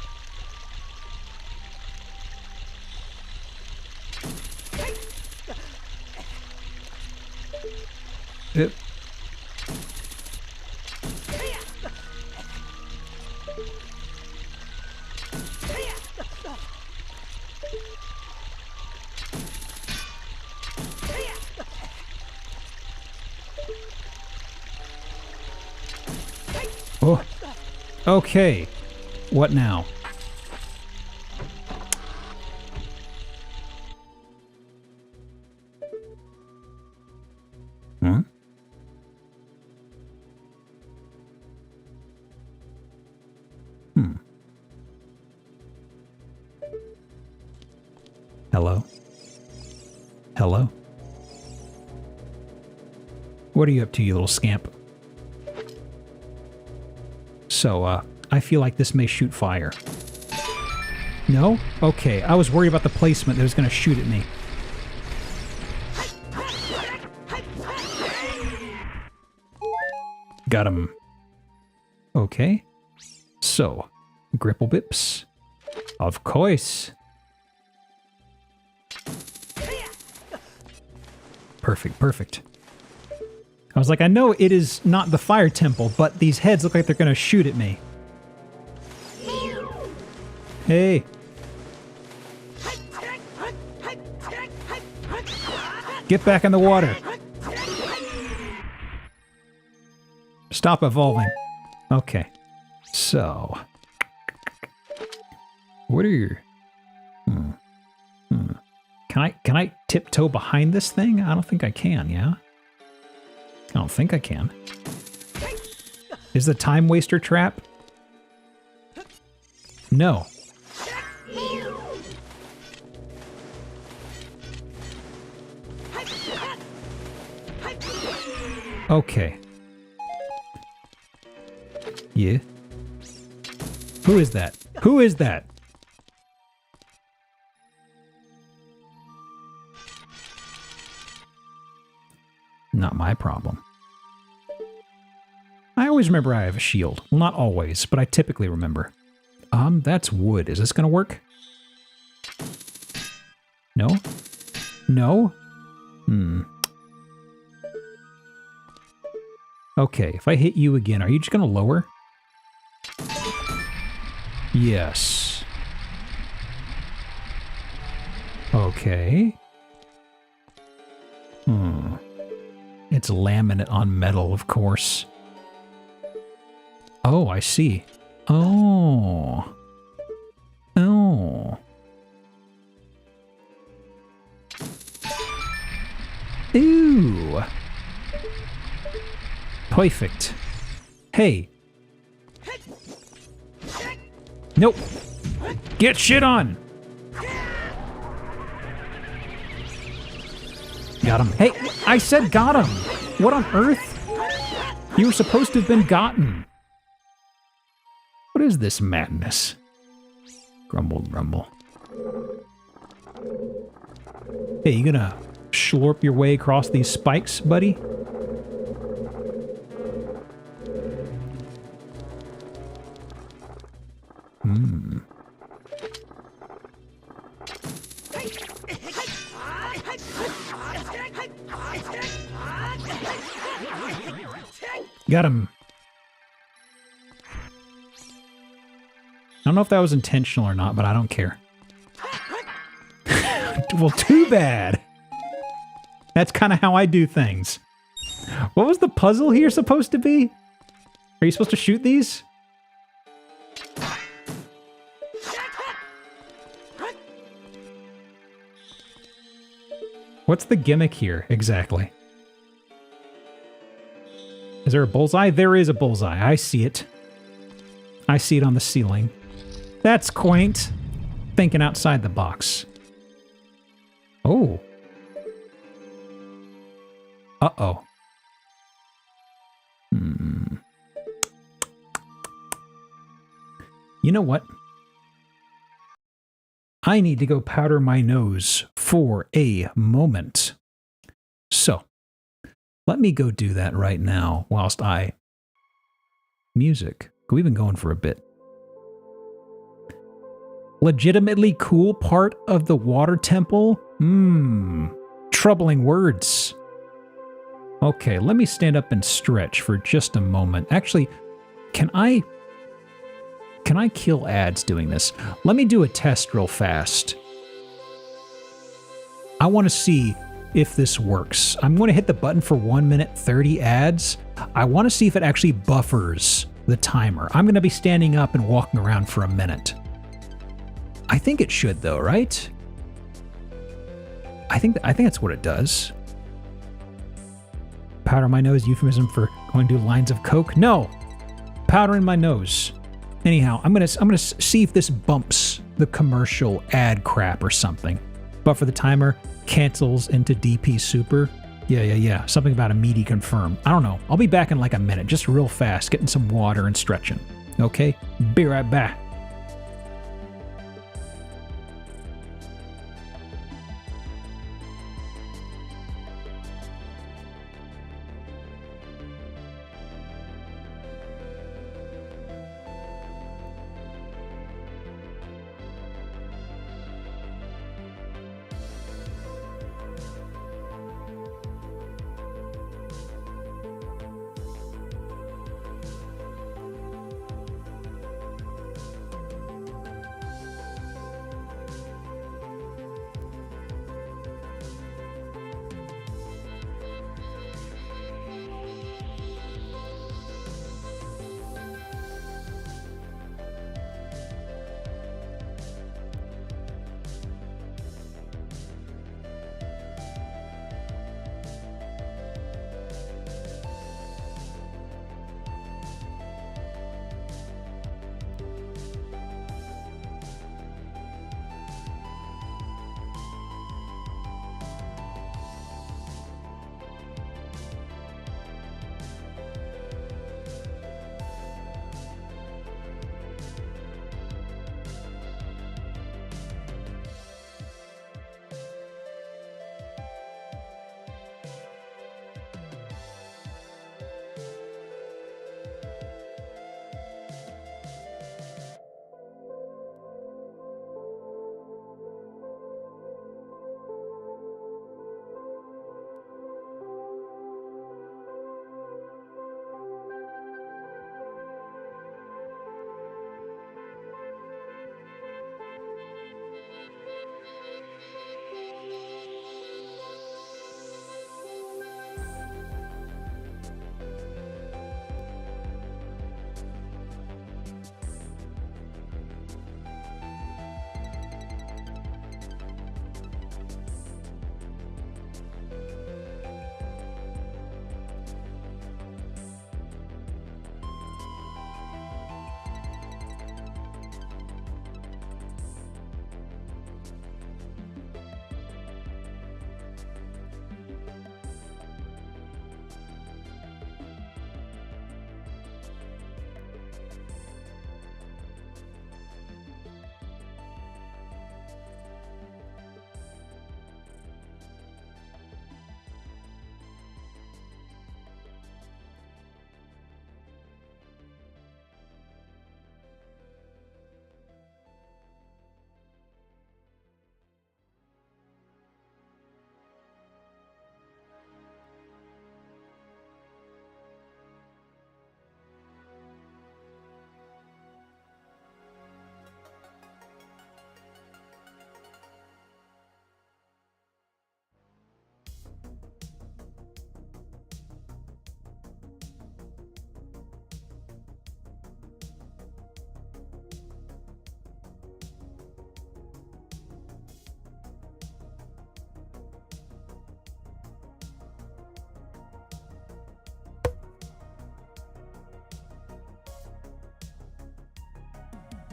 Yep. Oh, okay. What now? Hmm? Hello? Hello? What are you up to, you little scamp? So, I feel like this may shoot fire. No? Okay, I was worried about the placement that was going to shoot at me. Got him. Okay. So, Gripple-bips. Of course. Perfect, perfect. I was like, I know it is not the fire temple, but these heads look like they're going to shoot at me. Hey. Get back in the water. Stop evolving. Okay. So. What are your... Can I tiptoe behind this thing? I don't think I can, yeah? I don't think I can. Is the time waster trap? No. Okay. Yeah. Who is that? Who is that? Not my problem. I always remember I have a shield. Well, not always, but I typically remember. That's wood. Is this gonna work? No? No? Okay, if I hit you again, are you just gonna lower? Yes. Okay. It's laminate on metal, of course. Oh, I see. Oh. Oh. Ooh. Perfect. Hey. Nope. Get shit on. Got him. Hey, I said got him. What on earth? You were supposed to have been gotten. What is this madness? Grumble, grumble. Hey, you gonna slurp your way across these spikes, buddy? Got him. I don't know if that was intentional or not, but I don't care. Well, too bad. That's kind of how I do things. What was the puzzle here supposed to be? Are you supposed to shoot these? What's the gimmick here, exactly? Is there a bullseye? There is a bullseye. I see it. I see it on the ceiling. That's quaint. Thinking outside the box. Oh. Uh-oh. You know what? I need to go powder my nose for a moment. So, let me go do that right now whilst I... Music. We've been going for a bit. Legitimately cool part of the water temple? Troubling words. Okay, let me stand up and stretch for just a moment. Actually, can I kill ads doing this? Let me do a test real fast. I want to see if this works. I'm going to hit the button for 1 minute 30 ads. I want to see if it actually buffers the timer. I'm going to be standing up and walking around for a minute. I think it should though, right? I think that's what it does. Powder my nose, euphemism for going to do lines of coke? No! Powder in my nose. Anyhow, I'm gonna see if this bumps the commercial ad crap or something. Buffer the timer, cancels into DP super. Yeah. Something about a meaty confirm. I don't know. I'll be back in like a minute, just real fast, getting some water and stretching. Okay? Be right back.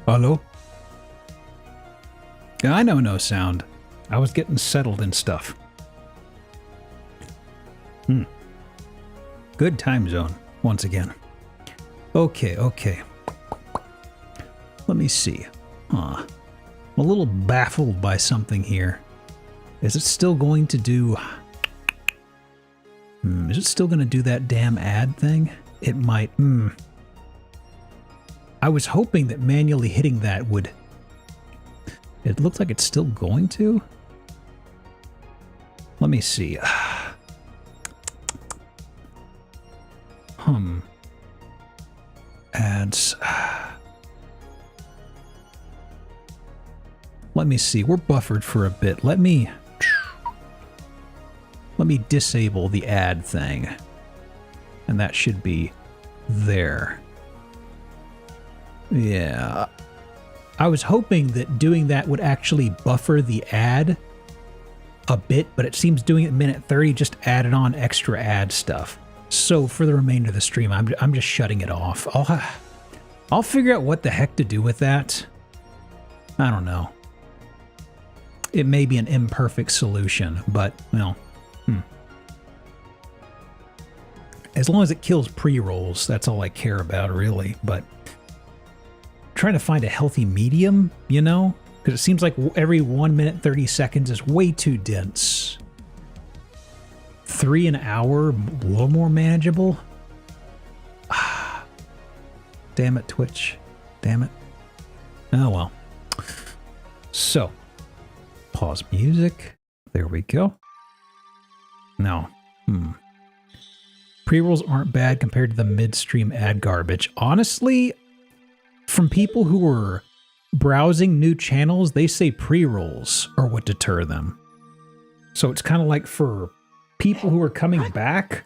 Hello? I know no sound. I was getting settled and stuff. Good time zone, once again. Okay. Let me see. I'm a little baffled by something here. Is it still going to do... is it still going to do that damn ad thing? It might. I was hoping that manually hitting that would... It looks like it's still going to. Let me see. Ads. Let me see. We're buffered for a bit. Let me disable the ad thing. And that should be there. Yeah. I was hoping that doing that would actually buffer the ad a bit, but it seems doing it at minute 30 just added on extra ad stuff. So for the remainder of the stream, I'm just shutting it off. I'll figure out what the heck to do with that. I don't know. It may be an imperfect solution, but, well, as long as it kills pre-rolls, that's all I care about, really. But trying to find a healthy medium, you know? Because it seems like every 1 minute, 30 seconds is way too dense. 3 an hour, a little more manageable. Damn it, Twitch. Damn it. Oh, well. So, pause music. There we go. Now, pre-rolls aren't bad compared to the midstream ad garbage. Honestly, from people who are browsing new channels, they say pre-rolls are what deter them. So it's kind of like for people who are coming back,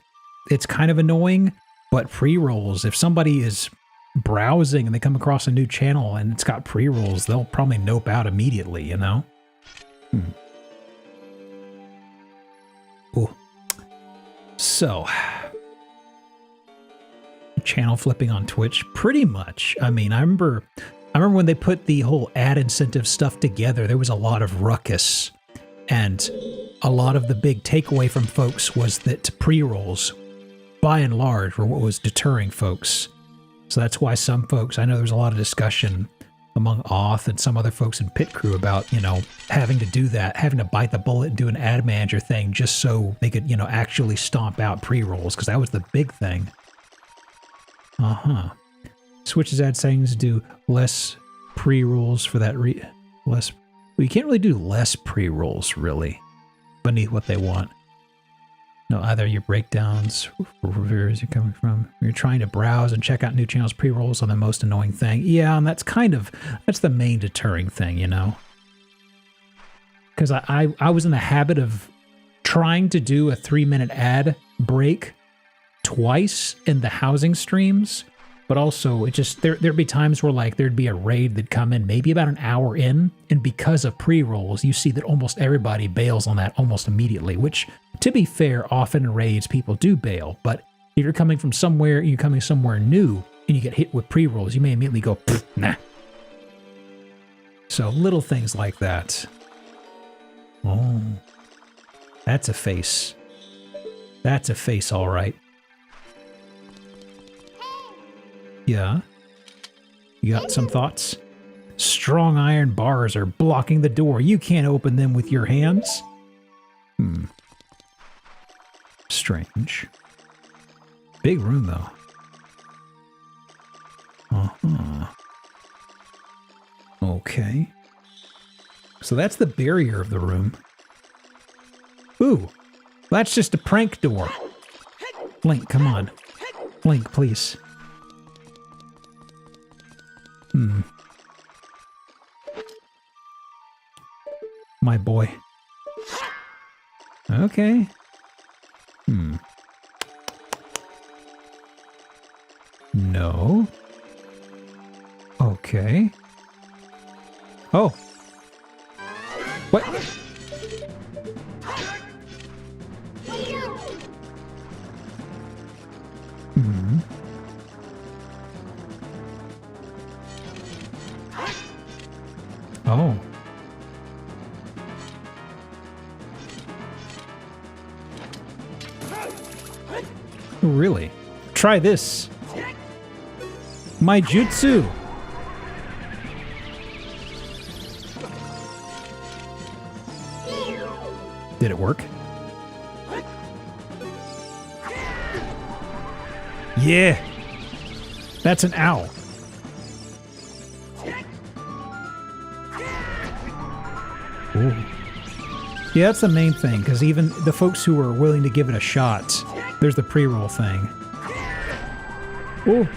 it's kind of annoying, but pre-rolls, if somebody is browsing and they come across a new channel and it's got pre-rolls, they'll probably nope out immediately, you know? Ooh. So, channel flipping on Twitch, pretty much. I mean, I remember when they put the whole ad incentive stuff together, there was a lot of ruckus, and a lot of the big takeaway from folks was that pre-rolls, by and large, were what was deterring folks. So that's why some folks, I know there's a lot of discussion among Auth and some other folks in Pit Crew about, you know, having to do that, having to bite the bullet and do an ad manager thing just so they could, you know, actually stomp out pre-rolls, because that was the big thing. Switches ad settings do less pre-rolls for that well, you can't really do less pre-rolls, really, beneath what they want. No, either your breakdowns, where is it coming from? You're trying to browse and check out new channels, pre-rolls are the most annoying thing. Yeah, and that's the main deterring thing, you know? Because I was in the habit of trying to do a 3-minute ad break twice in the housing streams, but also it just, there'd be times where like there'd be a raid that'd come in maybe about an hour in, and because of pre-rolls, you see that almost everybody bails on that almost immediately, which, to be fair, often in raids people do bail, but if you're coming from somewhere, you're coming somewhere new, and you get hit with pre-rolls, you may immediately go, nah. So little things like that. Oh, that's a face. That's a face, all right. Yeah? You got some thoughts? Strong iron bars are blocking the door. You can't open them with your hands. Strange. Big room, though. Okay. So that's the barrier of the room. Ooh, that's just a prank door. Blink, come on. Blink, please. My boy. Okay. No. Okay. Oh. What? Oh. Really? Try this. My jutsu. Did it work? Yeah. That's an owl. Ooh. Yeah, that's the main thing, because even the folks who are willing to give it a shot, there's the pre-roll thing. Ooh.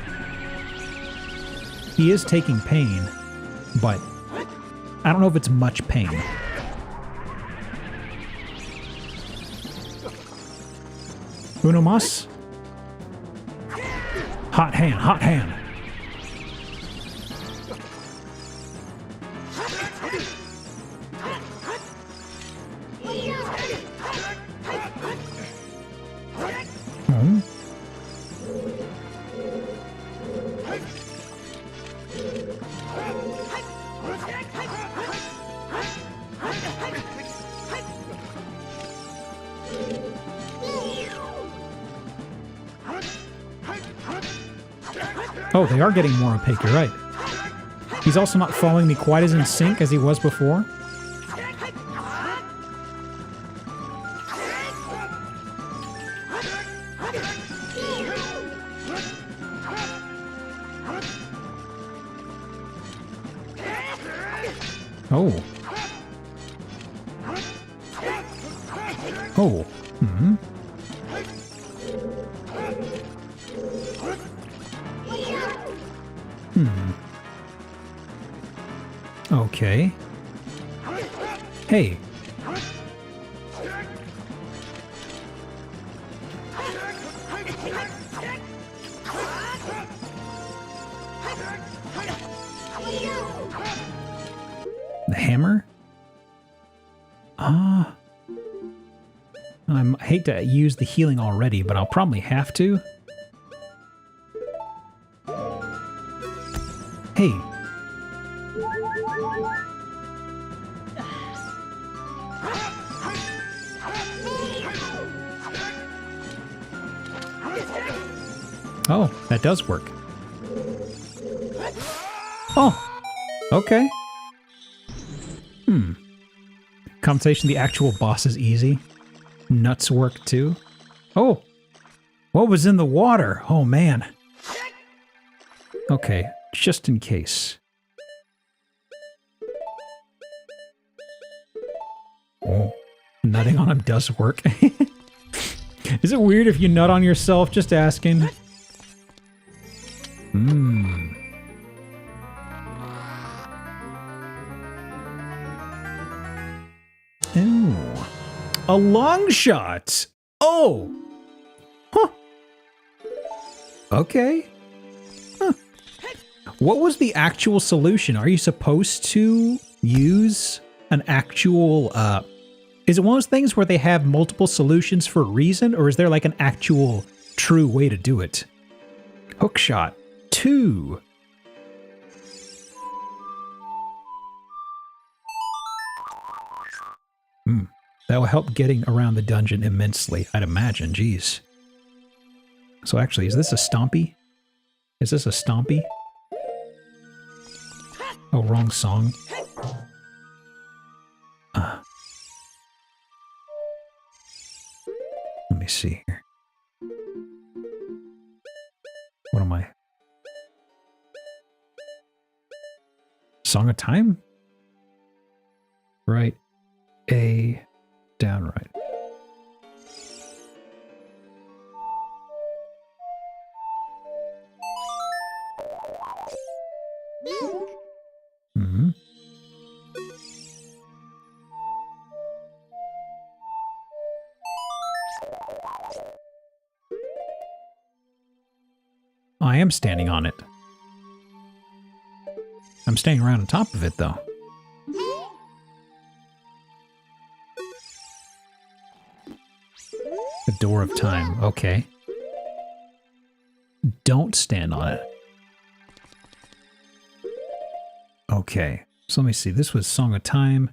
He is taking pain, but I don't know if it's much pain. Uno mas? Hot hand, hot hand. Oh, they are getting more opaque, you're right. He's also not following me quite as in sync as he was before. Oh. Oh. Mm-hmm. Okay. Hey. The hammer? I hate to use the healing already, but I'll probably have to. Hey. Oh, that does work. Oh, okay. Compensation, the actual boss is easy. Nuts work too. Oh, what was in the water? Oh man. Okay, just in case. Oh, nutting on him does work. Is it weird if you nut on yourself? Just asking. Ooh. A long shot. Oh. Huh. Okay. Huh. What was the actual solution? Are you supposed to use an actual, is it one of those things where they have multiple solutions for a reason, or is there like an actual true way to do it? Hook shot 2. That will help getting around the dungeon immensely, I'd imagine. Jeez. So actually, is this a stompy? Is this a stompy? Oh, wrong song. Let me see here. What am I? Song of Time? Right. A. Down right. I am standing on it. I'm staying around on top of it, though. The Door of Time. Okay. Don't stand on it. Okay. So let me see. This was Song of Time.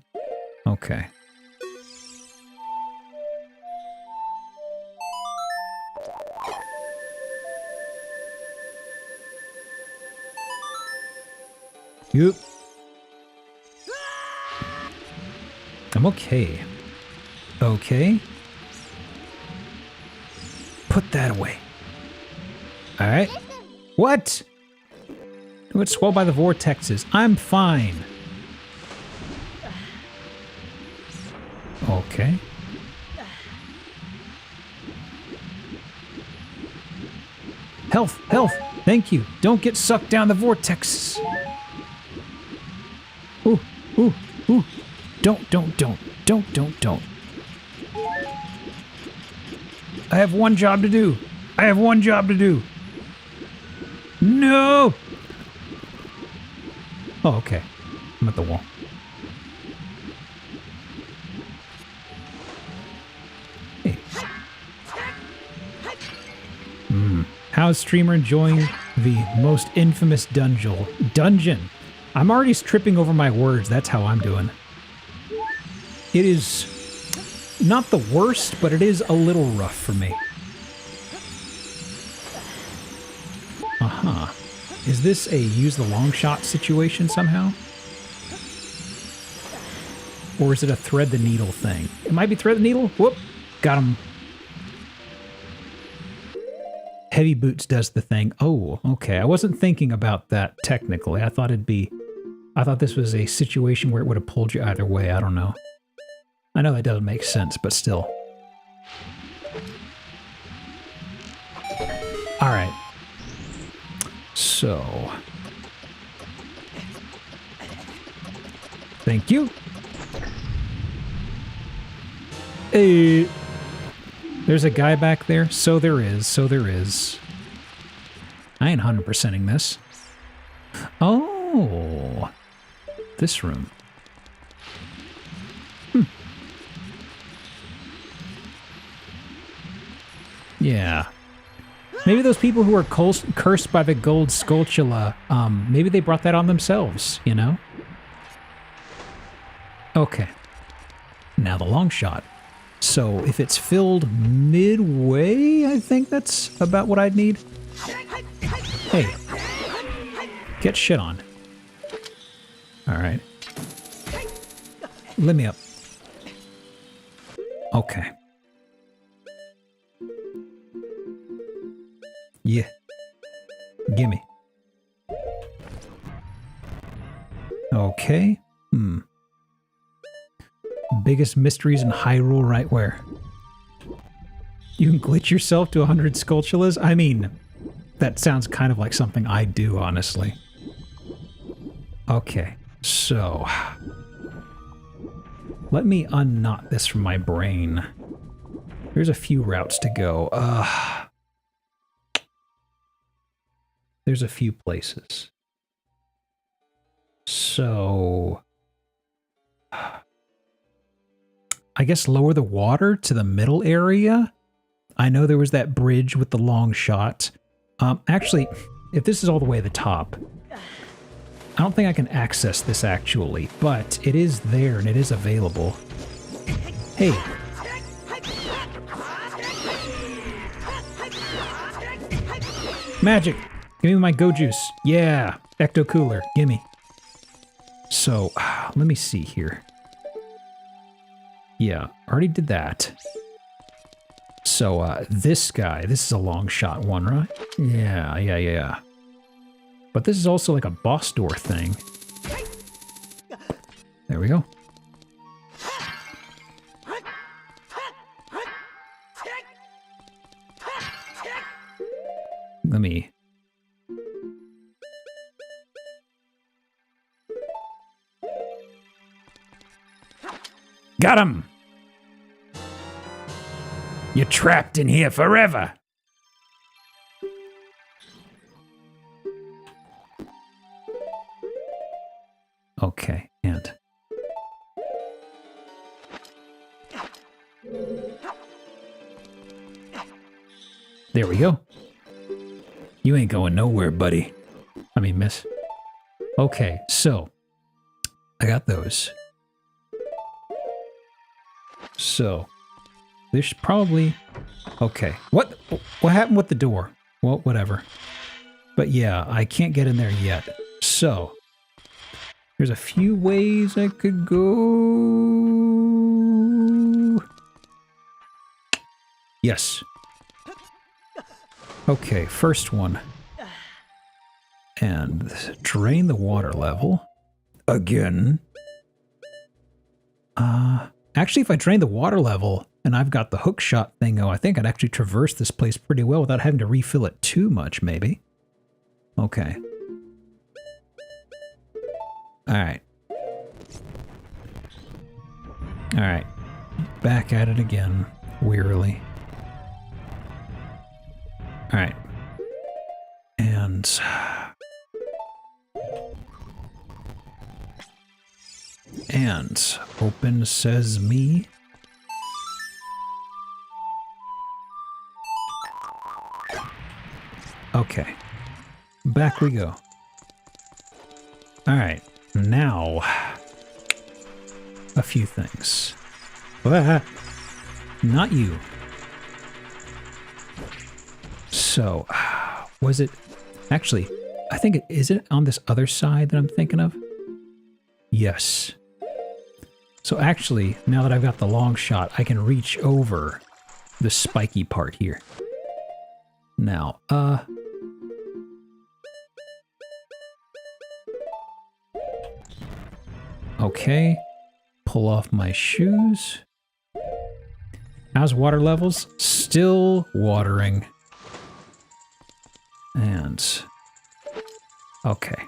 Okay. Yep. I'm okay. Okay. Put that away. Alright. What? Do it swelled by the vortexes. I'm fine. Okay. Health! Health! Thank you. Don't get sucked down the vortexes. Ooh, ooh, ooh. Don't. I have one job to do. No! Oh, okay. I'm at the wall. Hey. How's streamer enjoying the most infamous dungeon? I'm already tripping over my words. That's how I'm doing. It is not the worst, but it is a little rough for me. Uh-huh. Is this a use the long shot situation somehow? Or is it a thread the needle thing? It might be thread the needle. Whoop. Got him. Heavy boots does the thing. Oh, okay. I wasn't thinking about that technically. I thought this was a situation where it would have pulled you either way. I don't know. I know that doesn't make sense, but still. All right. So. Thank you. Hey. There's a guy back there. So there is. I ain't 100%ing this. Oh. This room. Yeah. Maybe those people who are cursed by the gold skulltula, maybe they brought that on themselves, you know? Okay. Now the long shot. So if it's filled midway, I think that's about what I'd need. Hey. Get shit on. Alright. Let me up. Okay. Yeah. Gimme. Okay. Biggest mysteries in Hyrule right where? You can glitch yourself to 100 skulltulas? I mean, that sounds kind of like something I do, honestly. Okay, so... let me unknot this from my brain. There's a few routes to go. There's a few places. So... I guess lower the water to the middle area? I know there was that bridge with the long shot. Actually, if this is all the way at the top, I don't think I can access this actually, but it is there and it is available. Hey. Magic! Give me my go juice. Yeah. Ecto Cooler. Gimme. So, let me see here. Yeah, already did that. So, this guy, this is a long shot one, right? Yeah. But this is also like a boss door thing. There we go. Let me... Got him! You're trapped in here forever! Okay, and... there we go. You ain't going nowhere, buddy. I mean, miss. Okay, so... I got those. So, there's probably... Okay. What happened with the door? Well, whatever. But yeah, I can't get in there yet. So, there's a few ways I could go. Yes. Okay, first one. And drain the water level. Again. Actually, if I drain the water level and I've got the hook shot thing, I think I'd actually traverse this place pretty well without having to refill it too much, maybe. Okay. Alright. Alright. Back at it again, wearily. Alright. And open sesame. Okay. Back we go. Alright. Now, a few things. Not you. So, was it... Actually, I think is it on this other side that I'm thinking of? Yes. So actually, now that I've got the long shot, I can reach over the spiky part here. Now, okay. Pull off my shoes. How's water levels? Still watering. And... Okay.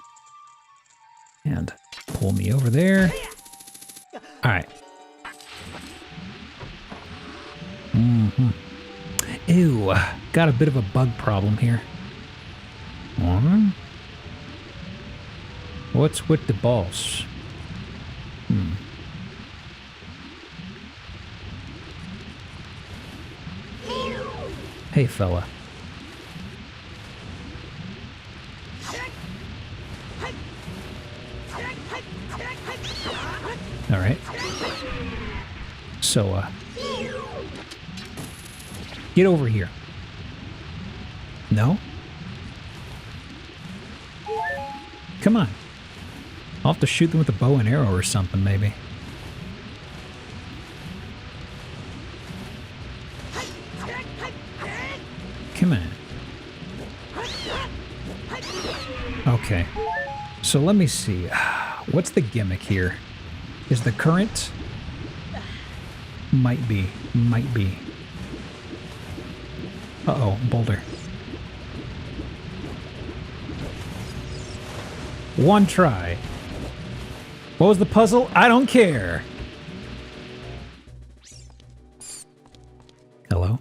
And pull me over there. Alright. Ew. Got a bit of a bug problem here. What's with the balls? Hey, fella. Alright. So, get over here. No? Come on. I'll have to shoot them with a bow and arrow or something, maybe. Come on. Okay. So let me see. What's the gimmick here? Is the current? Might be. Might be. Uh-oh, boulder. One try. What was the puzzle? I don't care. Hello?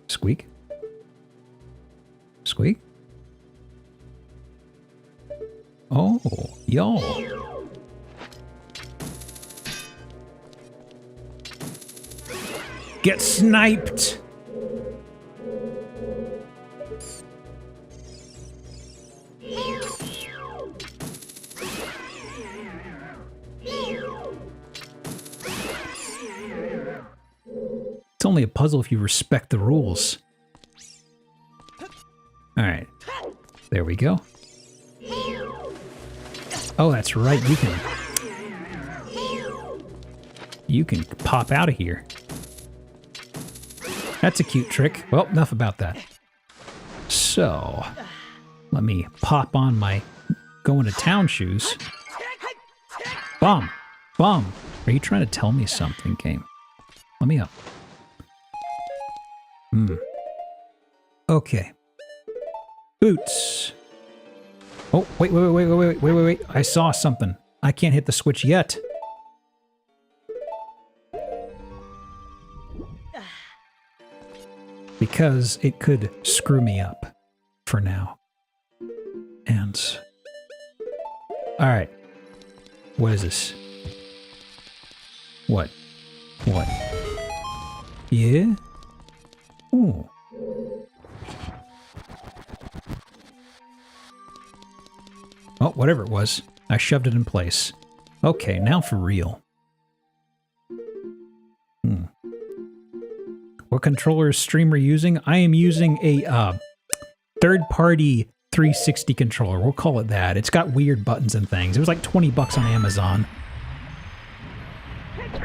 Squeak? Squeak? Oh, y'all. Get sniped! It's only a puzzle if you respect the rules. Alright. There we go. Oh, that's right. You can pop out of here. That's a cute trick. Well, enough about that. So, let me pop on my going to town shoes. Bomb! Bomb! Are you trying to tell me something, game? Let me up. Okay. Boots. Oh, wait. I saw something. I can't hit the switch yet. Because it could screw me up for now. And... Alright. What is this? What? What? Yeah? Ooh. Oh, whatever it was. I shoved it in place. Okay, now for real. What controller is streamer using? I am using a third-party 360 controller. We'll call it that. It's got weird buttons and things. It was like 20 bucks on Amazon.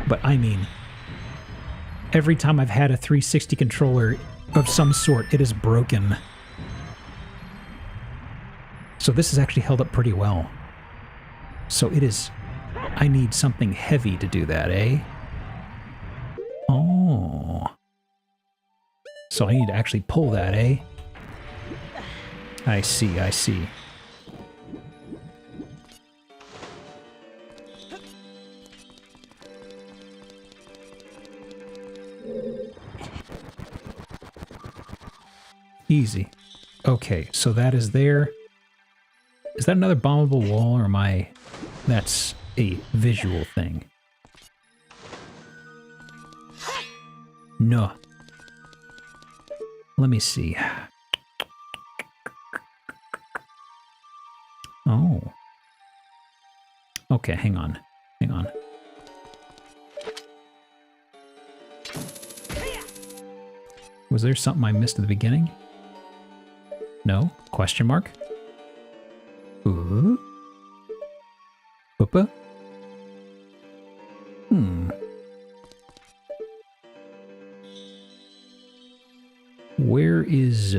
But I mean, every time I've had a 360 controller of some sort, it is broken. So this has actually held up pretty well. So it is... I need something heavy to do that, eh? Oh. So I need to actually pull that, eh? I see, I see. Easy. Okay, so that is there. Is that another bombable wall, or am I... That's a visual thing. No. Let me see. Oh. Okay, hang on. Hang on. Was there something I missed at the beginning? No? Question mark? Ooh. Poopa? Where is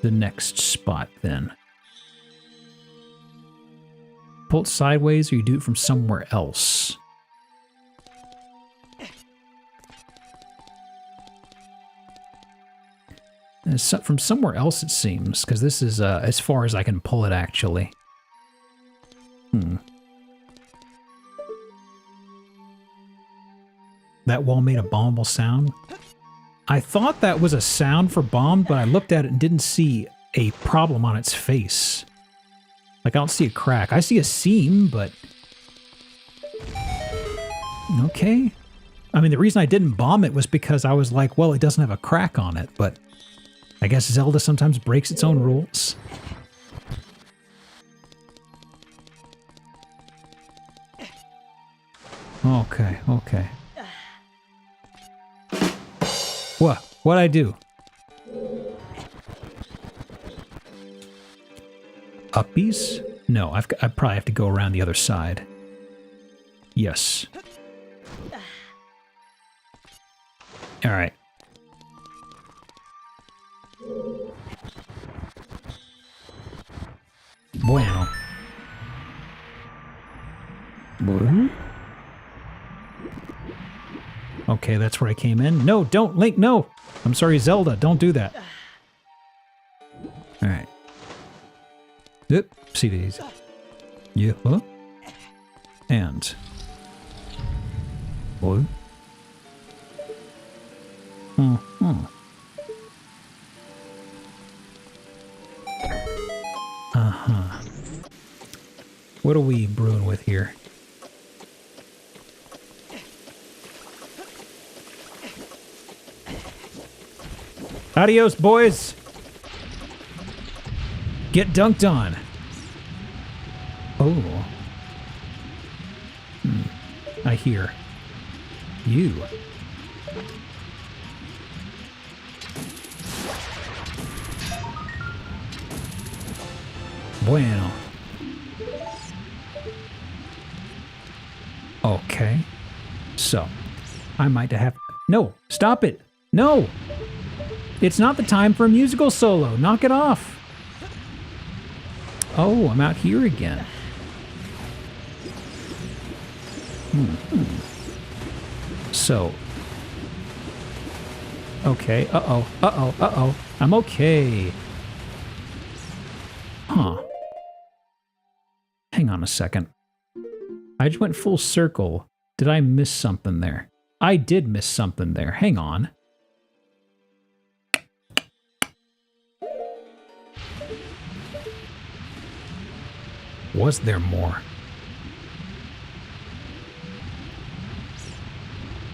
the next spot, then? Pull it sideways, or you do it from somewhere else? From somewhere else, it seems, because this is as far as I can pull it, actually. That wall made a bombable sound. I thought that was a sound for bomb, but I looked at it and didn't see a problem on its face. Like, I don't see a crack. I see a seam, but... Okay. I mean, the reason I didn't bomb it was because I was like, well, it doesn't have a crack on it, but... I guess Zelda sometimes breaks its own rules. Okay, okay. What? What'd I do? Uppies? No, I probably have to go around the other side. Yes. Alright. Bueno. Okay, that's where I came in. No, don't, Link, no! I'm sorry, Zelda, don't do that. Alright. See these. Yeah, huh? And. What? Uh-huh. What are we brewing with here? Adios, boys! Get dunked on. Oh. I hear. You. Bueno. Okay. So, I might have... No! Stop it! No! It's not the time for a musical solo. Knock it off. Oh, I'm out here again. So. Okay. Uh-oh. Uh-oh. Uh-oh. I'm okay. Huh. Hang on a second. I just went full circle. Did I miss something there? I did miss something there. Hang on. Was there more?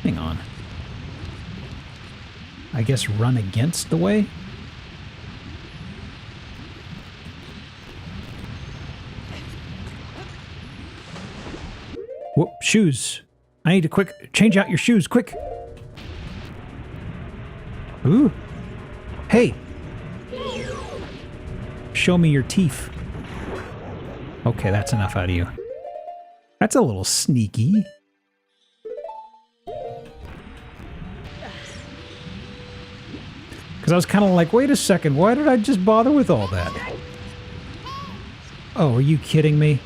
Hang on. I guess run against the way? Whoop, shoes. I need to quick change out your shoes, quick. Ooh. Hey. Show me your teeth. Okay, that's enough out of you. That's a little sneaky. Because I was kind of like, wait a second, why did I just bother with all that? Oh, are you kidding me?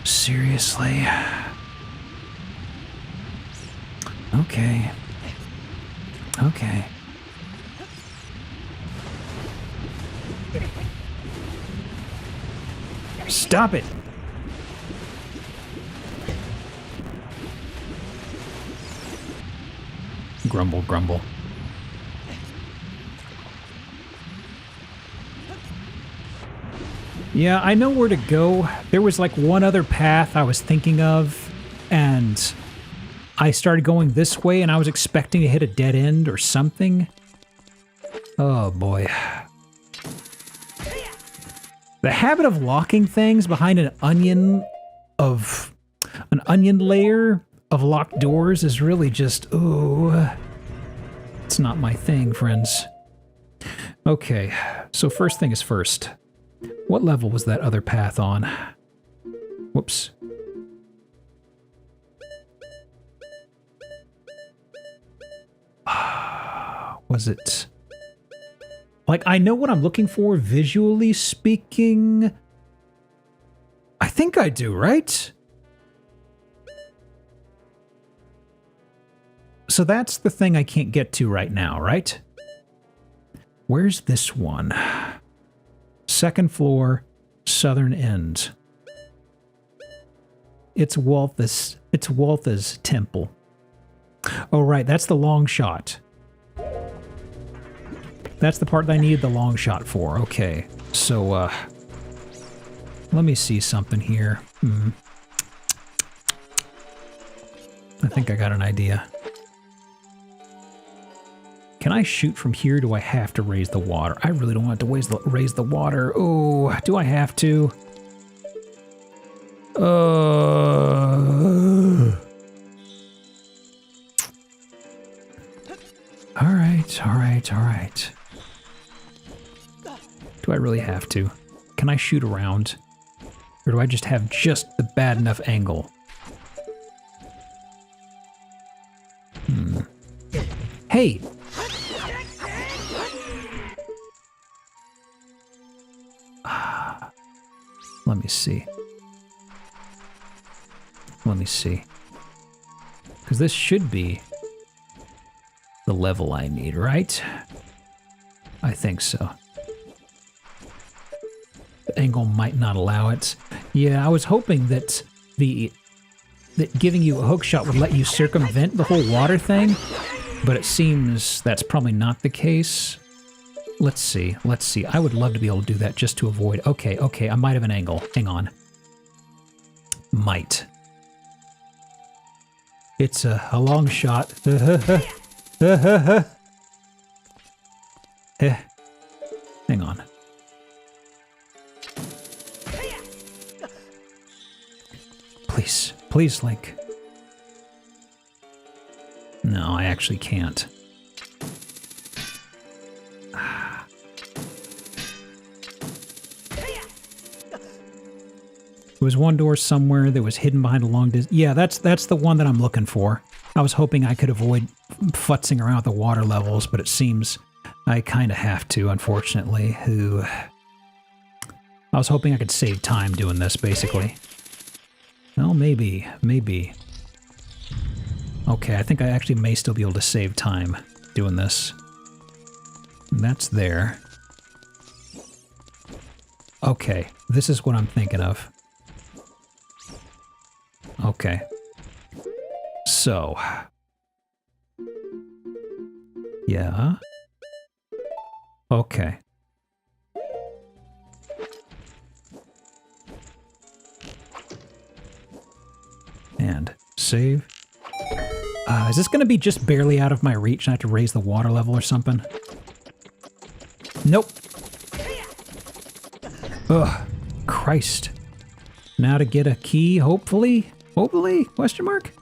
Seriously? Okay. Okay. Stop it! Grumble, grumble. Yeah, I know where to go. There was like one other path I was thinking of, and I started going this way, and I was expecting to hit a dead end or something. Oh boy. The habit of locking things behind an onion layer of locked doors is really just, ooh. It's not my thing, friends. Okay, so first thing is first. What level was that other path on? Whoops. Was it... Like, I know what I'm looking for visually speaking. I think I do, right? So that's the thing I can't get to right now, right? Where's this one? Second floor, southern end. It's Waltha's temple. Oh, right, that's the long shot. That's the part that I needed the long shot for. Okay, so, let me see something here. I think I got an idea. Can I shoot from here? Do I have to raise the water? I really don't want to raise the water. Oh, do I have to? All right. Do I really have to? Can I shoot around? Or do I just have just the bad enough angle? Hey! Let me see. Because this should be the level I need, right? I think so. The angle might not allow it. Yeah, I was hoping that giving you a hook shot would let you circumvent the whole water thing, but it seems that's probably not the case. Let's see. I would love to be able to do that just to avoid... Okay, I might have an angle. Hang on. Might. It's a long shot. Hang on. Please, Link. No, I actually can't. There was one door somewhere that was hidden behind a long distance. Yeah, that's the one that I'm looking for. I was hoping I could avoid futzing around with the water levels, but it seems I kind of have to, unfortunately. I was hoping I could save time doing this, basically. Well, maybe. Okay, I think I actually may still be able to save time doing this. And that's there. Okay, this is what I'm thinking of. Okay. So. Yeah. Okay. And save. Is this going to be just barely out of my reach and I have to raise the water level or something? Nope. Ugh. Christ. Now to get a key, hopefully? Hopefully? Question mark?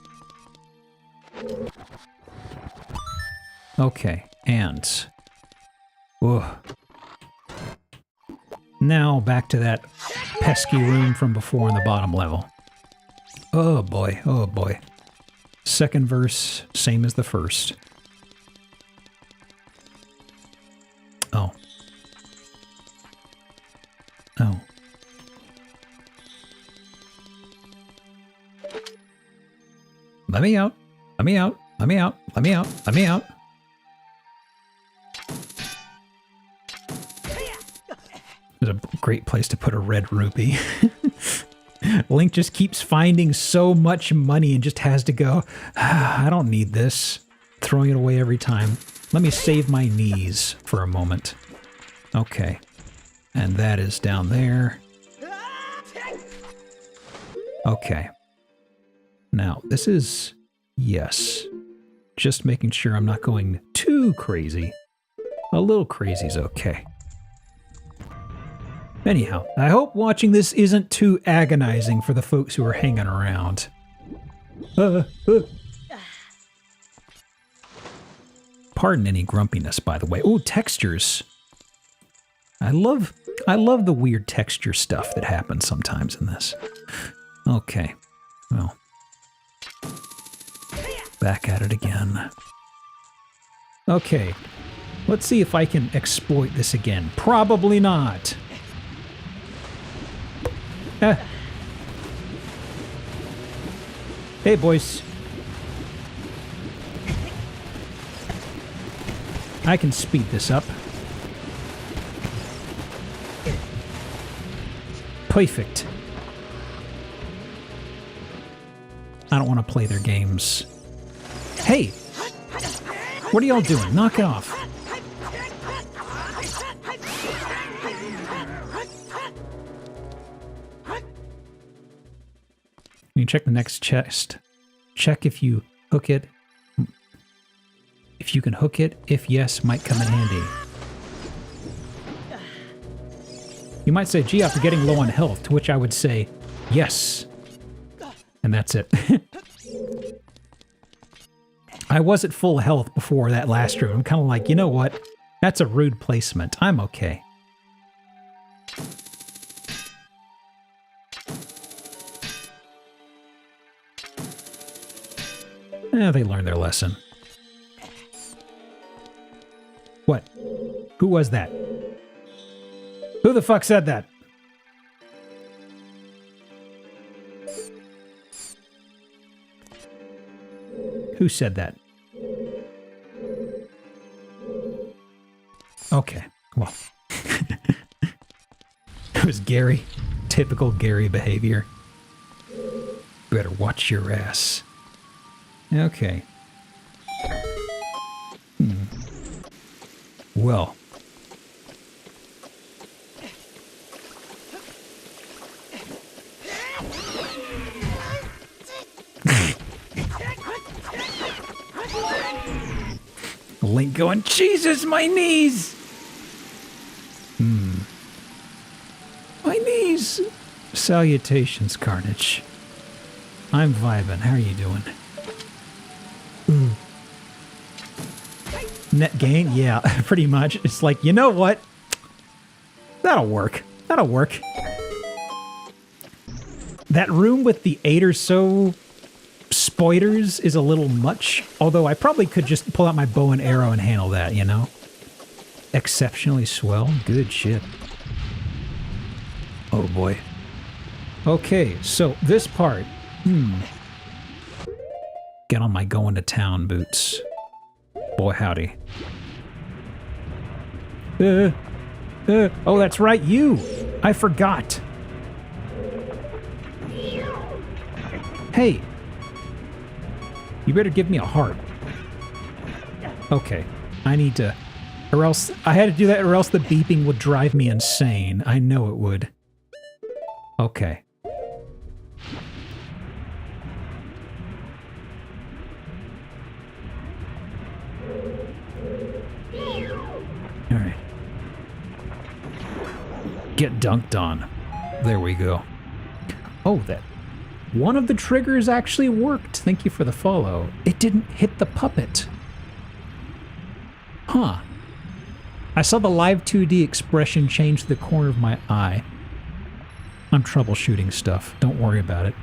Okay, and... Ugh. Now back to that pesky room from before in the bottom level. Oh boy, oh boy. Second verse, same as the first. Oh. Oh. Let me out. Let me out. Let me out. Let me out. Let me out. There's a great place to put a red rupee. Link just keeps finding so much money and just has to go, I don't need this. Throwing it away every time. Let me save my knees for a moment. Okay. And that is down there. Okay. Now, this is... Yes. Just making sure I'm not going too crazy. A little crazy is okay. Anyhow, I hope watching this isn't too agonizing for the folks who are hanging around. Pardon any grumpiness, by the way. Ooh, textures. I love the weird texture stuff that happens sometimes in this. Okay. Well. Back at it again. Okay. Let's see if I can exploit this again. Probably not. Hey, boys. I can speed this up. Perfect. I don't want to play their games. Hey! What are y'all doing? Knock it off. You check the next chest. Check if you hook it. If you can hook it, if yes, might come in handy. You might say, gee, after getting low on health, to which I would say, yes. And that's it. I was at full health before that last room. I'm kind of like, you know what? That's a rude placement. I'm okay. They learned their lesson. What? Who was that? Who the fuck said that? Who said that? Okay, well. It was Gary. Typical Gary behavior. Better watch your ass. Okay. Well. Link going, Jesus, my knees! My knees! Salutations, Carnage. I'm vibing. How are you doing? Net gain? Yeah, pretty much. It's like, you know what? That'll work. That'll work. That room with the 8 or so spoiters is a little much, although I probably could just pull out my bow and arrow and handle that, you know? Exceptionally swell. Good shit. Oh boy. Okay, so this part. Get on my going to town boots. Boy howdy. Oh, that's right, you! I forgot. Hey! You better give me a heart. Okay, I need to... Or else... I had to do that or else the beeping would drive me insane. I know it would. Okay. Alright. Get dunked on. There we go. Oh, that one of the triggers actually worked. Thank you for the follow. It didn't hit the puppet. Huh. I saw the live 2D expression change to the corner of my eye. I'm troubleshooting stuff. Don't worry about it.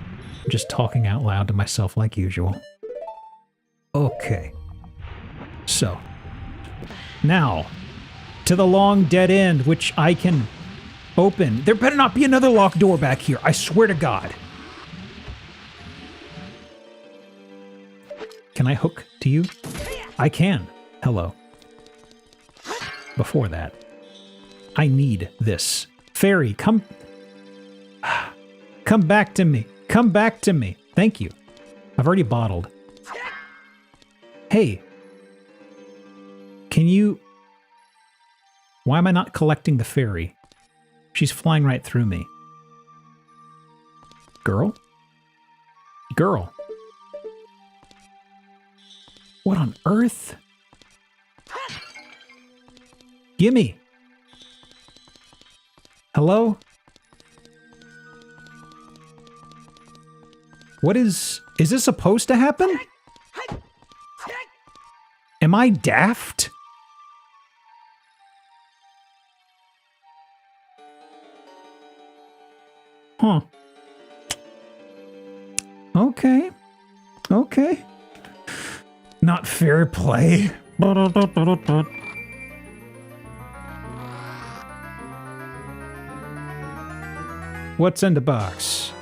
I'm just talking out loud to myself like usual. Okay. So, now, to the long dead end, which I can open. There better not be another locked door back here. I swear to God. Can I hook to you? I can. Hello. Before that, I need this. Fairy, come back to me. Come back to me. Thank you. I've already bottled. Hey. Can you... Why am I not collecting the fairy? She's flying right through me. Girl? Girl. What on earth? Gimme. Hello? What is this supposed to happen? Am I daft? Huh. Okay. Okay. Not fair play. What's in the box?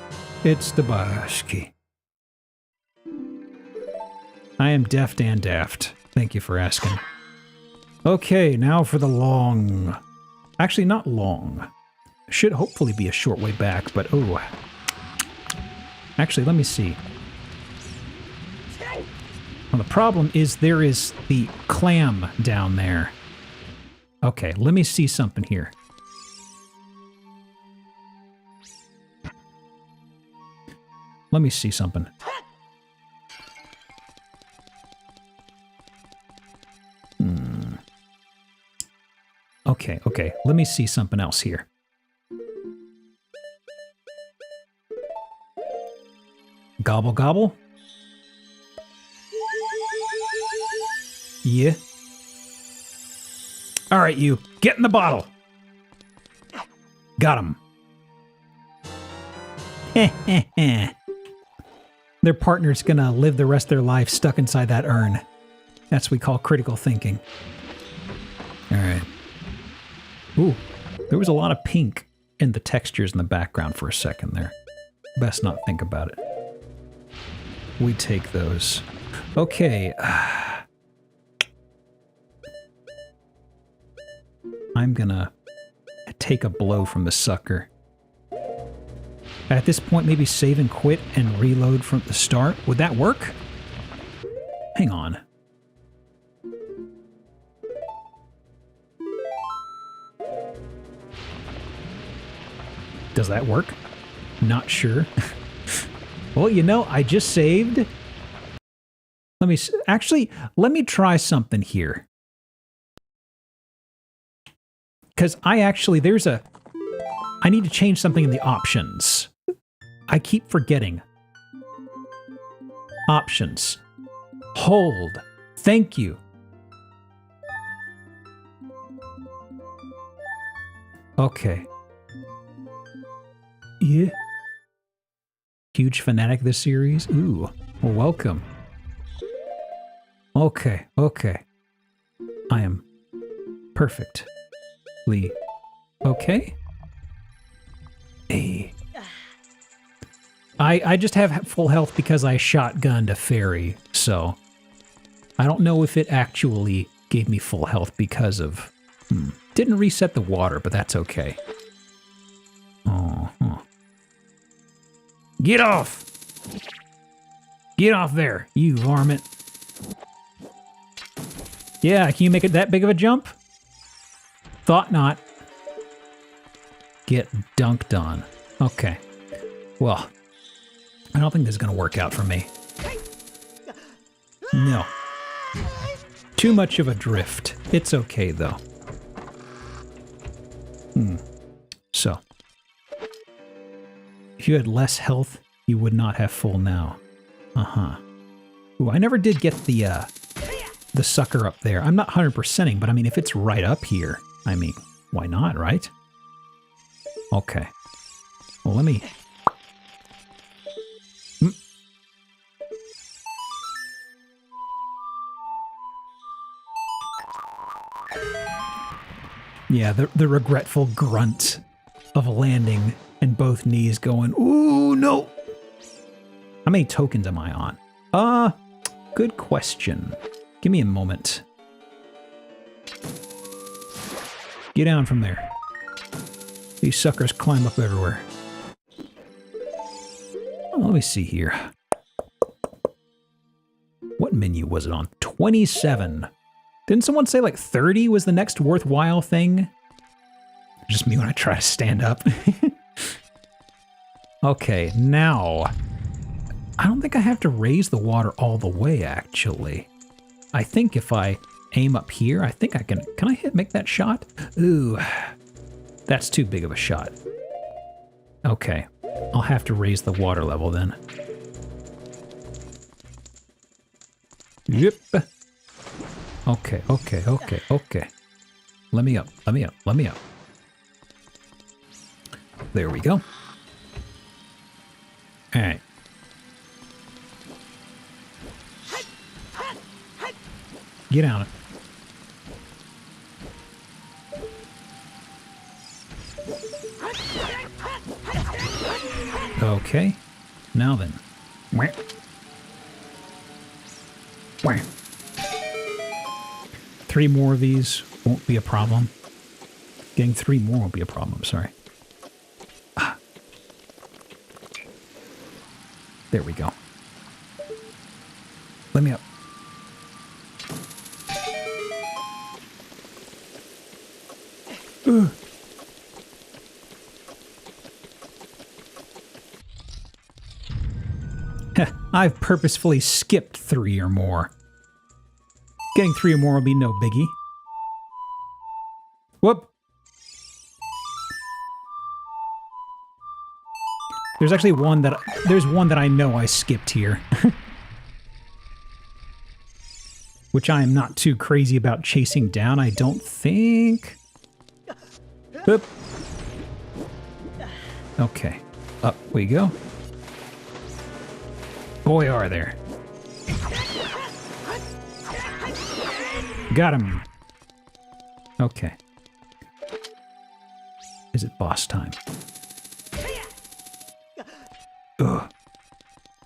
It's the box key. I am deft and daft. Thank you for asking. Okay, now for the long... Actually, not long. Should hopefully be a short way back, but oh. Actually, let me see. Well, the problem is there is the clam down there. Okay, let me see something here. Let me see something. Okay, okay. Let me see something else here. Gobble, gobble. Yeah. All right, you. Get in the bottle. Got him. Their partner's gonna live the rest of their life stuck inside that urn. That's what we call critical thinking. All right. Ooh, there was a lot of pink in the textures in the background for a second there. Best not think about it. We take those. Okay. I'm gonna take a blow from the sucker. At this point, maybe save and quit and reload from the start. Would that work? Hang on. Does that work? Not sure. Well, you know, I just saved. Let me try something here. Because I need to change something in the options. I keep forgetting. Options. Hold. Thank you. Okay. Yeah. Huge fanatic of this series? Ooh. Well, welcome. Okay, okay. I am perfectly okay. Hey. I just have full health because I shotgunned a fairy, so I don't know if it actually gave me full health because of... Didn't reset the water, but that's okay. Oh, huh. Get off! Get off there, you varmint. Yeah, can you make it that big of a jump? Thought not. Get dunked on. Okay. Well, I don't think this is going to work out for me. No. Too much of a drift. It's okay, though. So, If you had less health, you would not have full now. Uh-huh. Ooh, I never did get the sucker up there. I'm not 100%ing, but I mean, if it's right up here, I mean, why not, right? Okay. Well, let me... Yeah, the regretful grunt of landing and both knees going, ooh, no! How many tokens am I on? Good question. Give me a moment. Get down from there. These suckers climb up everywhere. Oh, let me see here. What menu was it on? 27. Didn't someone say like 30 was the next worthwhile thing? Just me when I try to stand up. Okay, now... I don't think I have to raise the water all the way, actually. I think if I aim up here, I think I can... Can I make that shot? Ooh, that's too big of a shot. Okay, I'll have to raise the water level then. Yep. Okay. Let me up. There we go. All right. Get on it. Okay. Now then. Wah. 3 more of these won't be a problem. Getting 3 more won't be a problem, sorry. There we go. Let me up. I've purposefully skipped 3 or more. Getting 3 or more will be no biggie. Whoop! There's actually one that I know I skipped here. Which I am not too crazy about chasing down, I don't think. Whoop. Okay. Up we go. Boy, are there. Got him. Okay. Is it boss time? Ugh.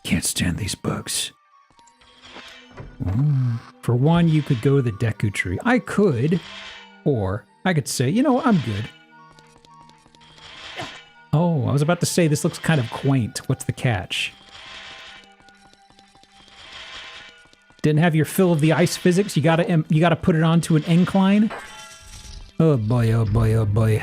Can't stand these bugs. For one, you could go to the Deku Tree. I could. Or I could say, you know what, I'm good. Oh, I was about to say this looks kind of quaint. What's the catch? Didn't have your fill of the ice physics. You gotta put it onto an incline. Oh boy, oh boy, oh boy.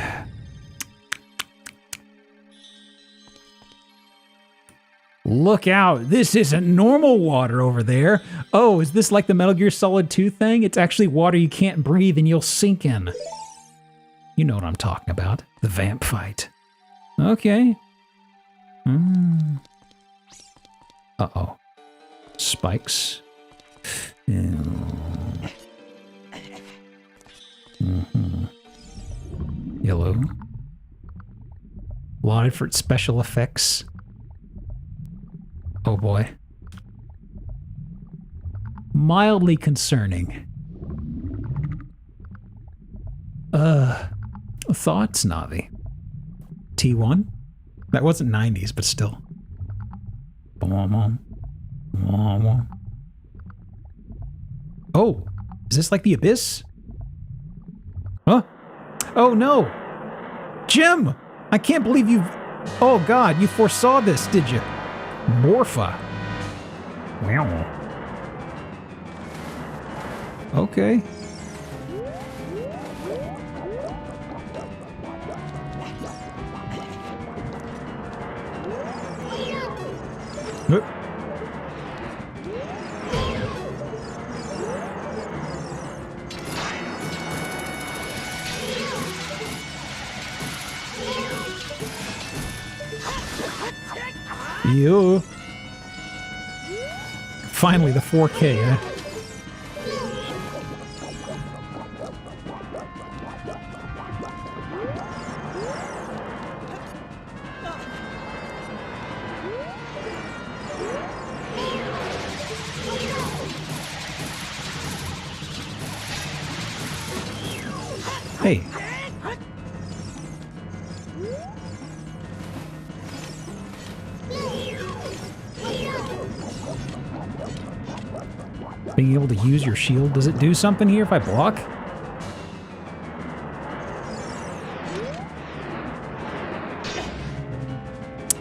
Look out! This isn't normal water over there. Oh, is this like the Metal Gear Solid 2 thing? It's actually water you can't breathe and you'll sink in. You know what I'm talking about. The vamp fight. Okay. Uh-oh. Spikes. Yellow. Lauded for its special effects. Oh boy. Mildly concerning. Thoughts, Navi? T1? That wasn't 90s, but still. Oh, is this like the Abyss? Huh? Oh no! Jim! I can't believe you've... Oh god, you foresaw this, did you? Morpha. Wow. Okay. You. Finally, the 4K, eh? Hey. Being able to use your shield, does it do something here if I block?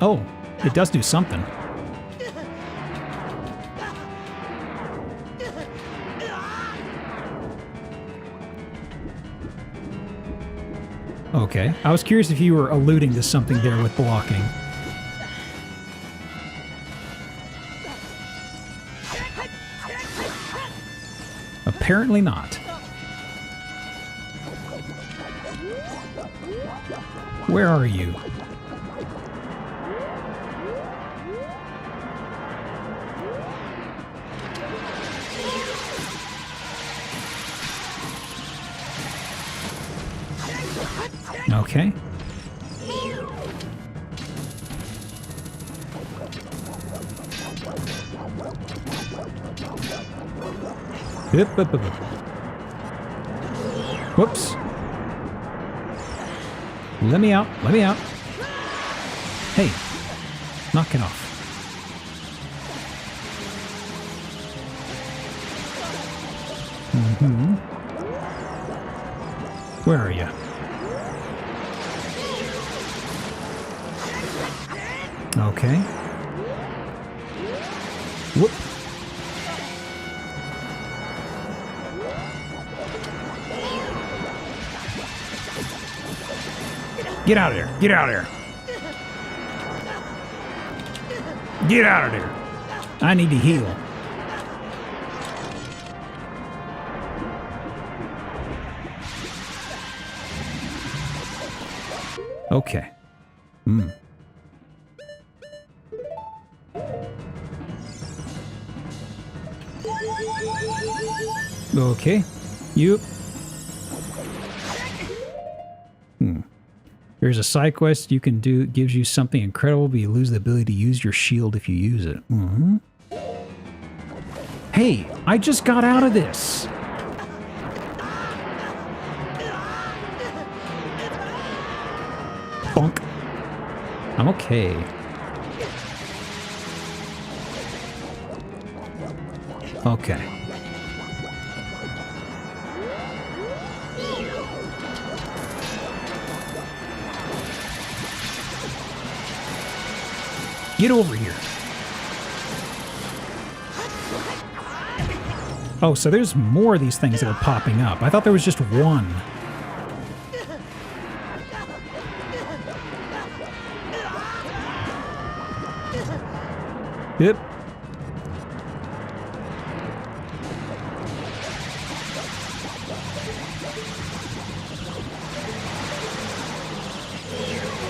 Oh, it does do something. Okay, I was curious if you were alluding to something there with blocking. Apparently not. Where are you? Okay. Whoops. Let me out. Let me out. Hey. Knock it off. Mm-hmm. Where are you? Okay. Whoop. Get out of there. Get out of there. Get out of there. I need to heal. Okay. Hmm. Okay. You. There's a side quest you can do. It gives you something incredible, but you lose the ability to use your shield if you use it. Mm-hmm. Hey, I just got out of this. Bonk. I'm okay. Okay. Get over here. Oh, so there's more of these things that are popping up. I thought there was just one. Yep.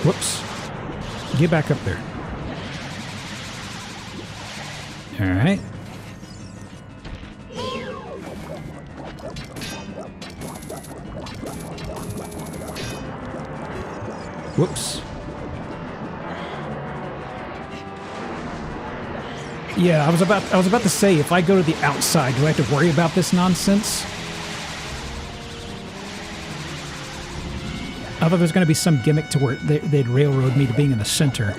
Whoops. Get back up there. All right. Whoops. Yeah, I was about to say, if I go to the outside, do I have to worry about this nonsense? I thought there was going to be some gimmick to where they'd railroad me to being in the center.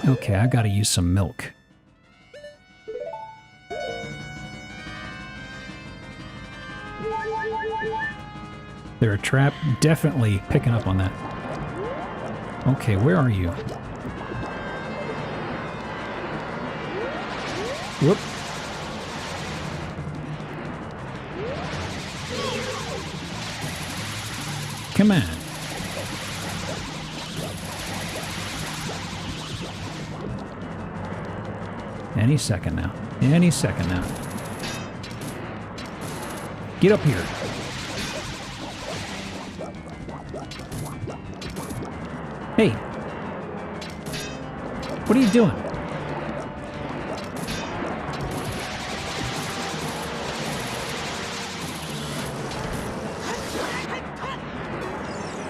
Okay, I gotta use some milk. They're a trap? Definitely picking up on that. Okay, where are you? Whoop. Come on. Any second now. Any second now. Get up here. Hey. What are you doing?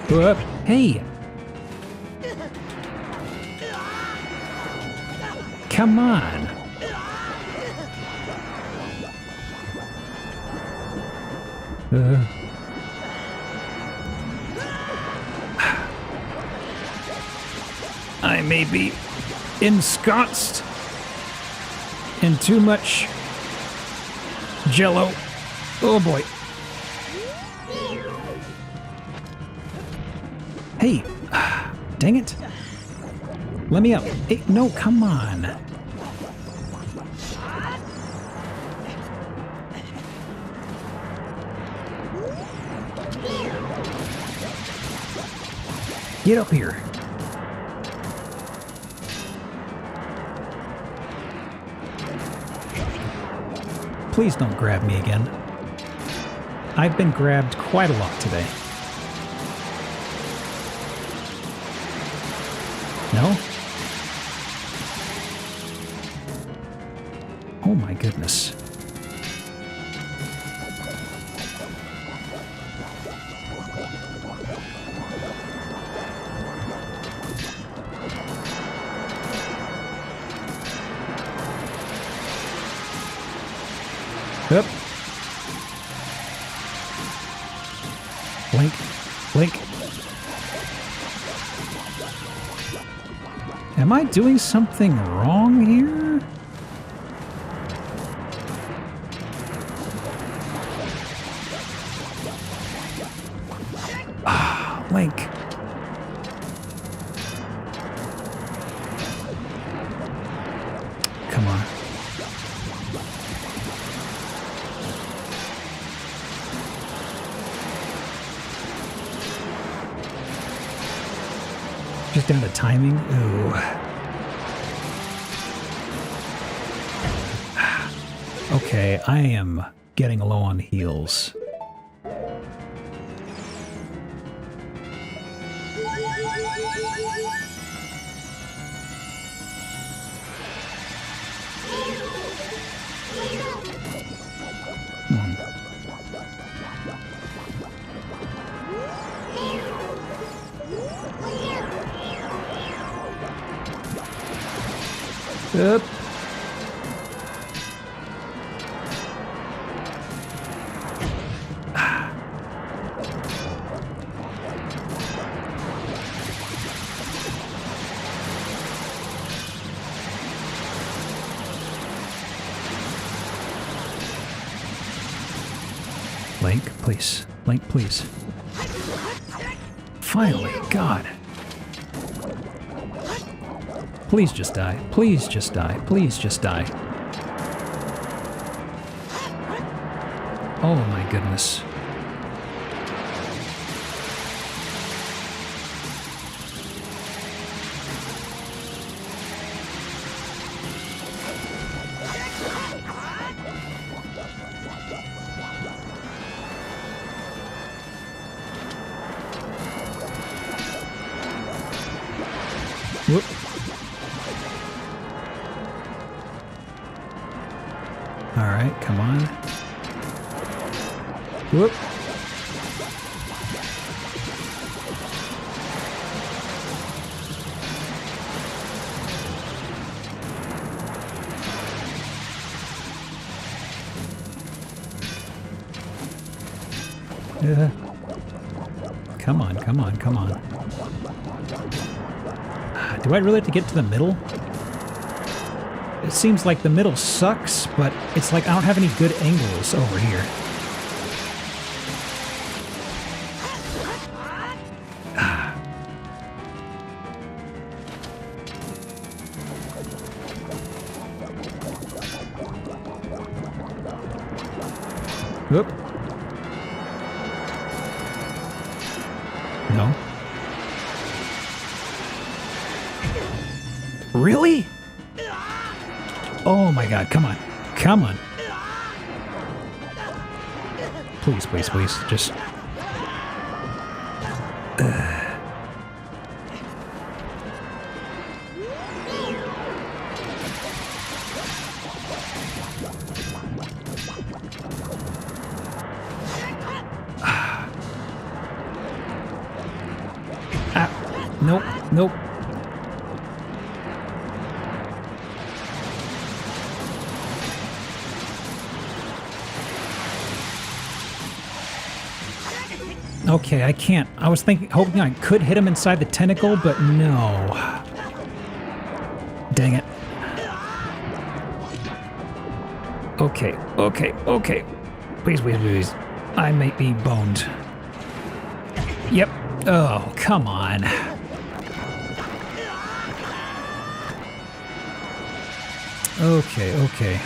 Whoop. Hey! Come on! I may be ensconced in too much Jello. Oh boy. Hey, dang it. Let me up. Hey, no, come on. Get up here. Please don't grab me again. I've been grabbed quite a lot today. No? Oh my goodness. Yep. Link. Link. Am I doing something wrong here? Ah, Link. Come on. Just down to timing. Ooh. Okay, I am getting low on heals. Up. Link, please. Link, please. Finally, God. Please just die. Please just die. Please just die. Oh my goodness. Whoop. All right, come on. Whoop. Come on, come on, come on. Do I really have to get to the middle? It seems like the middle sucks, but it's like I don't have any good angles over here. Whoop. No. Really? Oh my god, come on. Come on. Please, please, please. Just... Nope, nope. Okay, I can't. I was hoping I could hit him inside the tentacle, but no. Dang it. Okay, okay, okay. Please, please, please. I might be boned. Yep. Oh, come on. Okay, okay.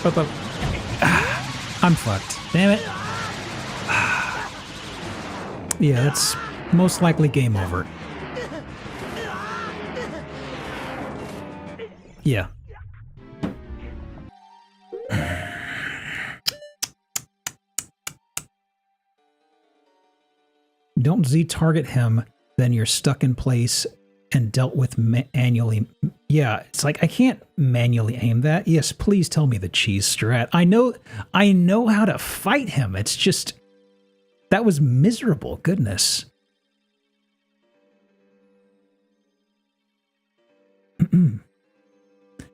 Up. I'm fucked. Damn it. Yeah, that's most likely game over. Yeah. Don't Z-target him, then you're stuck in place and dealt with manually. Yeah, it's like I can't manually aim that. Yes, please tell me the cheese strat. I know how to fight him. It's just that was miserable. Goodness.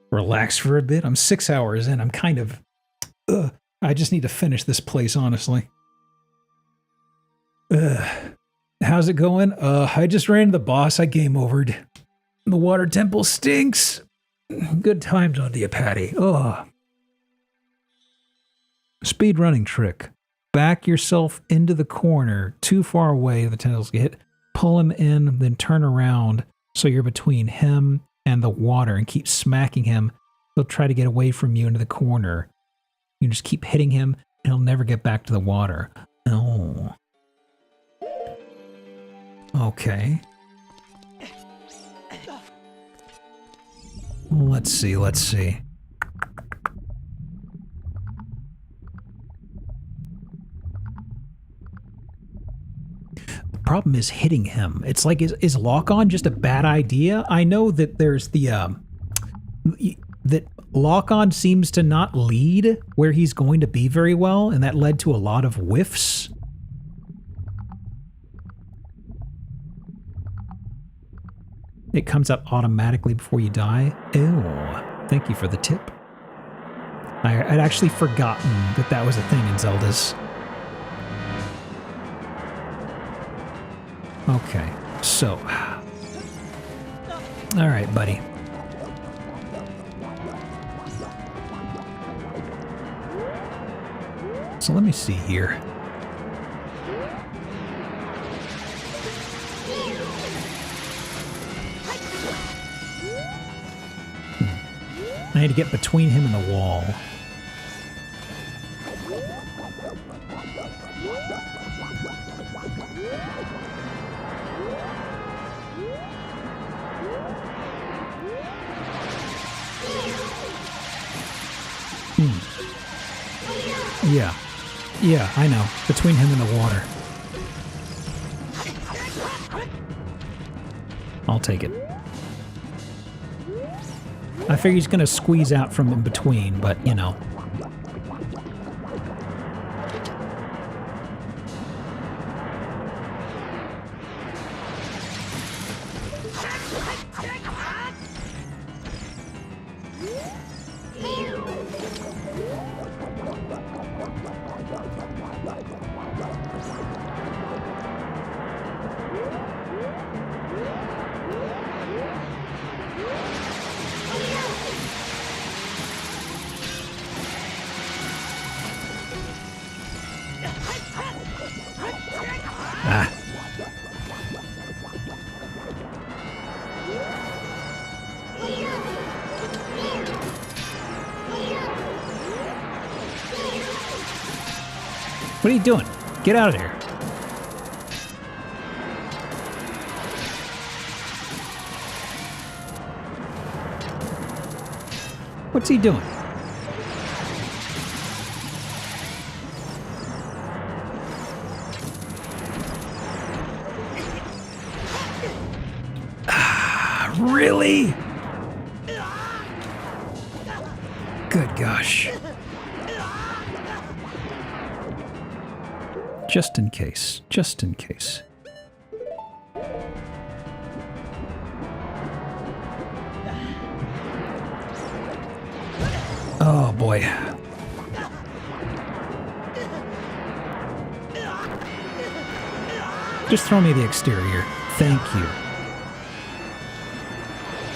Relax for a bit. I'm 6 hours in. I'm kind of I just need to finish this place, honestly. How's it going? I just ran into the boss. I game overed. The water temple stinks. Good times on the Patty. Speed running trick. Back yourself into the corner, too far away, the tentacles get hit. Pull him in, then turn around so you're between him and the water and keep smacking him. He'll try to get away from you into the corner. You just keep hitting him and he'll never get back to the water. Oh. Okay. Let's see, let's see. The problem is hitting him. It's like, is lock-on just a bad idea? I know that there's the, that lock-on seems to not lead where he's going to be very well, and that led to a lot of whiffs. It comes up automatically before you die. Ew. Thank you for the tip. I'd actually forgotten that that was a thing in Zelda's. Okay, so. All right, buddy. So let me see here. I need to get between him and the wall. Yeah, I know. Between him and the water. I'll take it. I figure he's going to squeeze out from in between, but, you know. What are you doing? Get out of here. What's he doing? Really? Good gosh. Just in case. Just in case. Oh boy. Just throw me the exterior. Thank you.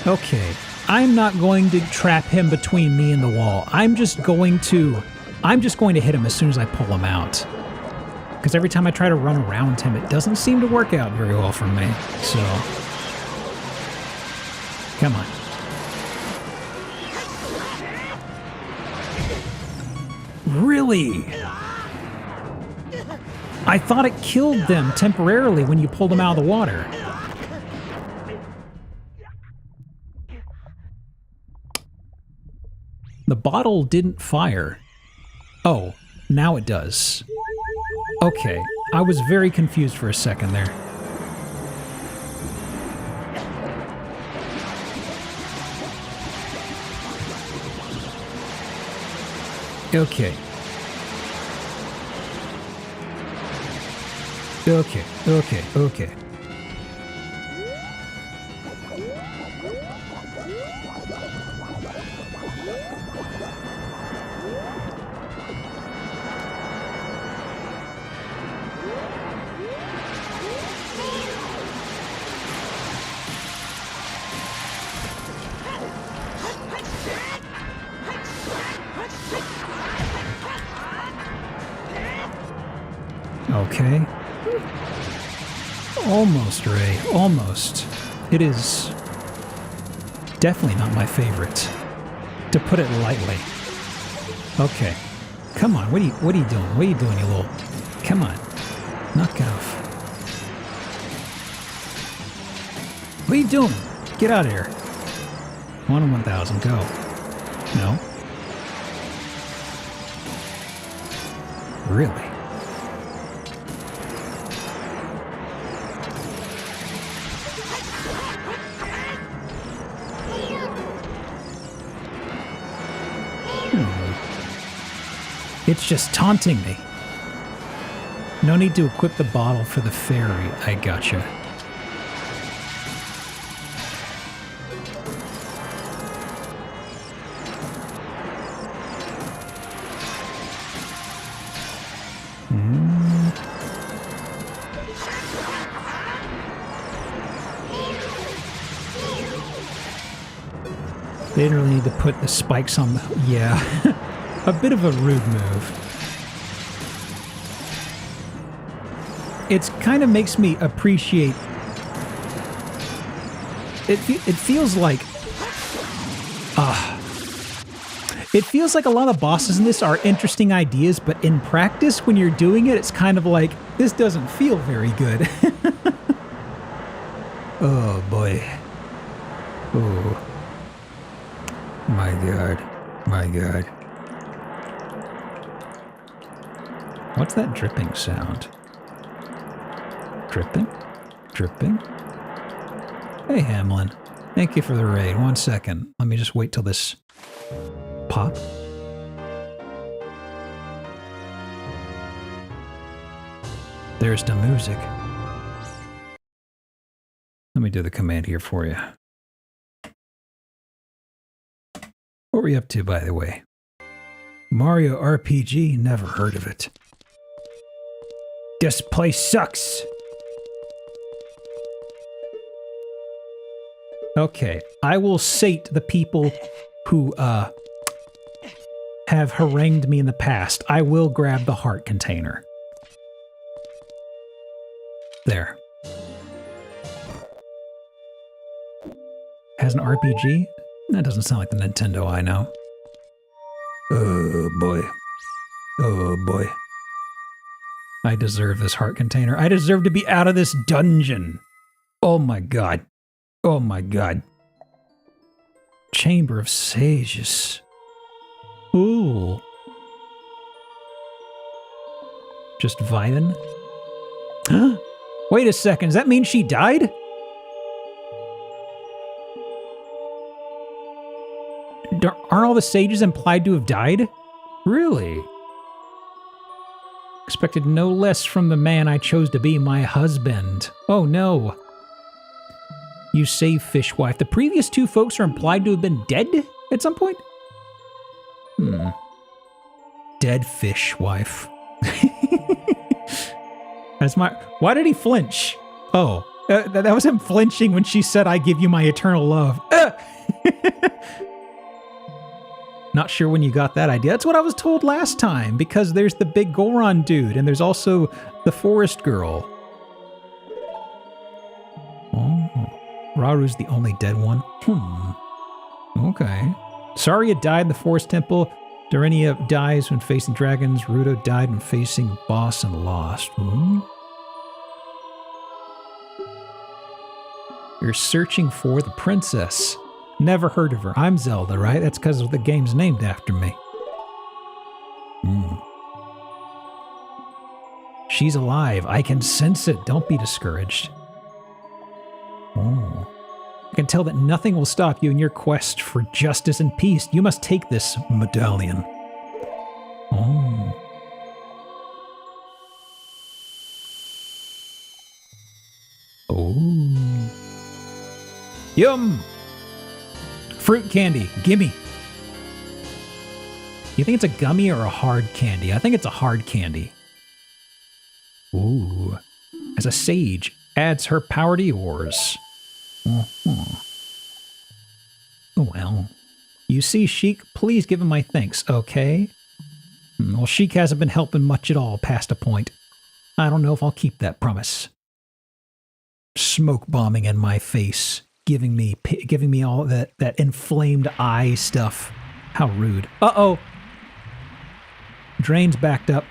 Okay, I'm not going to trap him between me and the wall. I'm just going to hit him as soon as I pull him out. Because every time I try to run around him, it doesn't seem to work out very well for me. So, come on. Really? I thought it killed them temporarily when you pulled them out of the water. The bottle didn't fire. Oh, now it does. Okay, I was very confused for a second there. Okay. Okay. Okay. Almost, Ray. Almost. It is definitely not my favorite, to put it lightly. Okay. Come on. What are you doing? What are you doing, you little... Come on. Knock it off. What are you doing? Get out of here. 1 in 1,000. Go. No. Really? It's just taunting me. No need to equip the bottle for the fairy. I gotcha. They didn't really need to put the spikes on the... Yeah. A bit of a rude move. It kind of makes me appreciate... It feels like... It feels like a lot of bosses in this are interesting ideas, but in practice, when you're doing it, it's kind of like, this doesn't feel very good. Oh, boy. Oh. My God. My God. What's that dripping sound? Dripping? Dripping? Hey, Hamlin. Thank you for the raid. 1 second. Let me just wait till this... Pop. There's the music. Let me do the command here for you. What were you up to, by the way? Mario RPG? Never heard of it. This place sucks. Okay, I will sate the people who, have harangued me in the past. I will grab the heart container. There. Has an RPG? That doesn't sound like the Nintendo I know. Oh boy. Oh boy. I deserve this heart container. I deserve to be out of this dungeon. Oh my God. Oh my God. Chamber of Sages. Ooh. Just vibing? Huh? Wait a second, does that mean she died? Aren't all the sages implied to have died? Really? Expected no less from the man I chose to be my husband. Oh no. You say, fishwife. The previous two folks are implied to have been dead at some point? Dead fishwife. That's my... Why did he flinch? Oh, that was him flinching when she said, I give you my eternal love. Not sure when you got that idea. That's what I was told last time, because there's the big Goron dude, and there's also the forest girl. Oh, Raru's the only dead one. Okay. Saria died in the forest temple. Darenia dies when facing dragons. Ruto died when facing boss and lost. You're searching for the princess. Never heard of her. I'm Zelda, right? That's because the game's named after me. She's alive. I can sense it. Don't be discouraged. Oh. I can tell that nothing will stop you in your quest for justice and peace. You must take this medallion. Oh. Oh. Yum! Fruit candy. Gimme. You think it's a gummy or a hard candy? I think it's a hard candy. Ooh. As a sage, adds her power to yours. Oh well. You see, Sheik, please give him my thanks, okay? Well, Sheik hasn't been helping much at all past a point. I don't know if I'll keep that promise. Smoke bombing in my face, giving me all that inflamed eye stuff. How rude. Uh-oh. Drain's backed up.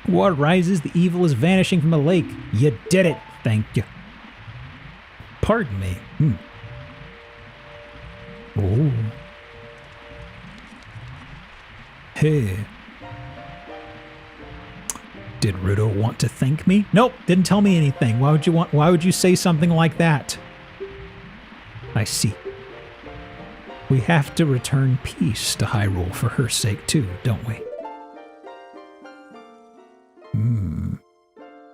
Water rises, the evil is vanishing from the lake. You did it. Thank you. Pardon me. Oh. Hey. Did Ruto want to thank me? Nope, didn't tell me anything. Why would you say something like that? I see. We have to return peace to Hyrule for her sake too, don't we?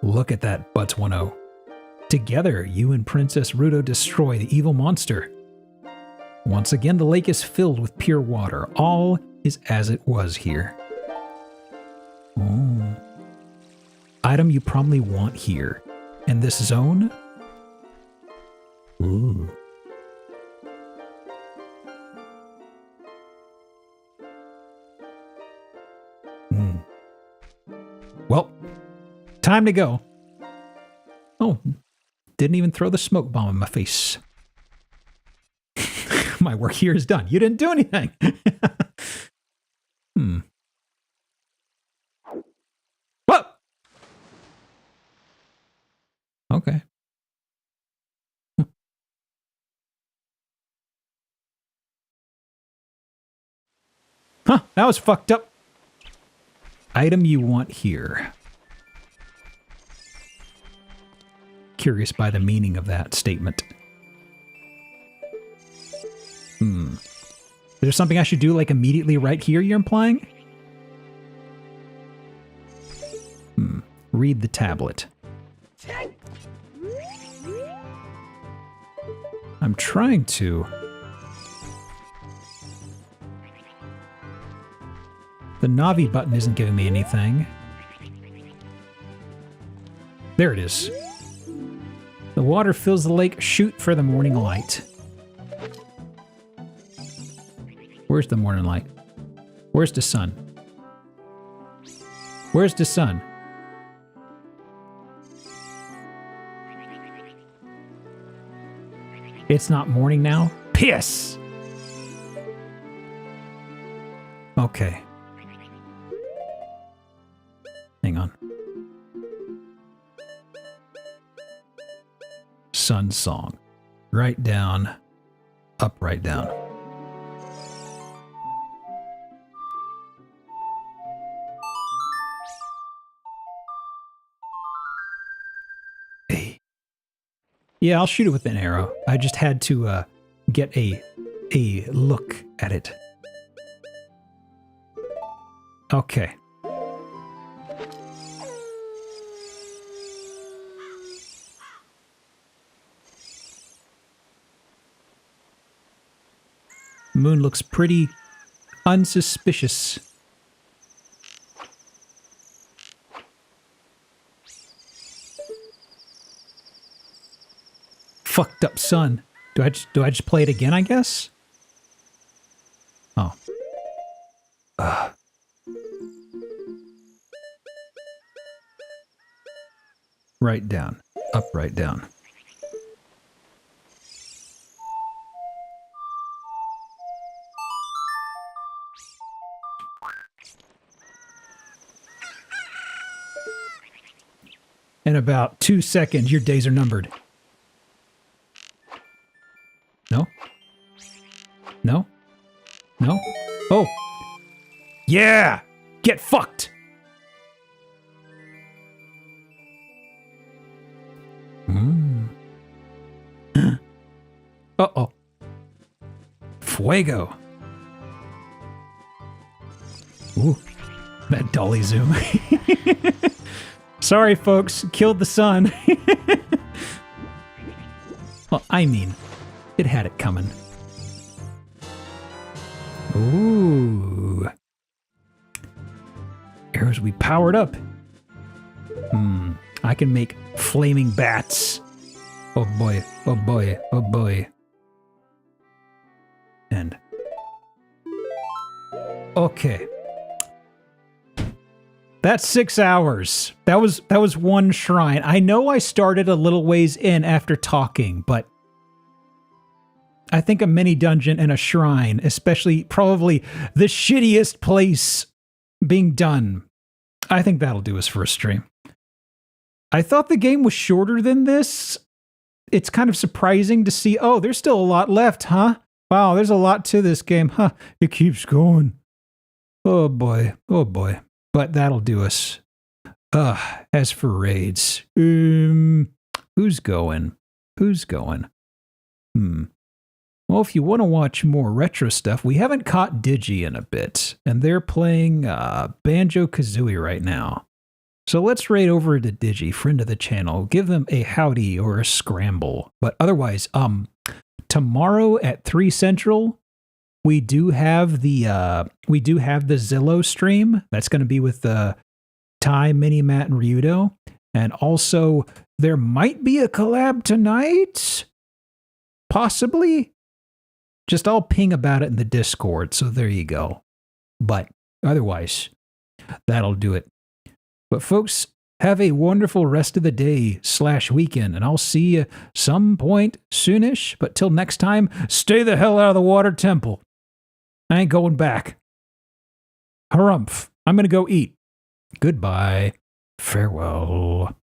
Look at that, Butts 1-0. Together, you and Princess Ruto destroy the evil monster. Once again, the lake is filled with pure water. All is as it was here. Oh. Item you probably want here. In this zone? Ooh. Well, time to go. Oh, didn't even throw the smoke bomb in my face. My work here is done. You didn't do anything. What? Okay. Huh, that was fucked up. Item you want here. Curious by the meaning of that statement. Is there something I should do like immediately right here you're implying? Read the tablet. I'm trying to. The Navi button isn't giving me anything. There it is. The water fills the lake. Shoot for the morning light. Where's the morning light? Where's the sun? Where's the sun? It's not morning now? Piss! Okay. Hang on. Sun song. Right down. Up, right down. Yeah, I'll shoot it with an arrow. I just had to get a look at it. Okay. Moon looks pretty unsuspicious. Fucked up sun. Do I just play it again, I guess? Oh. Right down. Up, right down. In about 2 seconds, your days are numbered. No? No? No? Oh! Yeah! Get fucked! Uh-oh. Fuego. Ooh. That dolly zoom. Sorry, folks. Killed the sun. Well, I mean, it had it coming. Ooh. Arrows we powered up. I can make flaming bats. Oh boy, oh boy, oh boy. And okay. That's 6 hours. That was one shrine. I know I started a little ways in after talking, but I think a mini dungeon and a shrine, especially probably the shittiest place being done, I think that'll do us for a stream. I thought the game was shorter than this. It's kind of surprising to see, oh, there's still a lot left, huh? Wow, there's a lot to this game, huh? It keeps going. Oh boy, oh boy. But that'll do us. As for raids, who's going? Who's going? Well, if you want to watch more retro stuff, we haven't caught Digi in a bit, and they're playing Banjo-Kazooie right now. So let's raid over to Digi, friend of the channel, give them a howdy or a scramble. But otherwise, tomorrow at 3 Central, we do have the Zillow stream. That's going to be with Ty, Mini Matt, and Ryudo. And also, there might be a collab tonight. Possibly. Just I'll ping about it in the Discord, so there you go. But otherwise, that'll do it. But folks, have a wonderful rest of the day / weekend, and I'll see you some point soonish. But till next time, stay the hell out of the water temple. I ain't going back. Harumph. I'm going to go eat. Goodbye. Farewell.